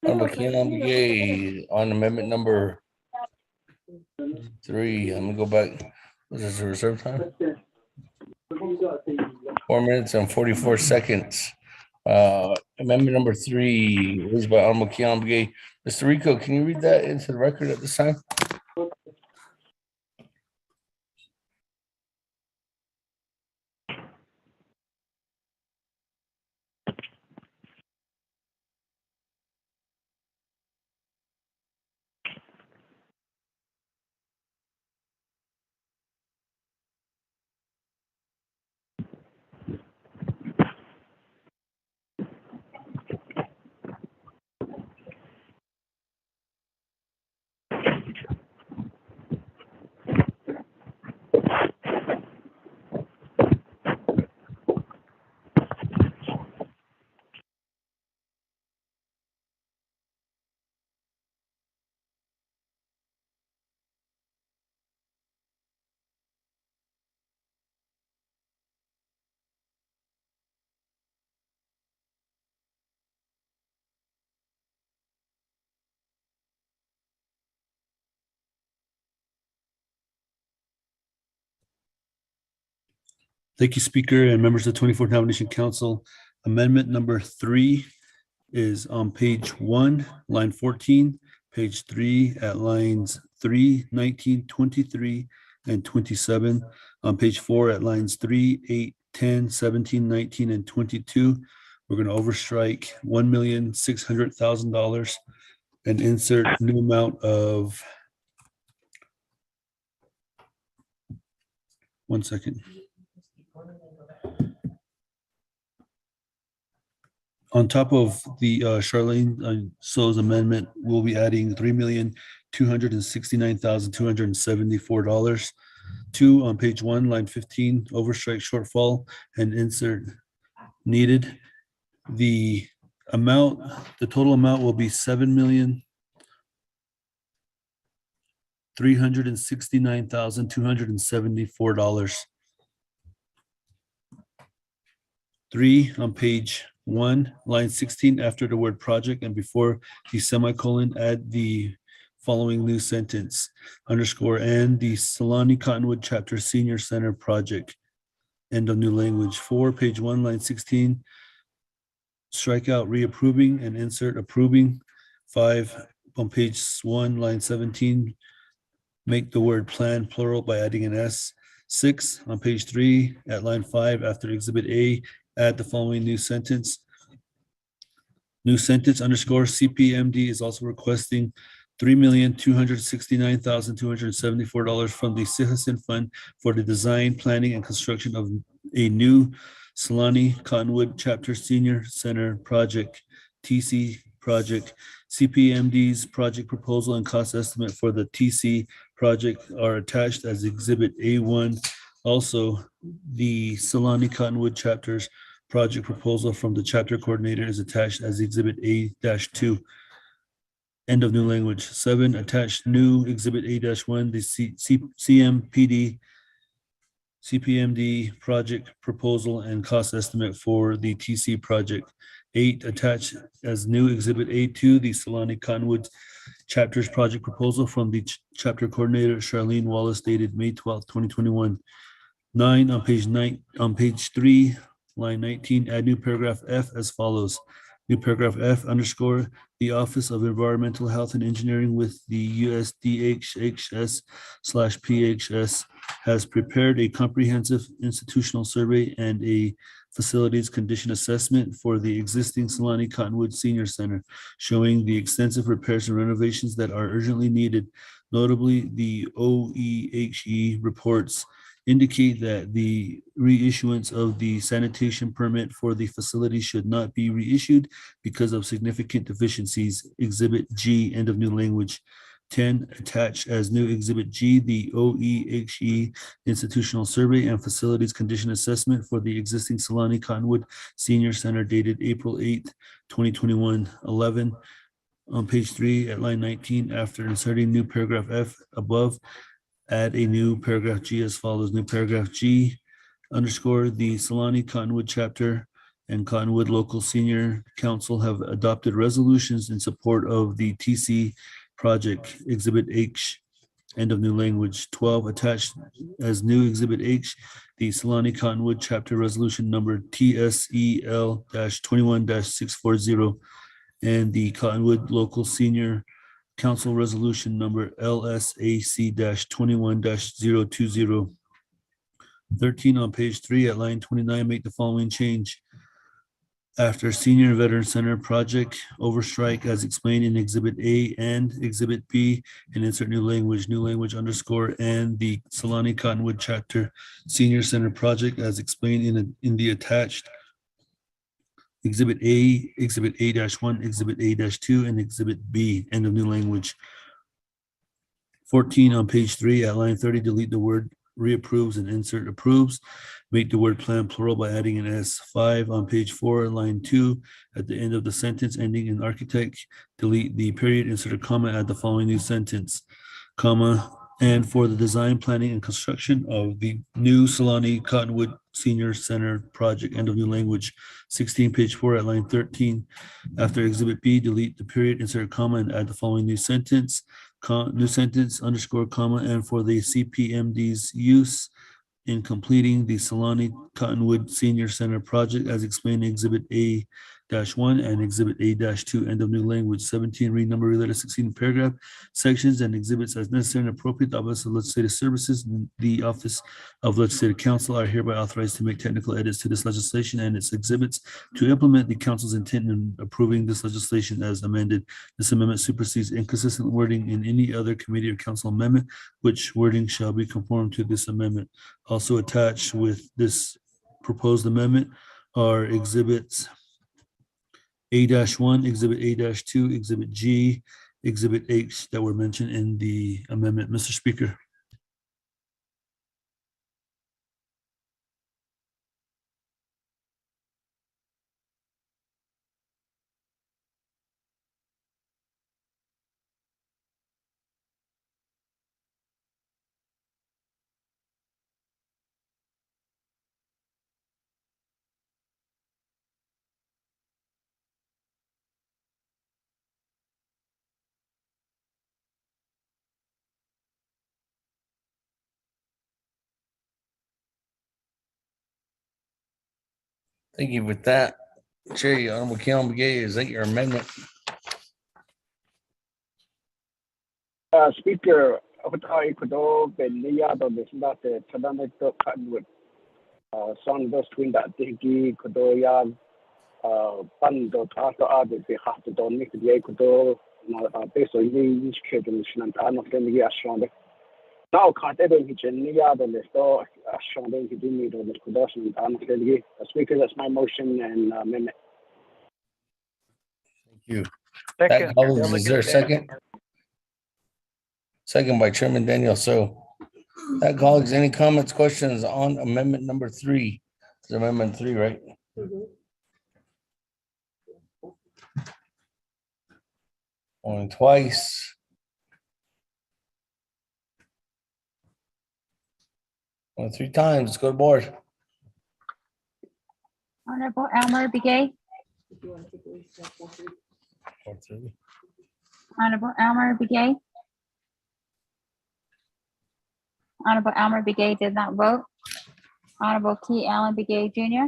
Honorable Keelan on amendment number 3. I'm gonna go back. Was this a reserve time? 4 minutes and 44 seconds. Amendment number 3 was by Honorable Keelan. Mr. Rico, can you read that into the record at this time? Thank you, Speaker and members of the 24th Nomination Council. Amendment number 3 is on page 1, line 14, page 3 at lines 3, 19, 23, and 27, on page 4 at lines 3, 8, 10, 17, 19, and 22. We're going to overstrike $1,600,000 and insert new amount of, one second. On top of the Charlene So's amendment, we'll be adding $3,269,274. 2 on page 1, line 15, overstrike shortfall and insert needed. The total amount will be $7,369,274. 3 on page 1, line 16, after the word project and before the semicolon, add the following new sentence, underscore, and the Solani Cottonwood Chapter Senior Center Project. End of new language. 4, page 1, line 16, strike out reapproving and insert approving. 5, on page 1, line 17, make the word plan plural by adding an S. 6, on page 3, at line 5, after Exhibit A, add the following new sentence. New sentence, underscore, CPMD is also requesting $3,269,274 from the Citizen Fund for the design, planning, and construction of a new Solani Cottonwood Chapter Senior Center Project, TC project. CPMD's project proposal and cost estimate for the TC project are attached as Exhibit A1. Also, the Solani Cottonwood Chapter's project proposal from the chapter coordinator is attached as Exhibit A-2. End of new language. 7, attached new Exhibit A-1, the CPMD project proposal and cost estimate for the TC project. 8, attached as new Exhibit A2, the Solani Cottonwood Chapter's project proposal from the chapter coordinator, Charlene Wallace, dated May 12th, 2021. 9, on page 3, line 19, add new paragraph F as follows. New paragraph F, underscore, the Office of Environmental Health and Engineering with the USDHHS/PHS has prepared a comprehensive institutional survey and a facilities condition assessment for the existing Solani Cottonwood Senior Center, showing the extensive repairs and renovations that are urgently needed. Notably, the OEHE reports indicate that the reissuance of the sanitation permit for the facility should not be reissued because of significant deficiencies. Exhibit G, end of new language. 10, attached as new Exhibit G, the OEHE institutional survey and facilities condition assessment for the existing Solani Cottonwood Senior Center dated April 8th, 2021. 11, On page 3 at line 19, after inserting new paragraph F above, add a new paragraph G as follows. New paragraph G underscore the Solani Cottonwood chapter and Cottonwood Local Senior Council have adopted resolutions in support of the TC project, Exhibit H, end of new language. 12, attached as new Exhibit H, the Solani Cottonwood chapter resolution number TSEL-21-640 and the Cottonwood Local Senior Council resolution number LSAC-21-020. 13 on page 3 at line 29, make the following change. After Senior Veteran Center project overstrike as explained in Exhibit A and Exhibit B, and insert new language underscore, and the Solani Cottonwood Chapter Senior Center project as explained in the attached Exhibit A, Exhibit A-1, Exhibit A-2, and Exhibit B, end of new language. 14 on page 3 at line 30, delete the word reapproves and insert approves. Make the word plan plural by adding an S. 5 on page 4, line 2, at the end of the sentence ending in architect, delete the period, insert a comma, add the following new sentence, comma, and for the design, planning, and construction of the new Solani Cottonwood Senior Center project, end of new language. 16, page 4 at line 13, after Exhibit B, delete the period, insert a comma, and add the following new sentence, new sentence, underscore, comma, and for the CPMD's use in completing the Solani Cottonwood Senior Center project as explained in Exhibit A-1 and Exhibit A-2, end of new language. 17, renumber related 16 paragraph sections and exhibits as necessary and appropriate. The Office of Legislative Services and the Office of Legislative Counsel are hereby authorized to make technical edits to this legislation and its exhibits to implement the council's intent in approving this legislation as amended. This amendment supersedes inconsistent wording in any other committee or council amendment, which wording shall be conformed to this amendment. Also attached with this proposed amendment are exhibits A-1, Exhibit A-2, Exhibit G, Exhibit H that were mentioned in the amendment. Mr. Speaker. Thank you. With that, Chair, Honorable Keon Begay, is that your amendment? Speaker, I could all be near the not the Tadanic Cottonwood. Son those twin that Digi could all yard Pando Tato Added, they have to donate the Ecuador, based on the schedule and Another Ashon. Now, can't ever hit any other list or Ashon, he didn't need all the production and Another Speaker, that's my motion and amendment. Thank you. Second. That colleagues, is there a second? Second by Chairman Daniel. So that colleagues, any comments, questions on amendment number 3? It's amendment 3, right? Going twice. Going 3 times. Let's go to board. Honorable Elmer Begay. Honorable Elmer Begay. Honorable Elmer Begay did not vote. Honorable Key Allen Begay Jr.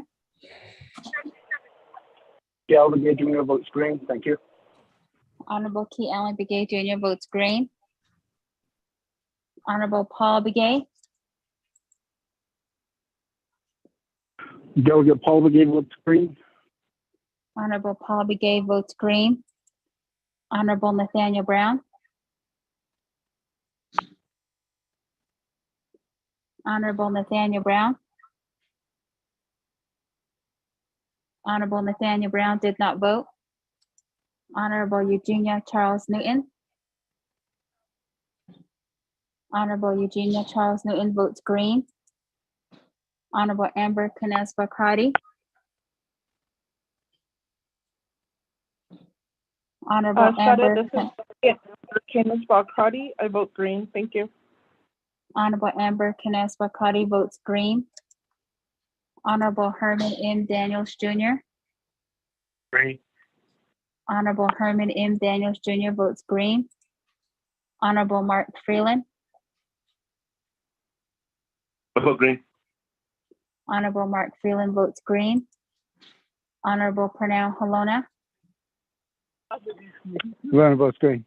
Yeah, I'll be doing your vote screen. Thank you. Honorable Key Allen Begay Jr. votes green. Honorable Paul Begay. Delegate Paul Begay votes green. Honorable Paul Begay votes green. Honorable Nathaniel Brown. Honorable Nathaniel Brown. Honorable Nathaniel Brown did not vote. Honorable Eugenia Charles Newton. Honorable Eugenia Charles Newton votes green. Honorable Amber Canespa Crotty. Honorable Shada, Amber, this is Candace Balcati. I vote green. Thank you. Honorable Amber Canes Bakati votes green. Honorable Herman M. Daniels Jr. Green. Honorable Herman M. Daniels Jr. votes green. Honorable Mark Freeland. I vote green. Honorable Mark Freeland votes green. Honorable Pernell Halona. Run votes green.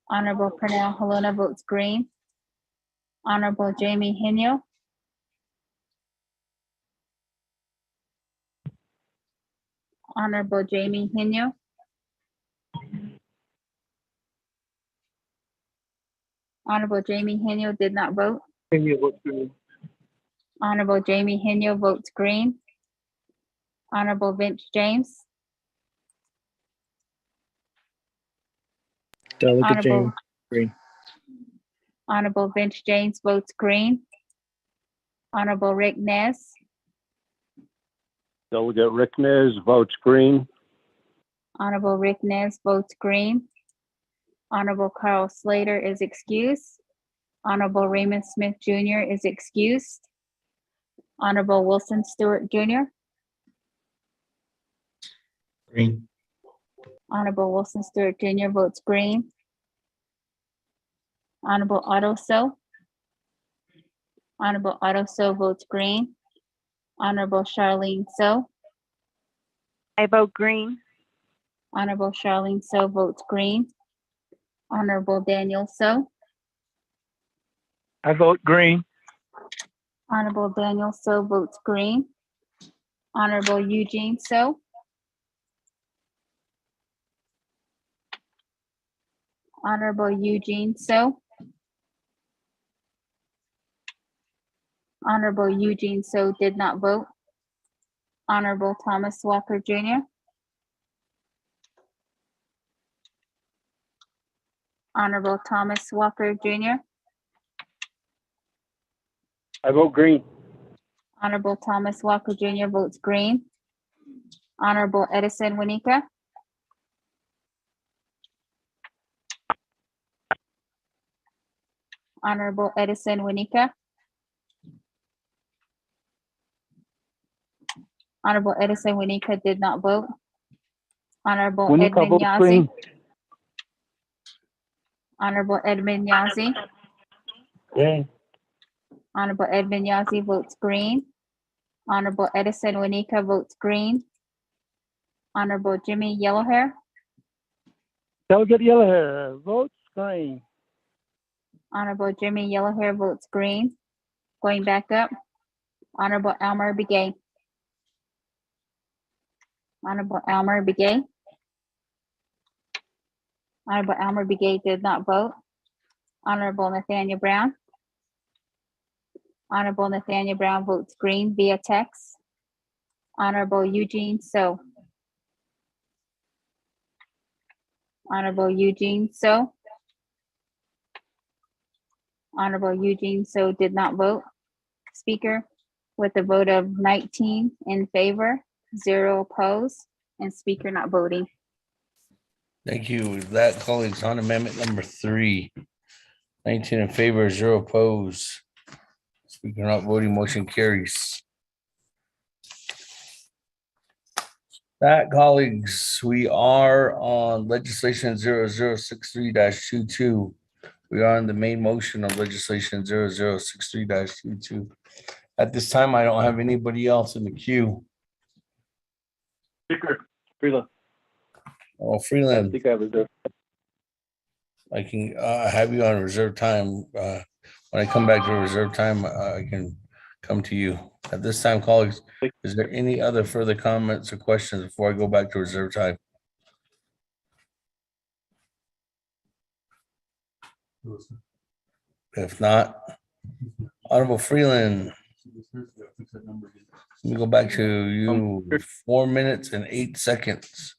Honorable Pernell Halona votes green. Honorable Jamie Henio. Honorable Jamie Henio. Honorable Jamie Henio did not vote. Henio votes green. Honorable Jamie Henio votes green. Honorable Vince James. Delegate Honorable, James Green. Honorable Vince James votes green. Honorable Rick Nez. Delegate Rick Nez votes green. Honorable Rick Nez votes green. Honorable Carl Slater is excused. Honorable Raymond Smith Jr. is excused. Honorable Wilson Stewart Jr. Green. Honorable Wilson Stewart Jr. votes green. Honorable Otto So. Honorable Otto So votes green. Honorable Charlene So. I vote green. Honorable Charlene So votes green. Honorable Daniel So. I vote green. Honorable Daniel So votes green. Honorable Eugene So. Honorable Eugene So. Honorable Eugene So did not vote. Honorable Thomas Walker Jr. Honorable Thomas Walker Jr. I vote green. Honorable Thomas Walker Jr. votes green. Honorable Edison Winika. Honorable Edison Winika. Honorable Edison Winika did not vote. Honorable Winika Edmund votes Yazi. green. Honorable Edmund Yazi. Green. Honorable Edmund Yazi votes green. Honorable Edison Winika votes green. Honorable Jimmy Yellowhair. Delegate Yellowhair votes green. Honorable Jimmy Yellowhair votes green. Going back up, Honorable Elmer Begay. Honorable Elmer Begay. Honorable Elmer Begay did not vote. Honorable Nathaniel Brown. Honorable Nathaniel Brown votes green via text. Honorable Eugene So. Honorable Eugene So. Honorable Eugene So did not vote. Speaker, with a vote of 19 in favor, 0 opposed, and speaker not voting. Thank you. With that, colleagues, on amendment number 3, 19 in favor, 0 opposed. Speaker not voting, motion carries. That, colleagues, we are on legislation 0063-22. We are on the main motion of legislation 0063-22. At this time, I don't have anybody else in the queue. Speaker Freeland. Oh, I Freeland, think I reserved. I can have you on reserve time. When I come back to reserve time, I can come to you. At this time, colleagues, is there any other further comments or questions before I go back to reserve time? If not, Honorable Freeland, let me go back to you. 4 minutes and 8 seconds.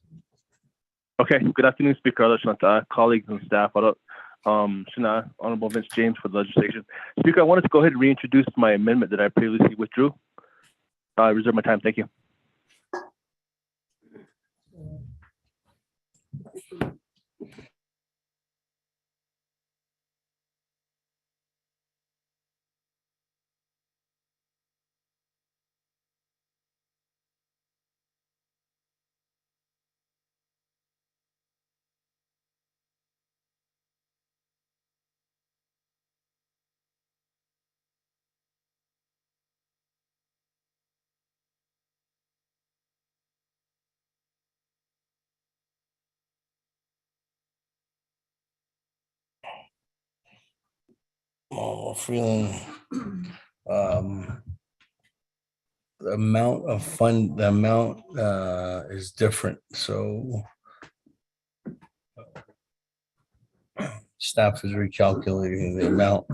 Okay, good afternoon, Speaker, colleagues and staff. Honorable Vince James for the legislation. Speaker, I wanted to go ahead and reintroduce my amendment that I previously withdrew. I reserve my time. Thank you. Freeland, the amount of fund, the amount is different, so staff is recalculating the amount.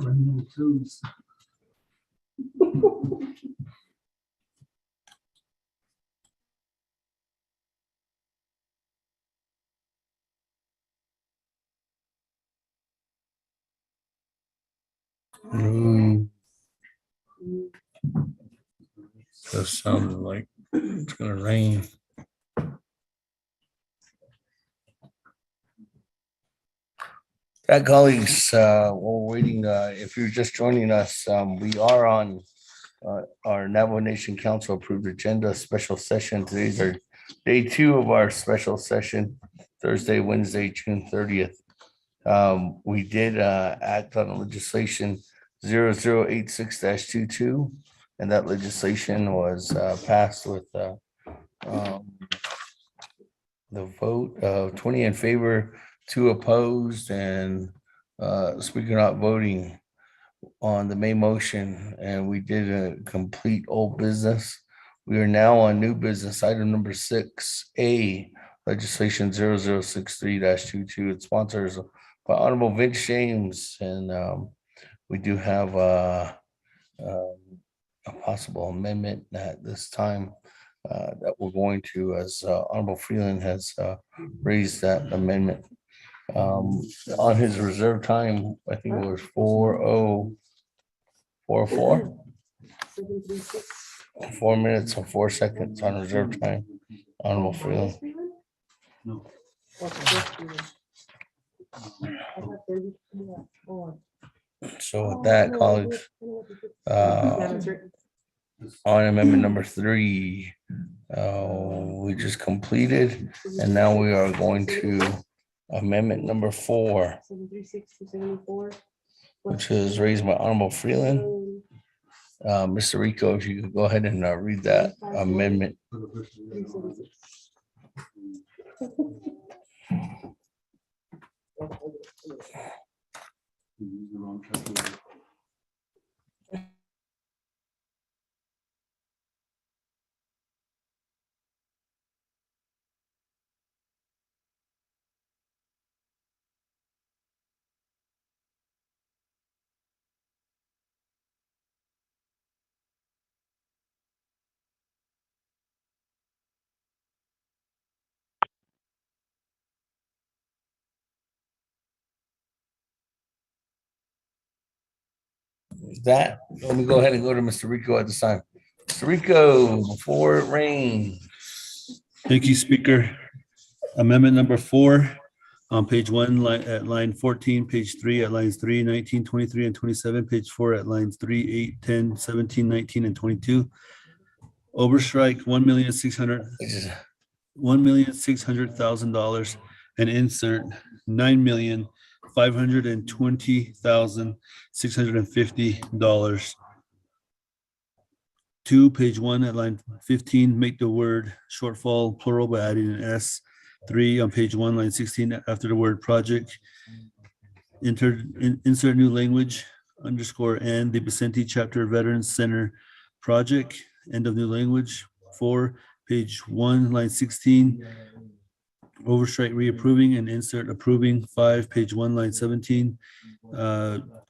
Does sound like it's gonna rain. Colleagues, while we're waiting, if you're just joining us, we are on our Navajo Nation Council approved agenda special session. Today's our day 2 of our special session, Thursday, Wednesday, June 30th. We did act on legislation 0086-22, and that legislation was passed with the vote of 20 in favor, 2 opposed, and speaker not voting on the main motion. And we did a complete old business. We are now on new business, item number 6A, legislation 0063-22. It sponsors by Honorable Vince James, and we do have a possible amendment at this time that we're going to, as Honorable Freeland has raised that amendment. On his reserve time, I think it was 4:04. 4 minutes and 4 seconds on reserve time. Honorable Freeland. So with that, colleagues, on amendment number 3, we just completed, and now we are going to amendment number 4, which is raised by Honorable Freeland. Mr. Rico, if you could go ahead and read that amendment. That, let me go ahead and go to Mr. Rico at this time. Mr. Rico, before it rains. Thank you, Speaker. Amendment number 4 on page 1 at line 14, page 3 at lines 3, 19, 23, and 27, page 4 at lines 3, 8, 10, 17, 19, and 22. Overstrike $1,600,000 and insert $9,520,650. 2, page 1 at line 15, make the word shortfall plural by adding an S. 3 on page 1, line 16, after the word project, insert new language, _ and the Vicente Chapter Veterans Center project, end of new language. 4, page 1, line 16, overstrike reapproving and insert approving. 5, page 1, line 17,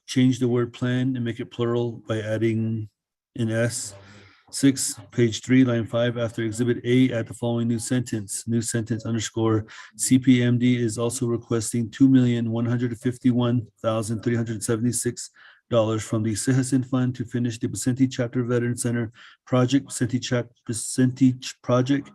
change the word plan and make it plural by adding an S. 6, page 3, line 5, after exhibit A, add the following new sentence _ CPMD is also requesting $2,151,376 from the Citizen Fund to finish the Vicente Chapter Veteran Center project, Vicente project.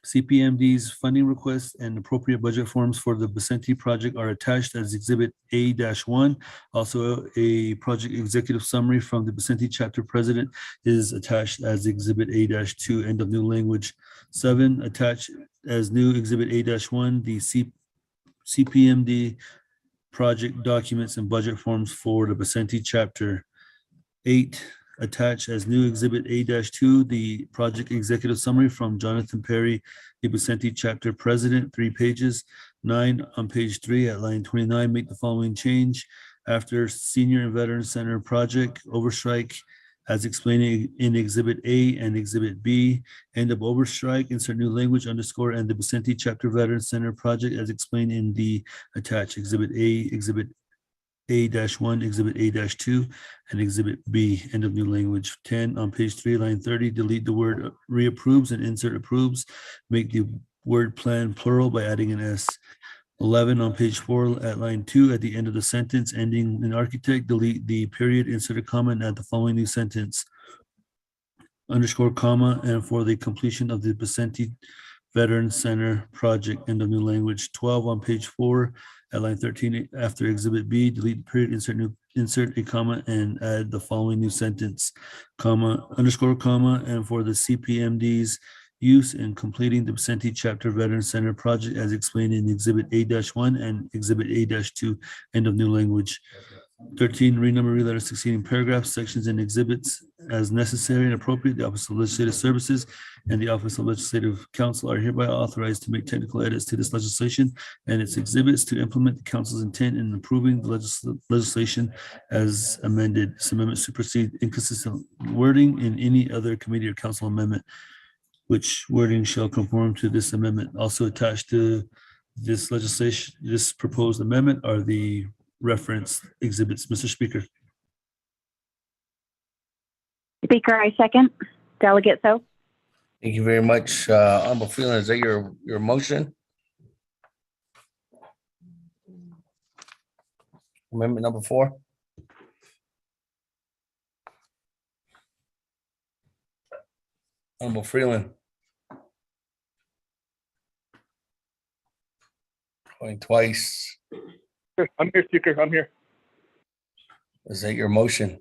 CPMD's funding requests and appropriate budget forms for the Vicente project are attached as Exhibit A-1. Also, a project executive summary from the Vicente chapter president is attached as Exhibit A-2, end of new language. 7, attached as new Exhibit A-1, the CPMD project documents and budget forms for the Vicente chapter. 8, attached as new Exhibit A-2, the project executive summary from Jonathan Perry, the Vicente chapter president, 3 pages. 9, on page 3 at line 29, make the following change. after Senior and Veteran Center Project overstrike as explained in Exhibit A and Exhibit B. End of overstrike, insert new language underscore and the Vicente Chapter Veteran Center Project as explained in the attached Exhibit A, Exhibit A-1, Exhibit A-2, and Exhibit B. End of new language. 10 on page 3, line 30, delete the word reapproves and insert approves. Make the word plan plural by adding an S. 11 on page 4 at line 2, at the end of the sentence ending in architect, delete the period, insert a comma, and add the following new sentence. Underscore comma, and for the completion of the Vicente Veteran Center Project. End of new language. 12 on page 4 at line 13, after Exhibit B, delete the period, insert a comma, and add the following new sentence. Comma, underscore comma, and for the CPMD's use in completing the Vicente Chapter Veteran Center Project as explained in Exhibit A-1 and Exhibit A-2. End of new language. 13, renumber letters succeeding paragraphs, sections, and exhibits as necessary and appropriate. The Office of Legislative Services and the Office of Legislative Counsel are hereby authorized to make technical edits to this legislation and its exhibits to implement the council's intent in approving the legislation as amended. This amendment supersedes inconsistent wording in any other committee or council amendment, which wording shall conform to this amendment. Also attached to this legislation, this proposed amendment are the reference exhibits. Mr. Speaker. Speaker, I second. Delegate So. Thank you very much. Honorable Freeland, is that your motion? Amendment number 4? Honorable Freeland. Going twice. I'm here, Speaker. I'm here. Is that your motion?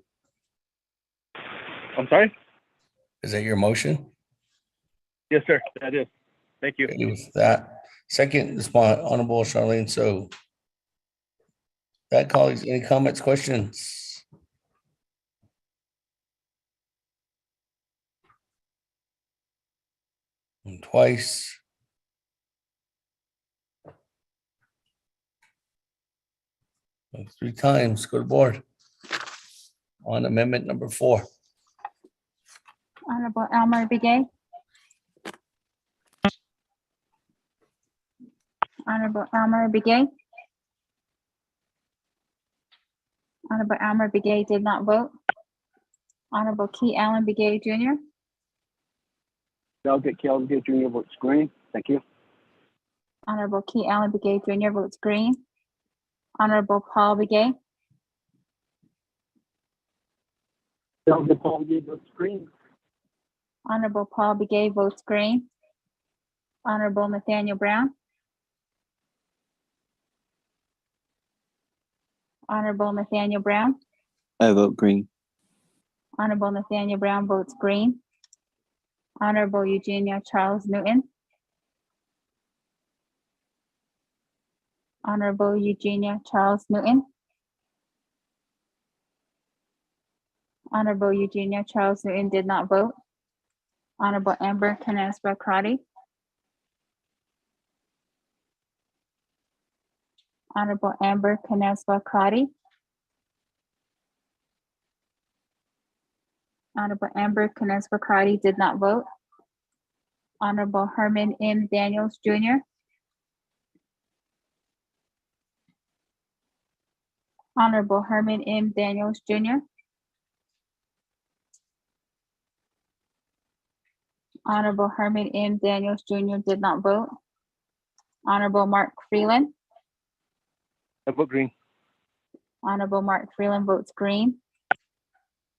I'm sorry? Is that your motion? Yes, sir. That is. Thank you. Okay, with that, second is my Honorable Charlene. So that, colleagues, any comments, questions? And twice. And 3 times. Go to board. On amendment number 4. Honorable Elmer Begay. Honorable Elmer Begay. Honorable Elmer Begay did not vote. Honorable Key Allen Begay Jr. Delegate Key Allen Begay Jr. votes green. Thank you. Honorable Key Allen Begay Jr. votes green. Honorable Paul Begay. Delegate Paul Begay votes green. Honorable Paul Begay votes green. Honorable Nathaniel Brown. Honorable Nathaniel Brown. I vote green. Honorable Nathaniel Brown votes green. Honorable Eugenia Charles Newton. Honorable Eugenia Charles Newton. Honorable Eugenia Charles Newton did not vote. Honorable Amber Canespa Crotty. Honorable Amber Canespa Crotty. Honorable Amber Canespa Crotty did not vote. Honorable Herman M. Daniels Jr. Honorable Herman M. Daniels Jr. Honorable Herman M. Daniels Jr. did not vote. Honorable Mark Freeland. I vote green. Honorable Mark Freeland votes green.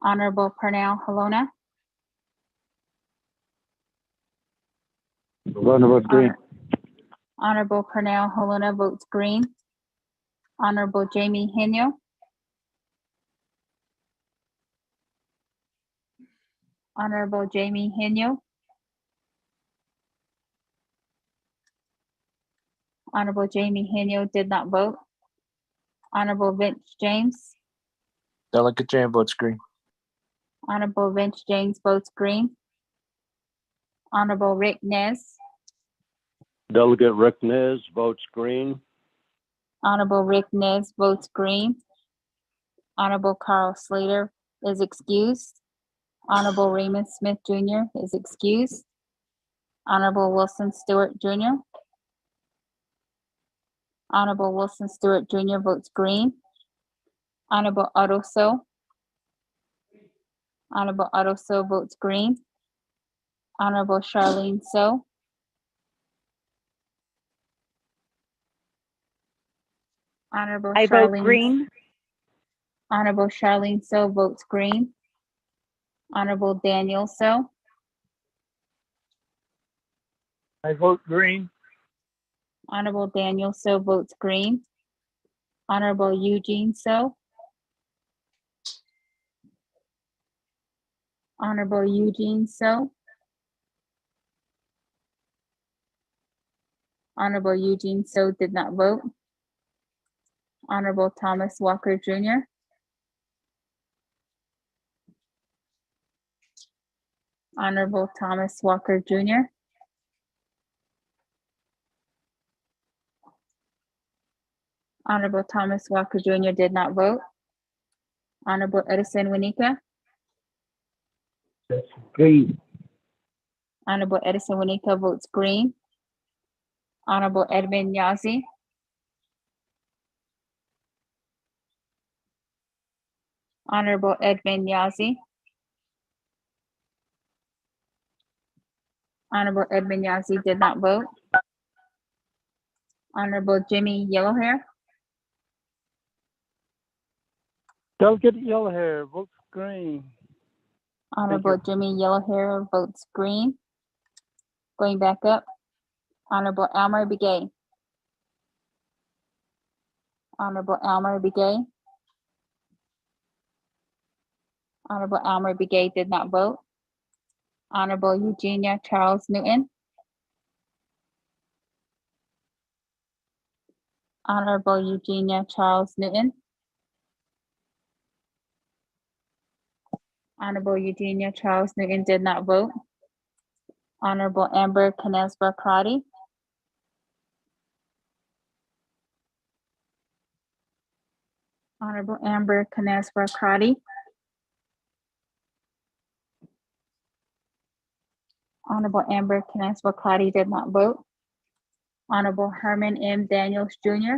Honorable Pernell Halona. Vote green. Honorable Pernell Halona votes green. Honorable Jamie Henyo. Honorable Jamie Henyo. Honorable Jamie Henyo did not vote. Honorable Vince James. Delegate James votes green. Honorable Vince James votes green. Honorable Rick Nez. Delegate Rick Nez votes green. Honorable Rick Nez votes green. Honorable Carl Slater is excused. Honorable Raymond Smith Jr. is excused. Honorable Wilson Stewart Jr. Honorable Wilson Stewart Jr. votes green. Honorable Otto So. Honorable Otto So votes green. Honorable Charlene So. Honorable I vote Charlene. green. Honorable Charlene So votes green. Honorable Daniel So. I vote green. Honorable Daniel So votes green. Honorable Eugene So. Honorable Eugene So. Honorable Eugene So did not vote. Honorable Thomas Walker Jr. Honorable Thomas Walker Jr. Honorable Thomas Walker Jr. did not vote. Honorable Edison Winika. Green. Honorable Edison Winika votes green. Honorable Edmund Yazi. Honorable Edmund Yazi. Honorable Edmund Yazi did not vote. Honorable Jimmy Yellowhair. Delegate Yellowhair votes green. Honorable Jimmy Yellowhair votes green. Going back up. Honorable Elmer Begay. Honorable Elmer Begay. Honorable Elmer Begay did not vote. Honorable Eugenia Charles Newton. Honorable Eugenia Charles Newton. Honorable Eugenia Charles Newton did not vote. Honorable Amber Canesba Crotty. Honorable Amber Canesba Crotty. Honorable Amber Canesba Crotty did not vote. Honorable Herman M. Daniels Jr.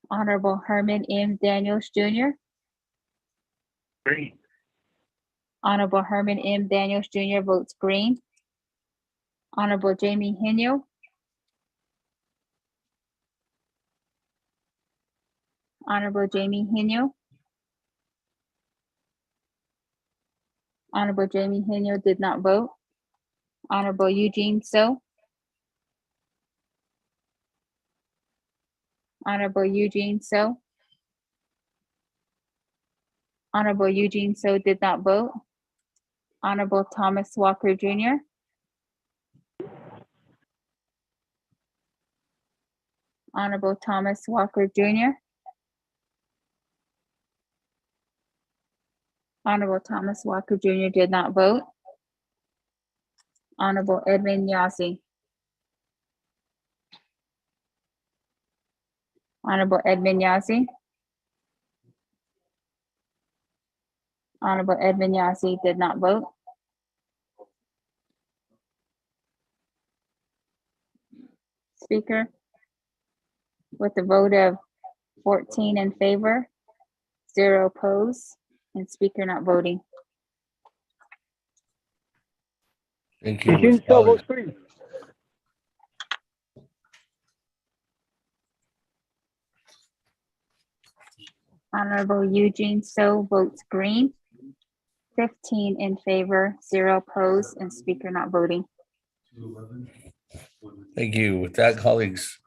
Honorable Herman M. Daniels Jr. Green. Honorable Herman M. Daniels Jr. votes green. Honorable Jamie Henyo. Honorable Jamie Henyo. Honorable Jamie Henyo did not vote. Honorable Eugene So. Honorable Eugene So. Honorable Eugene So did not vote. Honorable Thomas Walker Jr. Honorable Thomas Walker Jr. Honorable Thomas Walker Jr. did not vote. Honorable Edmund Yazi. Honorable Edmund Yazi. Honorable Edmund Yazi did not vote. Speaker, with a vote of 14 in favor, 0 opposed, and Speaker not voting. Thank you. Eugene So votes green. Honorable Eugene So votes green. 15 in favor, 0 opposed, and Speaker not voting. Thank you. With that, colleagues,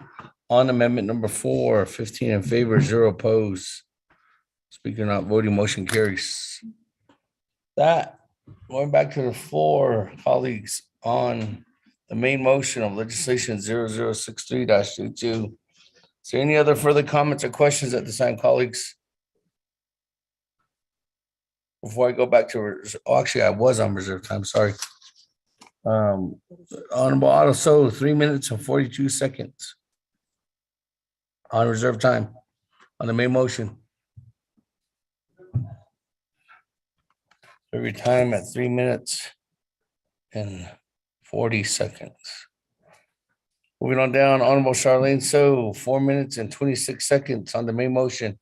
on amendment number 4, 15 in favor, 0 opposed. Speaker not voting, motion carries. That, going back to the floor, colleagues, on the main motion of legislation 0063-22. Is there any other further comments or questions at this time, colleagues? Before I go back to, actually, I was on reserve time, sorry. Honorable Otto So, 3 minutes and 42 seconds. On reserve time, on the main motion. Every time at 3 minutes and 40 seconds. Moving on down, Honorable Charlene So, 4 minutes and 26 seconds on the main motion.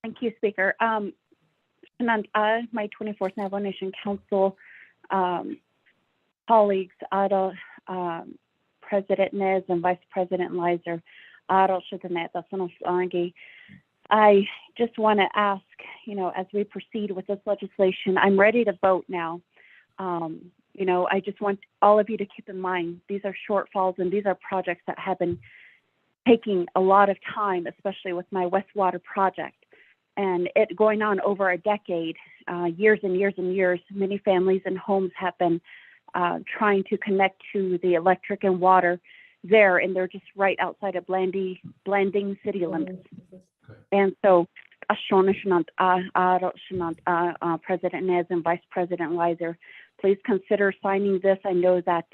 Thank you, Speaker. And my 24th Navajo Nation Council colleagues, President Nez and Vice President Lizer, I just want to ask, as we proceed with this legislation, I'm ready to vote now. I just want all of you to keep in mind, these are shortfalls and these are projects that have been taking a lot of time, especially with my Westwater project. And it going on over a decade, years and years and years. Many families and homes have been trying to connect to the electric and water there, and they're just right outside of Blanding city limits. And so, President Nez and Vice President Lizer, please consider signing this. I know that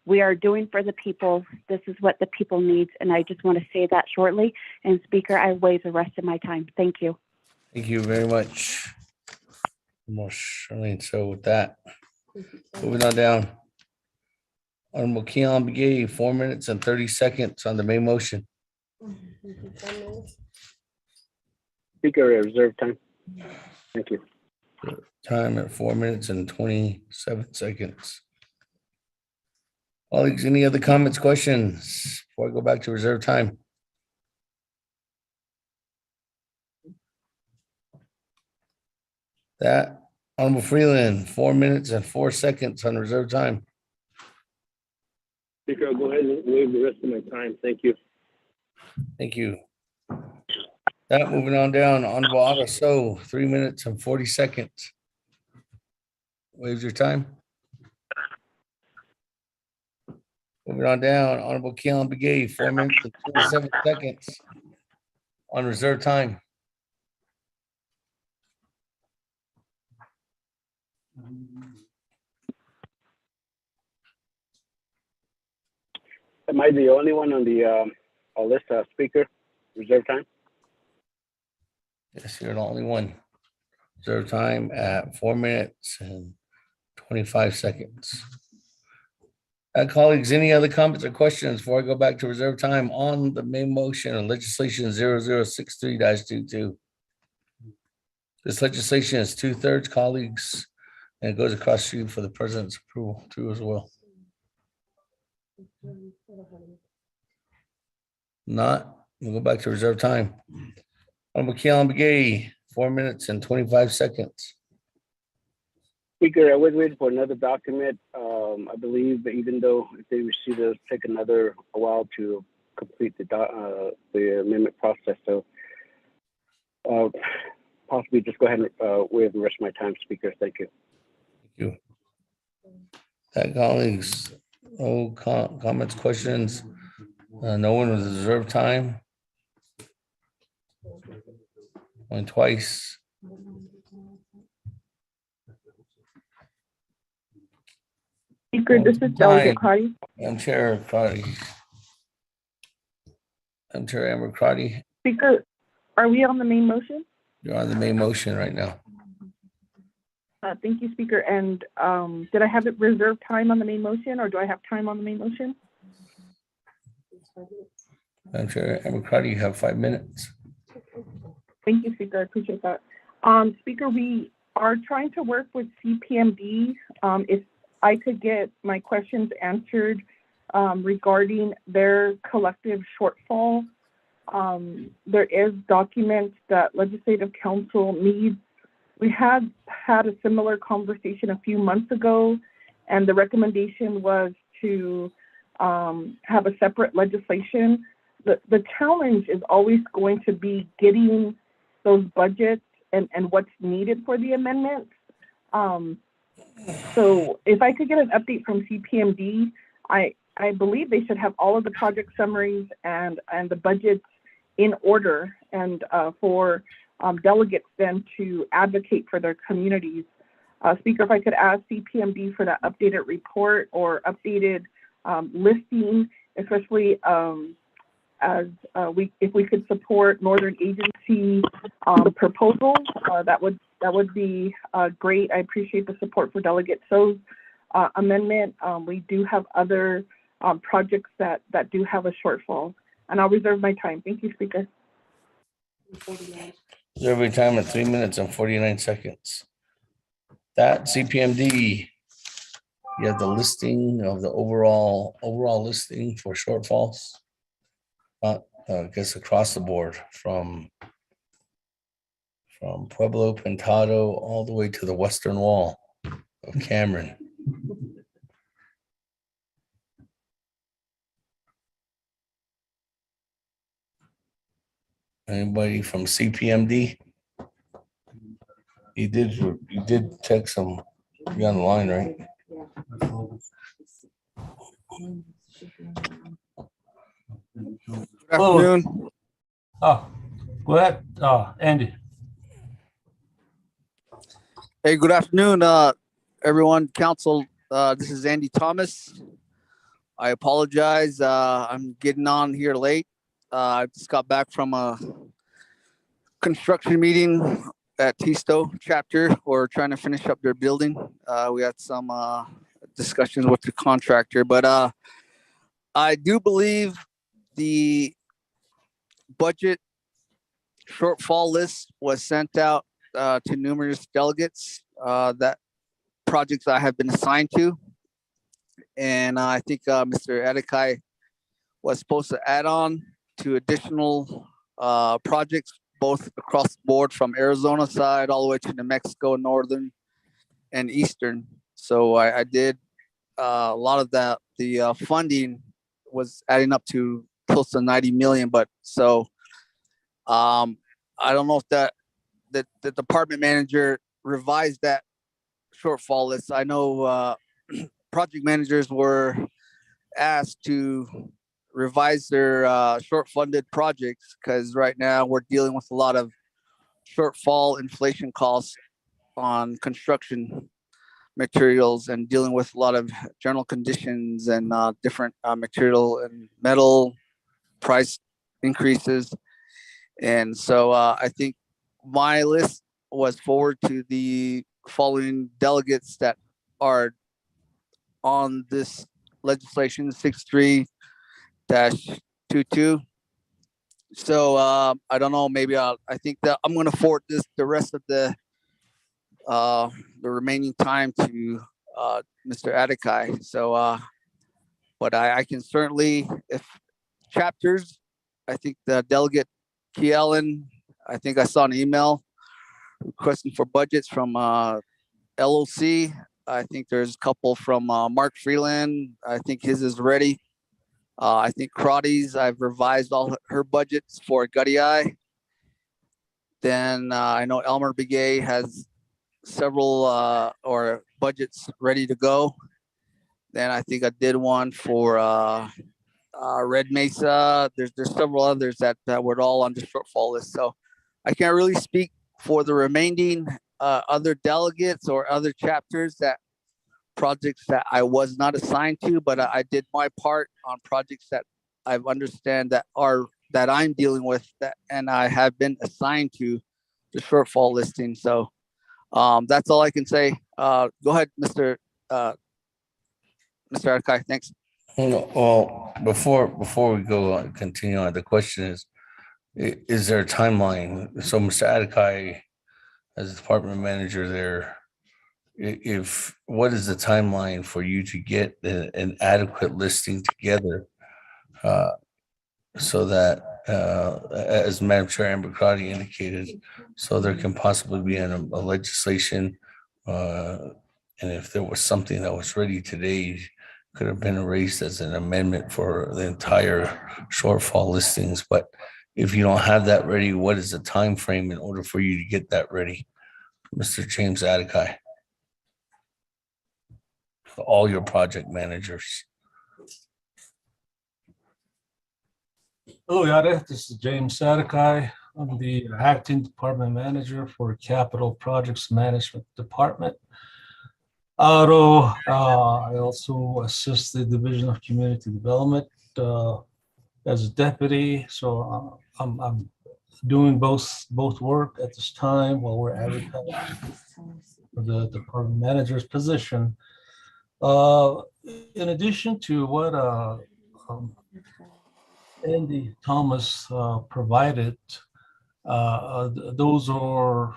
we are doing for the people. This is what the people need, and I just want to say that shortly. And Speaker, I waive the rest of my time. Thank you. Thank you very much. Charlene, so with that, moving on down. Honorable Keon Begay, 4 minutes and 30 seconds on the main motion. Speaker, reserve time. Thank you. Time at 4 minutes and 27 seconds. Colleagues, any other comments, questions before I go back to reserve time? That, Honorable Freeland, 4 minutes and 4 seconds on reserve time. Speaker, I'll go ahead and waive the rest of my time. Thank you. Thank you. That, moving on down, Honorable Otto So, 3 minutes and 40 seconds. Waives your time. Moving on down, Honorable Keon Begay, 4 minutes and 27 seconds on reserve time. Am I the only one on the list, Speaker? Reserve time? Yes, you're the only one. Reserve time at 4 minutes and 25 seconds. Colleagues, any other comments or questions before I go back to reserve time on the main motion on legislation 0063-22? This legislation is 2/3, colleagues, and it goes across the street for the president's approval too as well. Not, we'll go back to reserve time. Honorable Keon Begay, 4 minutes and 25 seconds. Speaker, I was waiting for another document. I believe that even though if they receive it, it'll take a while to complete the amendment process. So possibly just go ahead and waive the rest of my time, Speaker. Thank you. Thank you. That, colleagues, no comments, questions. No one with reserve time. Going twice. Speaker, this is Delegate Crotty. I'm Chair Crotty. I'm Chair Amber Crotty. Speaker, are we on the main motion? You're on the main motion right now. Thank you, Speaker. And did I have it reserved time on the main motion, or do I have time on the main motion? I'm Chair Amber Crotty, you have 5 minutes. Thank you, Speaker. I appreciate that. Speaker, we are trying to work with CPMD. If I could get my questions answered regarding their collective shortfall. There is documents that Legislative Council needs. We had a similar conversation a few months ago, and the recommendation was to have a separate legislation. The challenge is always going to be getting those budgets and what's needed for the amendments. So if I could get an update from CPMD, I believe they should have all of the project summaries and the budgets in order and for delegates then to advocate for their communities. Speaker, if I could ask CPMD for that updated report or updated listing, especially if we could support Northern Agency proposals, that would be great. I appreciate the support for Delegate So's amendment. We do have other projects that do have a shortfall, and I'll reserve my time. Thank you, Speaker. Every time at 3 minutes and 49 seconds. That CPMD, you have the listing of the overall listing for shortfalls. I guess across the board from Pueblo Pintado all the way to the western wall of Cameron. Anybody from CPMD? You did text them. You're on the line, right? Good afternoon. Oh, go ahead, Andy. Hey, good afternoon, everyone. Council, this is Andy Thomas. I apologize. I'm getting on here late. I just got back from a construction meeting at Tisto chapter. We're trying to finish up their building. We had some discussions with the contractor, but I do believe the budget shortfall list was sent out to numerous delegates that projects I have been assigned to. And I think Mr. Adekai was supposed to add on to additional projects, both across the board from Arizona side all the way to New Mexico, northern and eastern. So I did a lot of that. The funding was adding up to close to 90 million, but so I don't know if that the department manager revised that shortfall list. I know project managers were asked to revise their short funded projects because right now we're dealing with a lot of shortfall inflation costs on construction materials and dealing with a lot of general conditions and different material and metal price increases. And so I think my list was forwarded to the following delegates that are on this legislation 63-22. So I don't know, maybe I think that I'm going to forward the rest of the remaining time to Mr. Adekai. So, but I can certainly, if chapters, I think the delegate Kiellen, I think I saw an email requesting for budgets from LOC. I think there's a couple from Mark Freeland. I think his is ready. I think Crotty's, I've revised all her budgets for Gutty Eye. Then I know Elmer Begay has several or budgets ready to go. Then I think I did one for Red Mesa. There's several others that were all on the shortfall list. So I can't really speak for the remaining other delegates or other chapters that projects that I was not assigned to, but I did my part on projects that I understand that I'm dealing with that, and I have been assigned to the shortfall listing. So that's all I can say. Go ahead, Mr. Adekai. Thanks. Well, before we go on, continue on, the question is there a timeline? So Mr. Adekai, as a department manager there, what is the timeline for you to get an adequate listing together so that, as Madam Chair Amber Crotty indicated, so there can possibly be a legislation, and if there was something that was ready today, could have been raised as an amendment for the entire shortfall listings. But if you don't have that ready, what is the time frame in order for you to get that ready, Mr. James Adekai? For all your project managers. Hello, Yada. This is James Adekai. I'm the acting department manager for Capital Projects Management Department. I also assist the Division of Community Development as a deputy. So I'm doing both work at this time while we're advertising for the department manager's position. In addition to what Andy Thomas provided, those are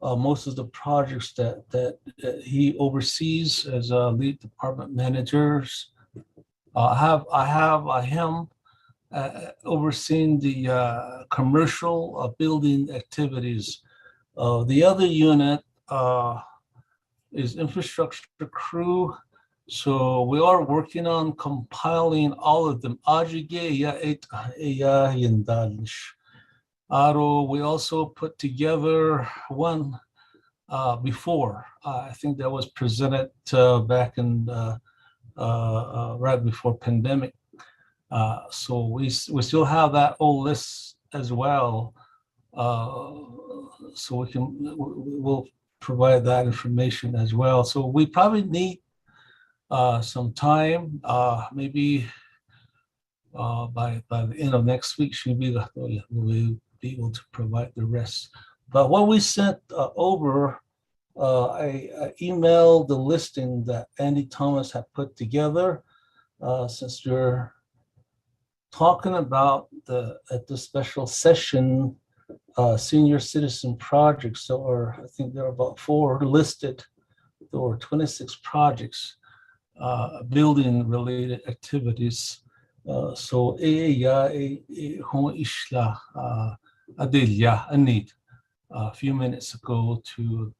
most of the projects that he oversees as lead department managers. I have him overseeing the commercial building activities. The other unit is infrastructure crew. So we are working on compiling all of them. We also put together one before. I think that was presented back in right before pandemic. So we still have that old list as well. So we'll provide that information as well. So we probably need some time, maybe by the end of next week, we'll be able to provide the rest. But what we sent over, I emailed the listing that Andy Thomas had put together. Since you're talking about at the special session, senior citizen projects, or I think there are about 4 listed. There were 26 projects, building related activities. So a few minutes ago to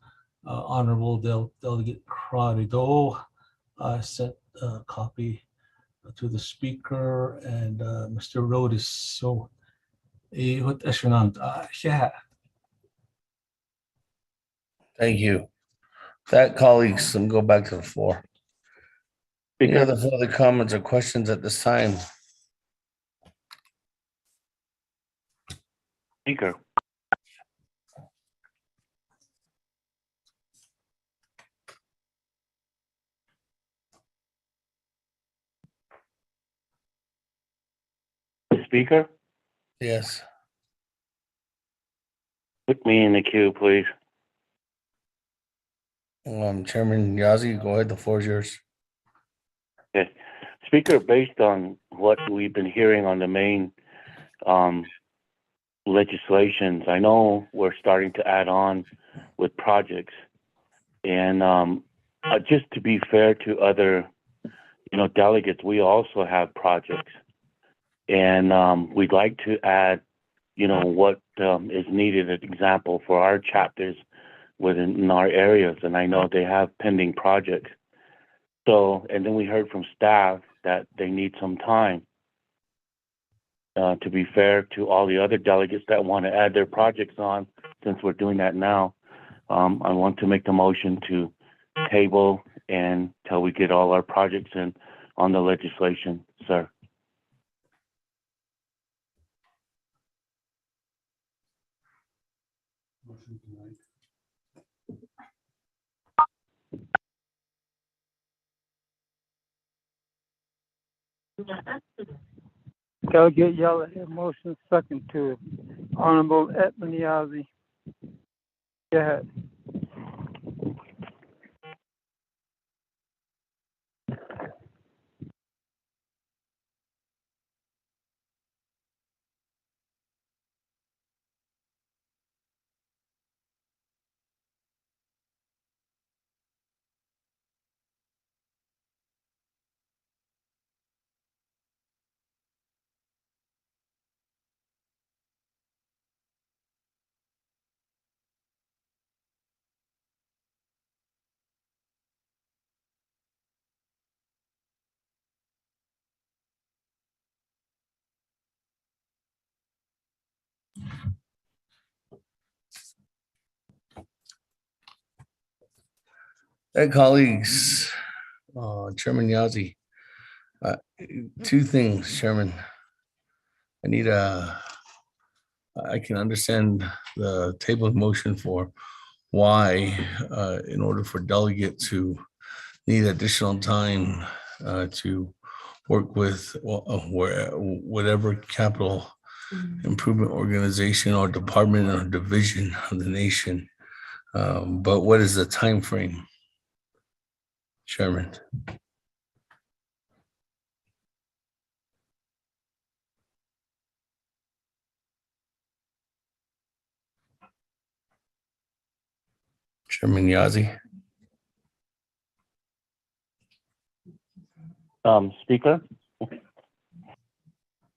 Honorable Delegate Corrido. I sent a copy to the speaker and Mr. Rodis. So Thank you. That, colleagues, and go back to the floor. Any other further comments or questions at this time? Speaker. Speaker, Yes. put me in the queue, please. Chairman Yazi, go ahead. The floor is yours. Okay. Speaker, based on what we've been hearing on the main legislations, I know we're starting to add on with projects. And just to be fair to other, delegates, we also have projects. And we'd like to add, what is needed, an example for our chapters within our areas. And I know they have pending projects. So, and then we heard from staff that they need some time. To be fair to all the other delegates that want to add their projects on, since we're doing that now, I want to make the motion to table until we get all our projects in on the legislation, sir. Delegate Yella, motion second to Honorable Edmund Yazi. Go ahead. Hey, colleagues, Chairman Yazi, 2 things, Chairman. I need I can understand the table of motion for why, in order for delegates who need additional time to work with whatever capital improvement organization or department or division of the nation. But what is the time frame, Chairman? Chairman Yazzie? Speaker,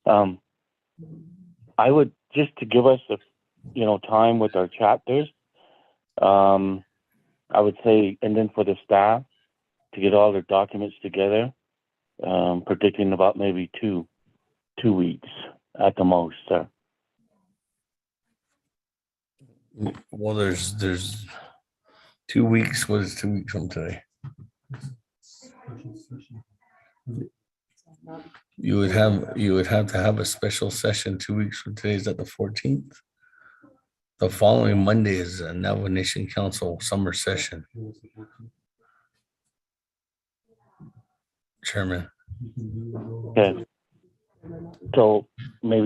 I would, just to give us time with our chapters, I would say, and then for the staff to get all their documents together, predicting about maybe two weeks at the most, sir. Well, there's 2 weeks. What is 2 weeks from today? You would have to have a special session 2 weeks from today. Is that the 14th? The following Monday is a Navajo Nation Council summer session. Chairman. Okay. So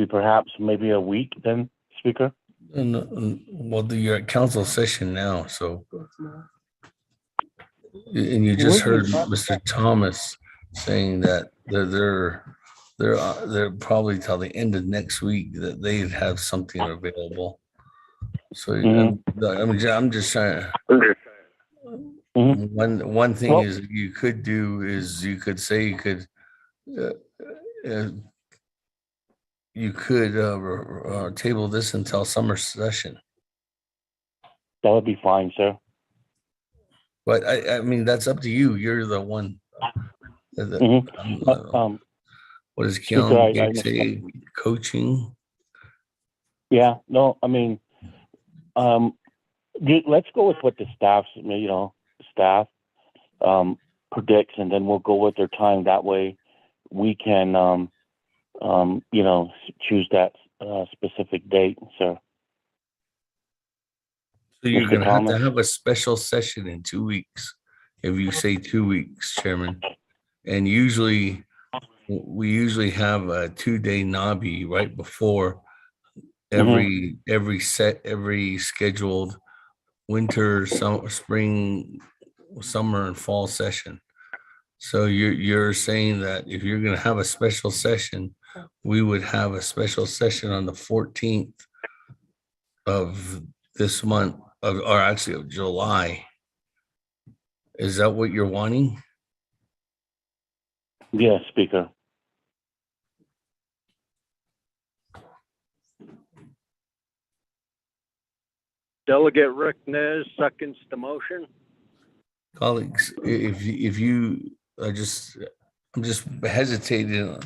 perhaps a week then, Speaker? Well, you're at council session now, so. And you just heard Mr. Thomas saying that they're probably till the end of next week that they'd have something available. So I'm just trying to. One thing is you could do is you could say you could table this until summer session. That would be fine, sir. But I mean, that's up to you. You're the one. What is Keon say? Coaching? Yeah, no, I mean, let's go with what the staff predicts, and then we'll go with their time. That way we can, choose that specific date, sir. So you're going to have to have a special session in 2 weeks, if you say 2 weeks, Chairman. And we usually have a 2-day NABI right before every scheduled winter, spring, summer, and fall session. So you're saying that if you're going to have a special session, we would have a special session on the 14th of this month, or actually of July. Is that what you're wanting? Yes, Speaker. Delegate Rick Nez seconds the motion. Colleagues, if you are I'm just hesitating.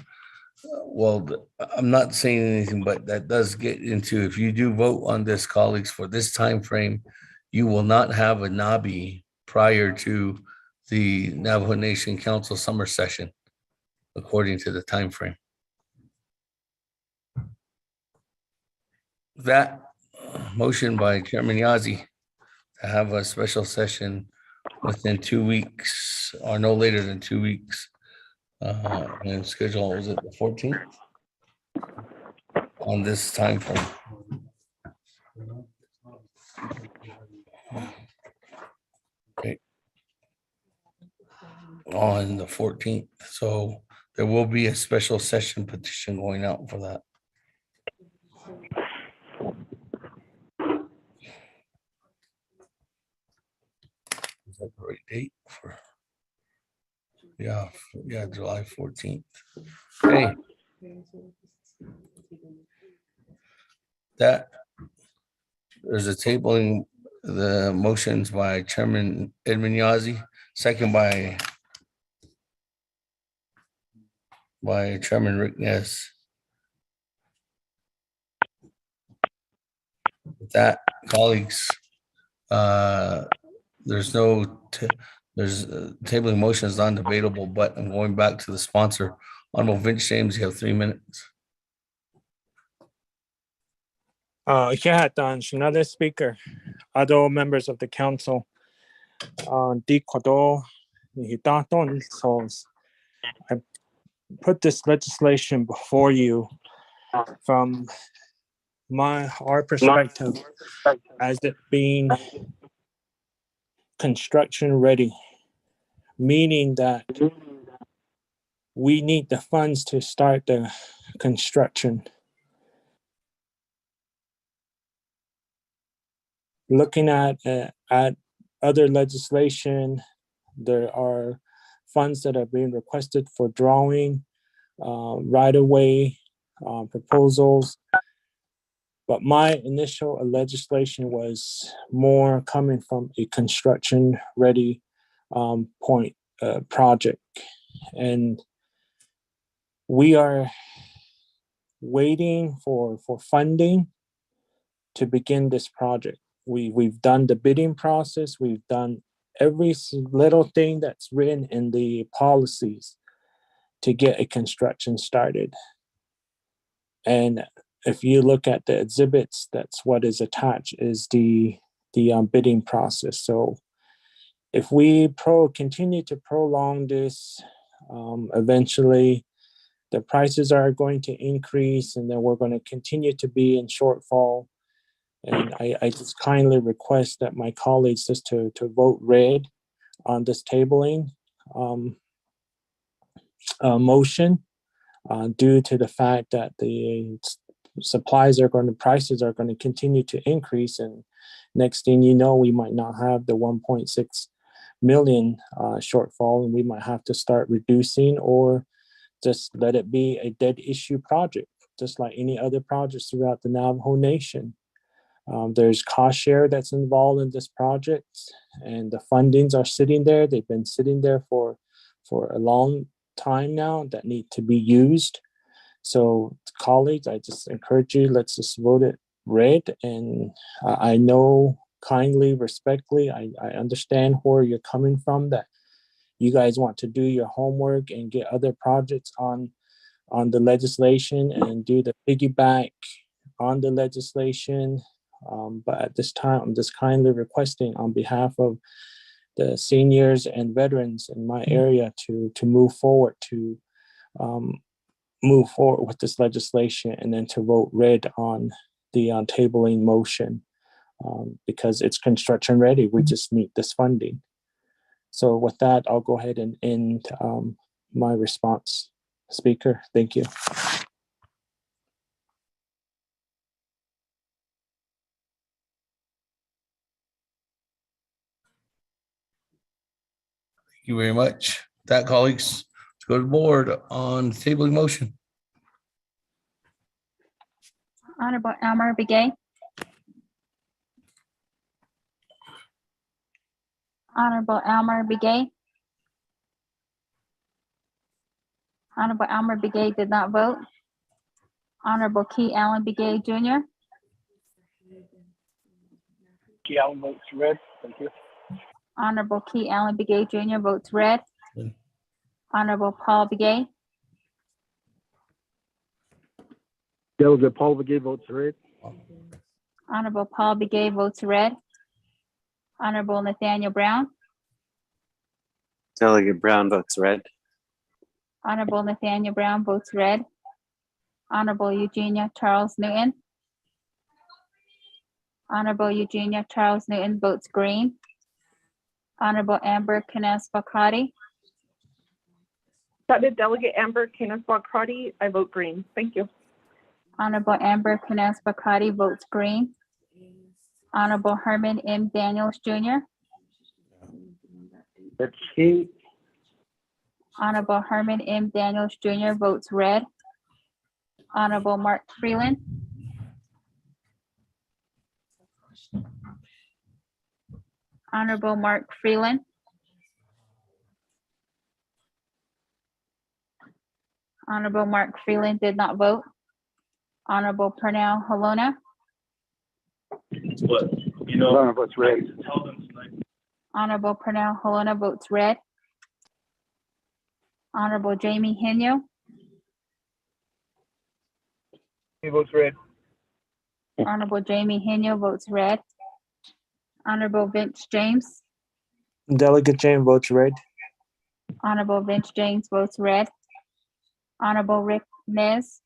Well, I'm not saying anything, but that does get into, if you do vote on this, colleagues, for this time frame, you will not have a NABI prior to the Navajo Nation Council summer session, according to the time frame. That motion by Chairman Yazzie to have a special session within 2 weeks, or no later than 2 weeks. And schedule, was it the 14th? On this time frame. Okay. On the 14th. So there will be a special session petition going out for that. Is that the right date for? Yeah, July 14th. Okay. That there's a tabling the motions by Chairman Edmund Yazzie, second by Chairman Rick Ness. With that, colleagues, there's tabling motion is non-debatable, but I'm going back to the sponsor. Honorable Vince James, you have 3 minutes. Another speaker, other members of the council, Di Quado, Hitaton, so I put this legislation before you from our perspective as it being construction ready, meaning that we need the funds to start the construction. Looking at other legislation, there are funds that are being requested for drawing, right-of-way proposals. But my initial legislation was more coming from a construction-ready project. And we are waiting for funding to begin this project. We've done the bidding process. We've done every little thing that's written in the policies to get a construction started. And if you look at the exhibits, that's what is attached is the bidding process. So if we continue to prolong this, eventually the prices are going to increase, and then we're going to continue to be in shortfall. And I just kindly request that my colleagues just to vote red on this tabling motion due to the fact that the prices are going to continue to increase. And next thing you know, we might not have the 1.6 million shortfall, and we might have to start reducing or just let it be a dead issue project, just like any other projects throughout the Navajo Nation. There's cost share that's involved in this project, and the fundings are sitting there. They've been sitting there for a long time now that need to be used. So colleagues, I just encourage you, let's just vote it red. And I know kindly, respectfully, I understand where you're coming from, that you guys want to do your homework and get other projects on the legislation and do the piggyback on the legislation. But at this time, I'm just kindly requesting on behalf of the seniors and veterans in my area to move forward with this legislation, and then to vote red on the tabling motion because it's construction ready. We just need this funding. So with that, I'll go ahead and end my response. Speaker, thank you. Thank you very much. With that, colleagues, let's go to the board on tabling motion. Honorable Elmer Begay. Honorable Elmer Begay. Honorable Elmer Begay did not vote. Honorable Key Allen Begay Jr. Key Allen votes red. Thank you. Honorable Key Allen Begay Jr. votes red. Honorable Paul Begay. Delegate Paul Begay votes red. Honorable Paul Begay votes red. Honorable Nathaniel Brown. Delegate Brown votes red. Honorable Nathaniel Brown votes red. Honorable Eugenia Charles Newton. Honorable Eugenia Charles Newton votes green. Honorable Amber Kines Bakati. That is Delegate Amber Kines Bakati. I vote green. Thank you. Honorable Amber Kines Bakati votes green. Honorable Herman M. Daniels Jr. That's he. Honorable Herman M. Daniels Jr. votes red. Honorable Mark Freeland. Honorable Mark Freeland. Honorable Mark Freeland did not vote. Honorable Pernell Halona. What? You know, votes red. Honorable Pernell Halona votes red. Honorable Jamie Henyo. He votes red. Honorable Jamie Henya votes red. Honorable Vince James. Delegate James votes red. Honorable Vince James votes red. Honorable Rick Nez.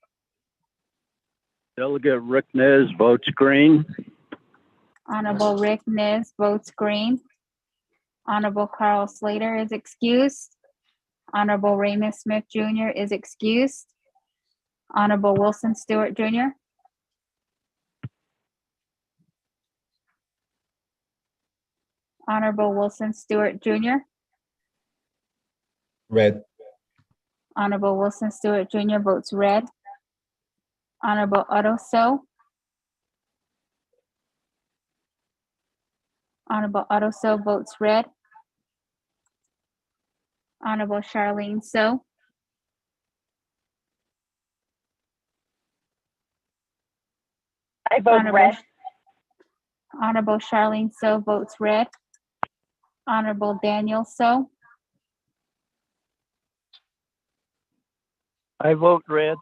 Delegate Rick Nez votes green. Honorable Rick Nez votes green. Honorable Carl Slater is excused. Honorable Raymond Smith Jr. is excused. Honorable Wilson Stewart Jr. Honorable Wilson Stewart Jr. Red. Honorable Wilson Stewart Jr. votes red. Honorable Otto So. Honorable Otto So votes red. Honorable Charlene So. I vote red. Honorable Charlene So votes red. Honorable Daniel So. I vote red.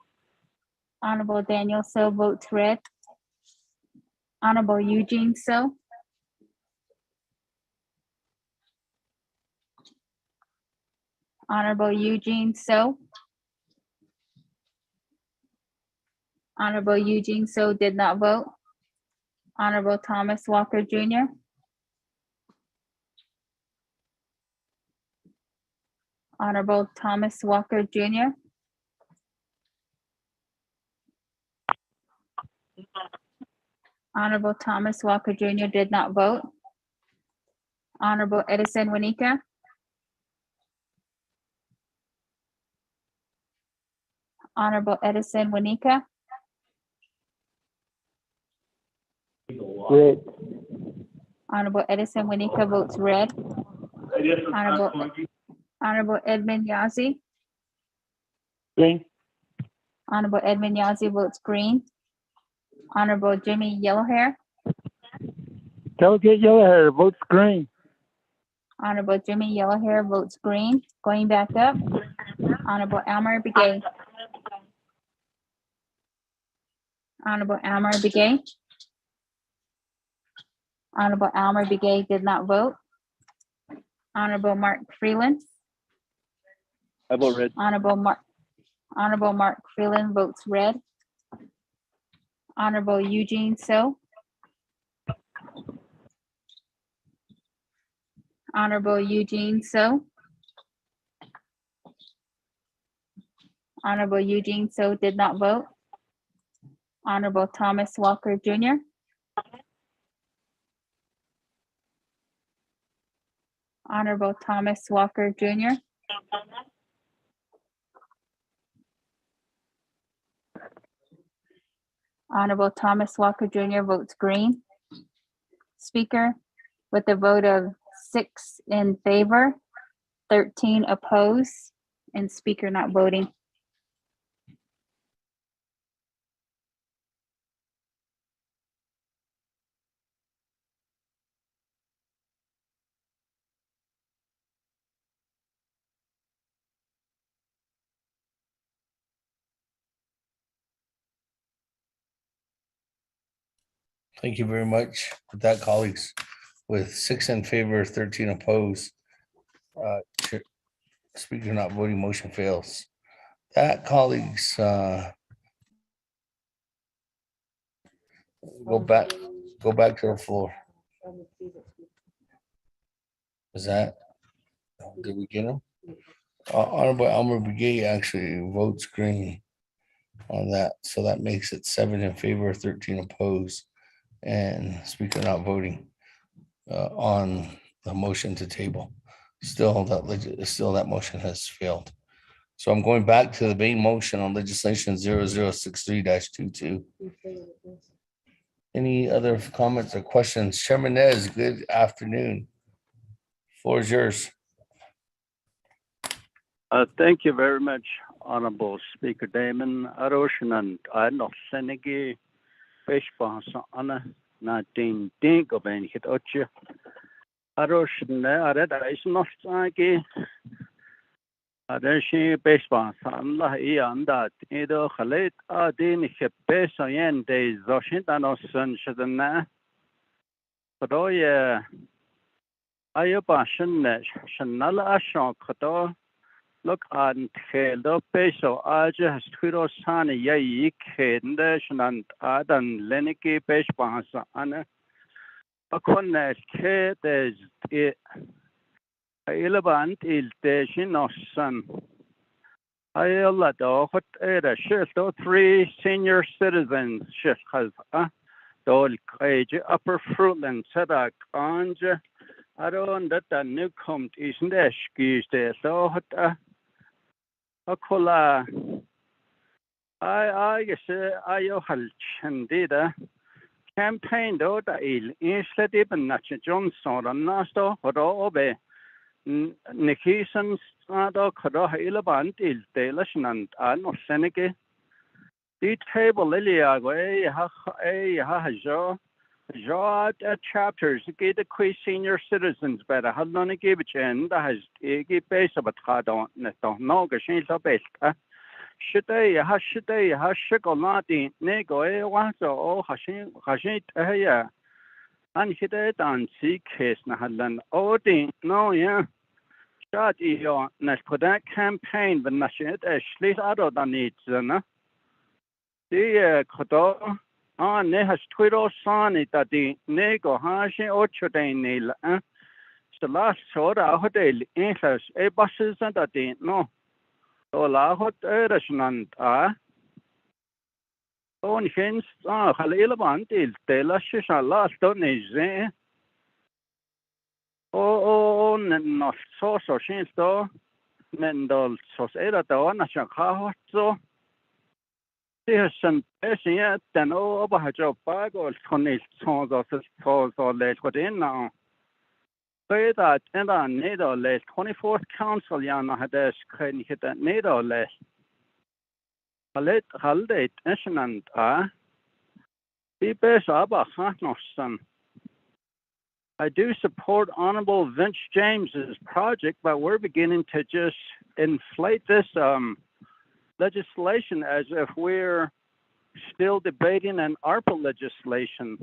Honorable Daniel So votes red. Honorable Eugene So. Honorable Eugene So. Honorable Eugene So did not vote. Honorable Thomas Walker Jr. Honorable Thomas Walker Jr. Honorable Thomas Walker Jr. did not vote. Honorable Edison Winika. Honorable Edison Winika. Red. Honorable Edison Winika votes red. Honorable Edmund Yazzie. Green. Honorable Edmund Yazzie votes green. Honorable Jimmy Yellowhair. Delegate Yellowhair votes green. Honorable Jimmy Yellowhair votes green. Going back up. Honorable Elmer Begay. Honorable Elmer Begay. Honorable Elmer Begay did not vote. Honorable Mark Freeland. I vote red. Honorable Mark Freeland votes red. Honorable Eugene So. Honorable Eugene So. Honorable Eugene So did not vote. Honorable Thomas Walker Jr. Honorable Thomas Walker Jr. Honorable Thomas Walker Jr. votes green. Speaker, with a vote of 6 in favor, 13 opposed, and Speaker not voting. Thank you very much. With that, colleagues, with 6 in favor, 13 opposed, Speaker not voting, motion fails. That, colleagues, go back to the floor. Is that, did we get him? Honorable Elmer Begay actually votes green on that, so that makes it 7 in favor, 13 opposed, and Speaker not voting on the motion to table. Still, that motion has failed. So I'm going back to the main motion on legislation 0063-22. Any other comments or questions? Chairman Nez, good afternoon. Floor is yours. Thank you very much, Honorable Speaker Damon. Aroshanan, I not Senegi, Fishbasa Anna, not Ding Ding of any hit Ocha. Aroshan, I read I is not Sagi. Adeshi Beshban, Samla Yanda, Edo Khalet, Adin Hepesayan, De Zoshintano Sun Shadana. Kadoya Ayuba Shannesh, Shanala Ashon Kato, look on Heldo Peso, Aja Sturo Sani Yai Kendesh and Adan Leniki Beshbansa Anna. Akone Kedes it. Ilabant il Deshinossan. Ayala what era shift 3 senior citizens shift has dol age upper fruitland sadak anja aron that new come isn't excuse there so what akola I guess ayo hal chandida campaign do da il instead even nach Johnson and nasto what obe Nikisans do kado ilabant il delashnan an of seneke. The table lilia go chapters get the quiz senior citizens better. Had none give it in that has a base of a tadon neto no gashin so best. Should they have sugar nati nego once or hashit yeah. And he did and see case na hadlan odin no yeah. Shot yo nas for that campaign but nashet actually other than needs na. The kodo on ne has Twitter sani that the nego hashin ocho nil so last soda hotel infas a buses and that no so la hot erasnant on hens halil bantil tela shisha last don't is oh no so shin sto mendol so era the one na so Some person then over her job bag or Tony songs of his calls or late within now. Say that and on NATO less 24th Council Yana had a screen hit at NATO less. A late holiday tension be best about son. I do support Honorable Vince James's project, but we're beginning to just inflate this legislation as if we're still debating an ARPA legislation.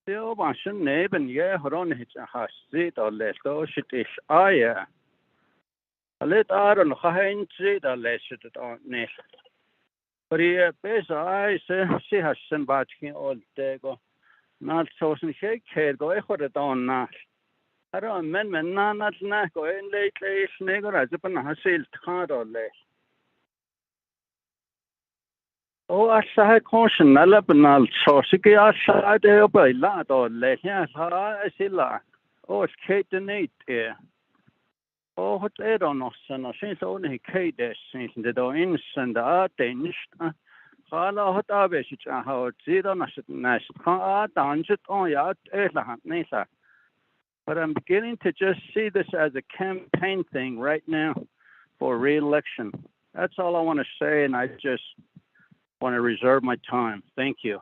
Still Bashan Neben, yeah, Horon Hitch has it or less, though shit is I. A let Aaron Hain sit or less it on Nish. But he base I say she has sent back in all day go. Not so some shake head go echo it on Nash. I don't amendment none that's not going lately, snigger as if I sailed card or less. Oh, I saw a caution, Nalabanal, so sicky, I saw a by lad or less. Yes, I see la. Oh, it's Kate the Nate here. Oh, what they don't know, son, she's only Kate there since the door instant art Danish. Hala hot abish, how it's zero nash, down it on yacht, Nisa. But I'm beginning to just see this as a campaign thing right now for re-election. That's all I want to say, and I just want to reserve my time. Thank you.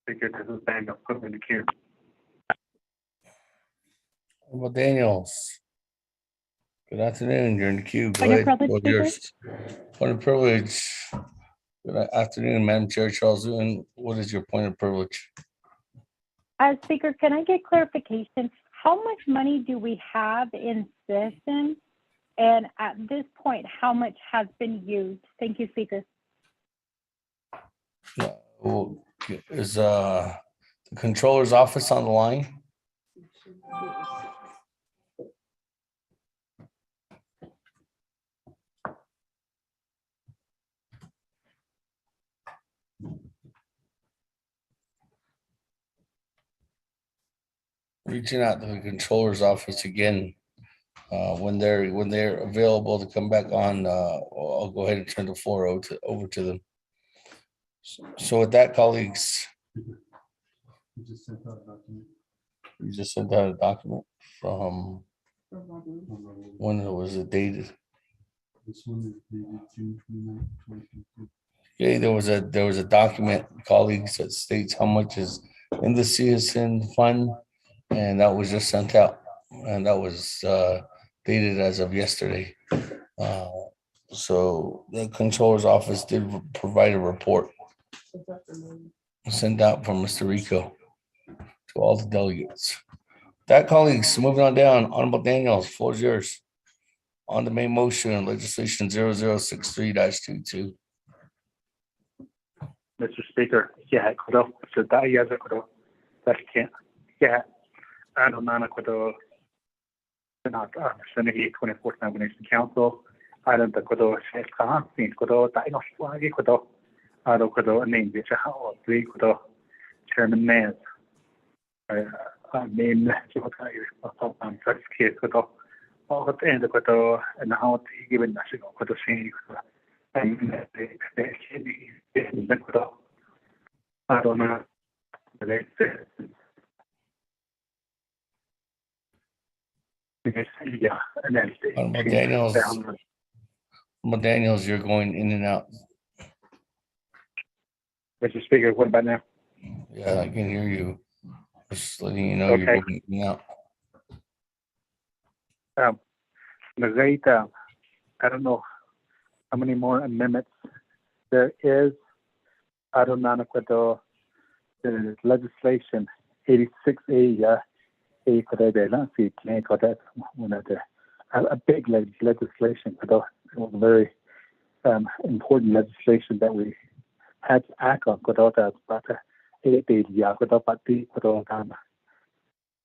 Speaker, this is Daniel, put in the queue. Well, Daniels. Good afternoon. You're in the queue. Go Point of ahead. privilege, Well, point of privilege. Good afternoon, Madam Chair Charles Newton. What is your point of privilege? Speaker, can I get clarification? How much money do we have in session? And at this point, how much has been used? Thank you, Speaker. Is the controller's office on the line? Reaching out to the controller's office again. When they're available to come back on, I'll go ahead and turn the floor over to them. So with that, colleagues, you just sent out a document from when was it dated? This one is dated June 29, 2022. Okay, there was a document, colleagues, that states how much is in the citizen fund and that was just sent out, and that was dated as of yesterday. So the controller's office did provide a report sent out from Mr. Rico to all the delegates. That, colleagues, moving on down, Honorable Daniels, floor is yours. On the main motion, legislation 0063-22. Mr. Speaker, yeah, kudo, so that yes, kudo, that can't, yeah, I don't know, kudo, not Senate 24th Nomination Council, I don't know, kudo, kudo, that no swagi kudo, I don't kudo, name which how three kudo, Chairman Nance, I mean, on such case kudo, all the end kudo, and how given national kudo saying, and they kudo. I don't know. Yeah, and then Honorable Daniels, you're going in and out. Mr. Speaker, what about now? Yeah, I can hear you. Just letting you know Okay. you're going in and out. The rate, I don't know how many more amendments there is. I don't know what the legislation 86A, a big legislation, very important legislation that we had to act on.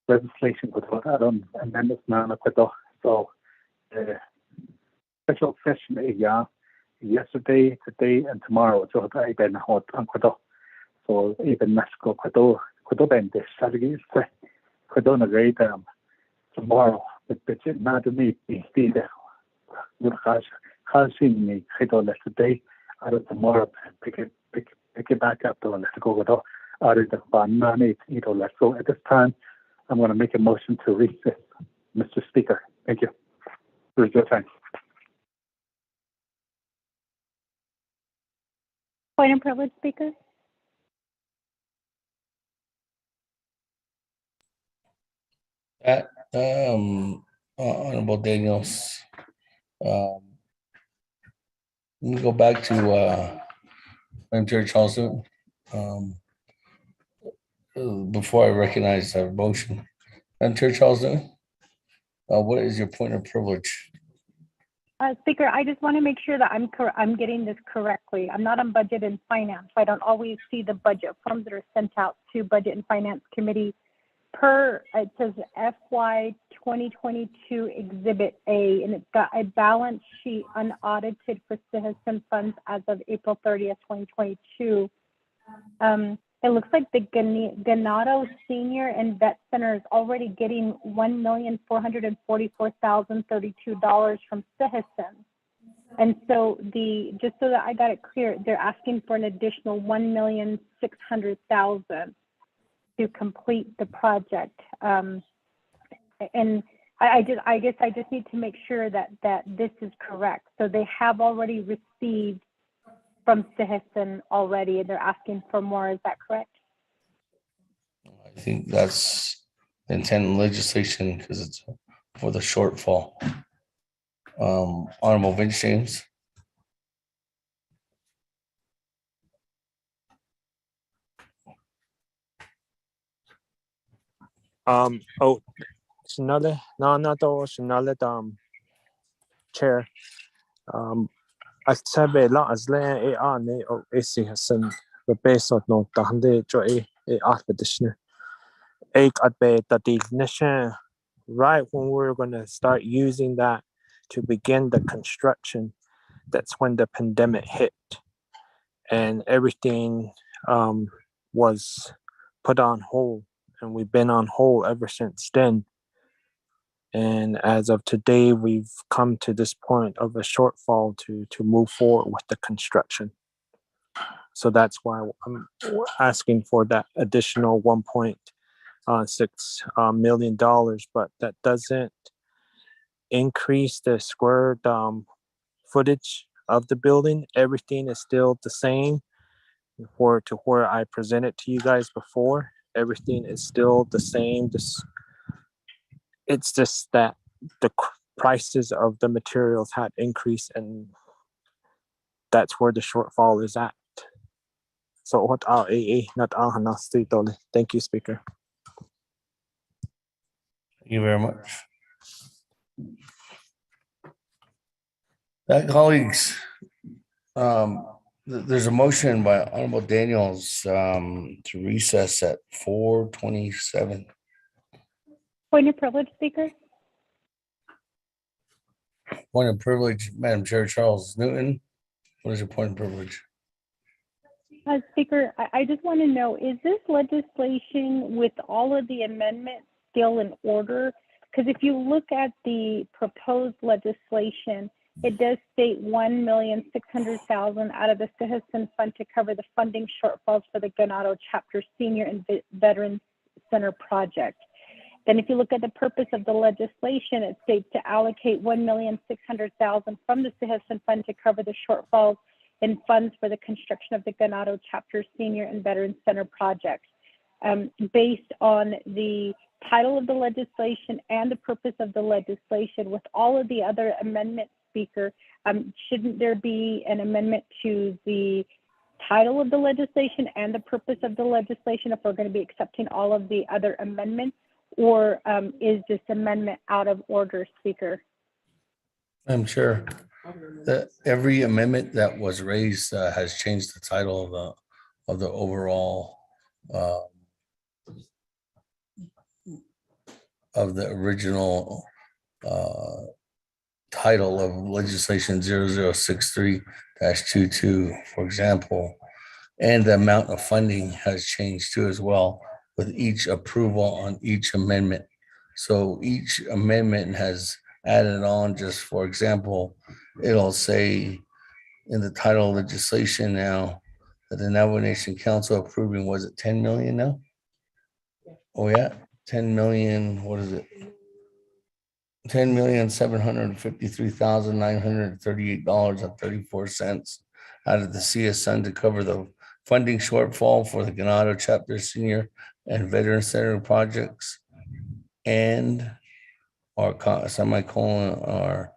Legislation amendments now. So special session yesterday, today, and tomorrow. So even Mexico been this strategy tomorrow. But it's not me be there. Has seen me today. I don't tomorrow pick it back up to let's go with out of the fun money. So at this time, I'm going to make a motion to recess, Mr. Speaker. Thank you. For your time. Point of privilege, Speaker. That Honorable Daniels, let me go back to Madam Chair Charleston. Before I recognize our motion, Madam Chair Charleston, what is your point of privilege? Speaker, I just want to make sure that I'm getting this correctly. I'm not on Budget and Finance. I don't always see the budget forms that are sent out to Budget and Finance Committee. It says FY 2022 Exhibit A, and it's got a balance sheet unaudited for citizen funds as of April 30th, 2022. It looks like the Ganado Senior and Vet Center is already getting $1,444,032 from Citizen. And so just so that I got it clear, they're asking for an additional $1,600,000 to complete the project. And I guess I just need to make sure that this is correct. So they have already received from Citizen already, and they're asking for more. Is that correct? I think that's the intent of legislation because it's for the shortfall. Honorable Vince James. Sinale, Chair. As sabi la as le e ane o esi hasan the base of no tahande jo e alpedishne. Ek at be tati nisha. Right when we're gonna start using that to begin the construction, that's when the pandemic hit, and everything was put on hold, and we've been on hold ever since then. And as of today, we've come to this point of a shortfall to move forward with the construction. So that's why I'm asking for that additional $1.6 million, but that doesn't increase the square footage of the building. Everything is still the same to where I presented to you guys before. Everything is still the same. It's just that the prices of the materials had increased, and that's where the shortfall is at. So what thank you, Speaker. Thank you very much. That, colleagues, there's a motion by Honorable Daniels to recess at 4:27. Point of privilege, Speaker. Point of privilege, Madam Chair Charles Newton. What is your point of privilege? Speaker, I just want to know, is this legislation with all of the amendments still in order? Because if you look at the proposed legislation, it does state $1,600,000 out of the Citizen Fund to cover the funding shortfalls for the Ganado Chapter Senior and Veterans Center project. Then if you look at the purpose of the legislation, it states to allocate $1,600,000 from the Citizen Fund to cover the shortfalls in funds for the construction of the Ganado Chapter Senior and Veterans Center project. Based on the title of the legislation and the purpose of the legislation, with all of the other amendments, Speaker, shouldn't there be an amendment to the title of the legislation and the purpose of the legislation if we're going to be accepting all of the other amendments? Or is this amendment out of order, Speaker? I'm sure that every amendment that was raised has changed the title of the overall of the original title of legislation 0063-22, for example, and the amount of funding has changed too as well with each approval on each amendment. So each amendment has added on, just for example, it'll say in the title of legislation now that the Navajo Nation Council approving, was it 10 million now? Oh yeah, 10 million, what is it? $10,753,938.34 out of the CSN to cover the funding shortfall for the Ganado Chapter Senior and Veteran Center projects, and our semicolon, our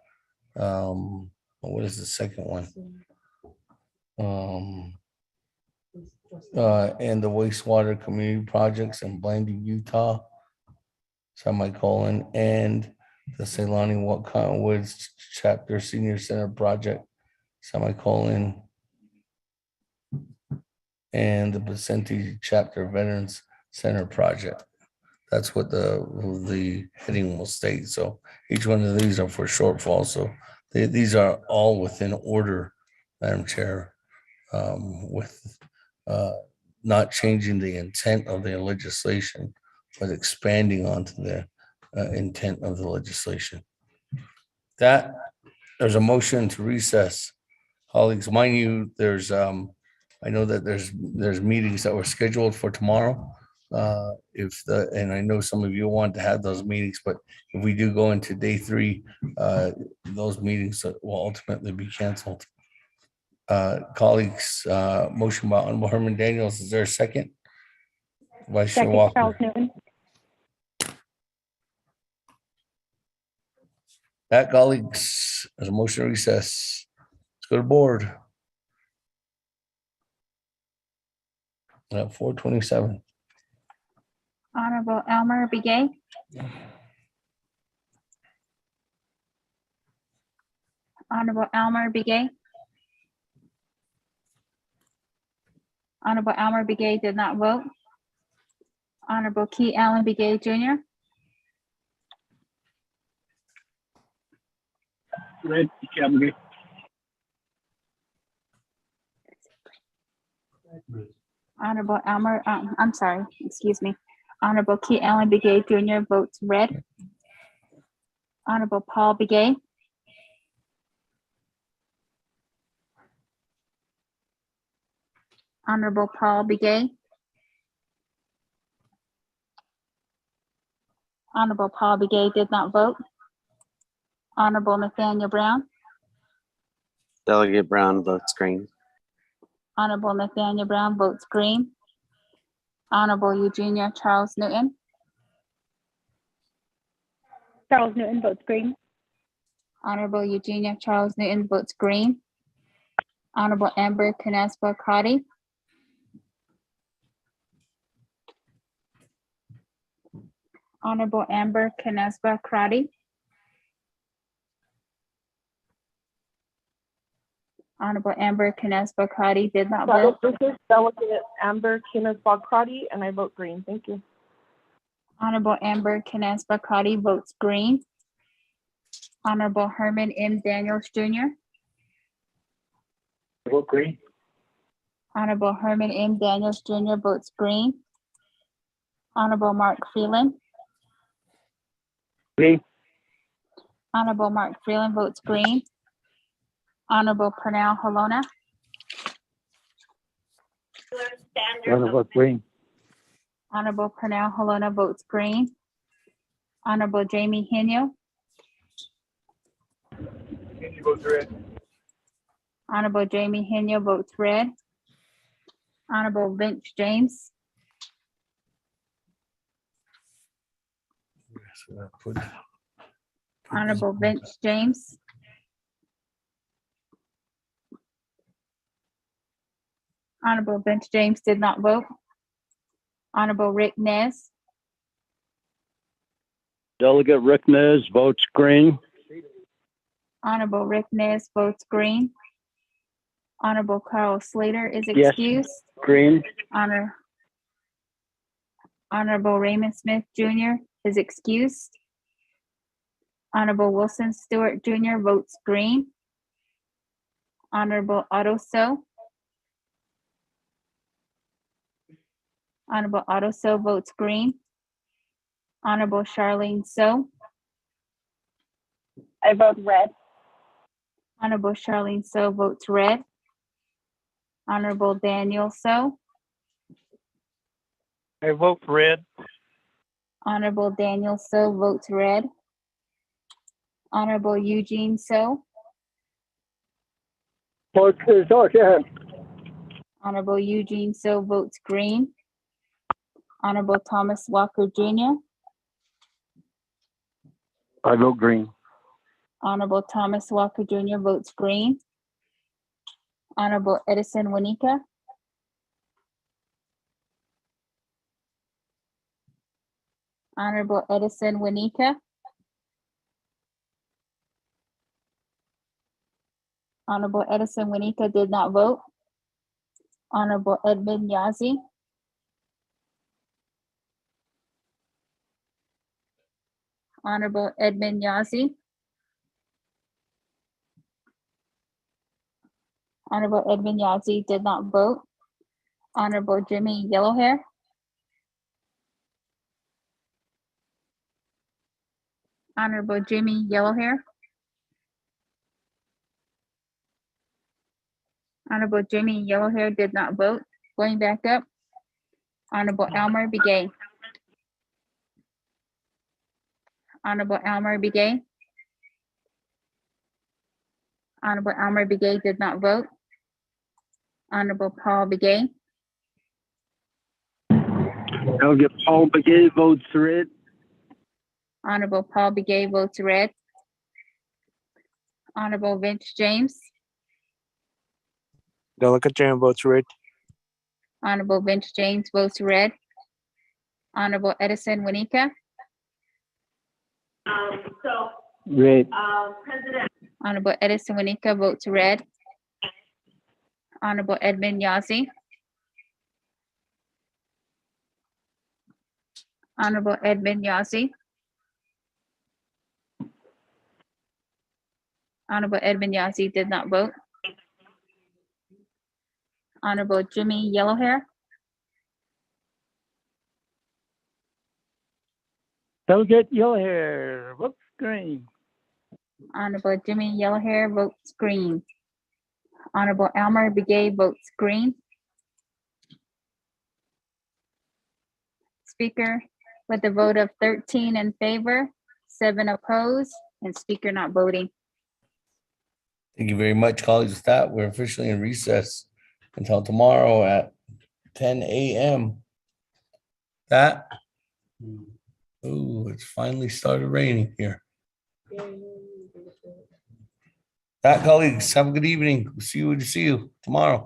what is the second one? And the wastewater community projects in Blanding, Utah, semicolon, and the Ceylani Woods Chapter Senior Center project, semicolon, and the Vicente Chapter Veterans Center project. That's what the heading will state. So each one of these are for shortfall. So these are all within order, Madam Chair, with not changing the intent of the legislation, but expanding onto the intent of the legislation. That there's a motion to recess. Colleagues, mind you, there's I know that there's meetings that were scheduled for tomorrow. And I know some of you want to have those meetings, but if we do go into day 3, those meetings will ultimately be canceled. Colleagues, motion by Honorable Herman Daniels. Is there a second? Vice Chair Walker. Charles Newton. That, colleagues, there's a motion to recess. Let's go to board. At 4:27. Honorable Elmer Begay. Honorable Elmer Begay. Honorable Elmer Begay did not vote. Honorable Key Allen Begay Jr. Red, Key Honorable Elmer, I'm sorry, excuse me. Honorable Key Allen Begay Jr. votes red. Honorable Paul Begay. Honorable Paul Begay. Honorable Paul Begay did not vote. Honorable Nathaniel Brown. Delegate Brown votes green. Honorable Nathaniel Brown votes green. Honorable Eugenia Charles Newton. Charles Newton votes green. Honorable Eugenia Charles Newton votes green. Honorable Amber Canespa Crotty. Honorable Amber Canespa Crotty. Honorable Amber Canespa Crotty did not vote. This is Delegate Amber Kinas-Bakrati, and I vote green. Thank you. Honorable Amber Canespa Crotty votes green. Honorable Herman M. Daniels Jr. I vote green. Honorable Herman M. Daniels Jr. votes green. Honorable Mark Freeland. Green. Honorable Mark Freeland votes green. Honorable Pernell Halona. I vote green. Honorable Pernell Halona votes green. Honorable Jamie Henio. Andy votes red. Honorable Jamie Henio votes red. Honorable Vince James. Honorable Vince James. Honorable Vince James did not vote. Honorable Rick Nez. Delegate Rick Nez votes green. Honorable Rick Nez votes green. Honorable Carl Slater is Yes. excused. Green. Honorable Raymond Smith Jr. is excused. Honorable Wilson Stewart Jr. votes green. Honorable Otto So. Honorable Otto So votes green. Honorable Charlene So. I vote red. Honorable Charlene So votes red. Honorable Daniel So. I vote red. Honorable Daniel So votes red. Honorable Eugene So. Honorable Eugene So votes green. Honorable Thomas Walker Jr. I vote green. Honorable Thomas Walker Jr. votes green. Honorable Edison Wanika. Honorable Edison Wanika. Honorable Edison Wanika did not vote. Honorable Edmund Yazi. Honorable Edmund Yazi. Honorable Edmund Yazi did not vote. Honorable Jimmy Yellowhair. Honorable Jimmy Yellowhair. Honorable Jimmy Yellowhair did not vote. Going back up. Honorable Elmer Begay. Honorable Elmer Begay. Honorable Elmer Begay did not vote. Honorable Paul Begay. Delegate Paul Begay votes red. Honorable Paul Begay votes red. Honorable Vince James. Delegate James votes red. Honorable Vince James votes red. Honorable Edison Wanika. Red. Honorable Edison Wanika votes red. Honorable Edmund Yazi. Honorable Edmund Yazi. Honorable Edmund Yazi did not vote. Honorable Jimmy Yellowhair. Delegate Yellowhair votes green. Honorable Jimmy Yellowhair votes green. Honorable Elmer Begay votes green. Speaker, with a vote of 13 in favor, 7 opposed, and speaker not voting. Thank you very much, colleagues. With that, we're officially in recess until tomorrow at 10 a.m. That Oh, it's finally started raining here. That colleagues, have a good evening. See you tomorrow.